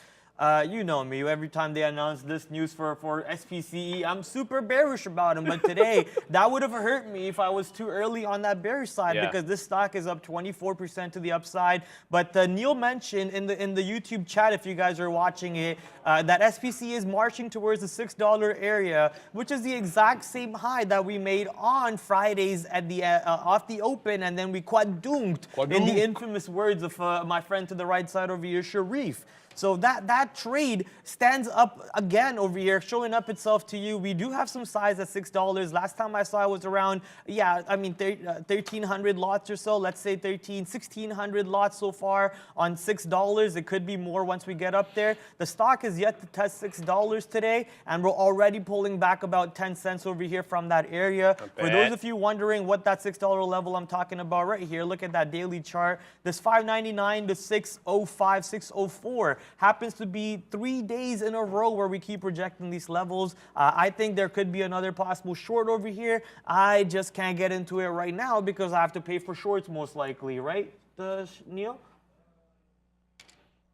You know me, every time they announce this news for SPCE, I'm super bearish about them. But today, that would have hurt me if I was too early on that bearish side, because this stock is up 24% to the upside. But Neil mentioned in the YouTube chat, if you guys are watching it, that SPCE is marching towards the $6 area, which is the exact same high that we made on Fridays at the off the open, and then we quadrunked, in the infamous words of my friend to the right side over here, Sharif. So that trade stands up again over here, showing up itself to you. We do have some size at $6. Last time I saw it was around, 1,300 lots or so. Let's say 1,600 lots so far on $6. It could be more once we get up there. The stock is yet to test $6 today, and we're already pulling back about 10 cents over here from that area. For those of you wondering what that $6 level I'm talking about right here, look at that daily chart. This 599 to 605, 604. Happens to be 3 days in a row where we keep rejecting these levels. I think there could be another possible short over here. I just can't get into it right now because I have to pay for shorts most likely, right, Neil?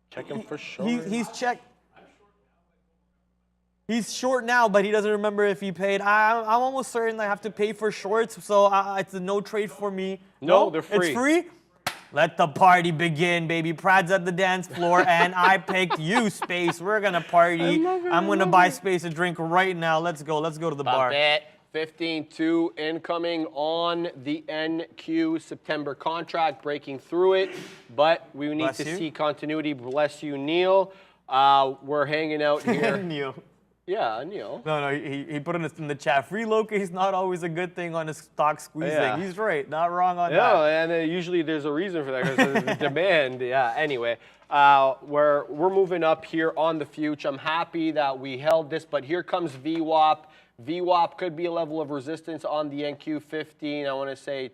Checking for short. He's checked. He's short now, but he doesn't remember if he paid. I'm almost certain I have to pay for shorts, so it's a no trade for me. No, they're free. It's free? Let the party begin, baby. Prad's at the dance floor, and I picked you, Space. We're going to party. I'm going to buy Space a drink right now. Let's go. Let's go to the bar. 15.2 incoming on the NQ September contract, breaking through it. But we need to see continuity. Bless you, Neil. We're hanging out here. Neil. Yeah, Neil. No, he put it in the chat. Free loca is not always a good thing on a stock squeezing. Yeah. He's right. Not wrong on that. Yeah, and usually there's a reason for that because there's the demand. Yeah, anyway, we're moving up here on the future. I'm happy that we held this, but here comes VWAP. VWAP could be a level of resistance on the NQ15. I want to say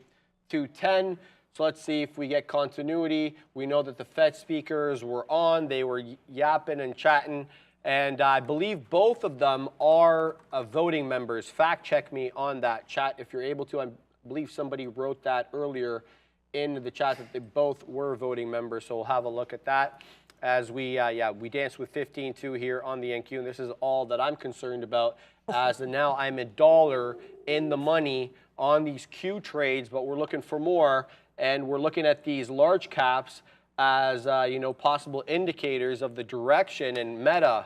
210. So let's see if we get continuity. We know that the Fed speakers were on. They were yapping and chatting. And I believe both of them are voting members. Fact check me on that, chat, if you're able to. I believe somebody wrote that earlier in the chat that they both were voting members. So we'll have a look at that as we dance with 15.2 here on the NQ. And this is all that I'm concerned about, as now I'm $1 in the money on these Q trades, but we're looking for more. And we're looking at these large caps as possible indicators of the direction. And Meta,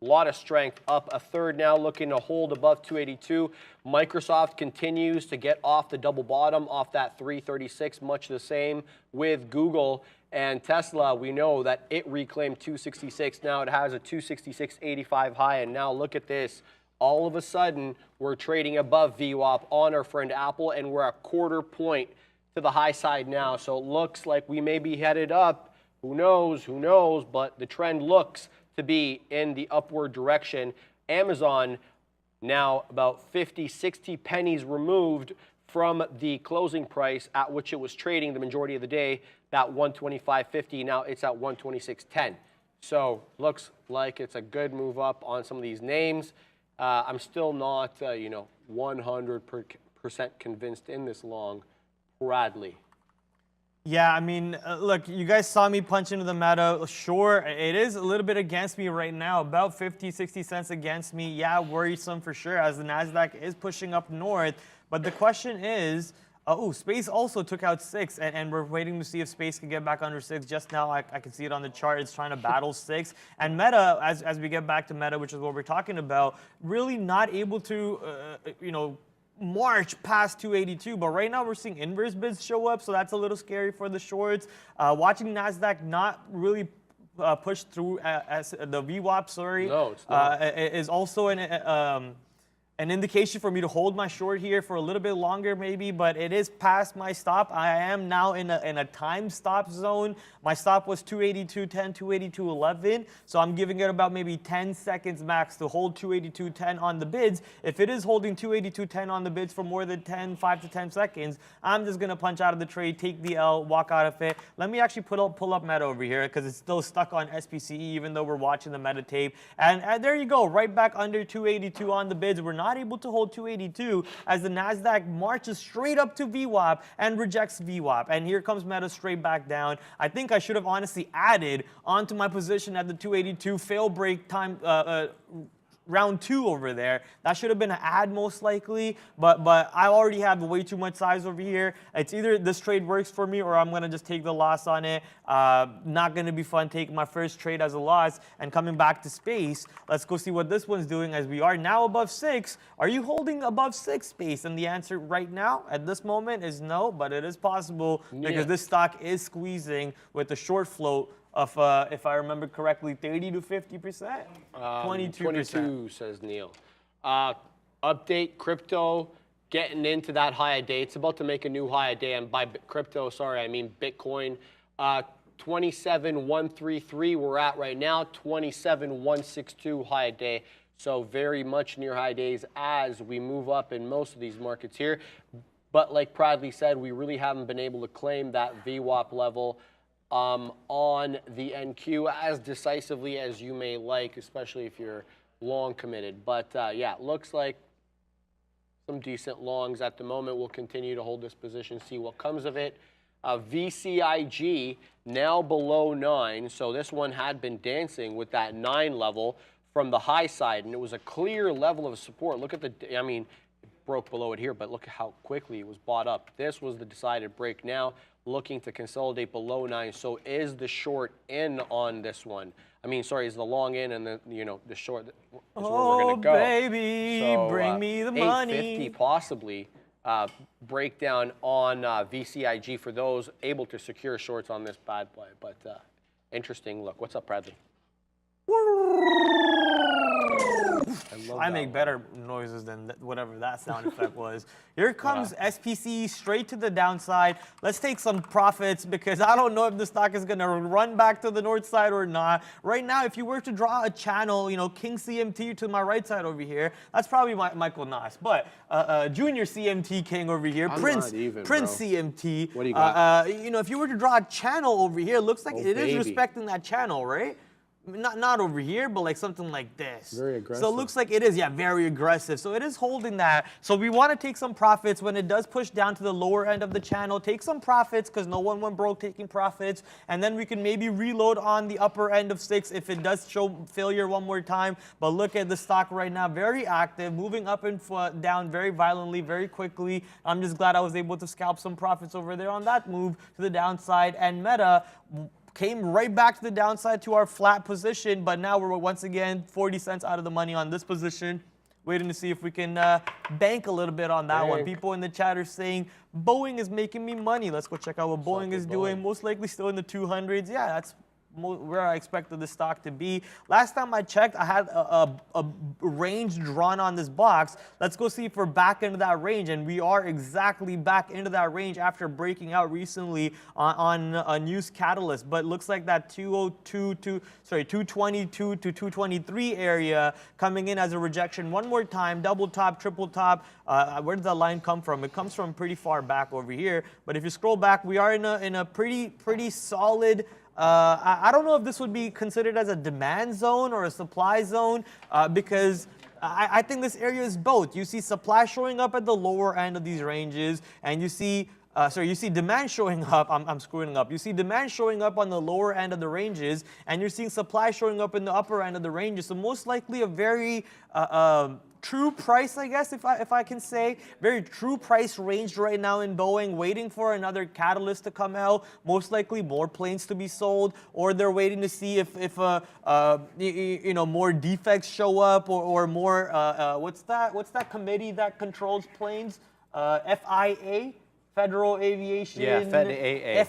a lot of strength, up a third now, looking to hold above 282. Microsoft continues to get off the double bottom, off that 336, much the same with Google. And Tesla, we know that it reclaimed 266. Now it has a 266.85 high. And now look at this. All of a sudden, we're trading above VWAP on our friend Apple, and we're a quarter point to the high side now. So it looks like we may be headed up. Who knows, but the trend looks to be in the upward direction. Amazon now about 50, 60 pennies removed from the closing price at which it was trading the majority of the day, that 125.50. Now it's at 126.10. So looks like it's a good move up on some of these names. I'm still not, 100% convinced in this long. Bradley. Yeah, I mean, look, you guys saw me punch into the meta. Sure, it is a little bit against me right now, about 50, 60 cents against me. Yeah, worrisome for sure as the NASDAQ is pushing up north. But the question is, Space also took out 6, and we're waiting to see if Space can get back under 6. Just now, I can see it on the chart. It's trying to battle 6. And Meta, as we get back to Meta, which is what we're talking about, really not able to, march past 282, but right now we're seeing inverse bids show up, so that's a little scary for the shorts. Watching NASDAQ not really push through as the VWAP, sorry, No, it's not. is also an indication for me to hold my short here for a little bit longer maybe, but it is past my stop. I am now in a time stop zone. My stop was 282.10, 282.11, so I'm giving it about maybe 10 seconds max to hold 282.10 on the bids. If it is holding 282.10 on the bids for more than 5 to 10 seconds, I'm just gonna punch out of the trade, take the L, walk out of it. Let me actually pull up Meta over here because it's still stuck on SPCE even though we're watching the Meta tape. And there you go, right back under 282 on the bids. We're not able to hold 282 as the NASDAQ marches straight up to VWAP and rejects VWAP. And here comes Meta straight back down. I think I should have honestly added onto my position at the 282 fail break time round 2 over there. That should have been an add most likely, but I already have way too much size over here. It's either this trade works for me or I'm gonna just take the loss on it. Not gonna be fun taking my first trade as a loss and coming back to Space. Let's go see what this one's doing as we are now above 6. Are you holding above 6, Space? And the answer right now at this moment is no, but it is possible because this stock is squeezing with the short float of, if I remember correctly, 30 to 50%? 22%. 22, says Neil. Update, crypto, getting into that high a day. It's about to make a new high a day. And by crypto, sorry, I mean Bitcoin. 27,133 we're at right now. 27,162 high a day. So very much near high days as we move up in most of these markets here. But like Bradley said, we really haven't been able to claim that VWAP level on the NQ as decisively as you may like, especially if you're long committed. But yeah, looks like some decent longs at the moment. We'll continue to hold this position, see what comes of it. VCIG now below 9. So this one had been dancing with that 9 level from the high side, and it was a clear level of support. Look at the, I mean, it broke below it here, but look at how quickly it was bought up. This was the decided break now. Looking to consolidate below 9. So is the short in on this one? I mean, sorry, is the long in and the the short is where we're gonna go. Oh baby, so, bring me the money. 850 possibly breakdown on VCIG for those able to secure shorts on this bad play. But interesting look. What's up, Bradley? I make better noises than whatever that sound effect was. Here comes SPC straight to the downside. Let's take some profits because I don't know if the stock is going to run back to the north side or not. Right now, if you were to draw a channel, King CMT to my right side over here, that's probably Michael Nas. But Junior CMT King over here, Prince CMT. What do you got? If you were to draw a channel over here, it looks like it is respecting that channel, right? Not over here, but like something like this. Very aggressive. So it looks like it is, yeah, very aggressive. So it is holding that. So we want to take some profits when it does push down to the lower end of the channel. Take some profits because no one went broke taking profits. And then we can maybe reload on the upper end of 6 if it does show failure one more time. But look at the stock right now, very active, moving up and down very violently, very quickly. I'm just glad I was able to scalp some profits over there on that move to the downside. And Meta came right back to the downside to our flat position, but now we're once again 40 cents out of the money on this position. Waiting to see if we can bank a little bit on that one. People in the chat are saying Boeing is making me money. Let's go check out what Boeing is doing. Most likely still in the 200s. Yeah, that's where I expected the stock to be. Last time I checked, I had a range drawn on this box. Let's go see if we're back into that range, and we are exactly back into that range after breaking out recently on a news catalyst. But looks like that 222 to 223 area coming in as a rejection one more time. Double top, triple top. Where did that line come from? It comes from pretty far back over here. But if you scroll back, we are in a pretty solid. I don't know if this would be considered as a demand zone or a supply zone because I think this area is both. You see supply showing up at the lower end of these ranges, and you see you see demand showing up. I'm screwing up. You see demand showing up on the lower end of the ranges, and you're seeing supply showing up in the upper end of the ranges. So most likely a very true price, I guess, if I can say. Very true price range right now in Boeing, waiting for another catalyst to come out. Most likely more planes to be sold, or they're waiting to see if more defects show up, or more, what's that committee that controls planes? FIA? Federal Aviation, FAA,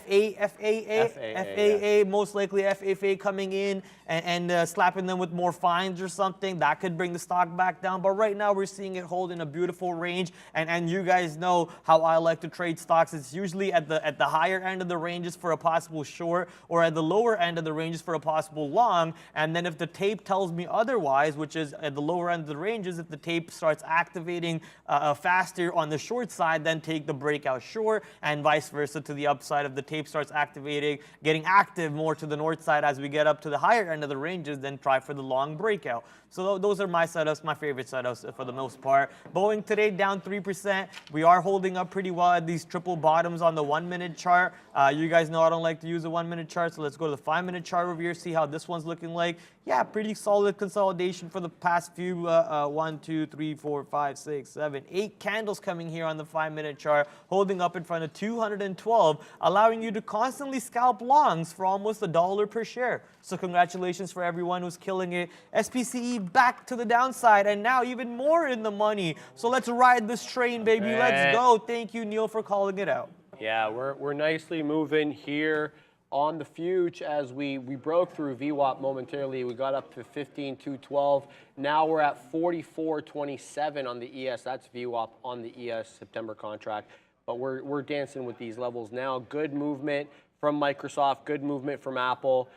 most likely FAA coming in and slapping them with more fines or something. That could bring the stock back down. But right now we're seeing it hold in a beautiful range. And you guys know how I like to trade stocks. It's usually at the higher end of the ranges for a possible short, or at the lower end of the ranges for a possible long. And then if the tape tells me otherwise, which is at the lower end of the ranges, if the tape starts activating faster on the short side, then take the breakout short, and vice versa to the upside. If the tape starts activating, getting active more to the north side as we get up to the higher end of the ranges, then try for the long breakout. So those are my setups, my favorite setups for the most part. Boeing today down 3%. We are holding up pretty well at these triple bottoms on the 1-minute chart. You guys know I don't like to use a 1-minute chart, so let's go to the 5-minute chart over here, see how this one's looking like. Yeah, pretty solid consolidation for the past few 1, 2, 3, 4, 5, 6, 7, 8 candles coming here on the 5-minute chart, holding up in front of 212, allowing you to constantly scalp longs for almost $1 per share. So congratulations for everyone who's killing it. SPCE back to the downside, and now even more in the money. So let's ride this train, baby. Let's go. Thank you, Neil, for calling it out. Yeah, we're nicely moving here on the future as we broke through VWAP momentarily. We got up to 15,212. Now we're at 44.27 on the ES. That's VWAP on the ES September contract. But we're dancing with these levels now. Good movement from Microsoft. Good movement from Apple.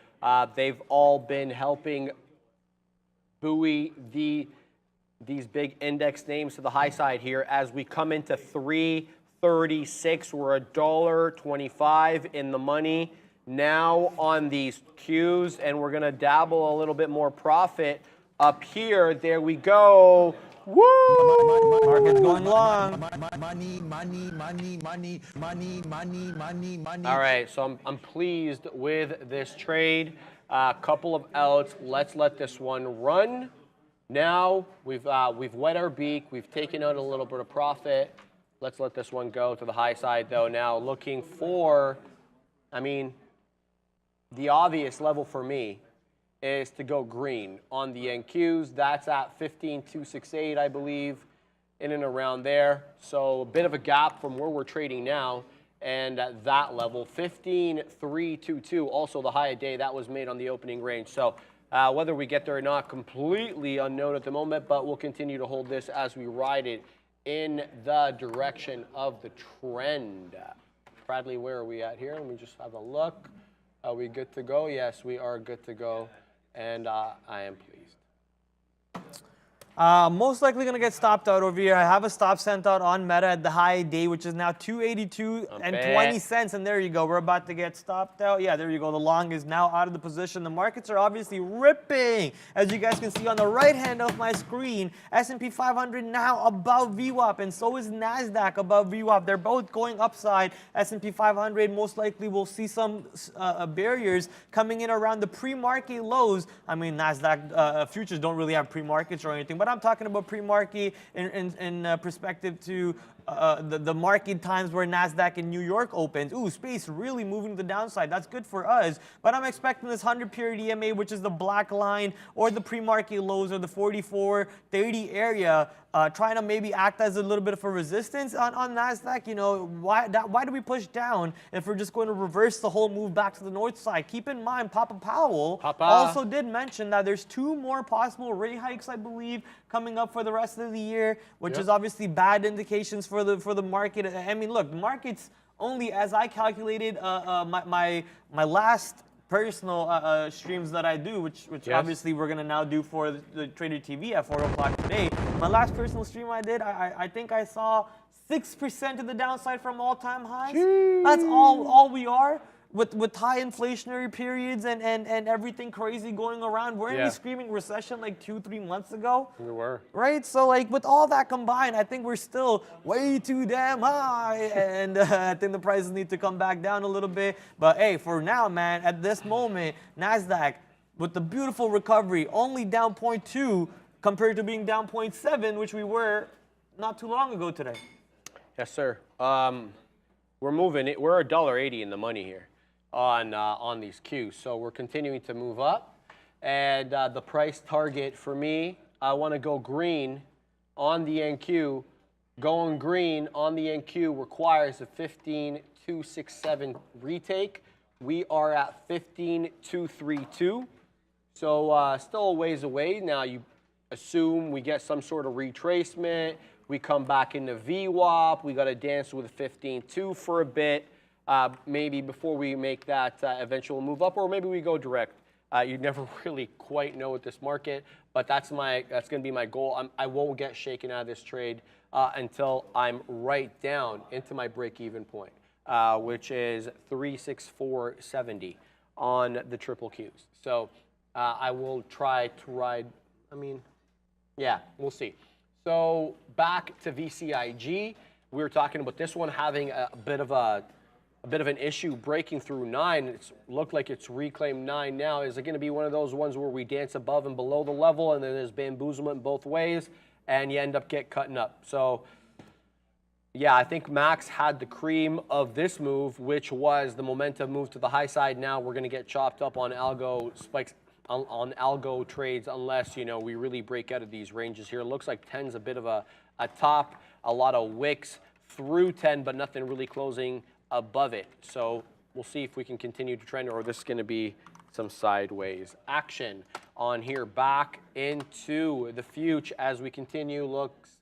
They've all been helping buoy these big index names to the high side here as we come into 336. We're $1.25 in the money now on these Qs, and we're gonna dabble a little bit more profit up here. There we go. Woo! Market's going long. Money, money, money, money, money, money, money, money. All right, so I'm pleased with this trade. Couple of outs. Let's let this one run. Now we've wet our beak. We've taken out a little bit of profit. Let's let this one go to the high side, though. Now looking for, I mean, the obvious level for me is to go green on the NQs. That's at 15,268, I believe, in and around there. So a bit of a gap from where we're trading now. And at that level, 15,322, also the high of day. That was made on the opening range. So whether we get there or not, completely unknown at the moment, but we'll continue to hold this as we ride it in the direction of the trend. Bradley, where are we at here? Let me just have a look. Are we good to go? Yes, we are good to go. And I am pleased. Most likely going to get stopped out over here. I have a stop sent out on Meta at the high day, which is now 282 and 20 cents. And there you go. We're about to get stopped out. Yeah, there you go. The long is now out of the position. The markets are obviously ripping. As you guys can see on the right hand of my screen, S&P 500 now above VWAP, and so is NASDAQ above VWAP. They're both going upside. S&P 500 most likely will see some barriers coming in around the pre-market lows. I mean, NASDAQ futures don't really have pre-markets or anything, but I'm talking about pre-market in perspective to the market times where NASDAQ in New York opens. Ooh, space really moving to the downside. That's good for us. But I'm expecting this 100-period EMA, which is the black line, or the pre-market lows, or the 44.30 area, trying to maybe act as a little bit of a resistance on NASDAQ. You know, why do we push down if we're just going to reverse the whole move back to the north side? Keep in mind, Papa Powell also did mention that there's 2 more possible rate hikes, I believe, coming up for the rest of the year, which is obviously bad indications for the market. I mean, look, the market's only, as I calculated, my last personal streams that I do, which obviously we're going to now do for the Trader TV at 4 o'clock today. My last personal stream I did, I think I saw 6% to the downside from all-time highs. Jeez. That's all we are. with high inflationary periods and everything crazy going around. Weren't we screaming recession like 2-3 months ago? We were. Right? So like with all that combined, I think we're still way too damn high, and I think the prices need to come back down a little bit. But hey, for now, man, at this moment, NASDAQ, with the beautiful recovery, only down 0.2 compared to being down 0.7, which we were not too long ago today. Yes, sir. We're moving it. We're $1.80 in the money here on these Qs. So we're continuing to move up. And the price target for me, I want to go green on the NQ. Going green on the NQ requires a 15.267 retake. We are at 15.232. So still a ways away. Now you assume we get some sort of retracement. We come back into VWAP. We got to dance with 15.2 for a bit, maybe before we make that eventual move up, or maybe we go direct. You never really quite know with this market, but that's going to be my goal. I won't get shaken out of this trade until I'm right down into my break-even point, which is 364.70 on the triple Qs. So I will try to ride. I mean, yeah, we'll see. So back to VCIG, we were talking about this one having a bit of an issue breaking through 9. It's looked like it's reclaimed 9 now. Is it going to be one of those ones where we dance above and below the level, and then there's bamboozlement both ways, and you end up cutting up? So yeah, I think Max had the cream of this move, which was the momentum move to the high side. Now we're going to get chopped up on algo spikes. On algo trades, unless, you know, we really break out of these ranges here. It looks like 10's a bit of a top, a lot of wicks through 10, but nothing really closing above it. So we'll see if we can continue to trend, or this is going to be some sideways action on here. Back into the future as we continue. Looks,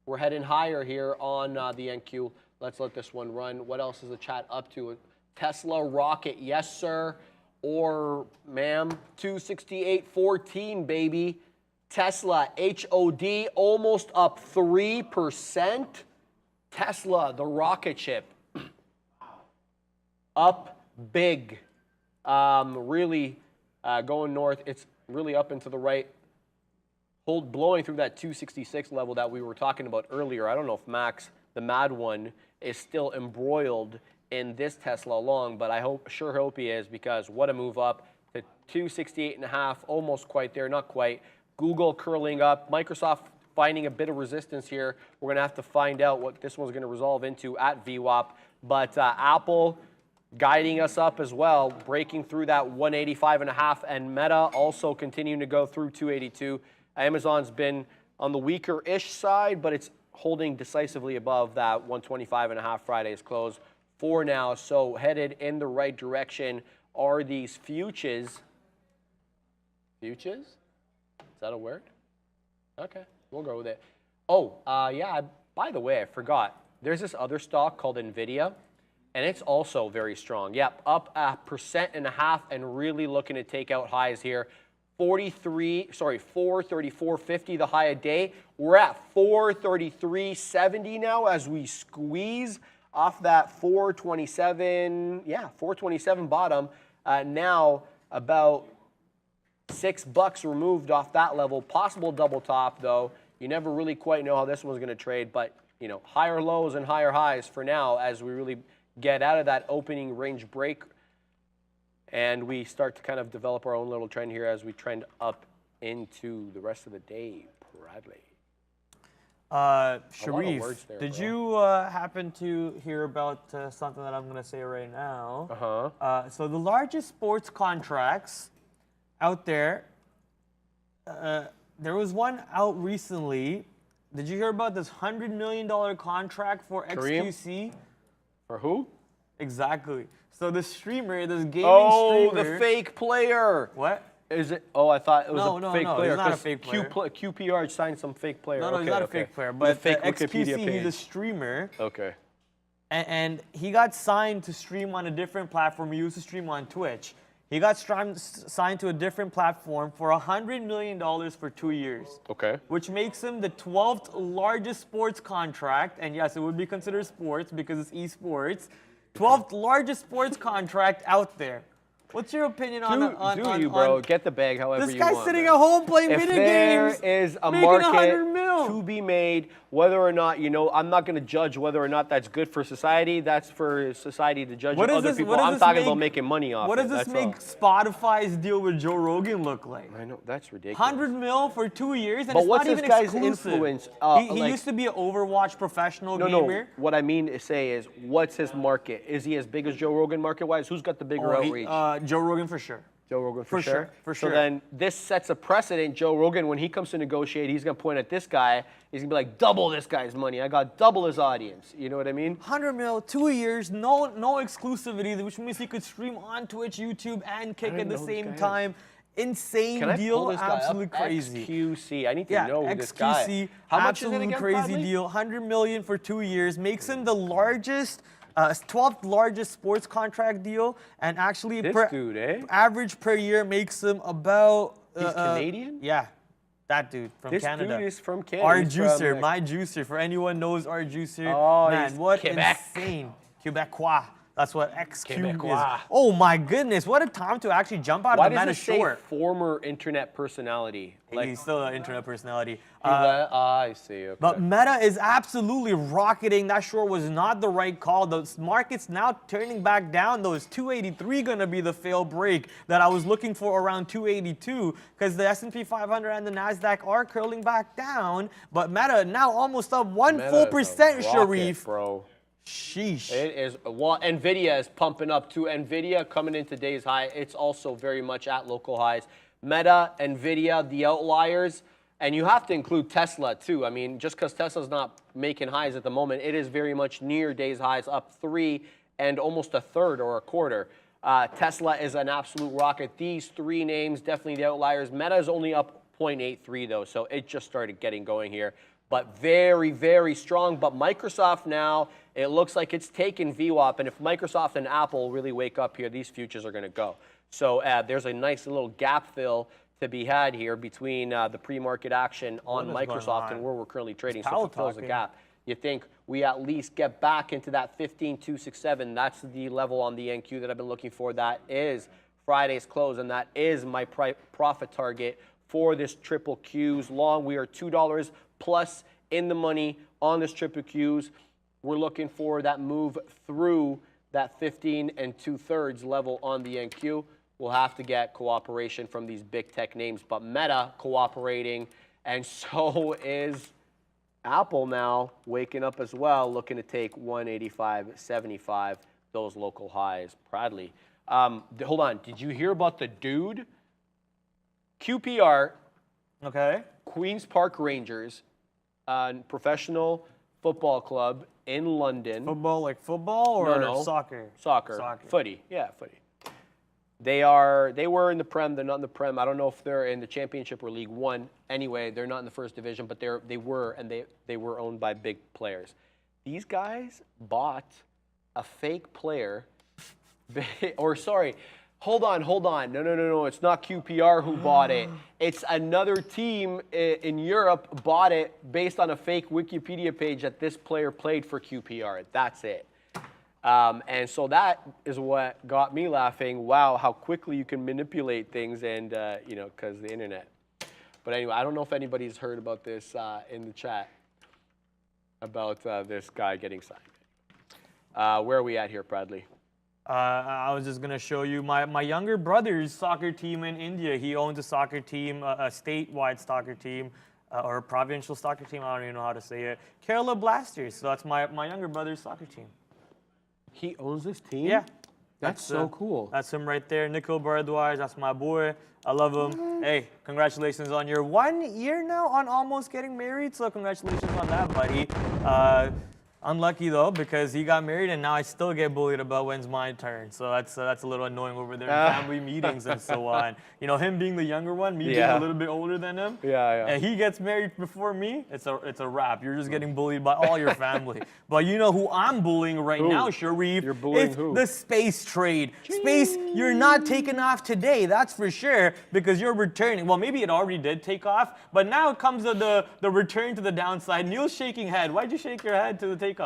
we're heading higher here on the NQ. Let's let this one run. What else is the chat up to? Tesla rocket, yes, sir. Or, ma'am, 268.14, baby. Tesla, HOD, almost up 3%. Tesla, the rocket ship, up big. Really going north. It's really up and to the right. Blowing through that 266 level that we were talking about earlier. I don't know if Max, the mad one, is still embroiled in this Tesla long, but I sure hope he is, because what a move up to 268.5, almost quite there, not quite. Google curling up, Microsoft finding a bit of resistance here. We're going to have to find out what this one's going to resolve into at VWAP, but Apple guiding us up as well, breaking through that 185.5, and Meta also continuing to go through 282. Amazon's been on the weaker-ish side, but it's holding decisively above that 125.5 Friday's close for now. So headed in the right direction are these futures. Futures? Is that a word? Okay, we'll go with it. Oh, yeah, by the way, I forgot. There's this other stock called NVIDIA, and it's also very strong. Yep, up 1.5% and really looking to take out highs here. 434.50 the high a day. We're at 433.70 now as we squeeze off that 427 bottom. Now about $6 removed off that level. Possible double top though. You never really quite know how this one's going to trade, but you know, higher lows and higher highs for now as we really get out of that opening range break, and we start to kind of develop our own little trend here as we trend up into the rest of the day. Bradley. Sharif, did you happen to hear about something that I'm going to say right now? So the largest sports contracts out there, there was one out recently. Did you hear about this $100 million contract for XQC? For who? Exactly. So the streamer, this gaming streamer. Oh, the fake player. What? Is it? Oh, I thought it was a fake player. He's not a fake player. QPR signed some fake player. No, he's not a fake player. But fake XQC, Wikipedia page. he's a streamer. Okay. And he got signed to stream on a different platform. He used to stream on Twitch. He got signed to a different platform for $100 million for 2 years. Okay. Which makes him the 12th largest sports contract. And yes, it would be considered sports because it's esports 12th largest sports contract out out there. What's your opinion on you, bro? Get the bag however this you guy's want. sitting man. at home playing If video there games, is a making market 100 mil. to be made, whether or not, I'm not going to judge whether or not that's good for society. That's for society to judge other people. I'm talking about making money off What it. does this That's make all. Spotify's deal with Joe Rogan look like? I know, that's ridiculous. 100 mil for 2 years, and But it's what's not this even guy's exclusive. influence? He Like- used to be an Overwatch professional No, gamer. what I mean to say is, what's his market? Is he as big as Joe Rogan market-wise? Who's got the bigger outreach? Joe Rogan for sure. Joe Rogan For sure, for sure. So then this sets a precedent. Joe Rogan, when he comes to negotiate, he's going to point at this guy. He's going to be like, double this guy's money. I got double his audience. You know what I mean? 100 mil, 2 years, no exclusivity, which means he could stream on Twitch, YouTube, and kick at the same time. Insane Can I deal, pull this guy absolutely up? crazy. XQC. I need to Yeah, know who this guy. XQC, How much is it absolutely again, crazy Bradley? deal. 100 million for 2 years makes him the largest, 12th largest sports contract deal, and actually This dude, eh? average per year makes him about. He's Canadian? Yeah, that dude from This Canada. dude is from Canada. Our He's from, juicer, like- my juicer. For anyone knows our juicer, Oh, man, he's what Quebec. insane Quebecois. That's what XQ Quebecois. is. Oh my goodness, what a time to actually jump out Why of the man does is it say short. former internet personality? He's still an internet personality. I see. Okay. But Meta is absolutely rocketing. That short was not the right call. The market's now turning back down. Though, is 283 going to be the fail break that I was looking for around 282? Because the S&P 500 and the NASDAQ are curling back down. But Meta now almost up 1 Meta full is a percent, rocket, Sharif. bro. Sheesh. It is. Well, Nvidia is pumping up too. Nvidia coming in today's high. It's also very much at local highs. Meta, Nvidia, the outliers. And you have to include Tesla, too. I mean, just because Tesla's not making highs at the moment, it is very much near day's highs, up 3 and almost a third or a quarter. Tesla is an absolute rocket. These three names, definitely the outliers. Meta is only up 0.83, though, so it just started getting going here. But very, very strong. But Microsoft now, it looks like it's taken VWAP. And if Microsoft and Apple really wake up here, these futures are going to go. So there's a nice little gap fill to be had here between the pre-market action on Microsoft and where we're currently trading. So if it fills a gap, you think we at least get back into that 15,267. That's the level on the NQ that I've been looking for. That is Friday's close, and that is my profit target for this triple Qs long. We are $2 plus in the money on this triple Qs. We're looking for that move through that 15 2/3 level on the NQ. We'll have to get cooperation from these big tech names, but Meta cooperating, and so is Apple now waking up as well, looking to take 185.75, those local highs. Bradley, hold on. Did you hear about the dude? QPR, Okay. Queen's Park Rangers, professional football club in London. Football, like football or No. soccer? Soccer. Footy. Yeah, footy. They were in the Prem. They're not in the Prem. I don't know if they're in the Championship or League One. Anyway, they're not in the first division, but they were owned by big players. These guys bought a fake player, or sorry, hold on. No. It's not QPR who bought it. It's another team in Europe bought it based on a fake Wikipedia page that this player played for QPR. That's it. And so that is what got me laughing. Wow, how quickly you can manipulate things, and because the internet. But anyway, I don't know if anybody's heard about this in the chat about this guy getting signed. Where are we at here, Bradley? I was just gonna show you my younger brother's soccer team in India. He owns a soccer team, a statewide soccer team, or a provincial soccer team. I don't even know how to say it. Kerala Blasters. So that's my younger brother's soccer team. He owns this team? Yeah. That's so cool. That's him right there, Nikhil Bharadwaj. That's my boy. I love him. Hey, congratulations on your 1 year now on almost getting married. So congratulations on that, buddy. Unlucky though, because he got married and now I still get bullied about when's my turn. So that's a little annoying over there in family meetings and so on. You know, him being the younger one, me being a little bit older than him. Yeah. And he gets married before me. It's a wrap. You're just getting bullied by all your family. But you know who I'm bullying right now, Sharif? You're bullying it's who? the space trade. Space, you're not taking off today, that's for sure, because you're returning. Well, maybe it already did take off, but now it comes to the return to the downside. Neil's shaking head. Why'd you shake your head to the takeoff?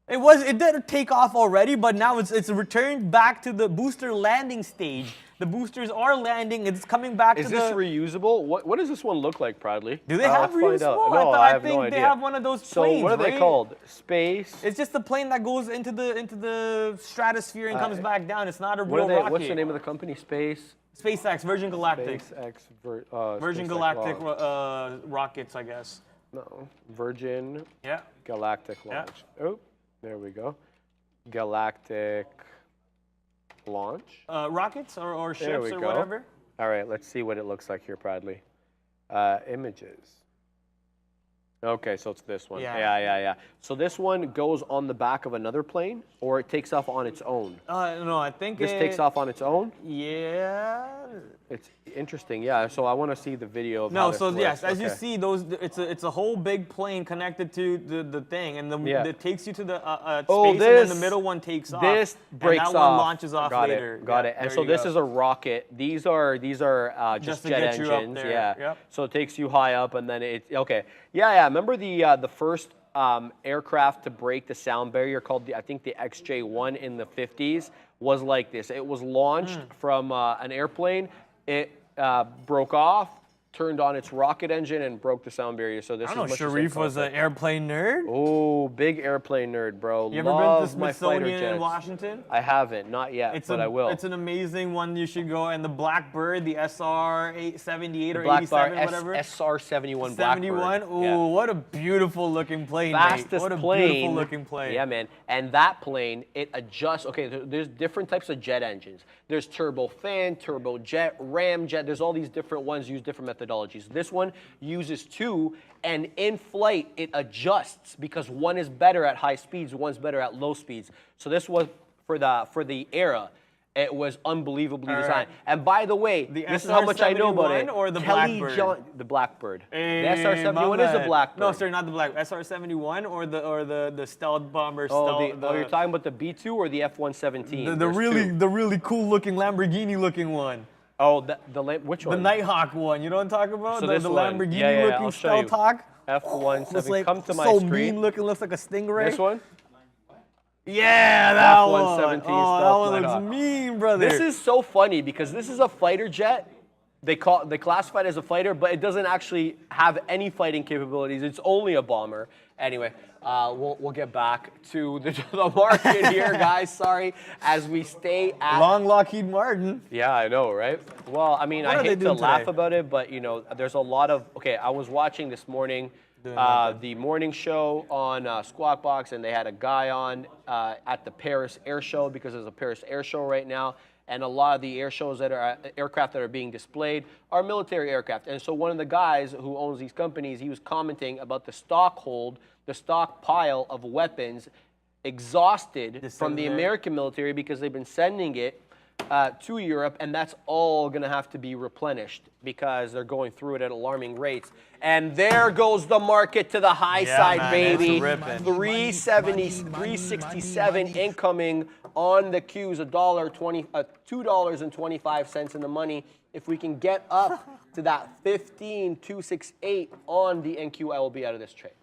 It did take off already, but now it's returned back to the booster landing stage. The boosters are landing. It's coming back Is to this the. reusable? What does this one look like, Proudly? Do they have Let's find out. reusable? No, I have think no they idea. have one of those So planes, what are they right? called? Space. It's just the plane that goes into the stratosphere and comes back down. It's not a What real are they? rocket. What's the name of the company? SpaceX, Virgin Galactic. SpaceX. Virgin SpaceX Galactic launch. rockets, I guess. No, Virgin Yeah. Galactic launch. Oh, there we go. Galactic launch. Rockets or There we ships or go. whatever. All right, let's see what it looks like here, Proudly. Images. Okay, so it's this one. Yeah. Yeah. So this one goes on the back of another plane, or it takes off on its own? No, I think This takes off on its own? Yeah. It's interesting, yeah. So I want to see the video of how No, this so works. yes, as you Okay. see, it's a whole big plane connected to the thing, and Yeah. it takes you to the space, Oh, and then the middle one takes off. This breaks and that off. one launches off Got later. It. Got Yeah, it. And there so you this go. is a rocket. These are just Just to jet get you up engines. there. Yeah. Yep. So it takes you high up, and then it. Okay. Yeah. Remember the first aircraft to break the sound barrier called I think the XJ-1 in the 50s was like this. It was launched from an airplane. It broke off, turned on its rocket engine, and broke the sound barrier. So this I is don't know, much the same Sharif was an concept. airplane nerd. Oh, big airplane nerd, bro. You ever Love been to my fighter Smithsonian jets. in Washington? I haven't, not yet, but I will. It's an amazing one. You should go. And the Blackbird, the SR-78 or Blackbird 87, whatever. SR-71 71. Blackbird. Ooh, Yeah. what a beautiful looking plane, Fastest mate. What a plane. beautiful looking plane. Yeah, man. And that plane, it adjusts. Okay, there's different types of jet engines. There's turbofan, turbojet, ramjet. There's all these different ones, use different methodologies. This one uses two, and in flight, it adjusts because one is better at high speeds, one's better at low speeds. So this was for the era. It was unbelievably designed. And by the way, The this is how much I know about it. SR-71 or the Kelly Blackbird? The Blackbird. Hey, The SR-71 is a man. Blackbird. No, sir, not the Black. SR-71 or the stealth bomber. Oh, stealth, you're talking about the B2 or the F-117? the There's really two. the really cool looking Lamborghini looking one. Oh, which The one? Nighthawk one. You know what I'm talking about? So the this one. Lamborghini Yeah, looking I'll show you. stealth hawk. F-117. Looks like Come to my so screen. mean looking. Looks like a stingray. This one? Yeah, that one. F-117 Oh, that stealth one looks Nighthawk. mean, brother. This is so funny because this is a fighter jet. They classify it as a fighter, but it doesn't actually have any fighting capabilities. It's only a bomber. Anyway, we'll get back to the market here, guys. Sorry, as we stay at long Lockheed Martin. Yeah, I know, right? Well, I mean, What I are they hate to doing laugh today? about it, but there's a lot of. Okay, I was watching this morning the morning show on Squawk Box, and they had a guy on at the Paris Air Show because there's a Paris Air Show right now, and a lot of the air shows that are aircraft that are being displayed are military aircraft. And so one of the guys who owns these companies, he was commenting about the stockpile of weapons exhausted from the American military because they've been sending it to Europe, and that's all going to have to be replenished because they're going through it at alarming rates. And there goes the market to the high side, man, baby. it's ripping. 370, 367 incoming on the Qs, $2.25 in the money. If we can get up to that 15,268 on the NQ, I will be out of this trade.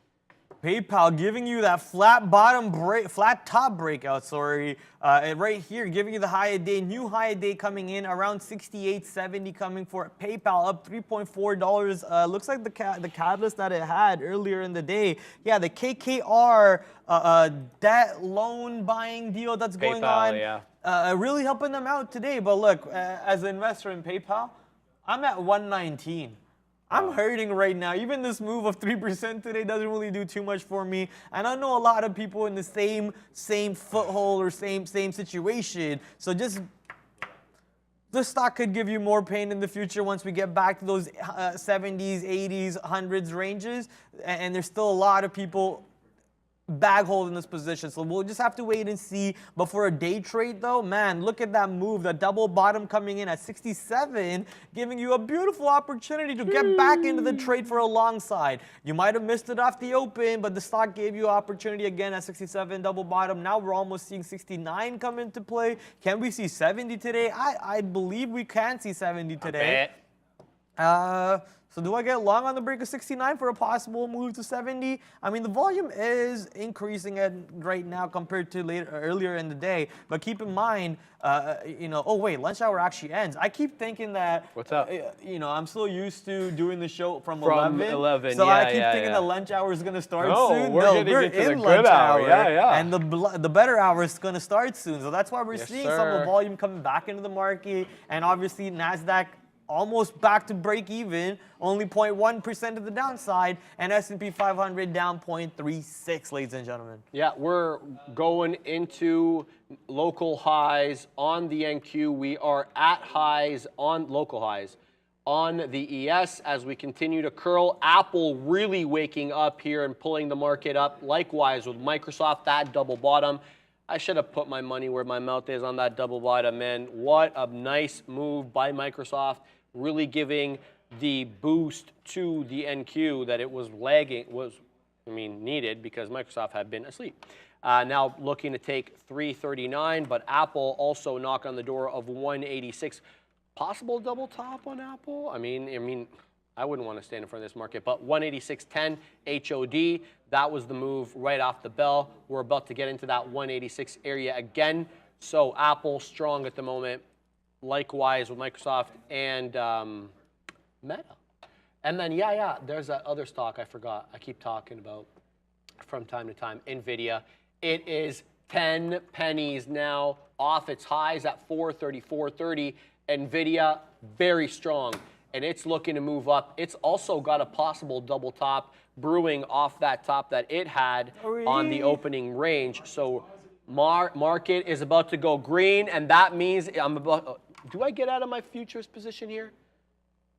PayPal giving you that flat top breakout, and right here giving you the high of day, new high of day coming in around 68.70 coming for PayPal, up $3.4. Looks like the catalyst that it had earlier in the day. Yeah, the KKR debt loan buying deal that's going on. Yeah. Really helping them out today. But look, as an investor in PayPal, I'm at 119. I'm hurting right now. Even this move of 3% today doesn't really do too much for me. And I know a lot of people in the same foothold or same situation. So just this stock could give you more pain in the future once we get back to those 70s, 80s, 100s ranges. And there's still a lot of people bag holding this position. So we'll just have to wait and see. But for a day trade though, man, look at that move. The double bottom coming in at 67, giving you a beautiful opportunity to get back into the trade for a long side. You might have missed it off the open, but the stock gave you opportunity again at 67, double bottom. Now we're almost seeing 69 come into play. Can we see 70 today? I believe we can see 70 today. So do I get long on the break of 69 for a possible move to 70? I mean, the volume is increasing right now compared to earlier in the day. But keep in mind, oh wait, lunch hour actually ends. I keep thinking that. What's up? I'm so used to doing the show from 11. So yeah, I keep yeah, thinking yeah. the lunch hour is gonna start No, soon. we're gonna get to the in good lunch hour. hour. Yeah. And the better hour is gonna start soon. So that's why we're Yes, seeing some of the sir. volume coming back into the market, and obviously NASDAQ almost back to break even, only 0.1% of the downside, and S&P 500 down 0.36, ladies and gentlemen. Yeah, we're going into local highs on the NQ. We are at highs on local highs on the ES as we continue to curl. Apple really waking up here and pulling the market up. Likewise with Microsoft, that double bottom. I should have put my money where my mouth is on that double bottom, man. What a nice move by Microsoft, really giving the boost to the NQ that it was needed because Microsoft had been asleep. Now looking to take 339, but Apple also knock on the door of 186. Possible double top on Apple? I mean, I wouldn't want to stand in front of this market, but 186.10 HOD, that was the move right off the bell. We're about to get into that 186 area again. So Apple strong at the moment. Likewise with Microsoft and Meta. And then, there's that other stock I forgot. I keep talking about from time to time, NVIDIA. It is 10 pennies now off its highs at 434.30. NVIDIA, very strong, and it's looking to move up. It's also got a possible double top brewing off that top that it had on the opening range. So market is about to go green, and that means do I get out of my futures position here?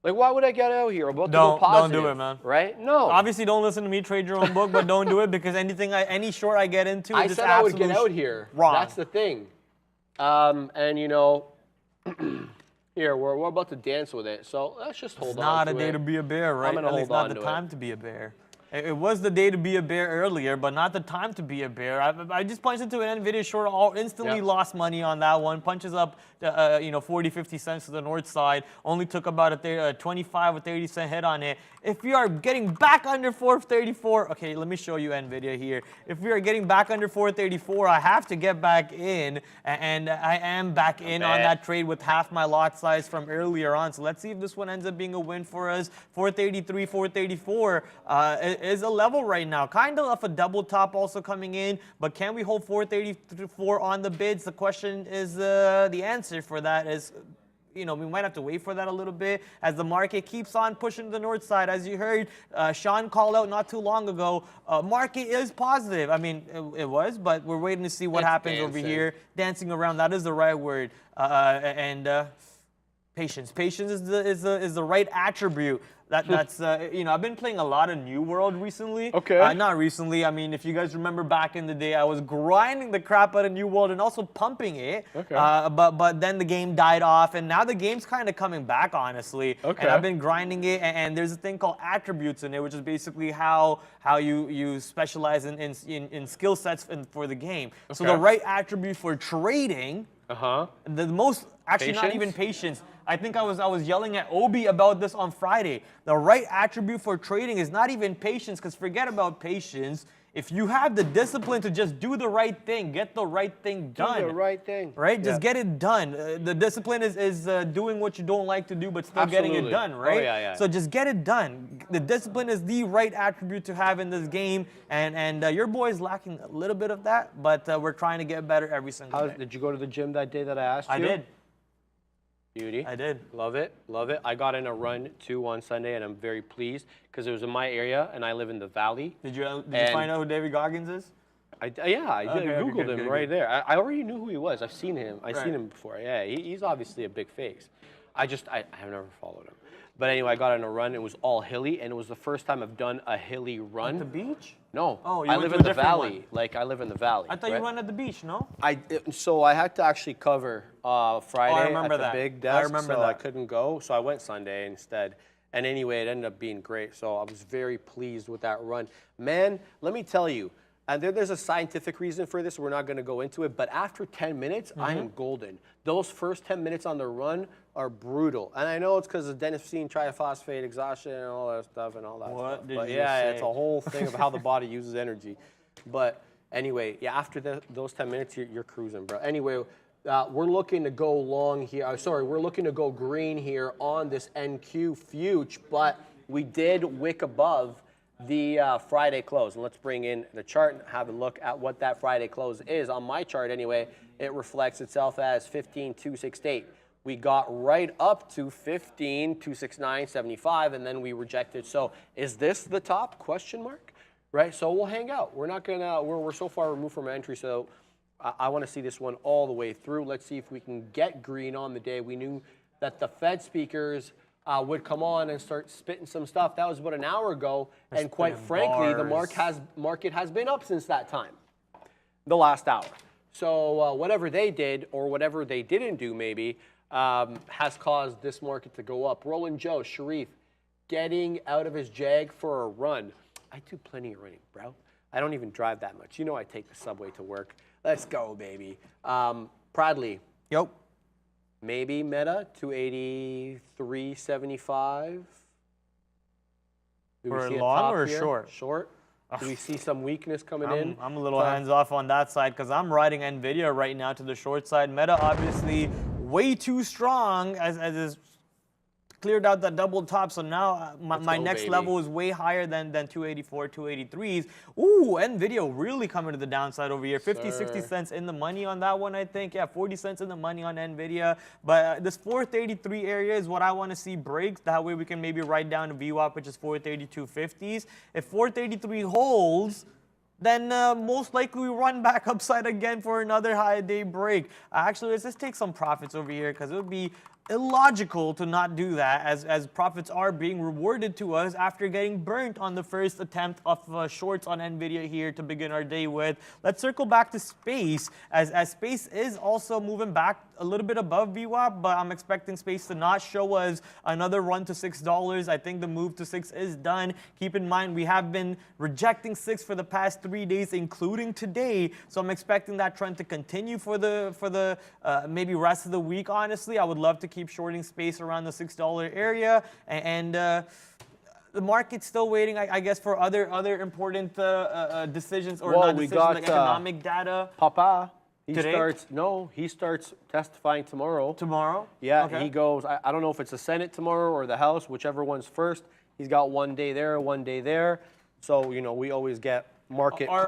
Like, why would I get out here? I'm about to go positive. Don't do it, man. Right? No. Obviously, don't listen to me, trade your own book, but don't do it because any short I get into I is just said I would get absolute out here. wrong. That's the thing. Here, we're about to dance with it. So let's just hold on to it. It's not a day to be a bear, right? I'm gonna At least hold not on the to time it. to be a bear. It was the day to be a bear earlier, but not the time to be a bear. I just punched into an NVIDIA short, instantly lost money on that one. Punches up, 40, 50 cents to the north side. Only took about a 25 or 30 cent hit on it. If we are getting back under 434, okay, let me show you NVIDIA here. If we are getting back under 434, I have to get back in, and I am back in on that trade with half my lot size from earlier on. So let's see if this one ends up being a win for us. 433, 434 is a level right now. Kind of a double top also coming in, but can we hold 434 on the bids? The question is, the answer for that is, we might have to wait for that a little bit as the market keeps on pushing to the north side. As you heard Sean call out not too long ago, market is positive. I mean, it was, but we're waiting to see what happens over here. Dancing around, that is the right word. Patience. Patience is the right attribute. That's I've been playing a lot of New World recently. Okay. Not recently. I mean, if you guys remember back in the day, I was grinding the crap out of New World and also pumping it. Okay. But then the game died off, and now the game's kind of coming back, honestly. Okay. And I've been grinding it, and there's a thing called attributes in it, which is basically how you specialize in skill sets for the game. So the right attribute for trading. The most, actually not even patience. I think I was yelling at Obi about this on Friday. The right attribute for trading is not even patience, because forget about patience. If you have the discipline to just do the right thing, get the right thing done. Do the right thing. Right? Just get it done. The discipline is doing what you don't like to do, but still getting it done, right? Oh, yeah. So just get it done. The discipline is the right attribute to have in this game, and your boy is lacking a little bit of that, but we're trying to get better every single day. Did you go to the gym that day that I asked you? I did. Beauty. I did. Love it. Love it. I got in a run too on Sunday, and I'm very pleased because it was in my area, and I live in the valley. Did you find out who David Goggins is? I Googled him right there. I already knew who he was. I've seen him. I've seen him before. Yeah, he's obviously a big face. I have never followed him. But anyway, I got on a run. It was all hilly, and it was the first time I've done a hilly run. At the beach? No. Oh, you I went live to in a the different valley. one. Like, I live in the valley. I thought you ran at the beach, no? So I had to actually cover Friday remember at the that. big desk. I remember so that. I couldn't go. So I went Sunday instead. And anyway, it ended up being great. So I was very pleased with that run. Man, let me tell you, And there's a scientific reason for this. We're not going to go into it. But after 10 minutes, I am golden. Those first 10 minutes on the run are brutal. And I know it's because of adenosine triphosphate exhaustion and all that stuff and all that stuff. did But you yeah, say? it's a whole thing of how the body uses energy. But anyway, yeah, after those 10 minutes, you're cruising, bro. Anyway, we're looking to go long here. Sorry, we're looking to go green here on this NQ future, but we did wick above the Friday close. And let's bring in the chart and have a look at what that Friday close is. On my chart anyway, it reflects itself as 15,268. We got right up to 15,269.75, and then we rejected. So is this the top, question mark? Right, so we'll hang out. We're not gonna, we're so far removed from entry, so I wanna see this one all the way through. Let's see if we can get green on the day. We knew that the Fed speakers would come on and start spitting some stuff. That was about an hour ago, and quite frankly, the market has been up since that time, the last hour. So whatever they did, or whatever they didn't do maybe, has caused this market to go up. Roland Joe, Sharif, getting out of his Jag for a run. I do plenty of running, bro. I don't even drive that much. You know I take the subway to work. Let's go, baby. Pradley. Yep. Maybe Meta, 283.75. For long or short? Short. Do we see some weakness coming in? I'm a little hands off on that side because I'm riding NVIDIA right now to the short side. Meta obviously way too strong as is cleared out that double top. So now my next level is way higher than 284, 283s. Ooh, NVIDIA really coming to the downside over here. 50, 60 cents in the money on that one, I think. Yeah, 40 cents in the money on NVIDIA. But this 433 area is what I want to see break. That way we can maybe write down a VWAP, which is 432.50s. If 433 holds, then most likely we run back upside again for another high day break. Actually, let's just take some profits over here because it would be illogical to not do that as profits are being rewarded to us after getting burnt on the first attempt of shorts on NVIDIA here to begin our day with. Let's circle back to Space as Space is also moving back a little bit above VWAP, but I'm expecting Space to not show us another run to $6. I think the move to 6 is done. Keep in mind, we have been rejecting 6 for the past 3 days, including today. So I'm expecting that trend to continue for the maybe rest of the week, honestly. I would love to keep shorting Space around the $6 area. And the market's still waiting, I guess, for other important decisions or not decisions, like economic data. Papa. He Today? starts testifying tomorrow. Tomorrow? Yeah, Okay. he goes, I don't know if it's the Senate tomorrow or the House, whichever one's first. He's got 1 day there, 1 day there. So, you know, we always get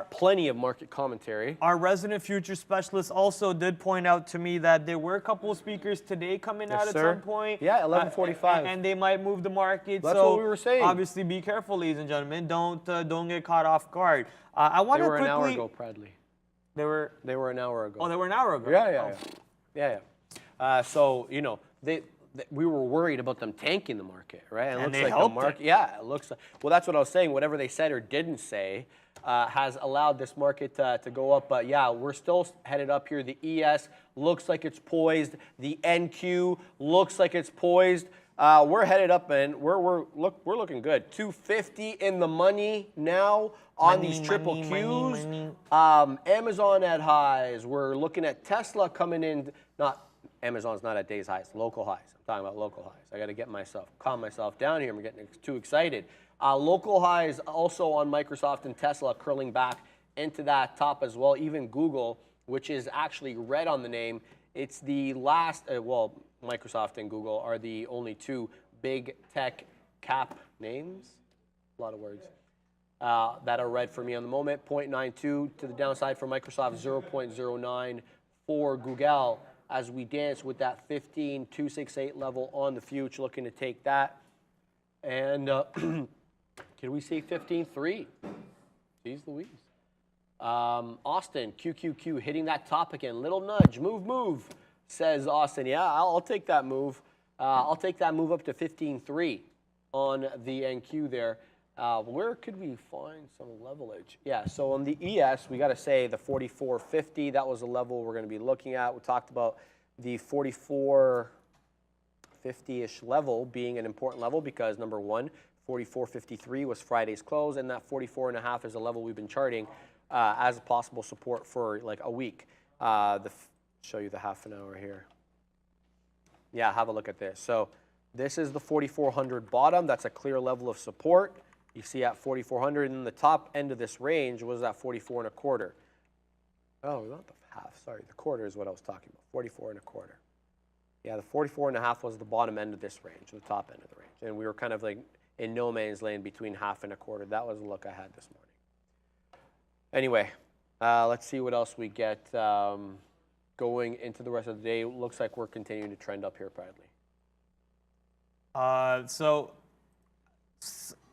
plenty of market commentary. Our resident future specialist also did point out to me that there were a couple of speakers today coming out at some point. Yeah, 11:45. And they might move the market. That's so what we were saying. Obviously, be careful, ladies and gentlemen. Don't get caught off guard. I want They to were quickly. an hour ago, Pradley. They were an hour ago. Oh, they were an hour ago. Yeah. So, you know, we were worried about them tanking the market, right? And it looks they like helped the market. it. Yeah, it looks like. Well, that's what I was saying. Whatever they said or didn't say has allowed this market to go up. But yeah, we're still headed up here. The ES looks like it's poised. The NQ looks like it's poised. We're headed up, and we're looking good. 250 in the money now on these triple Qs. Amazon at highs. We're looking at Tesla coming in. Not Amazon's not at day's highs, local highs. I'm talking about local highs. I got to calm myself down here. I'm getting too excited. Local highs also on Microsoft and Tesla curling back into that top as well. Even Google, which is actually red on the name, it's the last. Microsoft and Google are the only two big tech cap names. A lot of words. That are red for me on the moment. 0.92 to the downside for Microsoft, 0.09 for Google as we dance with that 15,268 level on the future, looking to take that. And can we see 15.3? Jeez Louise. Austin, QQQ, hitting that top again. Little nudge, move, says Austin. Yeah, I'll take that move. I'll take that move up to 15.3 on the NQ there. Where could we find some leverage? Yeah, so on the ES, we got to say the 44.50, that was the level we're going to be looking at. We talked about the 44.50-ish level being an important level because, number one, 44.53 was Friday's close, and that 44.5 is a level we've been charting as a possible support for like a week. Show you the half an hour here. Yeah, have a look at this. So this is the 4,400 bottom. That's a clear level of support. You see at 4,400, and the top end of this range was at 44 1/4. Oh, not the half. Sorry, the quarter is what I was talking about. 44 1/4. Yeah, the 44.5 was the bottom end of this range, the top end of the range, and we were kind of like in no man's land between half and a quarter. That was the look I had this morning. Anyway, let's see what else we get going into the rest of the day. Looks like we're continuing to trend up here, Bradley.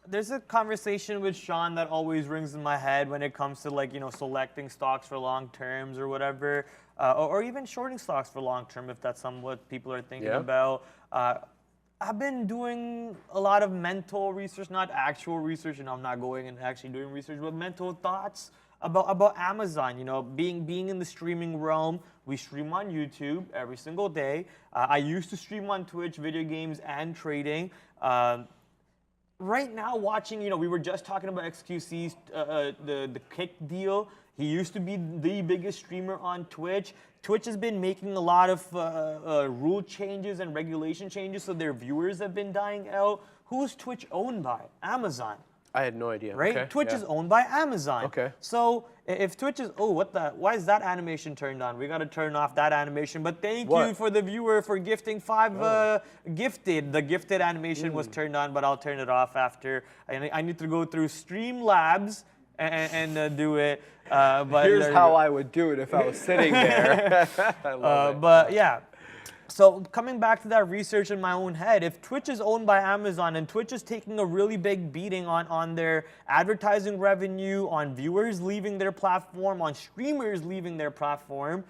There's a conversation with Sean that always rings in my head when it comes to like, selecting stocks for long terms or whatever, or even shorting stocks for long term if that's what people are thinking about. I've been doing a lot of mental research, not actual research, and I'm not going and actually doing research, but mental thoughts about Amazon. Being in the streaming realm, we stream on YouTube every single day. I used to stream on Twitch, video games and trading. Right now, watching, we were just talking about XQC's the Kick deal. He used to be the biggest streamer on Twitch. Twitch has been making a lot of rule changes and regulation changes, so their viewers have been dying out. Who's Twitch owned by? Amazon. I had no idea. Right? Okay, Twitch is owned by Amazon. Okay. So if Twitch is, why is that animation turned on? We got to turn off that animation. But thank you for the viewer for gifting 5 gifted. The gifted animation was turned on, but I'll turn it off after. I need to go through Streamlabs and do it. But here's how I would do it if I was sitting there. I love it. But yeah. So coming back to that research in my own head, if Twitch is owned by Amazon and Twitch is taking a really big beating on their advertising revenue, on viewers leaving their platform, on streamers leaving their platform,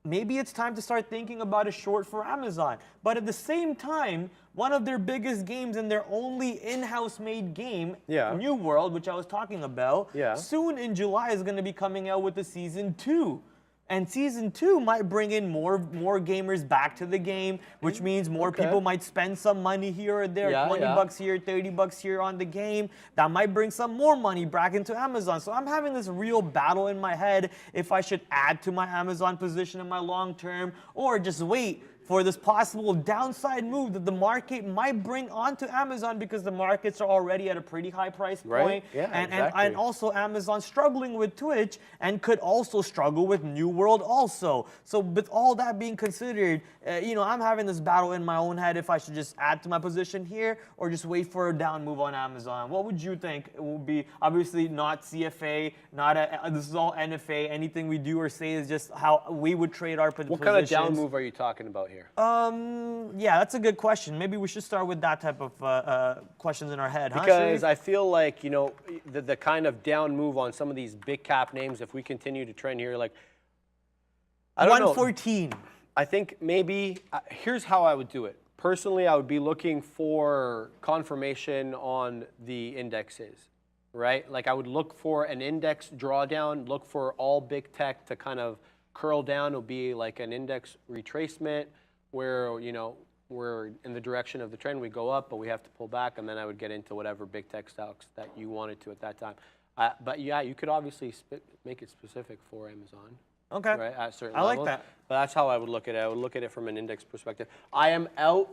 maybe it's time to start thinking about a short for Amazon. But at the same time, one of their biggest games and their only in-house made game, New World, which I was talking about, soon in July is going to be coming out with the Season 2. And Season 2 might bring in more gamers back to the game, which means more people might spend some money here or there, 20 bucks here, 30 bucks here on the game. That might bring some more money back into Amazon. So I'm having this real battle in my head if I should add to my Amazon position in my long term or just wait for this possible downside move that the market might bring onto Amazon because the markets are already at a pretty high price point. Right? Yeah, and also Amazon struggling with Twitch and could also struggle with New World also. So with all that being considered, I'm having this battle in my own head if I should just add to my position here or just wait for a down move on Amazon. What would you think it will be? Obviously not CFA, this is all NFA. Anything we do or say is just how we would trade our positions. What kind of down move are you talking about here? Yeah, that's a good question. Maybe we should start with that type of questions in our head. Because I feel like, the kind of down move on some of these big cap names, if we continue to trend here, like, I don't know. 114. I think maybe, here's how I would do it. Personally, I would be looking for confirmation on the indexes, right? Like I would look for an index drawdown, look for all big tech to kind of curl down. It'll be like an index retracement where, we're in the direction of the trend. We go up, but we have to pull back, and then I would get into whatever big tech stocks that you wanted to at that time. But yeah, you could obviously make it specific for Amazon. Okay. Right, at certain I like levels. that. But that's how I would look at it. I would look at it from an index perspective. I am out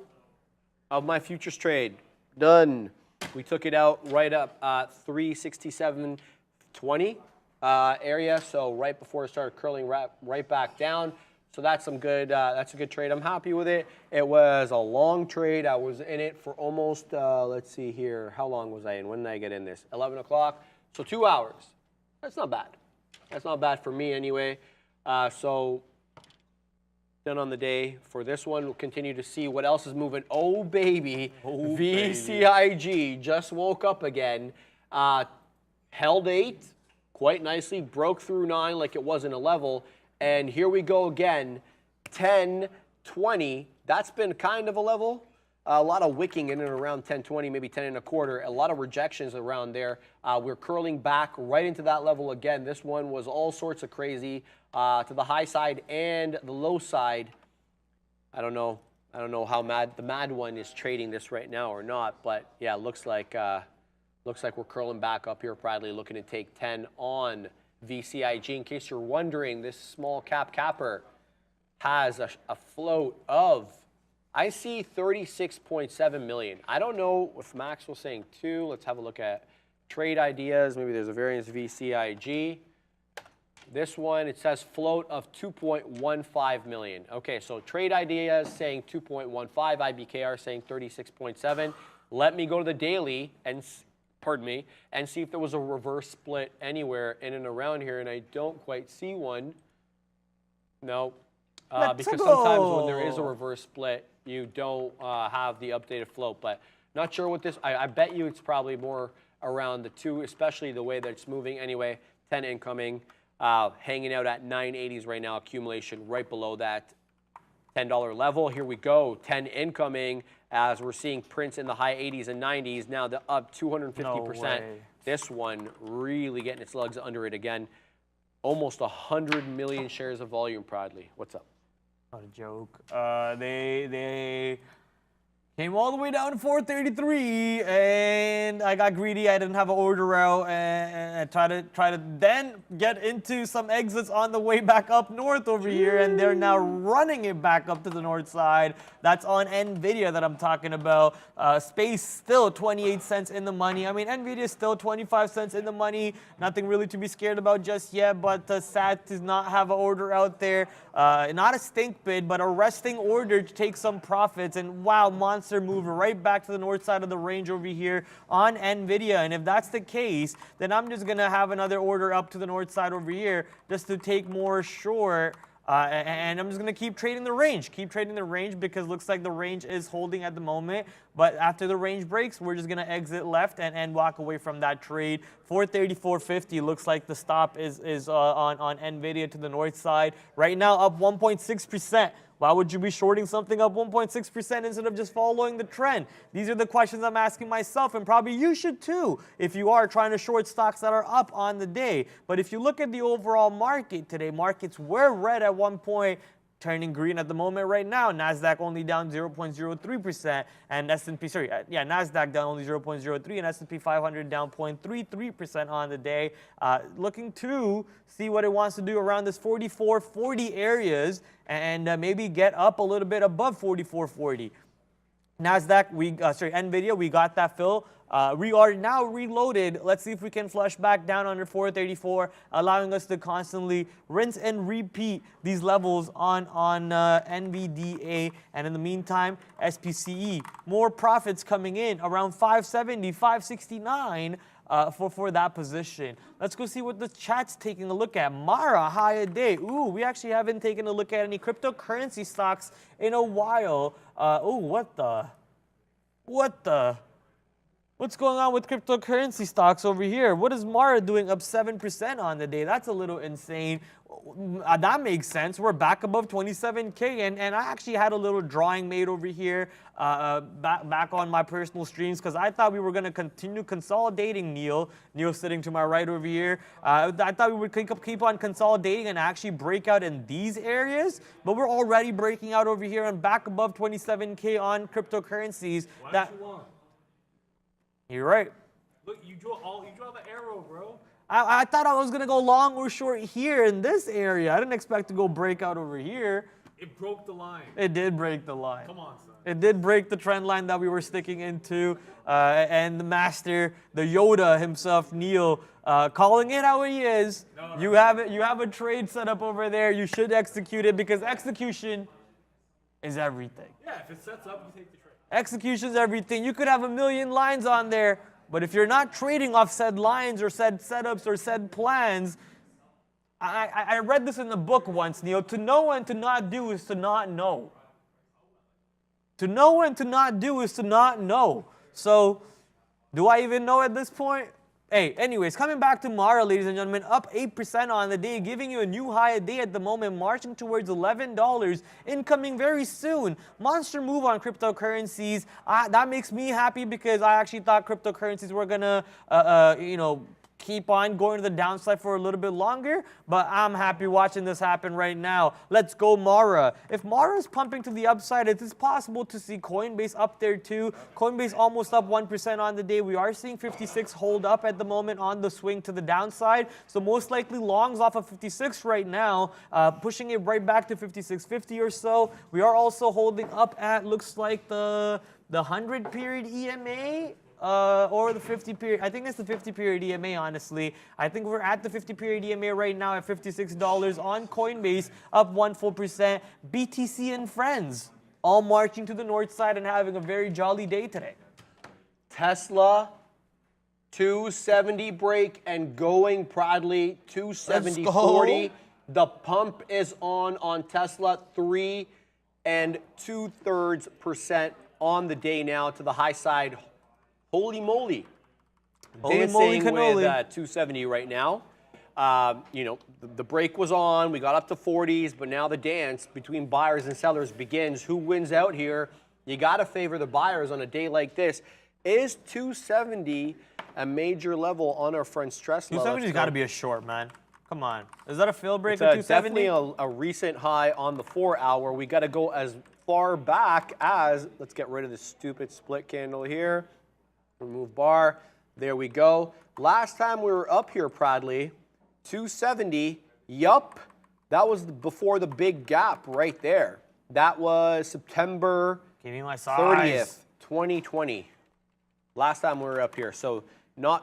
of my futures trade. Done. We took it out right up 367.20 area, so right before it started curling right back down. So that's some good. That's a good trade. I'm happy with it. It was a long trade. I was in it for almost. Let's see here. How long was I in? When did I get in this? 11 o'clock. So 2 hours. That's not bad. That's not bad for me anyway. So done on the day for this one. We'll continue to see what else is moving. Oh baby, VCIG just woke up again. Held 8 quite nicely. Broke through 9 like it wasn't a level. And here we go again, 10.20. That's been kind of a level. A lot of wicking in and around 10.20, maybe 10 1/4. A lot of rejections around there. We're curling back right into that level again. This one was all sorts of crazy to the high side and the low side. I don't know how the mad one is trading this right now or not, but yeah, looks like we're curling back up here. Bradley looking to take 10 on VCIG. In case you're wondering, this small cap capper has a float of, I see 36.7 million. I don't know if Max was saying 2. Let's have a look at trade ideas. Maybe there's a variance VCIG. This one, it says float of 2.15 million. Okay, so trade ideas saying 2.15, IBKR saying 36.7. Let me go to the daily and, pardon me, and see if there was a reverse split anywhere in and around here, and I don't quite see one. No, because sometimes when there is a reverse split, you don't have the updated float, but not sure what this, I bet you it's probably more around the 2, especially the way that it's moving anyway. 10 incoming. Hanging out at 980s right now, accumulation right below that $10 level. Here we go, 10 incoming as we're seeing prints in the high 80s and 90s. Now the up 250%. No this one really getting its legs under it again. Almost 100 million shares of volume, proudly. What's up? Not a joke. They came all the way down to 433, and I got greedy. I didn't have an order out, and I try to then get into some exits on the way back up north over here, and they're now running it back up to the north side. That's on NVIDIA that I'm talking about. Space still 28 cents in the money. I mean, NVIDIA is still 25 cents in the money. Nothing really to be scared about just yet, but SAT does not have an order out there. Not a stink bid, but a resting order to take some profits, and wow, monster move right back to the north side of the range over here on NVIDIA. And if that's the case, then I'm just going to have another order up to the north side over here just to take more short. And I'm just going to keep trading the range. Keep trading the range because it looks like the range is holding at the moment. But after the range breaks, we're just going to exit left and walk away from that trade. 434.50 looks like the stop is on NVIDIA to the north side. Right now up 1.6%. Why would you be shorting something up 1.6% instead of just following the trend? These are the questions I'm asking myself, and probably you should too if you are trying to short stocks that are up on the day. But if you look at the overall market today, markets were red at one point, turning green at the moment right now. NASDAQ only down 0.03%, and NASDAQ down only 0.03%, and S&P 500 down 0.33% on the day. Looking to see what it wants to do around this 44.40 areas, and maybe get up a little bit above 44.40. NASDAQ, NVIDIA, we got that fill. We are now reloaded. Let's see if we can flush back down under 434, allowing us to constantly rinse and repeat these levels on NVDA. And in the meantime, SPCE, more profits coming in around 570, 569 for that position. Let's go see what the chat's taking a look at. Mara, high a day. Ooh, we actually haven't taken a look at any cryptocurrency stocks in a while. What's going on with cryptocurrency stocks over here? What is Mara doing up 7% on the day? That's a little insane. That makes sense. We're back above 27K, and I actually had a little drawing made over here back on my personal streams because I thought we were going to continue consolidating Neil. Neil's sitting to my right over here. I thought we would keep on consolidating and actually break out in these areas, but we're already breaking out over here and back above 27K on cryptocurrencies. You're right. Look, you draw the arrow, bro. I thought I was going to go long or short here in this area. I didn't expect to go break out over here. It broke the line. It did break the line. Come on, son. It did break the trend line that we were sticking into. And the master, the Yoda himself, Neil, calling it how he is. No. You have a trade set up over there. You should execute it because execution is everything. Yeah, if it sets up, you take the trade. Execution is everything. You could have a million lines on there, but if you're not trading off said lines or said setups or said plans, I read this in the book once, Neil. To know and to not do is to not know. To know and to not do is to not know. So, do I even know at this point? Hey, anyways, coming back to Mara, ladies and gentlemen, up 8% on the day, giving you a new high a day at the moment, marching towards $11, incoming very soon. Monster move on cryptocurrencies. That makes me happy because I actually thought cryptocurrencies were gonna, keep on going to the downside for a little bit longer, but I'm happy watching this happen right now. Let's go Mara. If Mara is pumping to the upside, it is possible to see Coinbase up there too. Coinbase almost up 1% on the day. We are seeing 56 hold up at the moment on the swing to the downside. So most likely longs off of 56 right now, pushing it right back to 56.50 or so. We are also holding up at, looks like the 100 period EMA. Or the 50 period. I think it's the 50 period EMA, honestly. I think we're at the 50 period EMA right now at $56 on Coinbase, up 1%. BTC and friends all marching to the north side and having a very jolly day today. Tesla, 270 break and going proudly, 270.40. The pump is on Tesla, 3 2/3% on the day now to the high side. Holy moly. Holy moly Dancing cannoli. with 270 right now. You know, the break was on. We got up to 40s, but now the dance between buyers and sellers begins. Who wins out here? You got to favor the buyers on a day like this. Is 270 a major level on our friend Stress? 270's got to be a short, man. Come on. Is that a fill break It's at 270? definitely a recent high on the 4-hour. We got to go as far back as, let's get rid of this stupid split candle here. Remove bar. There we go. Last time we were up here proudly, 270. Yup. That was before the big gap right there. That was September Give me my size. 30th, 2020. Last time we were up here. So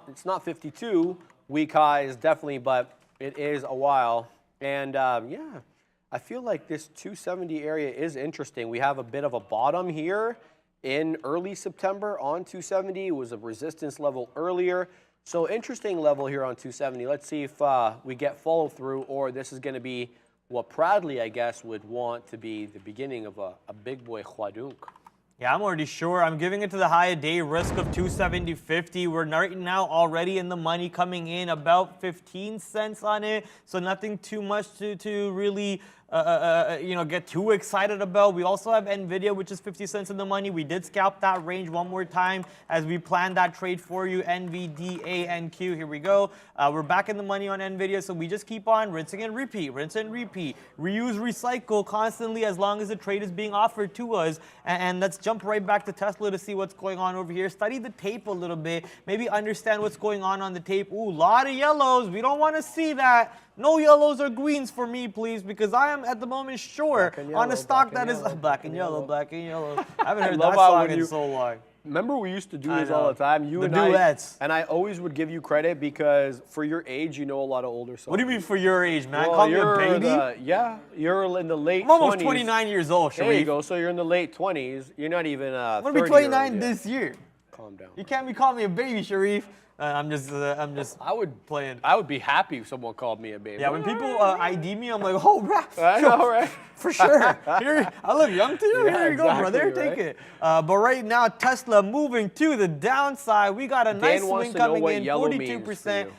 it's not 52 week highs, definitely, but it is a while. And yeah, I feel like this 270 area is interesting. We have a bit of a bottom here in early September on 270. It was a resistance level earlier. So interesting level here on 270. Let's see if we get follow through, or this is going to be what Proudly, I guess, would want to be the beginning of a big boy Huadunk. Yeah, I'm already sure. I'm giving it to the high a day risk of 270.50. We're right now already in the money, coming in about 15 cents on it. So nothing too much to really get too excited about. We also have NVIDIA, which is 50 cents in the money. We did scalp that range one more time as we planned that trade for you. NVDANQ, here we go. We're back in the money on NVIDIA, so we just keep on rinsing and repeat, rinse and repeat. Reuse, recycle constantly as long as the trade is being offered to us. And let's jump right back to Tesla to see what's going on over here. Study the tape a little bit. Maybe understand what's going on the tape. Ooh, a lot of yellows. We don't want to see that. No yellows or greens for me, please, because I am at the moment short on a stock that is black and yellow, black and yellow. I haven't heard that song in so long. Remember we used to do this all the time? You The and duets. And I always would give you credit because for your age, you know a lot of older songs. What do you mean for your age, man? Well, Call me a baby? Yeah, you're in the late 20s. I'm almost 29 years old, Sharif. There you go. So you're in the late 20s. You're not even I'm going to be 29 yet. this year. Calm down. You can't be calling me a baby, Sharif. I'm just I would playing. I would be happy if someone called me a baby. Yeah, when people ID me, I'm like, oh, rap. I know, right? For sure. Here, I look young to you. Yeah, Here you go, exactly, brother. right? Take it. But right now, Tesla moving to the downside. We got a nice wants swing to know coming what in, yellow means for 42%. you.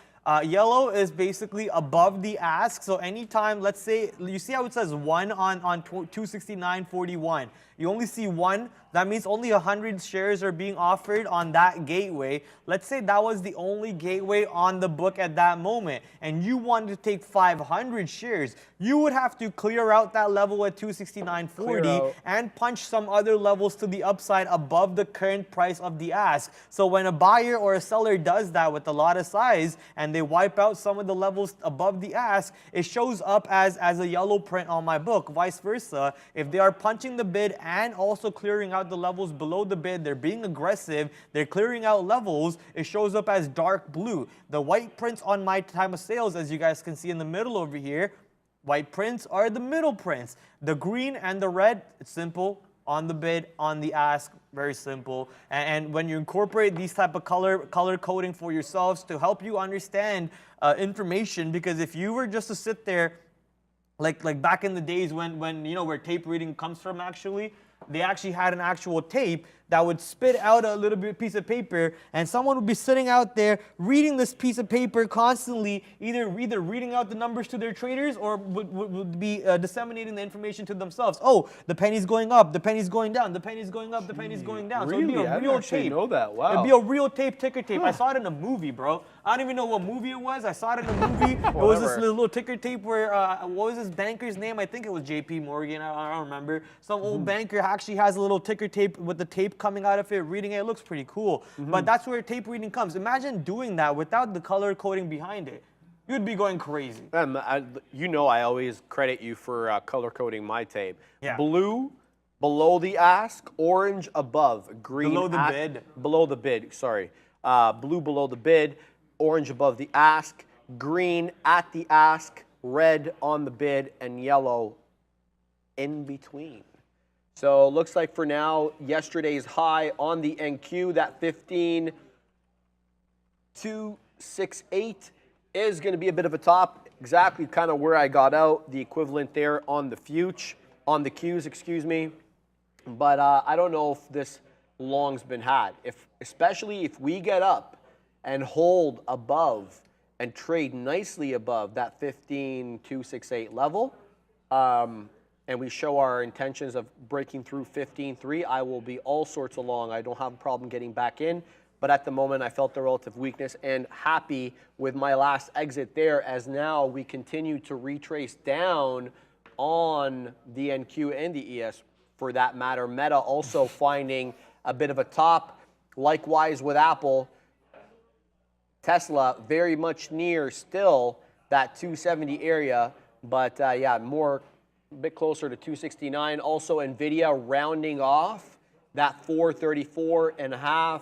Yellow is basically above the ask. So anytime, let's say, you see how it says 1 on 269.41. You only see 1. That means only 100 shares are being offered on that gateway. Let's say that was the only gateway on the book at that moment, and you wanted to take 500 shares. You would have to clear out that level at 269.40 and punch some other levels to the upside above the current price of the ask. So when a buyer or a seller does that with a lot of size and they wipe out some of the levels above the ask, it shows up as a yellow print on my book. Vice versa, if they are punching the bid and also clearing out the levels below the bid, they're being aggressive, they're clearing out levels, it shows up as dark blue. The white prints on my time of sales, as you guys can see in the middle over here, white prints are the middle prints. The green and the red, it's simple. On the bid, on the ask, very simple. And when you incorporate these type of color coding for yourselves to help you understand information, because if you were just to sit there like back in the days when you know where tape reading comes from, actually, they actually had an actual tape that would spit out a little bit piece of paper, and someone would be sitting out there reading this piece of paper constantly, either reading out the numbers to their traders or would be disseminating the information to themselves. Oh, the penny's going up, the penny's going down, the penny's going up, the penny's going down. Really? So it'd be a I real didn't actually tape. know that. Wow. It'd be a real ticker tape. I saw it in a movie, bro. I don't even know what movie it was. I saw it in a movie. It was this little ticker tape where, what was this banker's name? I think it was JP Morgan. I don't remember. Some old banker actually has a little ticker tape with the tape coming out of it, reading it. It looks pretty cool. But that's where tape reading comes. Imagine doing that without the color coding behind it. You'd be going crazy. You know I always credit you for color coding my tape. Yeah. Blue below the ask, orange above, green Below the bid. Below the bid, sorry. Blue below the bid, orange above the ask, green at the ask, red on the bid, and yellow in between. So looks like for now, yesterday's high on the NQ, that 15,268 is going to be a bit of a top, exactly kind of where I got out, the equivalent there on the Qs, excuse me. But I don't know if this long's been had. Especially if we get up and hold above and trade nicely above that 15,268 level, and we show our intentions of breaking through 15.3, I will be all sorts of long. I don't have a problem getting back in. But at the moment, I felt the relative weakness and happy with my last exit there, as now we continue to retrace down on the NQ and the ES for that matter. Meta also finding a bit of a top. Likewise with Apple. Tesla very much near still that 270 area, but yeah, a bit closer to 269. Also NVIDIA rounding off that 434.5.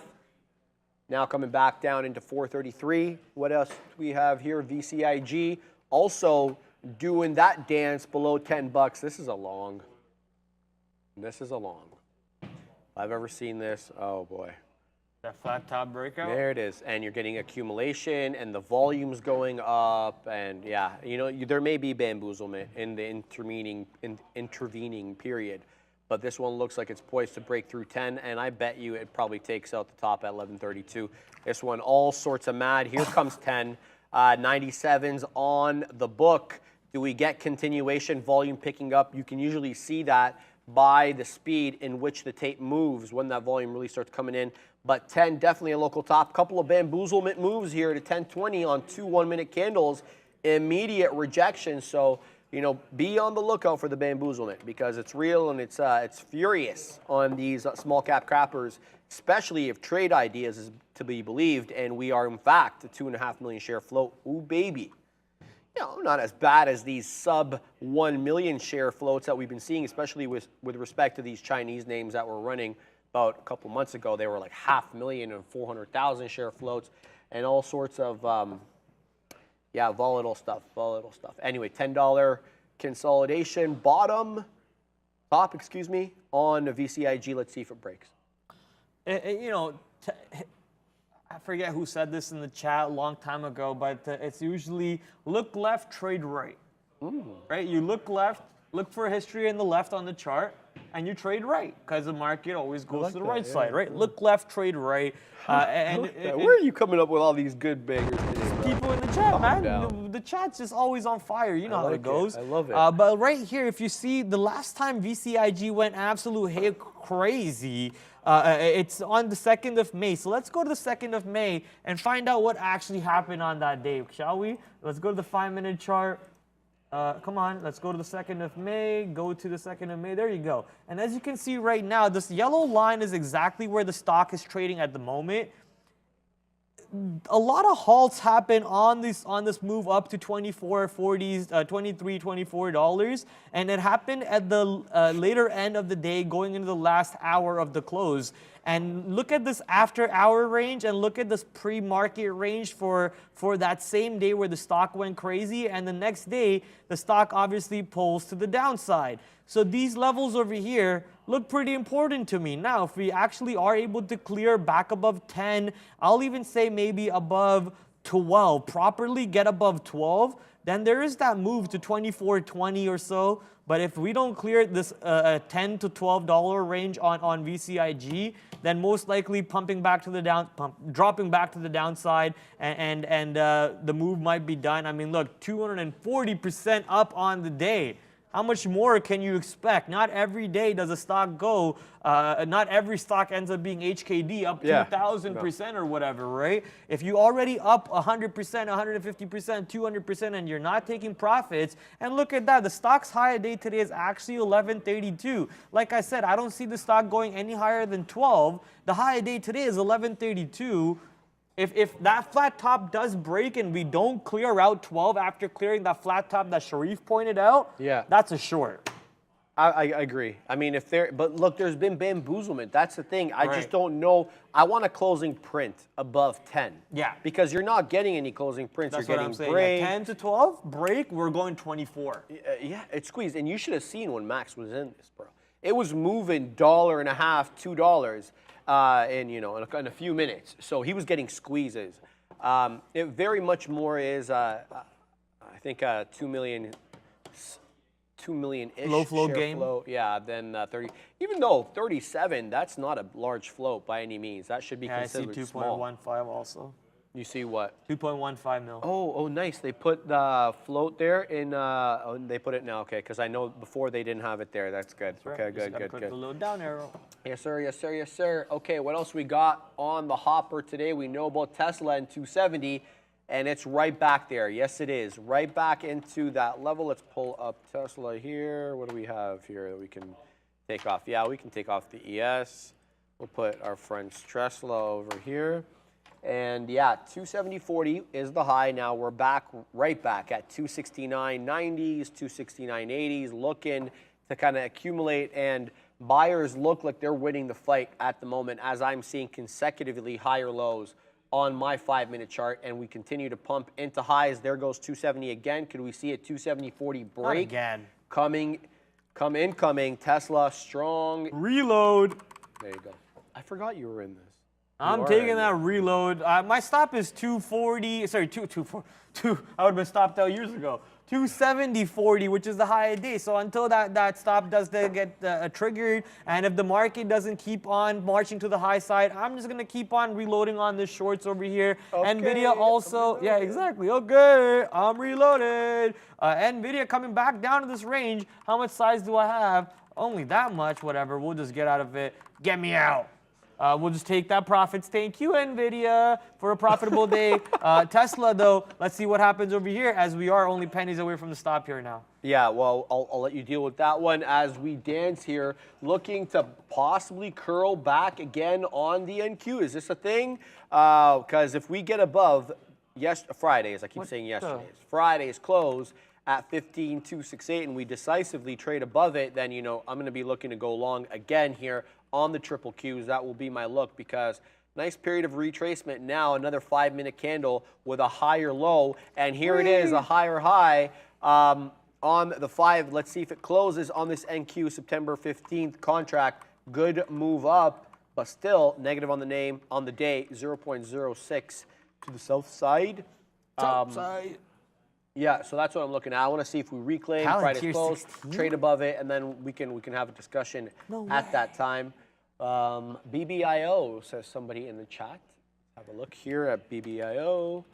Now coming back down into 433. What else do we have here? VCIG also doing that dance below 10 bucks. This is a long. This is a long. If I've ever seen this, oh boy. That flat top breakout? There it is. And you're getting accumulation and the volume's going up. And yeah, you know, there may be bamboozlement in the intervening period. But this one looks like it's poised to break through 10, and I bet you it probably takes out the top at 1132. This one, all sorts of mad. Here comes 10. 97s on the book. Do we get continuation, volume picking up? You can usually see that by the speed in which the tape moves when that volume really starts coming in. But 10, definitely a local top. Couple of bamboozlement moves here to 1020 on 2 1-minute candles. Immediate rejection. So, you know, be on the lookout for the bamboozlement because it's real and it's furious on these small cap crappers, especially if trade ideas is to be believed, and we are in fact a 2.5 million share float. Ooh, baby. You know, not as bad as these sub 1 million share floats that we've been seeing, especially with respect to these Chinese names that were running about a couple months ago. They were like 500,000 and 400,000 share floats and all sorts of yeah, volatile stuff. Anyway, $10 consolidation, top, excuse me, on the VCIG. Let's see if it breaks. You know, I forget who said this in the chat a long time ago, but it's usually look left, trade right. Right? You look left, look for history in the left on the chart, and you trade right because the market always goes to the right side, right? Look left, trade right. Where are you coming up with all these good bangers today, bro? People in the chat, man. down. The chat's just always on fire. You know how it goes. I love it. But right here, if you see the last time VCIG went absolute crazy, it's on the 2nd of May. So let's go to the 2nd of May and find out what actually happened on that day, shall we? Let's go to the 5-minute chart. Come on, let's go to the 2nd of May, go to the 2nd of May, there you go. And as you can see right now, this yellow line is exactly where the stock is trading at the moment. A lot of halts happen on this move up to $24.40, $23, $24, and it happened at the later end of the day, going into the last hour of the close. And look at this after-hour range, and look at this pre-market range for that same day where the stock went crazy, and the next day the stock obviously pulls to the downside. So these levels over here look pretty important to me. Now, if we actually are able to clear back above 10, I'll even say maybe above 12, properly get above 12, then there is that move to 24.20 or so. But if we don't clear this $10 to $12 range on VCIG, then most likely dropping back to the downside, and the move might be done. I mean, look, 240% up on the day. How much more can you expect? Not every day does a stock go. Not every stock ends up being HKD up 2,000% or whatever, right? If you already up 100%, 150%, 200%, and you're not taking profits, and look at that, the stock's high day today is actually 1132. Like I said, I don't see the stock going any higher than 12. The high day today is 1132. If that flat top does break and we don't clear out 12 after clearing that flat top that Sharif pointed out, that's a short. I agree. I mean, but look, there's been bamboozlement. That's the thing. I just don't know. I want a closing print above 10. Yeah. Because you're not getting any closing prints. That's you're what getting I'm saying. break. Yeah, 10 to 12, break, we're going 24. Yeah, it's squeezed. And you should have seen when Max was in this, bro. It was moving $1.50, $2. In a few minutes, so he was getting squeezes. It very much more is I think 2 million ish low flow game. Then 30. Even though 37, that's not a large float by any means. That should be considered small. I see 2.15 also. You see what? 2.15 mil. Oh, nice. They put the float there in. They put it now. Okay, because I know before they didn't have it there. That's good. Right. Okay, good. Click the little down arrow. Yes, sir. Yes, sir. Yes, sir. Okay, what else we got on the hopper today? We know about Tesla and 270, and it's right back there. Yes, it is. Right back into that level. Let's pull up Tesla here. What do we have here that we can take off? Yeah, we can take off the ES. We'll put our friend Tesla over here. And yeah, 270.40 is the high. Now we're right back at 269.90s, 269.80s, looking to kind of accumulate, and buyers look like they're winning the fight at the moment, as I'm seeing consecutively higher lows on my 5-minute chart, and we continue to pump into highs. There goes 270 again. Could we see a 270.40 break? Not again. Incoming. Tesla strong. Reload. There you go. I forgot you were in this. I'm taking that reload. My stop is 240. Sorry, 240. I would have been stopped out years ago. 270.40, which is the high of the day. So until that stop does get triggered, and if the market doesn't keep on marching to the high side, I'm just gonna keep on reloading on the shorts over here. Okay, Nvidia also, yeah, exactly. Okay, I'm reloaded. Nvidia coming back down to this range. How much size do I have? Only that much. Whatever. We'll just get out of it. Get me out. We'll just take that profits. Thank you, NVIDIA, for a profitable day. Tesla, though, let's see what happens over here, as we are only pennies away from the stop here now. Yeah, well, I'll let you deal with that one as we dance here, looking to possibly curl back again on the NQ. Is this a thing? Because if we get above Friday's, I keep saying yesterday's, Friday's close at 15,268, and we decisively trade above it, then, I'm going to be looking to go long again here on the triple Qs. That will be my look, because nice period of retracement. Now another 5-minute candle with a higher low, and here it is, a higher high on the 5. Let's see if it closes on this NQ September 15th contract. Good move up, but still negative on the day, 0.06 to the south side. Yeah, so that's what I'm looking at. I want to see if we reclaim Friday's close, trade above it, and then we can have a discussion at that time. BBIO, says somebody in the chat. Have a look here at BBIO.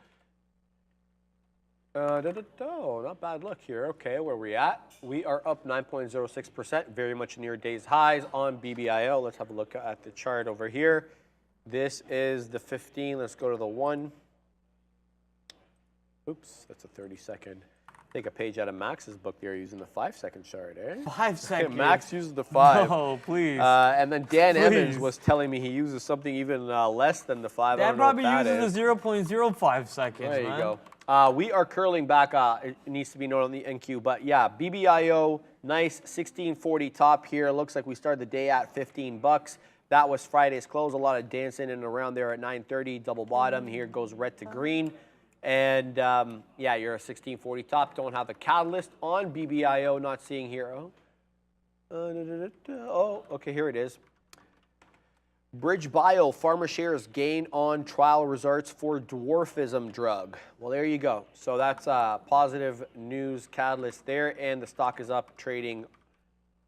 Not bad look here. Okay, where are we at? We are up 9.06%, very much near day's highs on BBIO. Let's have a look at the chart over here. This is the 15. Let's go to the 1. Oops, that's a 30-second. Take a page out of Max's book there using the 5-second chart, eh? 5 seconds. Max uses the 5. No, please. And then Dan Evans was telling me he uses something even less than the 5. Dan probably uses the 0.05 seconds, There you go. We are curling back. It needs to be noted on the NQ. But yeah, BBIO, nice 1640 top here. Looks like we started the day at $15. That was Friday's close. A lot of dancing in and around there at 9:30. Double bottom. Here goes red to green. And yeah, you're a 1640 top. Don't have a catalyst on BBIO. Not seeing here. Oh, okay, here it is. Bridge Bio, pharma shares gain on trial results for dwarfism drug. Well, there you go. So that's a positive news catalyst there, and the stock is up, trading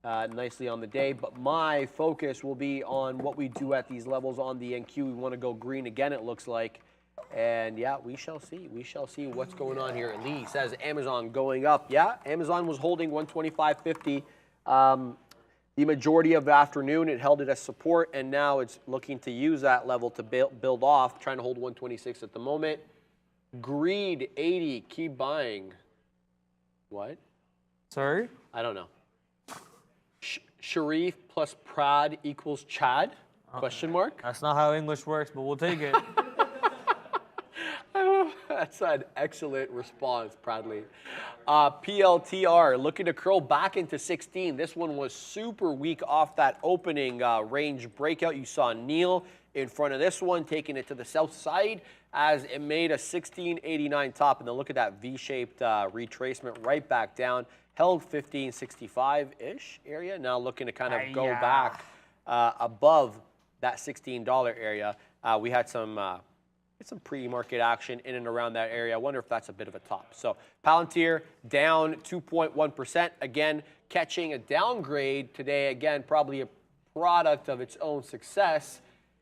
nicely on the day. But my focus will be on what we do at these levels on the NQ. We want to go green again, it looks like. And yeah, we shall see. We shall see what's going on here. Lee says Amazon going up. Yeah, Amazon was holding 125.50. The majority of the afternoon, it held it as support, and now it's looking to use that level to build off, trying to hold 126 at the moment. Greed, 80, keep buying. What? Sorry? I don't know. Sharif plus Prad equals Chad? Question mark? That's not how English works, but we'll take it. That's an excellent response, Pradley. PLTR looking to curl back into 16. This one was super weak off that opening range breakout. You saw Neil in front of this one, taking it to the south side as it made a 1689 top. And then look at that V-shaped retracement right back down. Held 1565-ish area. Now looking to kind of go back above that $16 area. We had some pre-market action in and around that area. I wonder if that's a bit of a top. So Palantir down 2.1%. Again, catching a downgrade today. Again, probably a product of its own success,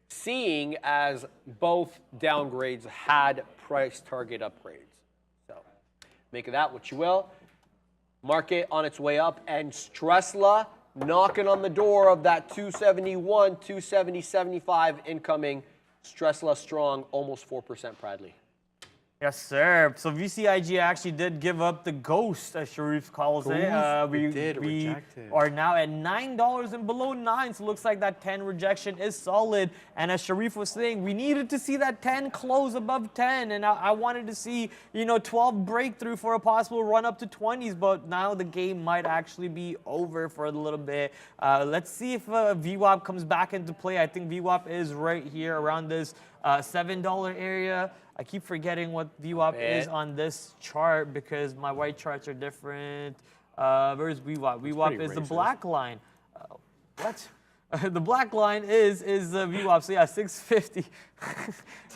seeing as both downgrades had price target upgrades. So make of that what you will. Market on its way up, and Stressla knocking on the door of that 271, 270.75 incoming. Stressla strong, almost 4%, Pradley. Yes, sir. So VCIG actually did give up the ghost, as Sharif calls it. We are now at $9 and below 9, so it looks like that 10 rejection is solid. And as Sharif was saying, we needed to see that 10 close above 10, and I wanted to see, 12 breakthrough for a possible run up to 20s, but now the game might actually be over for a little bit. Let's see if VWAP comes back into play. I think VWAP is right here around this $7 area. I keep forgetting what VWAP is on this chart because my white charts are different. Where's VWAP? VWAP is the black line. What? The black line is VWAP. So yeah, 650.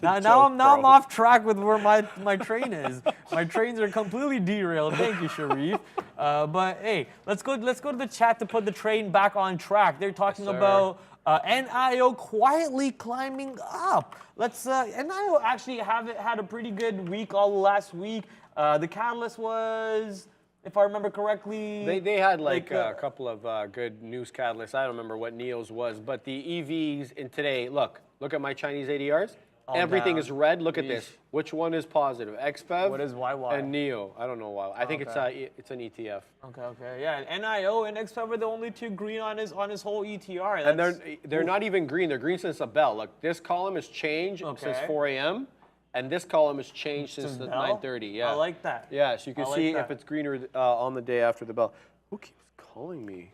now I'm off track with where my train is. My trains are completely derailed. Thank you, Sharif. But hey, let's go to the chat to put the train back on track. They're talking about NIO quietly climbing up. NIO actually had a pretty good week all last week. The catalyst was, if I remember correctly, they had like a couple of good news catalysts. I don't remember what Neo's was, but the EVs in today. Look at my Chinese ADRs. Everything is red. Look at this. Which one is positive? XPEV. What is YY? And NEO. I don't know why. I think it's an ETF. Okay. Yeah, and NIO and XPEV are the only two green on his whole ETR. And they're not even green. They're green since the bell. Look, this column has changed since 4 a.m. and this column has changed since 9:30. Yeah. I like that. Yeah, so you can see if it's greener on the day after the bell. Who keeps calling me?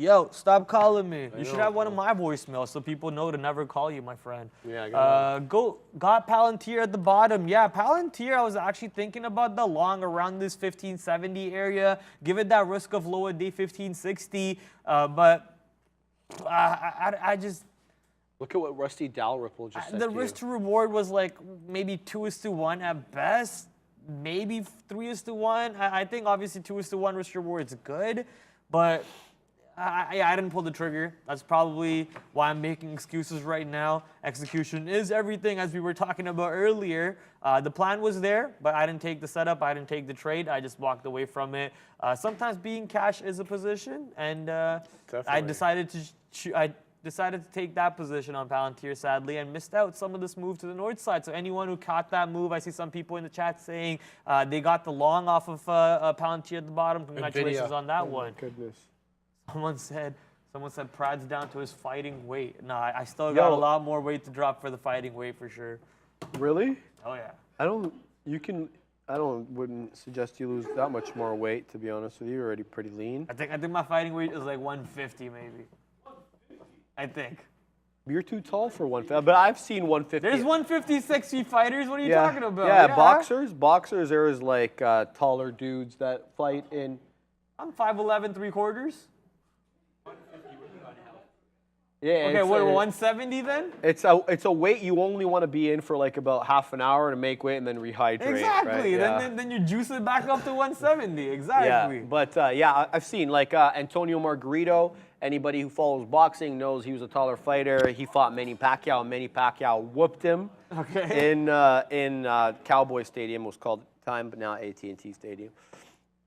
Yo, stop calling me. You should have one of my voicemails so people know to never call you, my friend. Yeah, I got got Palantir at the bottom. Yeah, Palantir, I was actually thinking about the long around this 1570 area. Give it that risk of low at day 1560. But I just... Look at what Rusty Dalrymple just said. The risk to reward was like maybe 2:1 at best. Maybe 3:1. I think obviously 2:1 risk to reward is good. But... I didn't pull the trigger. That's probably why I'm making excuses right now. Execution is everything, as we were talking about earlier. The plan was there, but I didn't take the setup. I didn't take the trade. I just walked away from it. Sometimes being cash is a position, and I decided to take that position on Palantir, sadly, and missed out some of this move to the north side. So anyone who caught that move, I see some people in the chat saying they got the long off of Palantir at the bottom. Congratulations on that one. Goodness. Someone said Prad's down to his fighting weight. No, I still got a lot more weight to drop for the fighting weight for sure. Really? Oh yeah. Wouldn't suggest you lose that much more weight, to be honest with you. You're already pretty lean. I think my fighting weight is like 150 maybe. I think. You're too tall for 150, but I've seen 150. There's 150, fighters. What are you talking about? Yeah, boxers. There is like taller dudes that fight in. I'm 5'11", 3/4. Yeah. Okay, what, 170 then? It's a weight you only want to be in for like about half an hour to make weight and then rehydrate. Exactly. Right? Yeah. Then you juice it back up to 170. Exactly. Yeah, but I've seen like Antonio Margarito. Anybody who follows boxing knows he was a taller fighter. He fought Manny Pacquiao, and Manny Pacquiao whooped him. Okay. In Cowboy Stadium, it was called at the time, but now AT&T Stadium.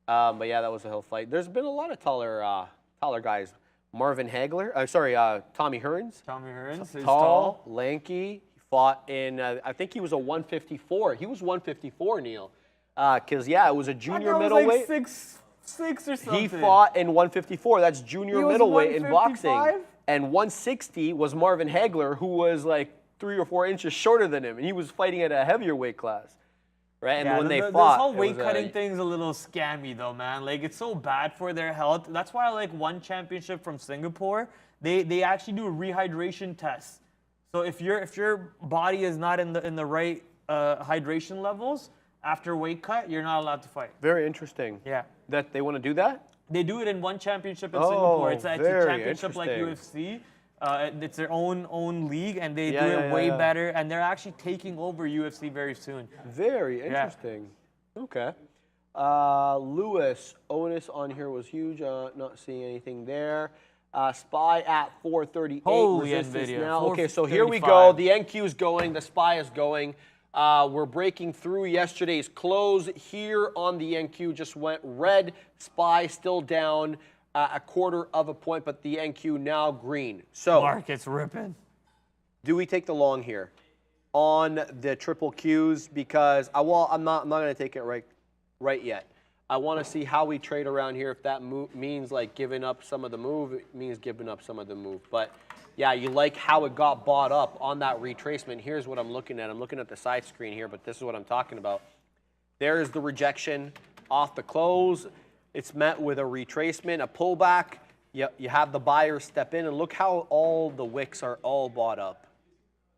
But yeah, that was a hell fight. There's been a lot of taller guys. Marvin Hagler, Tommy Hearns. Tommy Hearns is Tall, lanky. He fought in, I think he was a 154. He was 154, Neil. Because, it was a junior middleweight. Like 6'6" or something. He fought in 154. That's junior He was middleweight in boxing. 155? And 160 was Marvin Hagler, who was like 3 or 4 inches shorter than him. And he was fighting at a heavier weight class. Right? And when they fought. This whole weight cutting thing's a little scammy though, man. Like, it's so bad for their health. That's why I like one championship from Singapore. They actually do a rehydration test. So if your body is not in the right hydration levels after weight cut, you're not allowed to fight. Very interesting. Yeah. That they want to do that? They do it in one championship in Singapore. It's a very championship like UFC. It's their own league, and they do it way yeah. better. And they're actually taking over UFC very soon. Very interesting. Okay. Lewis, Onus on here was huge. Not seeing anything there. SPY at 438. Holy resistance NVIDIA, now. Okay, so here we go. The NQ is going. The SPY is going. We're breaking through yesterday's close here on the NQ. Just went red. SPY still down a quarter of a point, but the NQ now green. So Market's ripping. do we take the long here on the triple Qs? Because I'm not going to take it right yet. I want to see how we trade around here. If that means like giving up some of the move, it means giving up some of the move. But yeah, you like how it got bought up on that retracement. Here's what I'm looking at. I'm looking at the side screen here, but this is what I'm talking about. There's the rejection off the close. It's met with a retracement, a pullback. You have the buyers step in, and look how all the wicks are all bought up.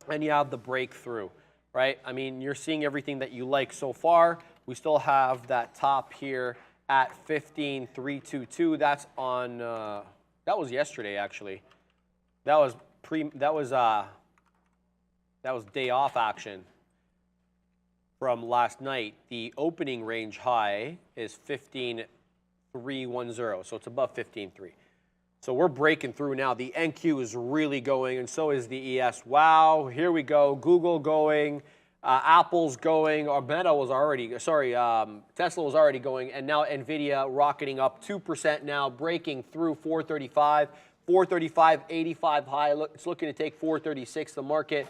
And you have the breakthrough, right? I mean, you're seeing everything that you like so far. We still have that top here at 15,322. That's on, that was yesterday, actually. That was day off action from last night. The opening range high is 15,310, so it's above 15,3. So we're breaking through now. The NQ is really going, and so is the ES. Wow, here we go. Google going, Apple's going. Or Meta was already, Tesla was already going, and now NVIDIA rocketing up 2% now, breaking through 435. 435.85 high. It's looking to take 436. The market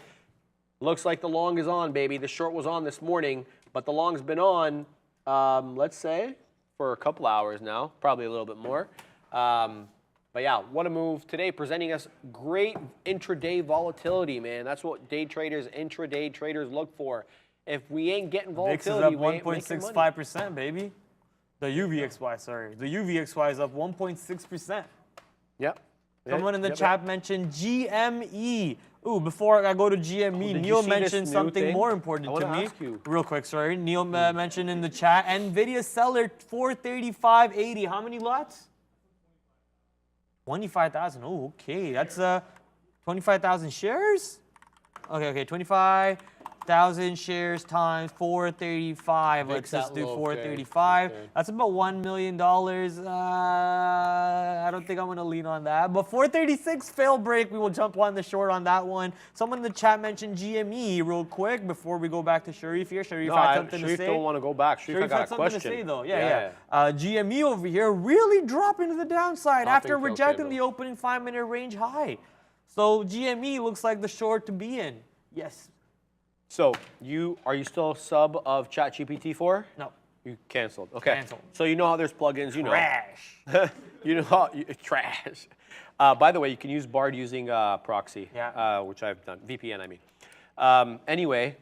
looks like the long is on, baby. The short was on this morning, but the long's been on, let's say, for a couple hours now, probably a little bit more. But yeah, what a move today, presenting us great intraday volatility, man. That's what day traders, intraday traders look for. If we ain't getting volatility, we ain't making money. 1.65%, baby. The UVXY, sorry. The UVXY is up 1.6%. Yep. Someone in the chat mentioned GME. Ooh, before I go to GME, Neil mentioned something more important to me. Real quick, sorry. Neil mentioned in the chat, NVIDIA seller 435.80. How many lots? 25,000. Oh, okay. That's 25,000 shares? Okay, 25,000 shares times 435. Let's just do 435. That's about $1 million. I don't think I'm going to lean on that. But 436 fail break. We will jump on the short on that one. Someone in the chat mentioned GME real quick before we go back to Sharif here. Sharif had something to say. Sharif don't want to go back. Sharif got a question. To say, though. Yeah. GME over here really dropping to the downside after rejecting the opening 5-minute range high. So GME looks like the short to be in. Yes. So are you still a sub of ChatGPT 4? No. You canceled. Okay. Canceled. So you know how there's plugins. You know. Trash. You know how trash. By the way, you can use Bard using proxy, which I've done. VPN, I mean. Anyway,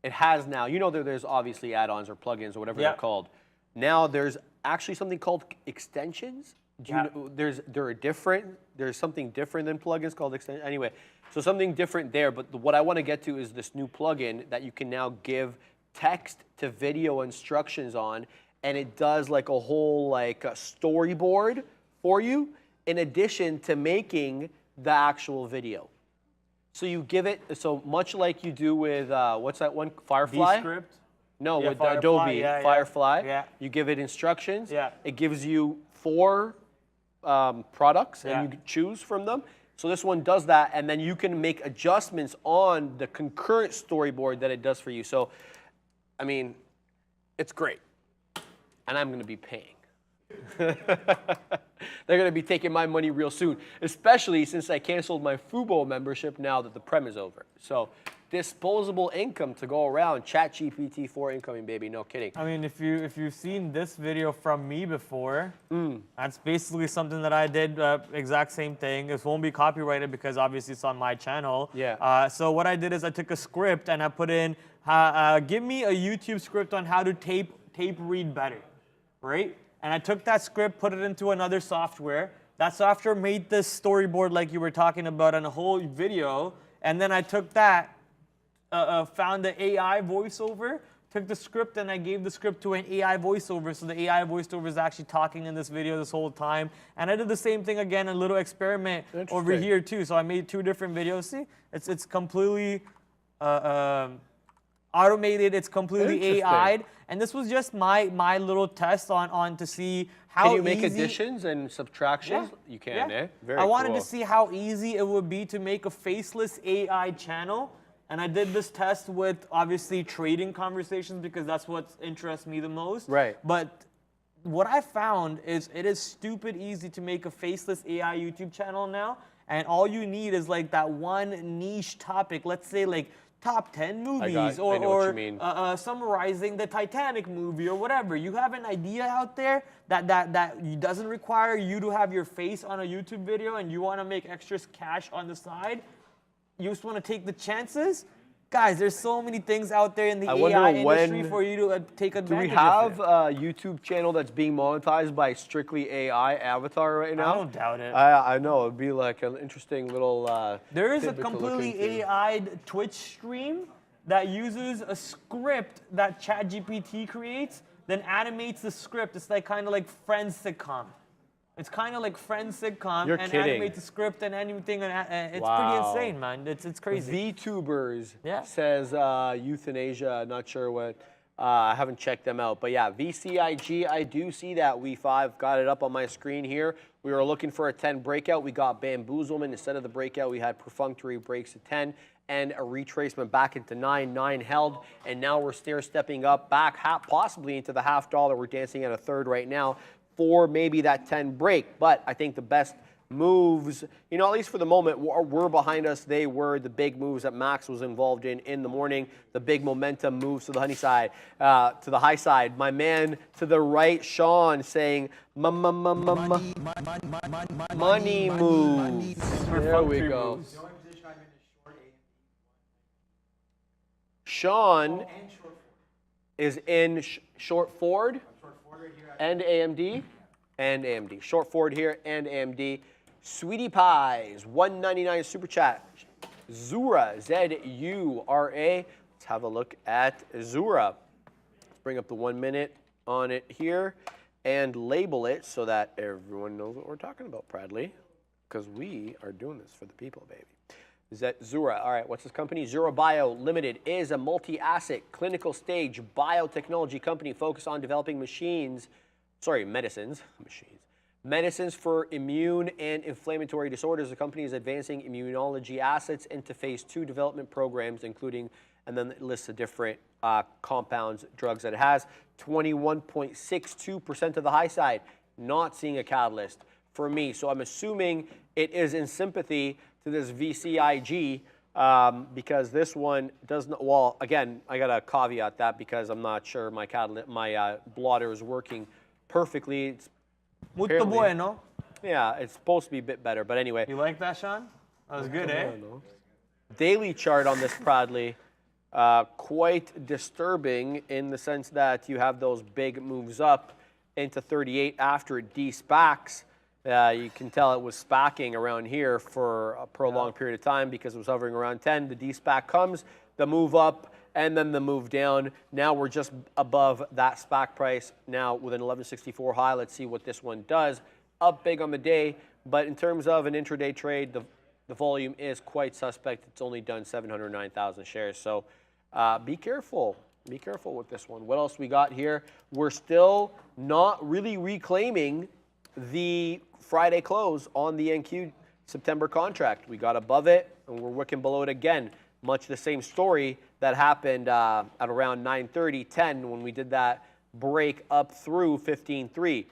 it has now. You know there's obviously add-ons or plugins or whatever they're called. Now there's actually something called extensions. Do you know, there's something different than plugins called extensions. Anyway, so something different there. But what I want to get to is this new plugin that you can now give text to video instructions on, and it does like a whole storyboard for you, in addition to making the actual video. So you give it, so much like you do with, what's that one, Firefly? Script. No, Yeah, with Firefly, Adobe, yeah, yeah. Firefly. Yeah. You give it instructions. Yeah. It gives you 4 products, Yeah. and you choose from them. So this one does that, and then you can make adjustments on the concurrent storyboard that it does for you. So, I mean, it's great. And I'm going to be paying. They're going to be taking my money real soon, especially since I canceled my Fubo membership now that the Prem is over. So disposable income to go around. ChatGPT 4 incoming, baby. No kidding. I mean, if you've seen this video from me before, that's basically something that I did. Exact same thing. This won't be copyrighted because obviously it's on my channel. Yeah. So what I did is I took a script and I put in, give me a YouTube script on how to tape read better, right? And I took that script, put it into another software. That software made this storyboard like you were talking about in a whole video. And then I took that, found the AI voiceover, took the script, and I gave the script to an AI voiceover. So the AI voiceover is actually talking in this video this whole time. And I did the same thing again, a little experiment over here too. So I made 2 different videos. See, it's completely automated. It's completely AI'd. And this was just my little test on to see how Can you make easy, additions and subtractions? Yeah. You can, eh? Very I wanted cool. to see how easy it would be to make a faceless AI channel. And I did this test with, obviously, trading conversations because that's what interests me the most. Right. But what I found is it is stupid easy to make a faceless AI YouTube channel now. And all you need is like that one niche topic. Let's say like top 10 movies I know what you mean. summarizing the Titanic movie or whatever. You have an idea out there that doesn't require you to have your face on a YouTube video and you want to make extra cash on the side. You just want to take the chances. Guys, there's so many things out there in the AI industry for you to take advantage of. Do we have a YouTube channel that's being monetized by strictly AI avatar right now? I don't doubt it. I know. It'd be like an interesting little There is a tidbit to look completely into. AI'd Twitch stream that uses a script that ChatGPT creates, then animates the script. It's like kind of like Friends sitcom. It's kind of like Friends sitcom You're and kidding. animate the script and anything. And it's Wow. pretty insane, man. It's crazy. VTubers Yeah. says euthanasia. Not sure what. I haven't checked them out. But yeah, VCIG, I do see that. We5 got it up on my screen here. We were looking for a 10 breakout. We got bamboozlement. Instead of the breakout, we had perfunctory breaks at 10 and a retracement back into 9. 9 held. And now we're stair-stepping up back possibly into the $0.50. We're dancing at a third right now for maybe that 10 break. But I think the best moves, you know, at least for the moment, were behind us. They were the big moves that Max was involved in the morning. The big momentum moves to the honey side, to the high side. My man to the right, Sean, saying money moves. There we go. Sean is in short forward and AMD. Short forward here and AMD. Sweetie Pies, 199 super chat. Zura, Z-U-R-A. Let's have a look at Zura. Let's bring up the 1 minute on it here and label it so that everyone knows what we're talking about proudly, because we are doing this for the people, baby. Zura. All right, what's this company? Zura Bio Limited is a multi-asset clinical stage biotechnology company focused on developing medicines for immune and inflammatory disorders. The company is advancing immunology assets into phase 2 development programs, including, and then it lists the different compounds, drugs that it has. 21.62% of the high side, not seeing a catalyst for me. So I'm assuming it is in sympathy to this VCIG because this one doesn't, well, again, I got to caveat that because I'm not sure my blotter is working perfectly. It's Muito bueno. yeah, it's supposed to be a bit better, but anyway. You like that, Sean? That was good, eh? Daily chart on this proudly, quite disturbing in the sense that you have those big moves up into 38 after it de-SPACs. You can tell it was SPACing around here for a prolonged period of time because it was hovering around 10. The de-SPAC comes, the move up, and then the move down. Now we're just above that SPAC price now with an 1164 high. Let's see what this one does. Up big on the day, but in terms of an intraday trade, the volume is quite suspect. It's only done 709,000 shares. So be careful. Be careful with this one. What else we got here? We're still not really reclaiming the Friday close on the NQ September contract. We got above it, and we're wicking below it again. Much the same story that happened at around 9:30, 10 when we did that break up through 15.3.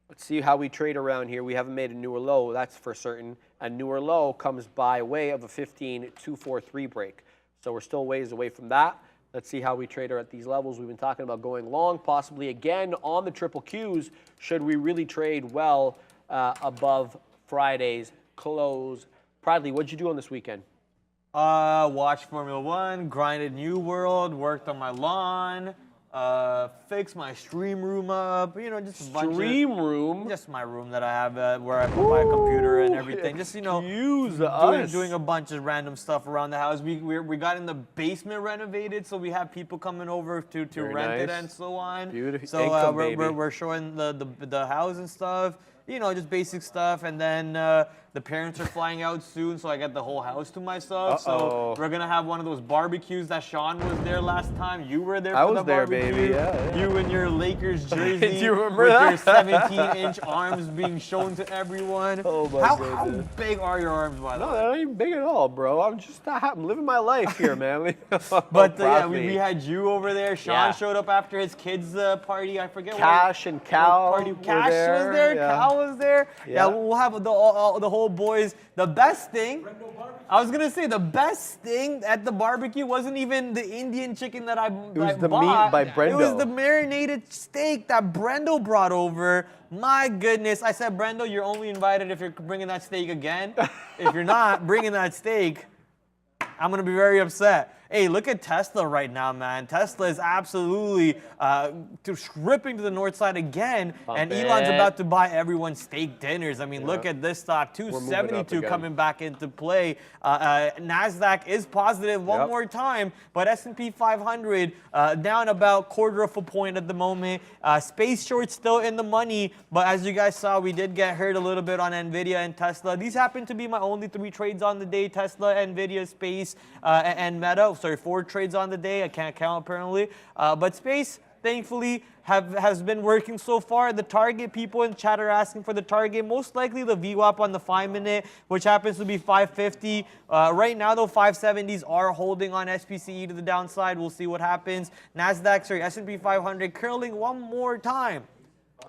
Let's see how we trade around here. We haven't made a newer low, that's for certain. A newer low comes by way of a 15.243 break. So we're still ways away from that. Let's see how we trade at these levels. We've been talking about going long, possibly again on the triple Qs. Should we really trade well above Friday's close? Pradley, what'd you do on this weekend? Watched Formula One, grinded New World, worked on my lawn, fixed my stream room up. You know, just a bunch Stream of, room? just my room that I have where I put my computer and everything. Just, you know, doing a bunch of random stuff around the house. We got in the basement renovated, so we have people coming over to rent it and so on. Beautiful. So we're showing the house and stuff. You know, just basic stuff, and then the parents are flying out soon, so I got the whole house to myself. So we're gonna have one of those barbecues that Sean was there last time. You were there for the barbecue. Baby. Yeah. You in your Lakers jersey Do you remember with that? your 17-inch arms being shown to everyone. Oh my how goodness. big are your arms, by the No, way? they're not even big at all, bro. I'm living my life here, man. But yeah, we had you over there. Sean Yeah. showed up after his kids' party. I forget Cash and Cal party. were Cash there. was there. Yeah. Cal was there. Yeah. Yeah, we'll have the whole boys. The best thing, I was gonna say, the best thing at the barbecue wasn't even the Indian chicken that I bought. It was the meat by Brendo. It was the marinated steak that Brendo brought over. My goodness, I said, Brendo, you're only invited if you're bringing that steak again. If you're not bringing that steak, I'm gonna be very upset. Hey, look at Tesla right now, man. Tesla is absolutely ripping to the north side again, and Elon's about to buy everyone steak dinners. I mean, look at this stock, 272 coming back into play. NASDAQ is positive one more time, but S&P 500 down about 1/4 of a point at the moment. Space short still in the money, but as you guys saw, we did get hurt a little bit on NVIDIA and Tesla. These happen to be my only 3 trades on the day: Tesla, NVIDIA, Space, and Meta. Sorry, 4 trades on the day. I can't count apparently. But Space, thankfully, has been working so far. The target, people in chat are asking for the target. Most likely the VWAP on the 5-minute, which happens to be 550. Right now, though, 570s are holding on SPCE to the downside. We'll see what happens. NASDAQ, sorry, S&P 500 curling one more time.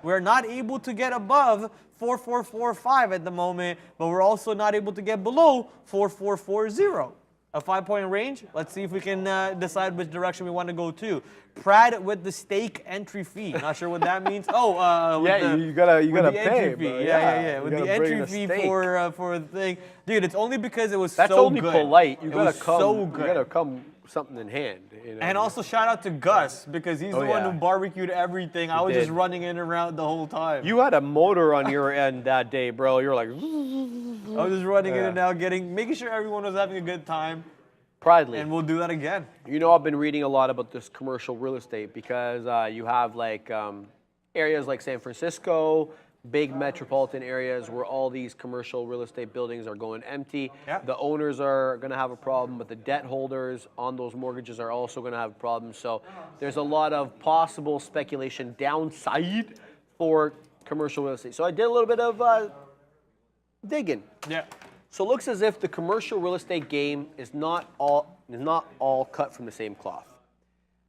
We're not able to get above 4445 at the moment, but we're also not able to get below 4440. A 5-point range. Let's see if we can decide which direction we want to go to. Prad with the stake entry fee. Not sure what that means. Oh, Yeah, you gotta pay. entry fee. Bro. Yeah. With You the gotta bring entry the fee steak. for the thing, dude. It's only because it was That's so only good. polite. You It gotta was come. so good. You gotta come something in hand. You know? And also shout out to Gus because he's the one yeah. who barbecued everything. I was did. just running in and around the whole time. You had a motor on your end that day, bro. You were like, I was just running in and out, making sure everyone was having a good time. Pridely. And we'll do that again. You know, I've been reading a lot about this commercial real estate because you have like areas like San Francisco, big metropolitan areas where all these commercial real estate buildings are going empty. Yep. The owners are going to have a problem, but the debt holders on those mortgages are also going to have a problem. So there's a lot of possible speculation downside for commercial real estate. So I did a little bit of digging. Yeah. So it looks as if the commercial real estate game is not all cut from the same cloth.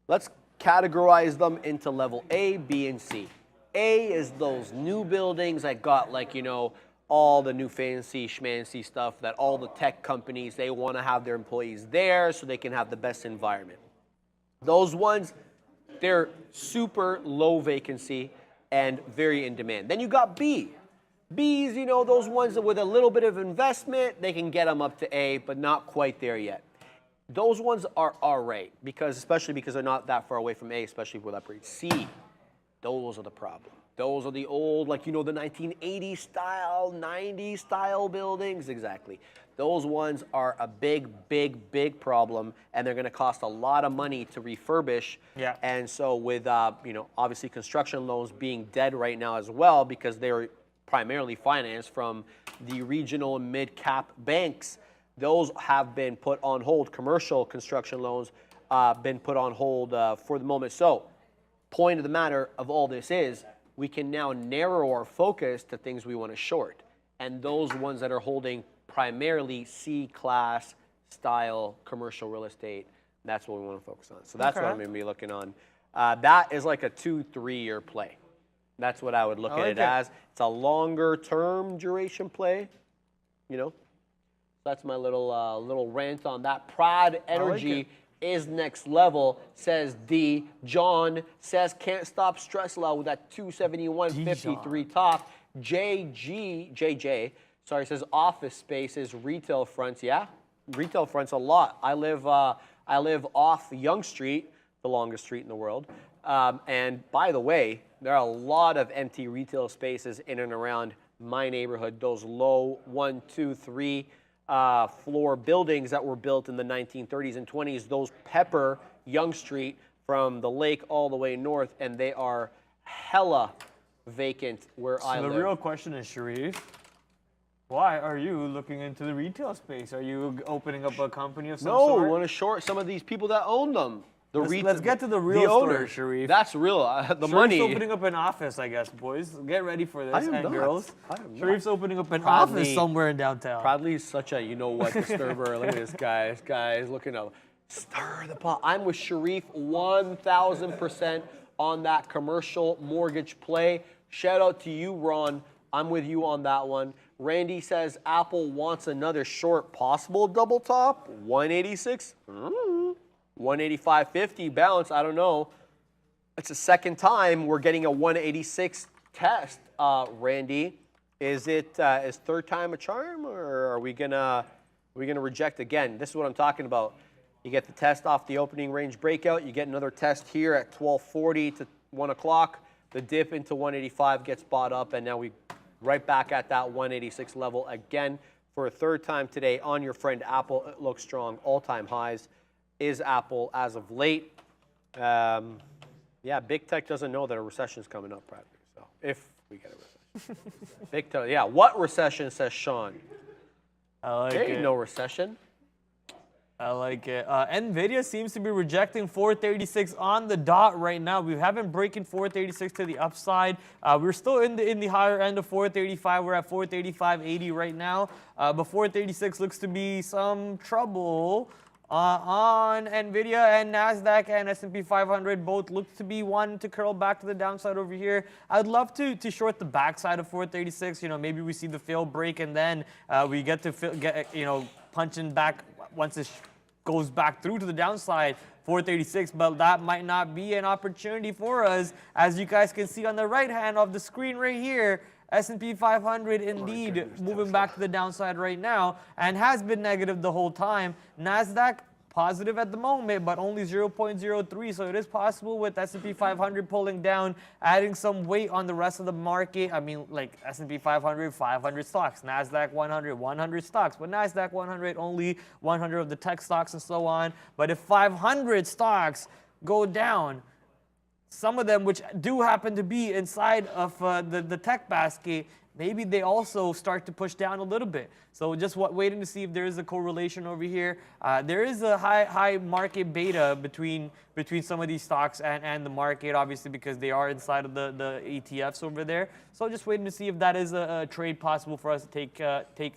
Let's categorize them into level A, B, and C. A is those new buildings that got, like, you know, all the new fancy schmancy stuff that all the tech companies, they want to have their employees there so they can have the best environment. Those ones, they're super low vacancy and very in demand. Then you got B. B's, you know, those ones that with a little bit of investment, they can get them up to A, but not quite there yet. Those ones are all right, especially because they're not that far away from A, especially with upgrades. C, those are the problem. Those are the old, like, you know, the 1980s style, 90s style buildings, exactly. Those ones are a big problem, and they're going to cost a lot of money to refurbish. Yeah. And so with, you know, obviously construction loans being dead right now as well because they're primarily financed from the regional and mid-cap banks, those have been put on hold. Commercial construction loans been put on hold for the moment. So, point of the matter of all this is we can now narrow our focus to things we want to short. And those ones that are holding primarily C-class style commercial real estate, that's what we want to focus on. So that's what I'm going to be looking on. That is like a 2-3 year play. That's what I would look at it as. It's a longer term duration play, you know. That's my little rant on that. Prod Energy is next level, says D. John says can't stop stress level with that 271.53 top. JJ, sorry, says office spaces, retail fronts. Yeah, retail fronts a lot. I live off Yonge Street, the longest street in the world. And by the way, there are a lot of empty retail spaces in and around my neighborhood. Those low 1, 2, 3 floor buildings that were built in the 1930s and 20s, those pepper Yonge Street from the lake all the way north, and they are hella vacant where I live. So the real question is, Sharif, why are you looking into the retail space? Are you opening up a company of some sort? No, we want to short some of these people that own them. Let's get to the real story, Sharif. That's real. The Sharif's money. opening up an office, I guess, boys. Get ready for this, and girls. I am Sharif's opening up an Proudly- office somewhere in downtown. Probably such a you-know-what disturber. Look at this guy. This guy is looking up. Stir the pot. I'm with Sharif 1,000% on that commercial mortgage play. Shout out to you, Ron. I'm with you on that one. Randy says Apple wants another short possible double top. 186. 185.50 bounce. I don't know. It's the second time we're getting a 186 test, Randy. Is third time a charm, or are we gonna reject again? This is what I'm talking about. You get the test off the opening range breakout. You get another test here at 12:40 to 1 o'clock. The dip into 185 gets bought up, and now we right back at that 186 level again for a third time today on your friend Apple. It looks strong. All-time highs is Apple as of late. Yeah, big tech doesn't know that a recession is coming up, probably. So if we get a recession, big tech. Yeah, what recession, says Sean? I like There it. ain't no recession. I like it. NVIDIA seems to be rejecting 436 on the dot right now. We haven't breaking 436 to the upside. We're still in the higher end of 435. We're at 435.80 right now. But 436 looks to be some trouble. On NVIDIA and NASDAQ and S&P 500 both look to be one to curl back to the downside over here. I'd love to short the backside of 436. You know, maybe we see the fail break and then we get to punching back once it goes back through to the downside, 436. But that might not be an opportunity for us, as you guys can see on the right hand of the screen right here. S&P 500 indeed moving back to the downside right now and has been negative the whole time. NASDAQ positive at the moment, but only 0.03. So it is possible with S&P 500 pulling down, adding some weight on the rest of the market. I mean, like S&P 500, 500 stocks, NASDAQ 100, 100 stocks, but NASDAQ 100, only 100 of the tech stocks and so on. But if 500 stocks go down, some of them which do happen to be inside of the tech basket, maybe they also start to push down a little bit. So just waiting to see if there is a correlation over here. There is a high market beta between some of these stocks and the market, obviously, because they are inside of the ETFs over there. So just waiting to see if that is a trade possible for us to take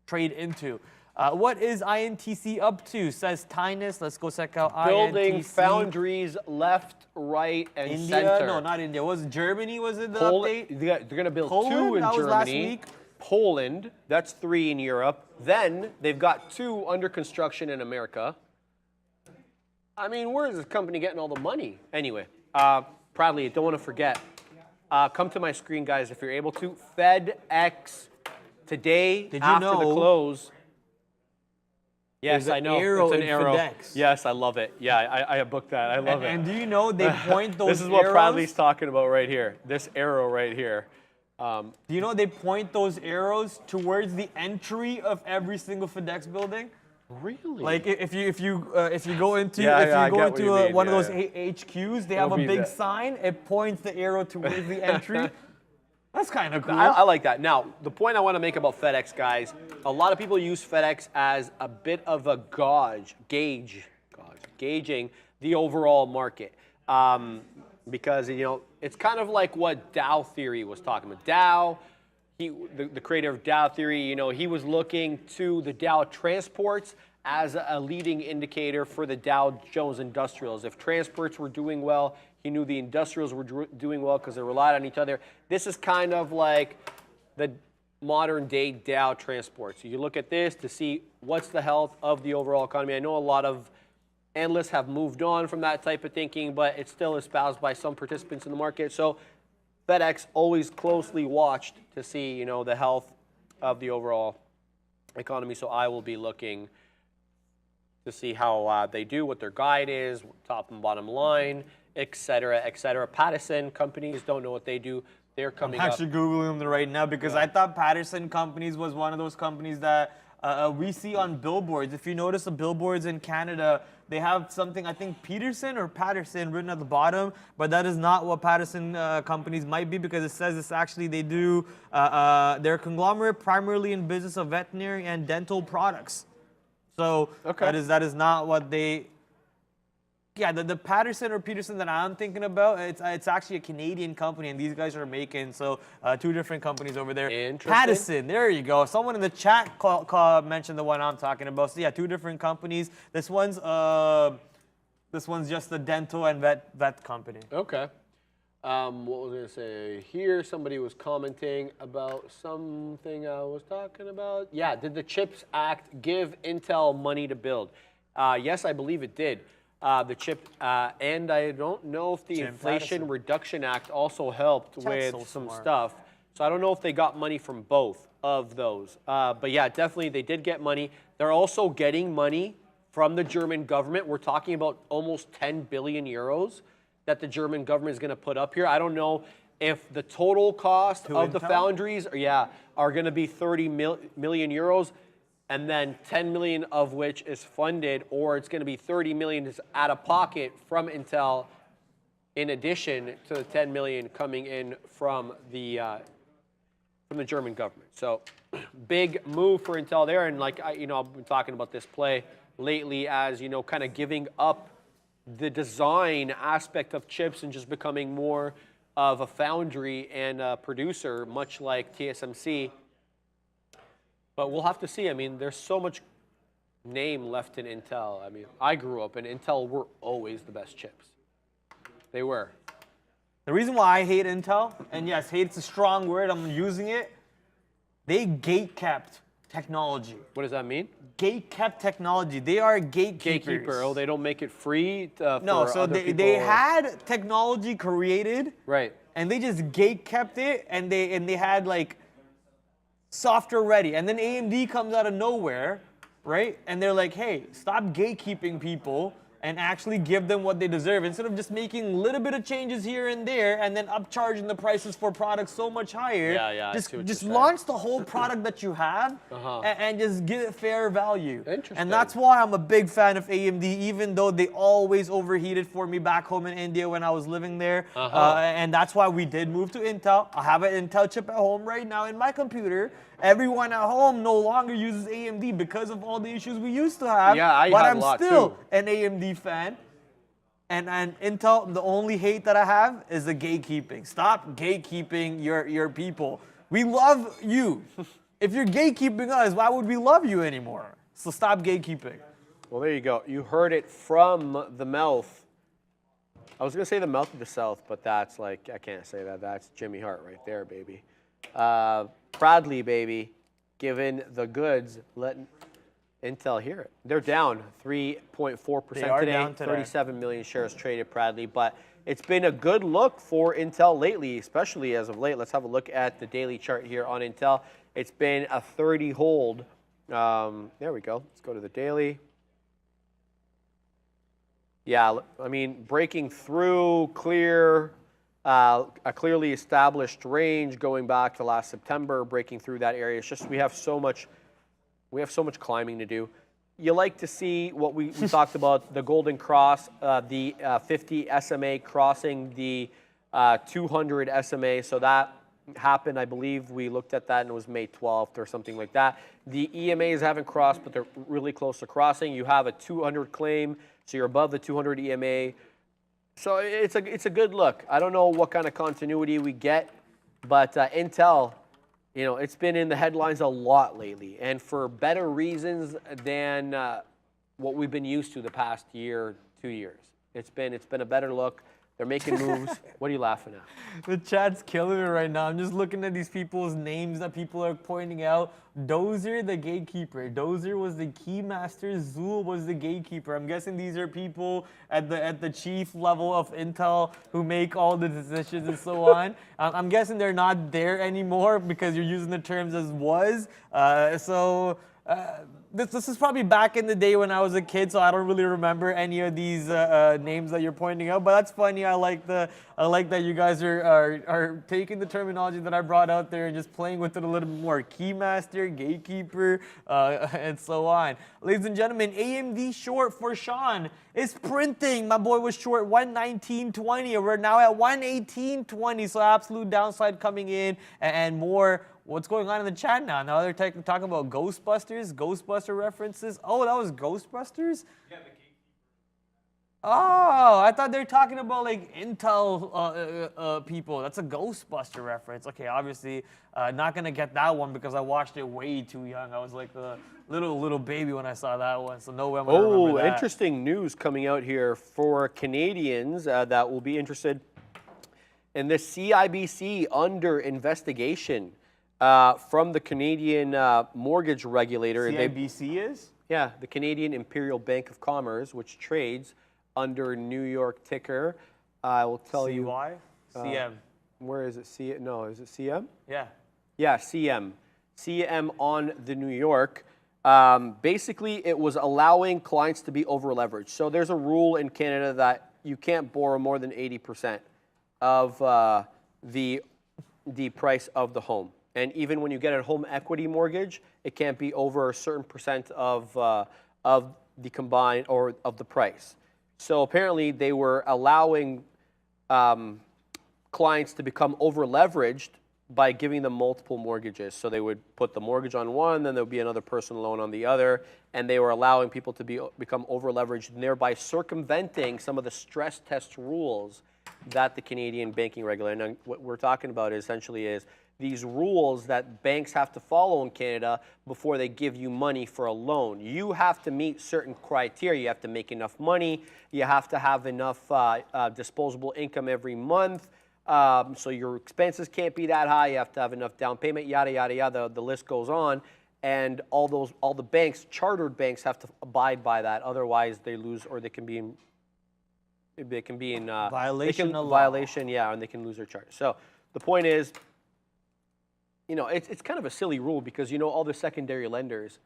trade into. What is INTC up to, says Tynus. Let's go check out Building INTC. foundries left, right, and India? center. No, not India. Was it Germany? Was it the Poland, update? they're going to build Poland? 2 in That was last Germany. week. Poland, that's 3 in Europe. Then they've got 2 under construction in America. I mean, where is this company getting all the money? Anyway, proudly, don't want to forget. Come to my screen, guys, if you're able to. FedEx today after the close. Yes, I know. Arrow it's an in arrow. FedEx. Yes, I love it. Yeah, I booked that. I love it. And do you know they point those This is what arrows? Proudly's talking about right here. This arrow right here. Do you know they point those arrows towards the entry of every single FedEx building? Really? Like if you go into I get what you mean, one of yeah, those HQs, they have a be big that. sign. It points the arrow towards the entry. That's kind of cool. I like that. Now, the point I want to make about FedEx, guys, a lot of people use FedEx as a bit of a gauging the overall market. Because, you know, it's kind of like what Dow theory was talking about. Dow, the creator of Dow theory, you know, he was looking to the Dow transports as a leading indicator for the Dow Jones Industrials. If transports were doing well, he knew the industrials were doing well because they relied on each other. This is kind of like the modern day Dow transports. So you look at this to see what's the health of the overall economy. I know a lot of analysts have moved on from that type of thinking, but it's still espoused by some participants in the market. So FedEx always closely watched to see, you know, the health of the overall economy. So I will be looking to see how they do, what their guide is, top and bottom line, et cetera, et cetera. Patterson companies, don't know what they do. They're coming I'm actually Googling them right now because I thought Patterson Companies was one of those companies that we see on billboards. If you notice the billboards in Canada, they have something, I think Peterson or Patterson written at the bottom, but that is not what Patterson Companies might be because it says it's actually, they do, they're a conglomerate primarily in business of veterinary and dental products. So that is not what they, yeah, the Patterson or Peterson that I'm thinking about, it's actually a Canadian company, and these guys are making, so two different companies over there. Interesting. Patterson, there you go. Someone in the chat mentioned the one I'm talking about. So yeah, two different companies. This one's just a dental and vet company. Okay. What was I going to say here? Somebody was commenting about something I was talking about. Yeah, did the CHIPS Act give Intel money to build? Yes, I believe it did. The CHIP, and I don't know if the Inflation Reduction Act also helped with some stuff. So I don't know if they got money from both of those. But yeah, definitely they did get money. They're also getting money from the German government. We're talking about almost 10 billion euros that the German government is going to put up here. I don't know if the total cost of the foundries are going to be 30 million euros. And then 10 million of which is funded, or it's going to be 30 million is out of pocket from Intel, in addition to the 10 million coming in from the German government. So, big move for Intel there, and like I've been talking about this play lately as kind of giving up the design aspect of chips and just becoming more of a foundry and a producer, much like TSMC. But we'll have to see. I mean, there's so much name left in Intel. I mean, I grew up and Intel were always the best chips. They were. The reason why I hate Intel, and yes, hate's a strong word, I'm using it, they gate-kept technology. What does that mean? Gate-kept technology. They are gatekeepers. Gatekeeper. Oh, they don't make it free no, for so other people. They had technology created. Right. And they just gate-kept it, and they had like software ready, and then AMD comes out of nowhere, right? And they're like, hey, stop gatekeeping people and actually give them what they deserve instead of just making a little bit of changes here and there and then upcharging the prices for products so much higher. Just launch the whole product that you have and just give it fair value. Interesting. And that's why I'm a big fan of AMD, even though they always overheated for me back home in India when I was living there. And that's why we did move to Intel. I have an Intel chip at home right now in my computer. Everyone at home no longer uses AMD because of all the issues we used to have. Yeah, but I'm still an AMD fan. And Intel, the only hate that I have is the gatekeeping. Stop gatekeeping your people. We love you. If you're gatekeeping us, why would we love you anymore? So stop gatekeeping. Well, there you go. You heard it from the mouth. I was going to say the mouth of the South, but that's like, I can't say that. That's Jimmy Hart right there, baby. Bradley, baby, given the goods, let Intel hear it. They're down 3.4% today. 37 million shares traded, Bradley. But it's been a good look for Intel lately, especially as of late. Let's have a look at the daily chart here on Intel. It's been a 30 hold. There we go. Let's go to the daily. Yeah, I mean, breaking through a clearly established range going back to last September, breaking through that area. It's just we have so much climbing to do. You like to see what we talked about, the golden cross, the 50 SMA crossing the 200 SMA. So that happened, I believe we looked at that and it was May 12th or something like that. The EMAs haven't crossed, but they're really close to crossing. You have a 200 claim, so you're above the 200 EMA. So it's a good look. I don't know what kind of continuity we get, but Intel, you know, it's been in the headlines a lot lately, and for better reasons than what we've been used to the past year, 2 years. It's been a better look. They're making moves. What are you laughing at? The chat's killing me right now. I'm just looking at these people's names that people are pointing out. Dozer, the gatekeeper. Dozer was the key master. Zool was the gatekeeper. I'm guessing these are people at the chief level of Intel who make all the decisions and so on. I'm guessing they're not there anymore because you're using the terms as was. This is probably back in the day when I was a kid, so I don't really remember any of these names that you're pointing out. But that's funny. I like that you guys are taking the terminology that I brought out there and just playing with it a little bit more. Keymaster, gatekeeper, and so on. Ladies and gentlemen, AMD short for Sean is printing. My boy was short 119.20, and we're now at 118.20. So absolute downside coming in and more. What's going on in the chat now? Now they're talking about Ghostbusters, Ghostbuster references. Oh, that was Ghostbusters? Yeah, the gatekeeper. Oh, I thought they were talking about like Intel people. That's a Ghostbuster reference. Okay, obviously not gonna get that one because I watched it way too young. I was like a little baby when I saw that one, so no way I'm gonna remember that. Interesting news coming out here for Canadians that will be interested in the CIBC under investigation. From the Canadian mortgage regulator. CIBC is? Yeah, the Canadian Imperial Bank of Commerce, which trades under New York ticker. I will tell you. CY? CM. Where is it? No, is it CM? Yeah. Yeah, CM. CM on the New York. Basically, it was allowing clients to be over-leveraged. So there's a rule in Canada that you can't borrow more than 80% of the price of the home. And even when you get a home equity mortgage, it can't be over a certain percent of the combined or of the price. So apparently they were allowing clients to become over leveraged by giving them multiple mortgages. So they would put the mortgage on one, then there would be another personal loan on the other, and they were allowing people to become over leveraged, and thereby circumventing some of the stress test rules that the Canadian banking regulator. And what we're talking about essentially is these rules that banks have to follow in Canada before they give you money for a loan. You have to meet certain criteria. You have to make enough money. You have to have enough disposable income every month. So your expenses can't be that high. You have to have enough down payment, yada, yada, yada. The list goes on. And all the banks, chartered banks, have to abide by that. Otherwise, they lose, or they can be in violation of law. Violation, yeah, and they can lose their charter. So the point is, you know, it's kind of a silly rule because, you know, all the secondary lenders,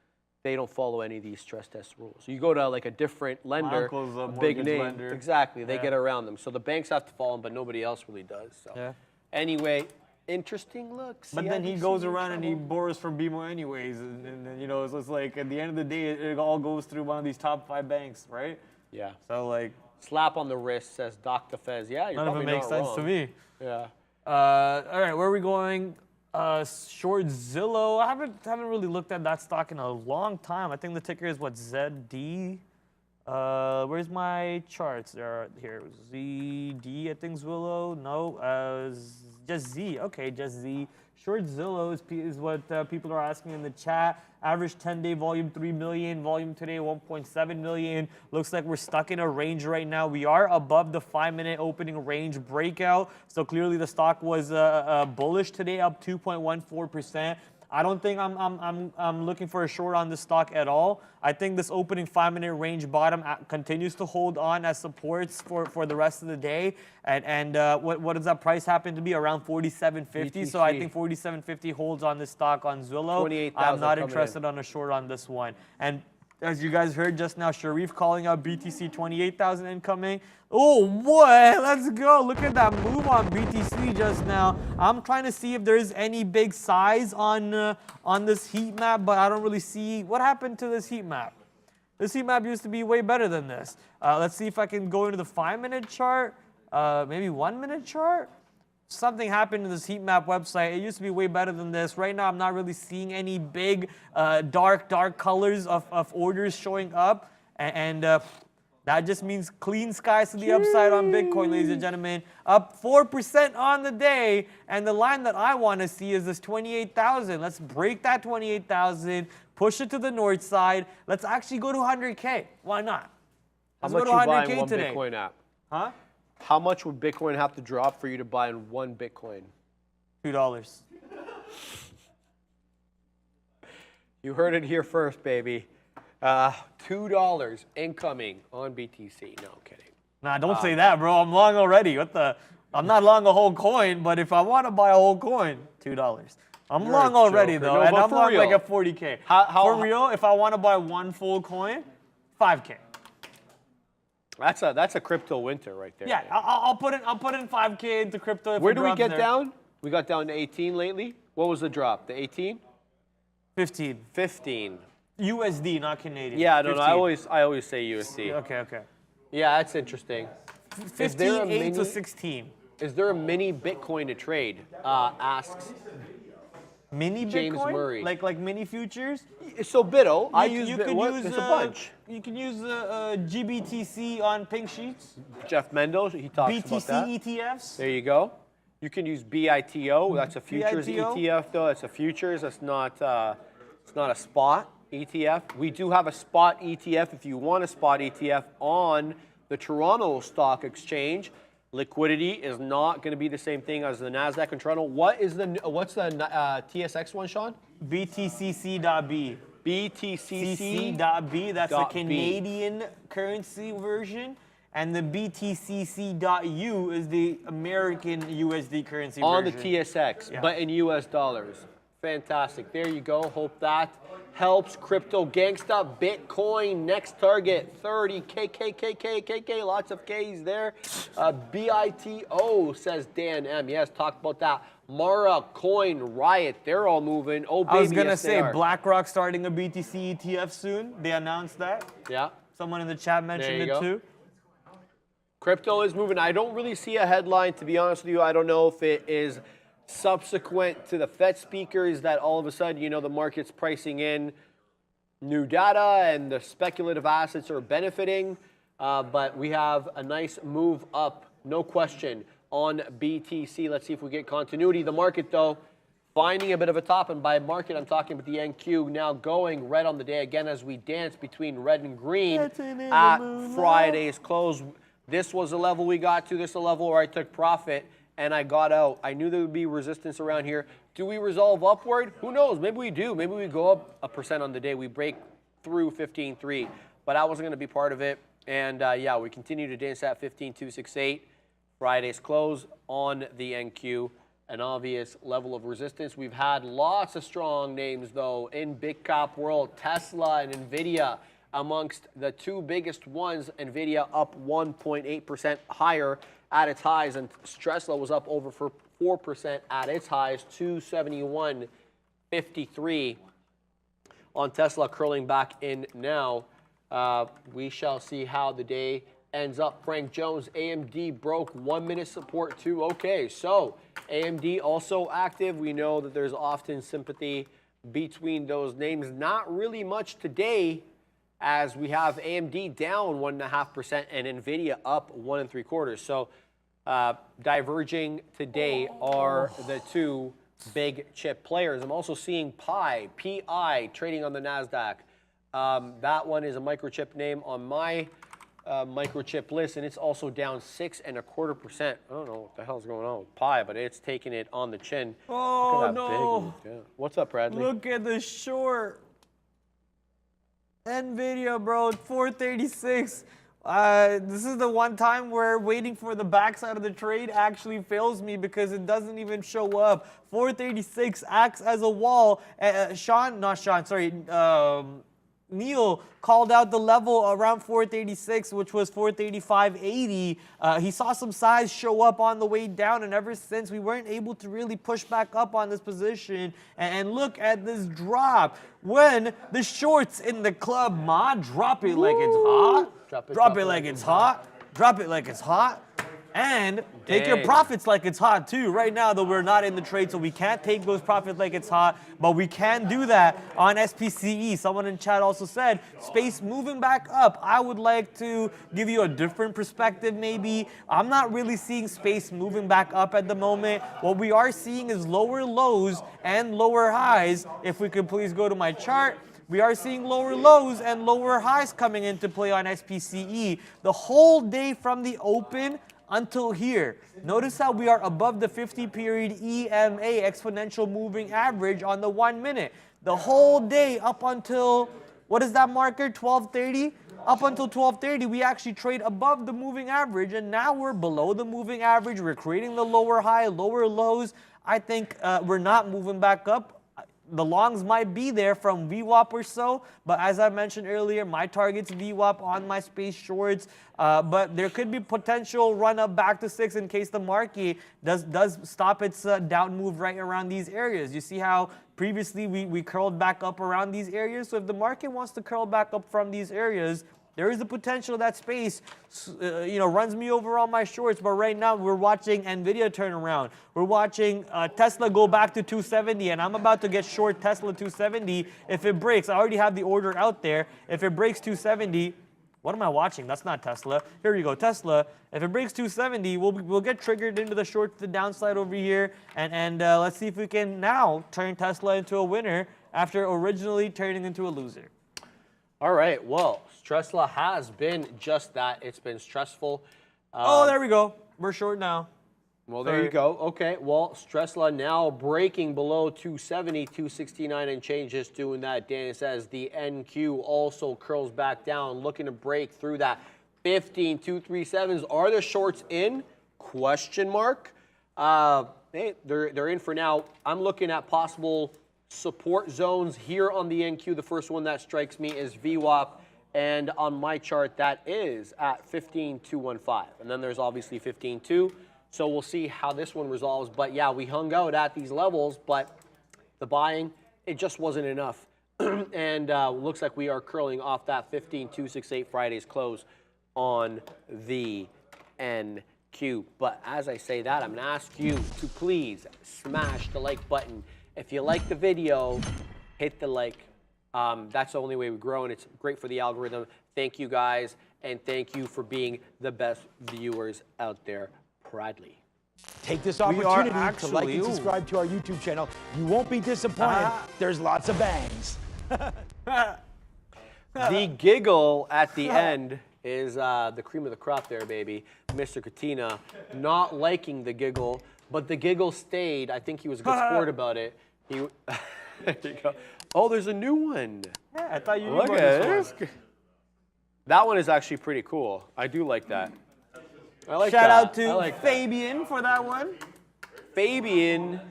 they don't follow any of these stress test rules. So you go to like a different lender, a big name, lender. Exactly, they get around them. So the banks have to follow them, but nobody else really does. So anyway, interesting look. But then he goes around and he borrows from BMO anyways, and you know, it's like at the end of the day, it all goes through one of these top 5 banks, right? Yeah. So like, slap on the wrist says Dr. Fez. Yeah, you're none of it makes sense to me. Yeah. All right, where are we going? Short Zillow. I haven't really looked at that stock in a long time. I think the ticker is what, ZD. Where's my charts? They're here. ZD. I think Zillow. No. Just Z. Okay, just Z. Short Zillow is what people are asking in the chat. Average 10-day volume 3 million. Volume today 1.7 million. Looks like we're stuck in a range right now. We are above the 5-minute opening range breakout. So clearly the stock was bullish today, up 2.14%. I don't think I'm looking for a short on this stock at all. I think this opening 5-minute range bottom continues to hold on as supports for the rest of the day. And what does that price happen to be? Around 47.50. So I think 47.50 holds on this stock on Zillow. I'm not interested on a short on this one. And as you guys heard just now, Sharif calling out BTC 28,000 incoming. Oh boy, let's go. Look at that move on BTC just now. I'm trying to see if there's any big size on this heat map, but I don't really see what happened to this heat map. This heat map used to be way better than this. Let's see if I can go into the 5-minute chart, maybe 1-minute chart. something happened to this heat map website. It used to be way better than this. Right now, I'm not really seeing any big, dark colors of orders showing up. And that just means clean skies to the upside on Bitcoin, ladies and gentlemen. Up 4% on the day. And the line that I want to see is this 28,000. Let's break that 28,000, push it to the north side. Let's actually go to 100K. Why not? How Let's much go you to buy 100K in one today. Bitcoin app? Huh? How much would Bitcoin have to drop for you to buy in one Bitcoin? $2. You heard it here first, baby. $2 incoming on BTC. No, I'm kidding. Nah, don't say that, bro. I'm long already. What the? I'm not long a whole coin, but if I want to buy a whole coin, $2. I'm You're long a already, joker. though, No, and but I'm for long real. like a 40K. For real, if I want to buy one full coin, $5K. That's a crypto winter right there. Yeah, man. I'll put in $5K into crypto. If Where it do we drops get there. down? We got down to 18 lately. What was the drop? The 18? 15. 15. USD, not Canadian. Yeah, no, 15. I always say USD. Okay. Yeah, that's interesting. 15, 8 to 16. Is there a mini Bitcoin to trade? Asks Mini James Bitcoin? Murray. Like mini futures? So Bitto, I use you Bit. can What? use There's a bunch. You can use GBTC on pink sheets. Jeff Mendel, he talks about BTC that. ETFs. There you go. You can use BITO. That's a futures BITO? ETF, though. It's a futures. It's not a spot ETF. We do have a spot ETF. If you want a spot ETF on the Toronto Stock Exchange, liquidity is not going to be the same thing as the Nasdaq in Toronto. What's the TSX one, Sean? BTCC.B. BTCC. CC.B, that's the dot B. Canadian currency version. And the BTCC.U is the American USD currency On the version. TSX, Yeah. but in US dollars. Fantastic. There you go. Hope that helps. Crypto Gangsta Bitcoin. Next target 30K. Lots of K's there. BITO says Dan M. Yes, talk about that. Mara Coin Riot. They're all moving. Oh, baby. I was going to yes, they say are. BlackRock starting a BTC ETF soon. They announced that. Yeah. Someone in the chat mentioned you it go. too. Crypto is moving. I don't really see a headline, to be honest with you. I don't know if it is subsequent to the Fed speakers that all of a sudden, the market's pricing in new data and the speculative assets are benefiting. But we have a nice move up, no question, on BTC. Let's see if we get continuity. The market, though, finding a bit of a top. And by market, I'm talking about the NQ now going red on the day again as we dance between red and green at Friday's close. This was a level we got to. This is a level where I took profit and I got out. I knew there would be resistance around here. Do we resolve upward? Who knows? Maybe we do. Maybe we go up 1% on the day. We break through 15.3. But I wasn't going to be part of it. And yeah, we continue to dance at 15.268. Friday's close on the NQ. An obvious level of resistance. We've had lots of strong names, though, in big cap world. Tesla and NVIDIA amongst the two biggest ones. NVIDIA up 1.8% higher at its highs, and Tesla was up over 4% at its highs, 271.53 on Tesla, curling back in now. We shall see how the day ends up. Frank Jones, AMD broke 1 minute support too. Okay, so AMD also active. We know that there's often sympathy between those names. Not really much today, as we have AMD down 1.5% and NVIDIA up 1 3/4. So diverging today are the two big chip players. I'm also seeing PI trading on the NASDAQ. That one is a microchip name on my microchip list, and it's also down 6.25%. I don't know what the hell's going on with Pi, but it's taking it on the chin. Oh, Look at that no. big move. Yeah. What's up, Bradley? Look at the short. NVIDIA, bro, 436. This is the one time where waiting for the backside of the trade actually fails me because it doesn't even show up. 436 acts as a wall. Neil called out the level around 436, which was 435.80. He saw some size show up on the way down, and ever since we weren't able to really push back up on this position. And look at this drop. When the shorts in the club, drop it like it's hot. Drop it like it's hot. Drop it like it's hot. And take your profits like it's hot too. Right now, though, we're not in the trade, so we can't take those profits like it's hot, but we can do that on SPCE. Someone in chat also said, space moving back up. I would like to give you a different perspective maybe. I'm not really seeing space moving back up at the moment. What we are seeing is lower lows and lower highs. If we could please go to my chart. We are seeing lower lows and lower highs coming into play on SPCE the whole day from the open until here. Notice how we are above the 50-period EMA, exponential moving average, on the 1 minute. The whole day up until, what is that marker, 12:30? Up until 12:30, we actually trade above the moving average, and now we're below the moving average. We're creating the lower high, lower lows. I think we're not moving back up. The longs might be there from VWAP or so, but as I mentioned earlier, my target's VWAP on my space shorts, but there could be potential run up back to 6 in case the market does stop its down move right around these areas. You see how previously we curled back up around these areas? So if the market wants to curl back up from these areas, there is the potential that space, runs me over on my shorts. But right now, we're watching NVIDIA turn around. We're watching Tesla go back to 270, and I'm about to get short Tesla 270 if it breaks. I already have the order out there. If it breaks 270, what am I watching? That's not Tesla. Here you go, Tesla. If it breaks 270, we'll get triggered into the short to the downside over here, and let's see if we can now turn Tesla into a winner after originally turning into a loser. All right, well, Tesla has been just that. It's been stressful. Oh, there we go. We're short now. Well, there you go. Okay, well, Tesla now breaking below 270, 269 and change, just doing that. Dan says the NQ also curls back down, looking to break through that 15, 237s. Are the shorts in? Question mark. Hey, they're in for now. I'm looking at possible support zones here on the NQ. The first one that strikes me is VWAP, and on my chart that is at 15,215. And then there's obviously 15.2. So we'll see how this one resolves. But yeah, we hung out at these levels, but the buying, it just wasn't enough. And looks like we are curling off that 15,268 Friday's close on the NQ. But as I say that, I'm going to ask you to please smash the like button. If you like the video, hit the like. That's the only way we grow, and it's great for the algorithm. Thank you, guys, and thank you for being the best viewers out there. Proudly. Take this opportunity to like and subscribe to our YouTube channel. You won't be disappointed. There's lots of bangs. The giggle at the end is the cream of the crop there, baby. Mr. Katina not liking the giggle, but the giggle stayed. I think he was a good sport about it. There you go. Oh, there's a new one. Yeah, I thought you knew Look about at this this. That one is actually pretty cool. I do like that. I like Shout that. out to Fabian for that one. Fabian.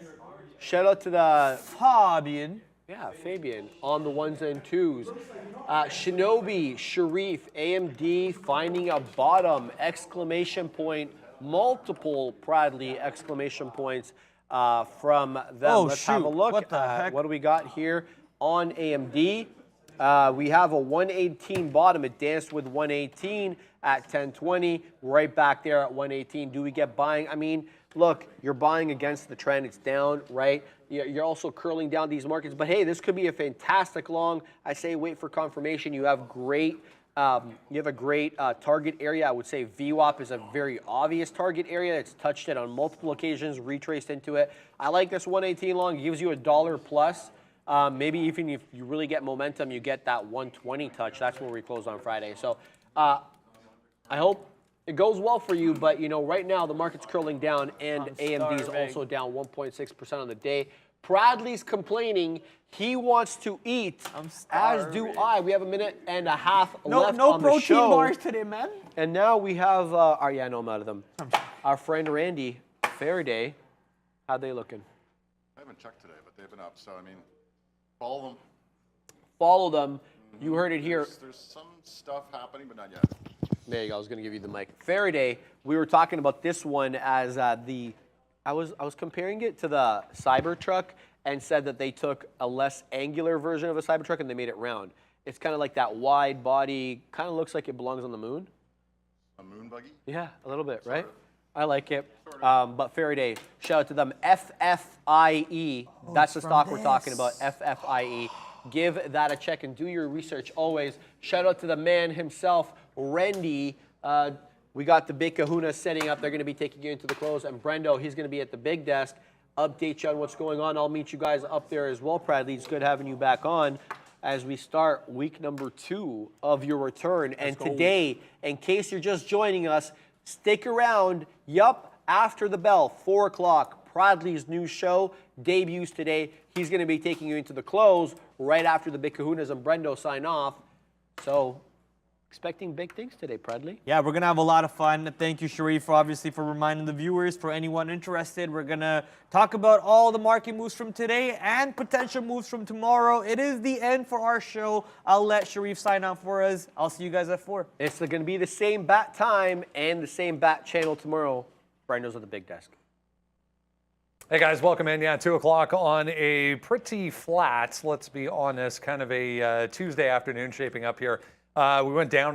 Shout out to the Fabian. Yeah, Fabian on the ones and twos. Shinobi, Sharif, AMD finding a bottom, exclamation point, multiple Bradley exclamation points from them. Oh, Let's have a look. What the heck? What do we got here on AMD? We have a 118 bottom. It danced with 118 at 1020. Right back there at 118. Do we get buying? I mean, look, you're buying against the trend. It's down, right? You're also curling down these markets. But hey, this could be a fantastic long. I say wait for confirmation. You have great. You have a great target area. I would say VWAP is a very obvious target area. It's touched it on multiple occasions, retraced into it. I like this 118 long. It gives you $1 plus. Maybe even if you really get momentum, you get that 120 touch. That's where we close on Friday. So I hope it goes well for you. But, you know, right now the market's curling down, and AMD is also down 1.6% on the day. Bradley's complaining. He wants to eat, as do I. We have a minute and a half left on the show. No protein bars today, man. And now we have, yeah, no, I'm out of them. Our friend Randy Faraday. How they looking? I haven't checked today, but they've been up. So, I mean, follow them. Follow them. You heard it here. There's some stuff happening, but not yet. There you go. I was going to give you the mic. Faraday, we were talking about this one as I was comparing it to the Cybertruck and said that they took a less angular version of a Cybertruck and they made it round. It's kind of like that wide body, kind of looks like it belongs on the moon. A moon buggy? Yeah, a little bit, right? I like it. But Faraday, shout out to them. FFIE. That's the stock we're talking about. FFIE. Give that a check and do your research always. Shout out to the man himself, Randy. We got the big kahuna setting up. They're going to be taking you into the close. And Brendo, he's going to be at the big desk. Update you on what's going on. I'll meet you guys up there as well, Bradley. It's good having you back on as we start week number 2 of your return. And today, in case you're just joining us, stick around. Yup, after the bell, 4 o'clock, Bradley's new show debuts today. He's going to be taking you into the close right after the big kahunas and Brendo sign off. So, expecting big things today, Bradley. Yeah, we're going to have a lot of fun. Thank you, Sharif, obviously, for reminding the viewers. For anyone interested, we're going to talk about all the market moves from today and potential moves from tomorrow. It is the end for our show. I'll let Sharif sign off for us. I'll see you guys at 4. It's going to be the same bat time and the same bat channel tomorrow. Brendo's at the big desk. Hey guys, welcome in. Yeah, 2 o'clock on a pretty flat, let's be honest, kind of a Tuesday afternoon shaping up here. We went down